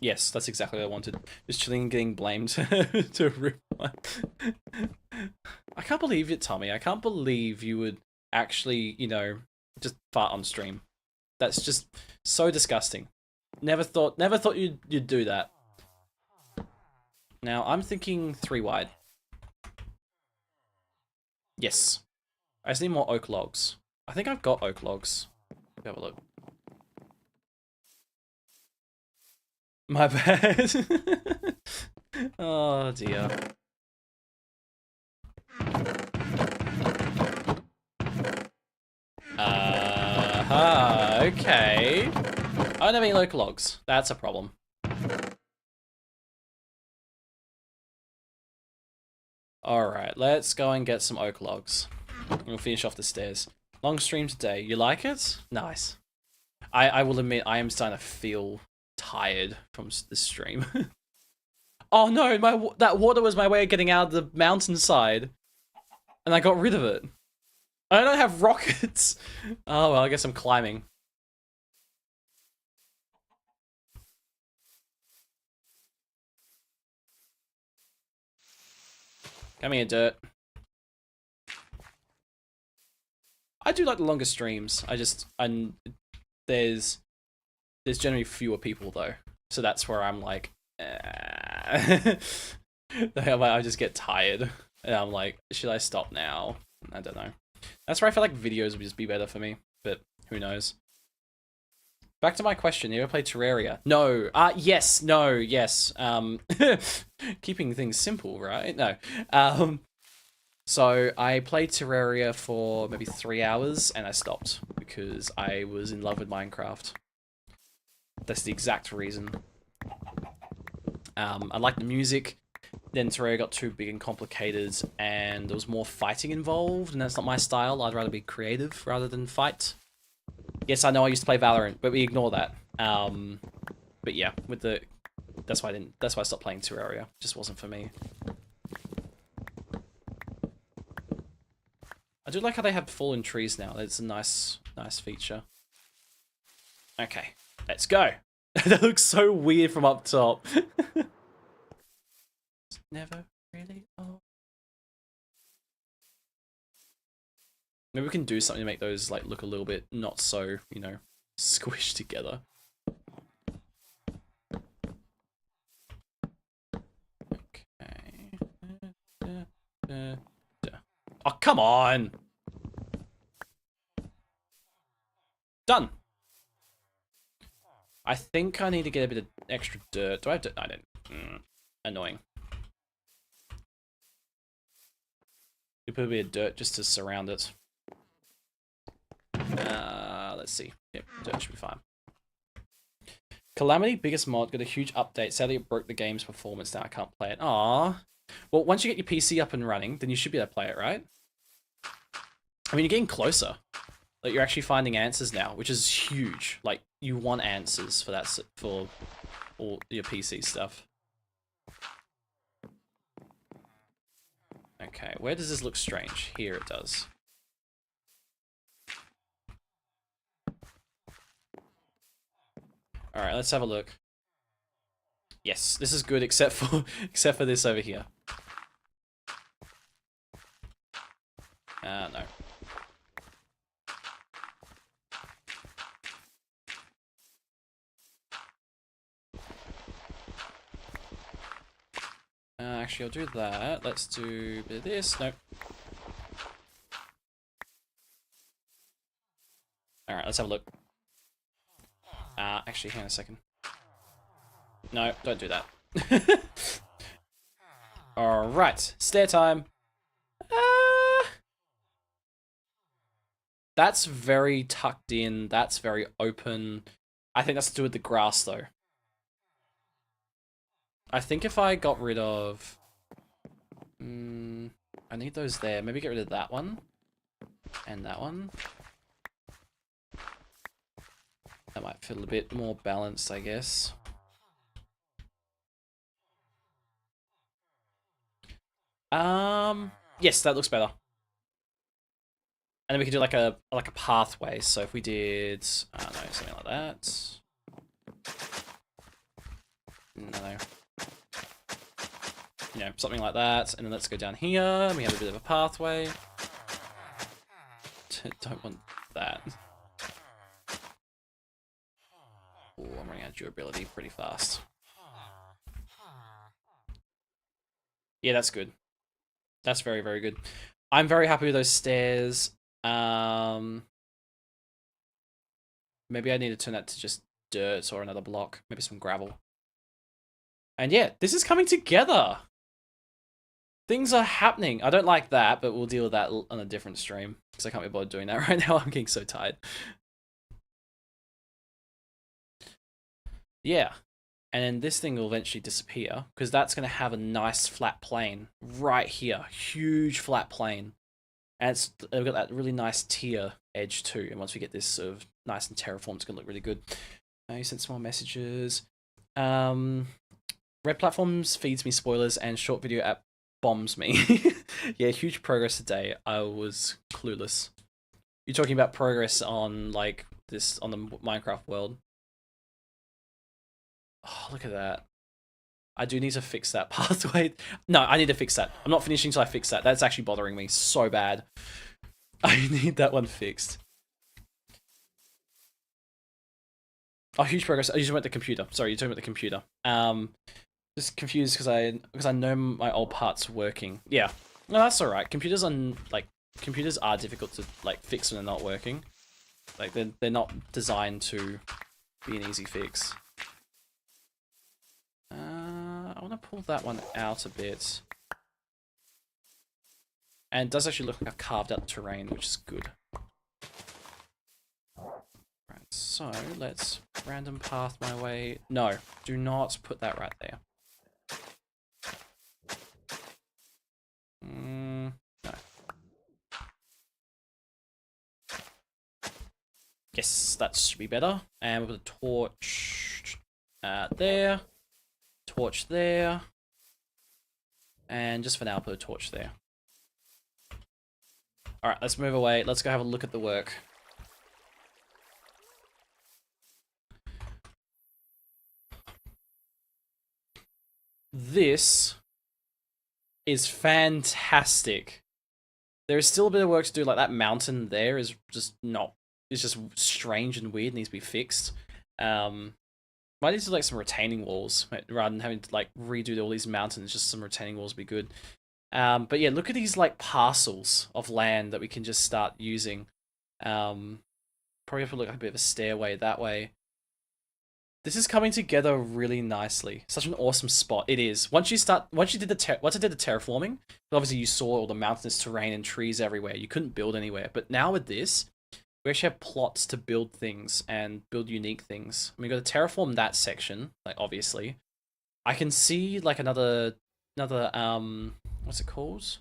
Yes, that's exactly what I wanted. Just chilling and getting blamed to rip one. I can't believe it, Tommy. I can't believe you would actually, you know, just fart on stream. That's just so disgusting. Never thought you'd do that. Now, I'm thinking 3 wide. Yes. I just need more oak logs. I think I've got oak logs. Have a look. My bad. Oh dear. Okay. I don't have any local logs. That's a problem. Alright, let's go and get some oak logs. We'll finish off the stairs. Long stream today. You like it? Nice. I will admit, I am starting to feel tired from this stream. Oh no, that water was my way of getting out of the mountainside. And I got rid of it. I don't have rockets. Oh well, I guess I'm climbing. Come here, dirt. I do like the longer streams. There's generally fewer people though, so that's where I'm like, I just get tired, and I'm like, should I stop now? I don't know. That's where I feel like videos would just be better for me, but who knows. Back to my question, you ever played Terraria? No. Yes, no, yes. Keeping things simple, right? No. So I played Terraria for maybe 3 hours and I stopped because I was in love with Minecraft. That's the exact reason. I liked the music. Then Terraria got too big and complicated and there was more fighting involved, and that's not my style. I'd rather be creative rather than fight. Yes, I know I used to play Valorant, but we ignore that. But yeah, that's why I stopped playing Terraria. It just wasn't for me. I do like how they have fallen trees now. It's a nice feature. Okay, let's go. That looks so weird from up top. It's never really old. Maybe we can do something to make those like look a little bit not so, you know, squished together. Okay. Oh, come on! Done! I think I need to get a bit of extra dirt. Do I have to? I don't. Annoying. You put a bit of dirt just to surround it. Let's see. Yep, dirt should be fine. Calamity, biggest mod, got a huge update. Sadly, it broke the game's performance. Now I can't play it. Aww. Well, once you get your PC up and running, then you should be able to play it, right? I mean, you're getting closer. Like, you're actually finding answers now, which is huge. Like, you want answers for that, for all your PC stuff. Okay, where does this look strange? Here it does. Alright, let's have a look. Yes, this is good except for this over here. No. Actually, I'll do that. Let's do a bit of this. Nope. Alright, let's have a look. Actually, hang on a second. No, don't do that. Alright, stair time. That's very tucked in. That's very open. I think that's to do with the grass, though. I think if I got rid of... I need those there. Maybe get rid of that one. And that one. That might feel a bit more balanced, I guess. Yes, that looks better. And then we can do like a pathway. So if we did, I don't know, something like that. No. You know, something like that. And then let's go down here. And we have a bit of a pathway. Don't want that. Oh, I'm running out of durability pretty fast. Yeah, that's good. That's very, very good. I'm very happy with those stairs. Maybe I need to turn that to just dirt or another block. Maybe some gravel. And yeah, this is coming together. Things are happening. I don't like that, but we'll deal with that on a different stream. Because I can't be bothered doing that right now. I'm getting so tired. Yeah. And then this thing will eventually disappear. Because that's going to have a nice flat plane right here. Huge flat plane. And we've got that really nice tier edge too. And once we get this sort of nice and terraformed, it's going to look really good. You sent some more messages. Red Platforms feeds me spoilers and short video app bombs me. Yeah, huge progress today. I was clueless. You're talking about progress on like this on the Minecraft world. Oh, look at that. I do need to fix that pathway. No, I need to fix that. I'm not finishing until I fix that. That's actually bothering me so bad. I need that one fixed. Oh, huge progress. I just went to the computer. Sorry, you're talking about the computer. Just confused because I know my old part's working. Yeah. No, that's alright. Computers are difficult to like fix when they're not working. Like they're not designed to be an easy fix. I want to pull that one out a bit. And it does actually look like I've carved out the terrain, which is good. Right, so let's random path my way. No, do not put that right there. No. Yes, that should be better. And we'll put a torch there. Torch there. And just for now, I'll put a torch there. Alright, let's move away. Let's go have a look at the work. This is fantastic. There is still a bit of work to do, like that mountain there is just not... It's just strange and weird, needs to be fixed. Might need to like some retaining walls, rather than having to like redo all these mountains, just some retaining walls would be good. But yeah, look at these like parcels of land that we can just start using. Probably have to look like a bit of a stairway that way. This is coming together really nicely. Such an awesome spot. It is. Once I did the terraforming, obviously you saw all the mountainous terrain and trees everywhere. You couldn't build anywhere. But now with this, we actually have plots to build things and build unique things. I mean, we've got to terraform that section, like obviously. I can see like another another what's it called?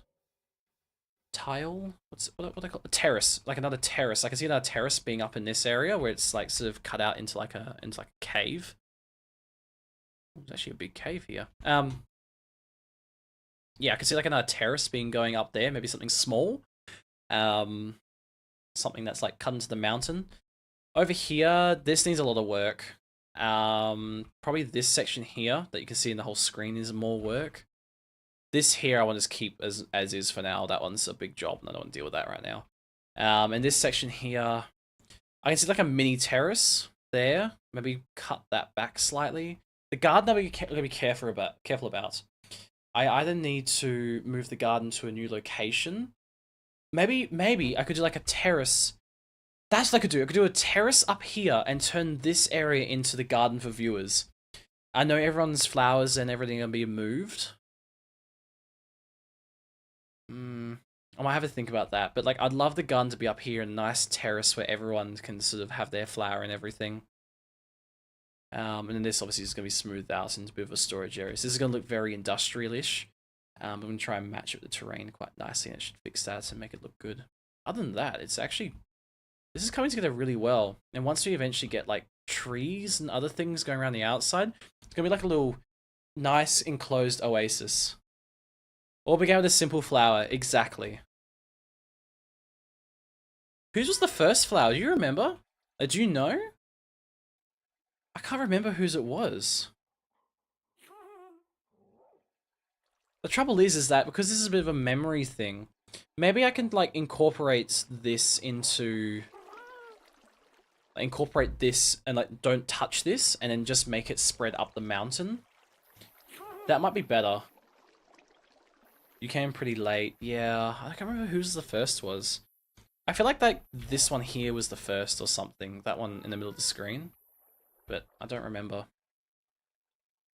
Tile? What do they call it? A terrace, like another terrace. I can see another terrace being up in this area where it's like sort of cut out into like a cave. There's actually a big cave here. Yeah, I can see like another terrace being going up there, maybe something small. Something that's like cut into the mountain. Over here, this needs a lot of work. Probably this section here that you can see in the whole screen is more work. This here I want to just keep as is for now. That one's a big job and I don't want to deal with that right now. And this section here, I can see like a mini terrace there. Maybe cut that back slightly. The garden I'm gonna be careful about. I either need to move the garden to a new location. Maybe I could do like a terrace. That's what I could do. I could do a terrace up here and turn this area into the garden for viewers. I know everyone's flowers and everything are gonna be moved. I might have to think about that, but like I'd love the garden to be up here, a nice terrace where everyone can sort of have their flower and everything. And then this obviously is going to be smoothed out into a bit of a storage area. So this is going to look very industrial-ish. I'm going to try and match it with the terrain quite nicely, and it should fix that and make it look good. Other than that, it's actually... This is coming together really well. And once we eventually get like trees and other things going around the outside, it's going to be like a little nice enclosed oasis. All began with a simple flower, exactly. Whose was the first flower? Do you remember? Do you know? I can't remember whose it was. The trouble is that because this is a bit of a memory thing, maybe I can like incorporate this into... Incorporate this and like don't touch this and then just make it spread up the mountain. That might be better. You came pretty late. Yeah, I can't remember whose the first was. I feel like this one here was the first or something. That one in the middle of the screen. But I don't remember.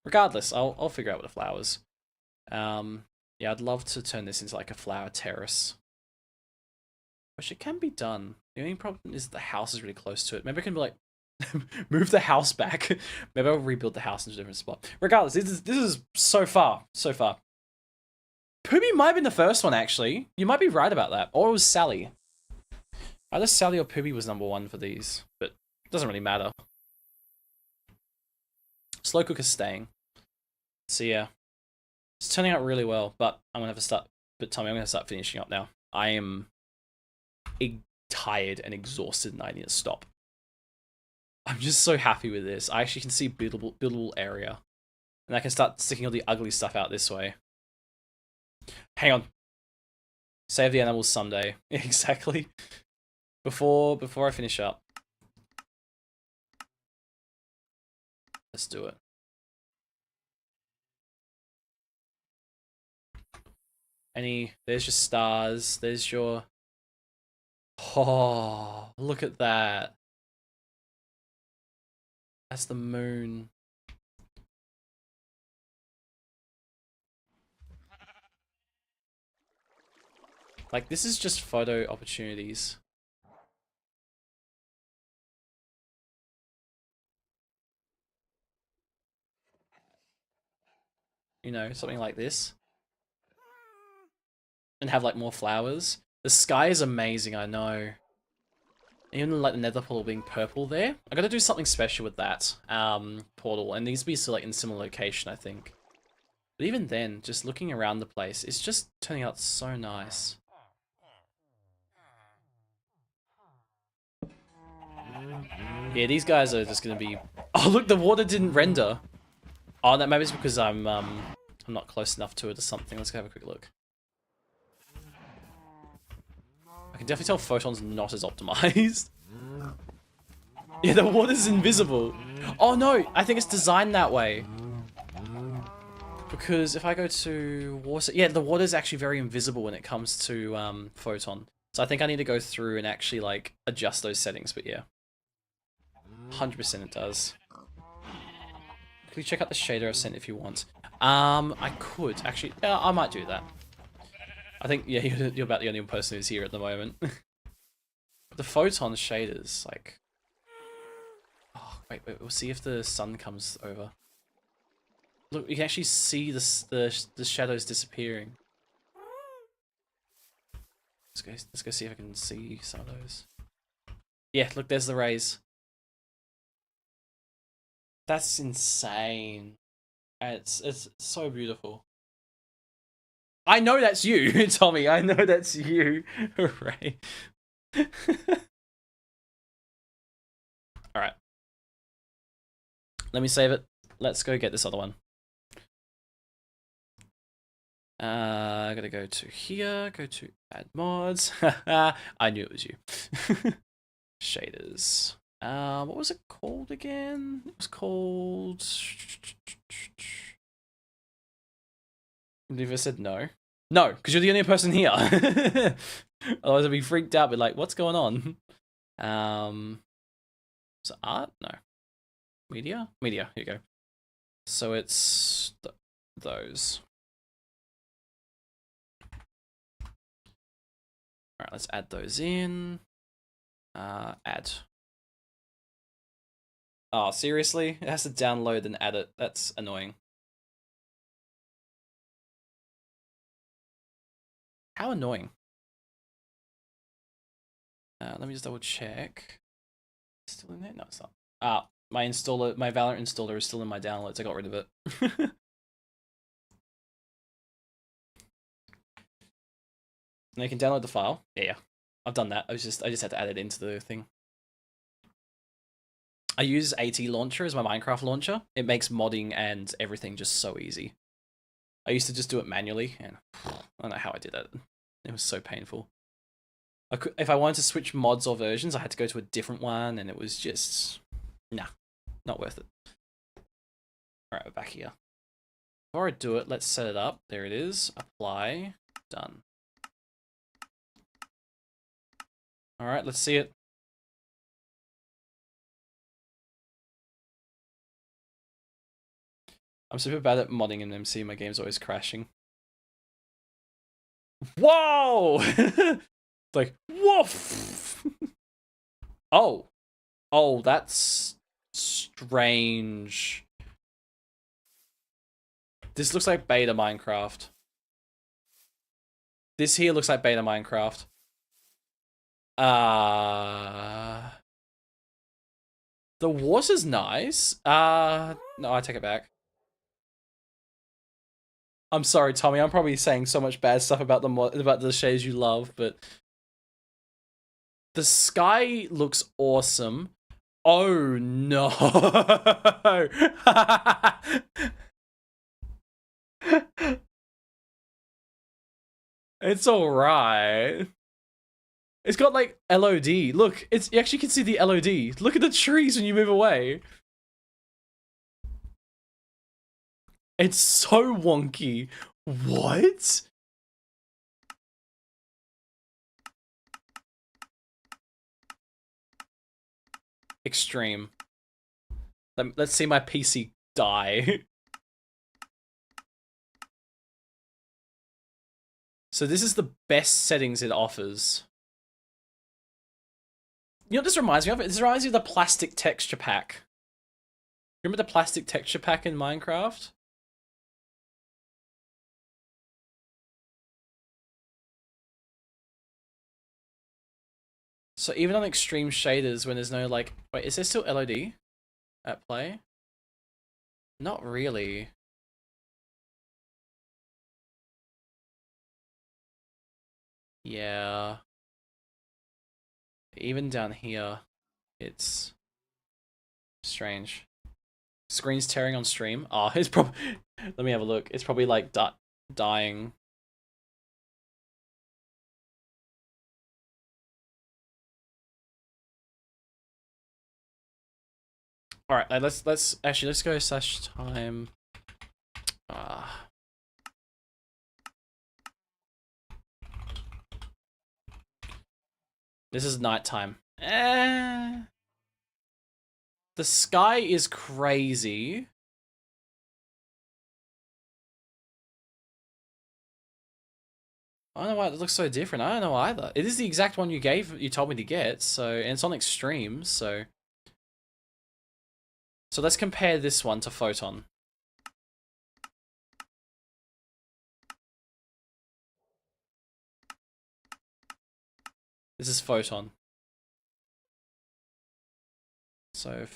Regardless, I'll figure out what the flowers. Yeah, I'd love to turn this into like a flower terrace. Which it can be done. The only problem is the house is really close to it. Maybe I can be like move the house back. Maybe I'll rebuild the house into a different spot. Regardless, this is so far. Poopy might have been the first one, actually. You might be right about that. Or it was Sally. Either Sally or Poopy was number one for these. But it doesn't really matter. Slow cooker's staying. So yeah. It's turning out really well. But I'm going to have to start... But Tommy, I'm going to start finishing up now. I am tired and exhausted and I need to stop. I'm just so happy with this. I actually can see buildable area. And I can start sticking all the ugly stuff out this way. Hang on. Save the animals someday. Exactly. Before I finish up. Let's do it. There's your stars. There's your... Oh, look at that. That's the moon. Like, this is just photo opportunities. You know, something like this. And have, like, more flowers. The sky is amazing, I know. Even, like, the nether portal being purple there. I gotta do something special with that portal. And these be still, like, in a similar location, I think. But even then, just looking around the place, it's just turning out so nice. Yeah, these guys are just gonna be... Oh, look, the water didn't render. Oh, that maybe it's because I'm not close enough to it or something. Let's go have a quick look. I can definitely tell Photon's not as optimized. Yeah, the water's invisible. Oh no, I think it's designed that way. Because if I go to water... Yeah, the water's actually very invisible when it comes to Photon. So I think I need to go through and actually, like, adjust those settings, but yeah. 100% it does. Can you check out the shader I've sent if you want? I could. Actually, yeah, I might do that. I think, yeah, you're about the only person who's here at the moment. The Photon shaders, like... Oh, wait, we'll see if the sun comes over. Look, you can actually see the shadows disappearing. Let's go see if I can see some of those. Yeah, look, there's the rays. That's insane. It's so beautiful. I know that's you, Tommy. I know that's you. Hooray. Alright. Let me save it. Let's go get this other one. I gotta go to here, go to add mods. I knew it was you. Shaders. What was it called again? It was called... Lever said no. No, because you're the only person here. Otherwise I'd be freaked out, be like, what's going on? So art? No. Media? Media, here you go. So it's those. Alright, let's add those in. Add. Oh, seriously? It has to download and add it. That's annoying. How annoying. Let me just double check. Still in there? No, it's not. Ah, my installer, my Valorant installer is still in my downloads. I got rid of it. Now you can download the file. Yeah, I've done that. I just had to add it into the thing. I use AT Launcher as my Minecraft launcher. It makes modding and everything just so easy. I used to just do it manually, and I don't know how I did that. It was so painful. If I wanted to switch mods or versions, I had to go to a different one, and it was just... Nah, not worth it. Alright, we're back here. Before I do it, let's set it up. There it is. Apply. Done. Alright, let's see it. I'm super bad at modding in MC. My game's always crashing. Whoa! Like, woof! Oh. Oh, that's strange. This looks like beta Minecraft. This here looks like beta Minecraft. The water's nice. No, I take it back. I'm sorry, Tommy. I'm probably saying so much bad stuff about the shades you love, but the sky looks awesome. Oh no! It's alright. It's got like LOD. Look, you actually can see the LOD. Look at the trees when you move away. It's so wonky. What? Extreme. Let's see my PC die. So this is the best settings it offers. You know what this reminds me of? This reminds me of the plastic texture pack. Remember the plastic texture pack in Minecraft? So even on extreme shaders, when there's no like... Wait, is there still LOD at play? Not really. Yeah. Even down here, it's strange. Screen's tearing on stream. Oh, it's probably... Let me have a look. It's probably like dying. All right, let's go /time. This is nighttime. The sky is crazy. I don't know why it looks so different. I don't know either. It is the exact one you told me to get, so, and it's on extreme, so. So let's compare this one to Photon. This is Photon. So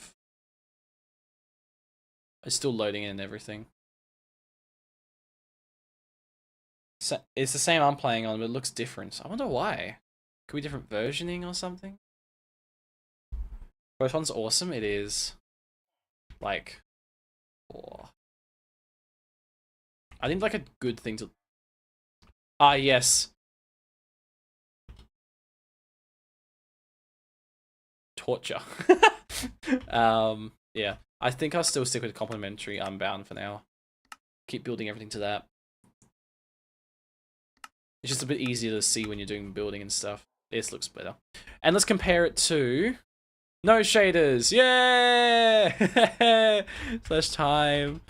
it's still loading in and everything. So it's the same I'm playing on, but it looks different. I wonder why. Could be different versioning or something? Photon's awesome. It is. Like, oh. I think like a good thing to. Ah, yes. Torture. Yeah. I think I'll still stick with complementary Unbound for now. Keep building everything to that. It's just a bit easier to see when you're doing building and stuff. This looks better. And let's compare it to no shaders. Yeah! Slash time.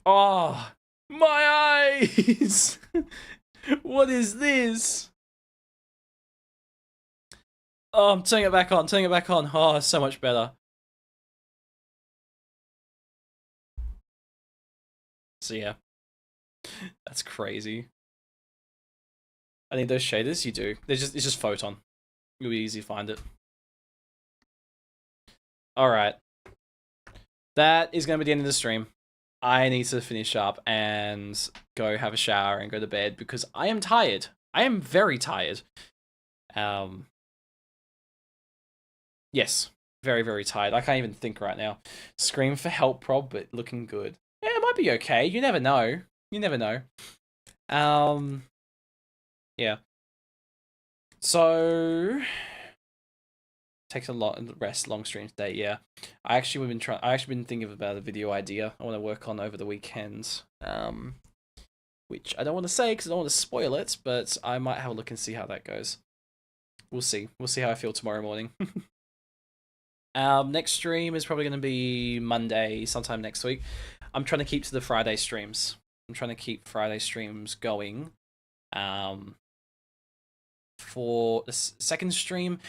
Oh, my eyes! What is this? Oh, I'm turning it back on, turning it back on. Oh, so much better. So yeah. That's crazy. I need those shaders, you do. It's just Photon. It'll be easy to find it. Alright. That is going to be the end of the stream. I need to finish up and go have a shower and go to bed because I am tired. I am very tired. Yes. Very, very tired. I can't even think right now. Scream for help, prob, but looking good. Yeah, it might be okay. You never know. You never know. Yeah. So takes a lot of rest, long stream today. Yeah, I actually been thinking about a video idea I want to work on over the weekend. Which I don't want to say because I don't want to spoil it, but I might have a look and see how that goes. We'll see. We'll see how I feel tomorrow morning. Next stream is probably going to be Monday, sometime next week. I'm trying to keep to the Friday streams. I'm trying to keep Friday streams going. For the second stream,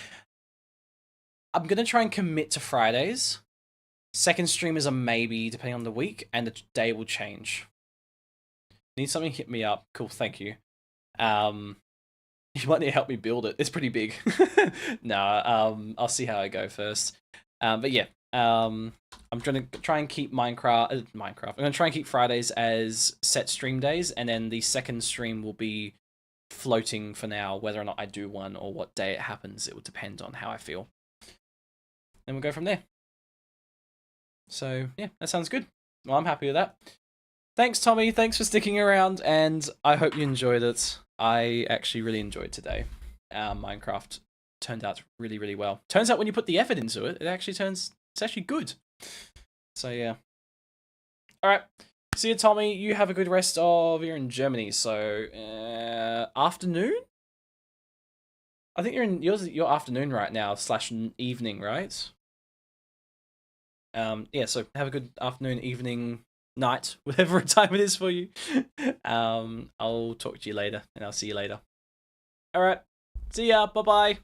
I'm going to try and commit to Fridays. Second stream is a maybe, depending on the week, and the day will change. Need something, hit me up. Cool, thank you. You might need to help me build it. It's pretty big. I'll see how I go first. But yeah, I'm trying to try and keep Minecraft. I'm going to try and keep Fridays as set stream days, and then the second stream will be floating for now. Whether or not I do one or what day it happens, it will depend on how I feel. And we'll go from there. So yeah, that sounds good. Well, I'm happy with that. Thanks, Tommy. Thanks for sticking around, and I hope you enjoyed it. I actually really enjoyed today. Minecraft turned out really, really well. Turns out when you put the effort into it, it's actually good. So yeah. All right. See you, Tommy. You have a good rest of. You're in Germany, so afternoon. I think you're in your afternoon right now / evening, right? Yeah. So have a good afternoon, evening, night, whatever time it is for you. I'll talk to you later, and I'll see you later. All right. See ya. Bye bye.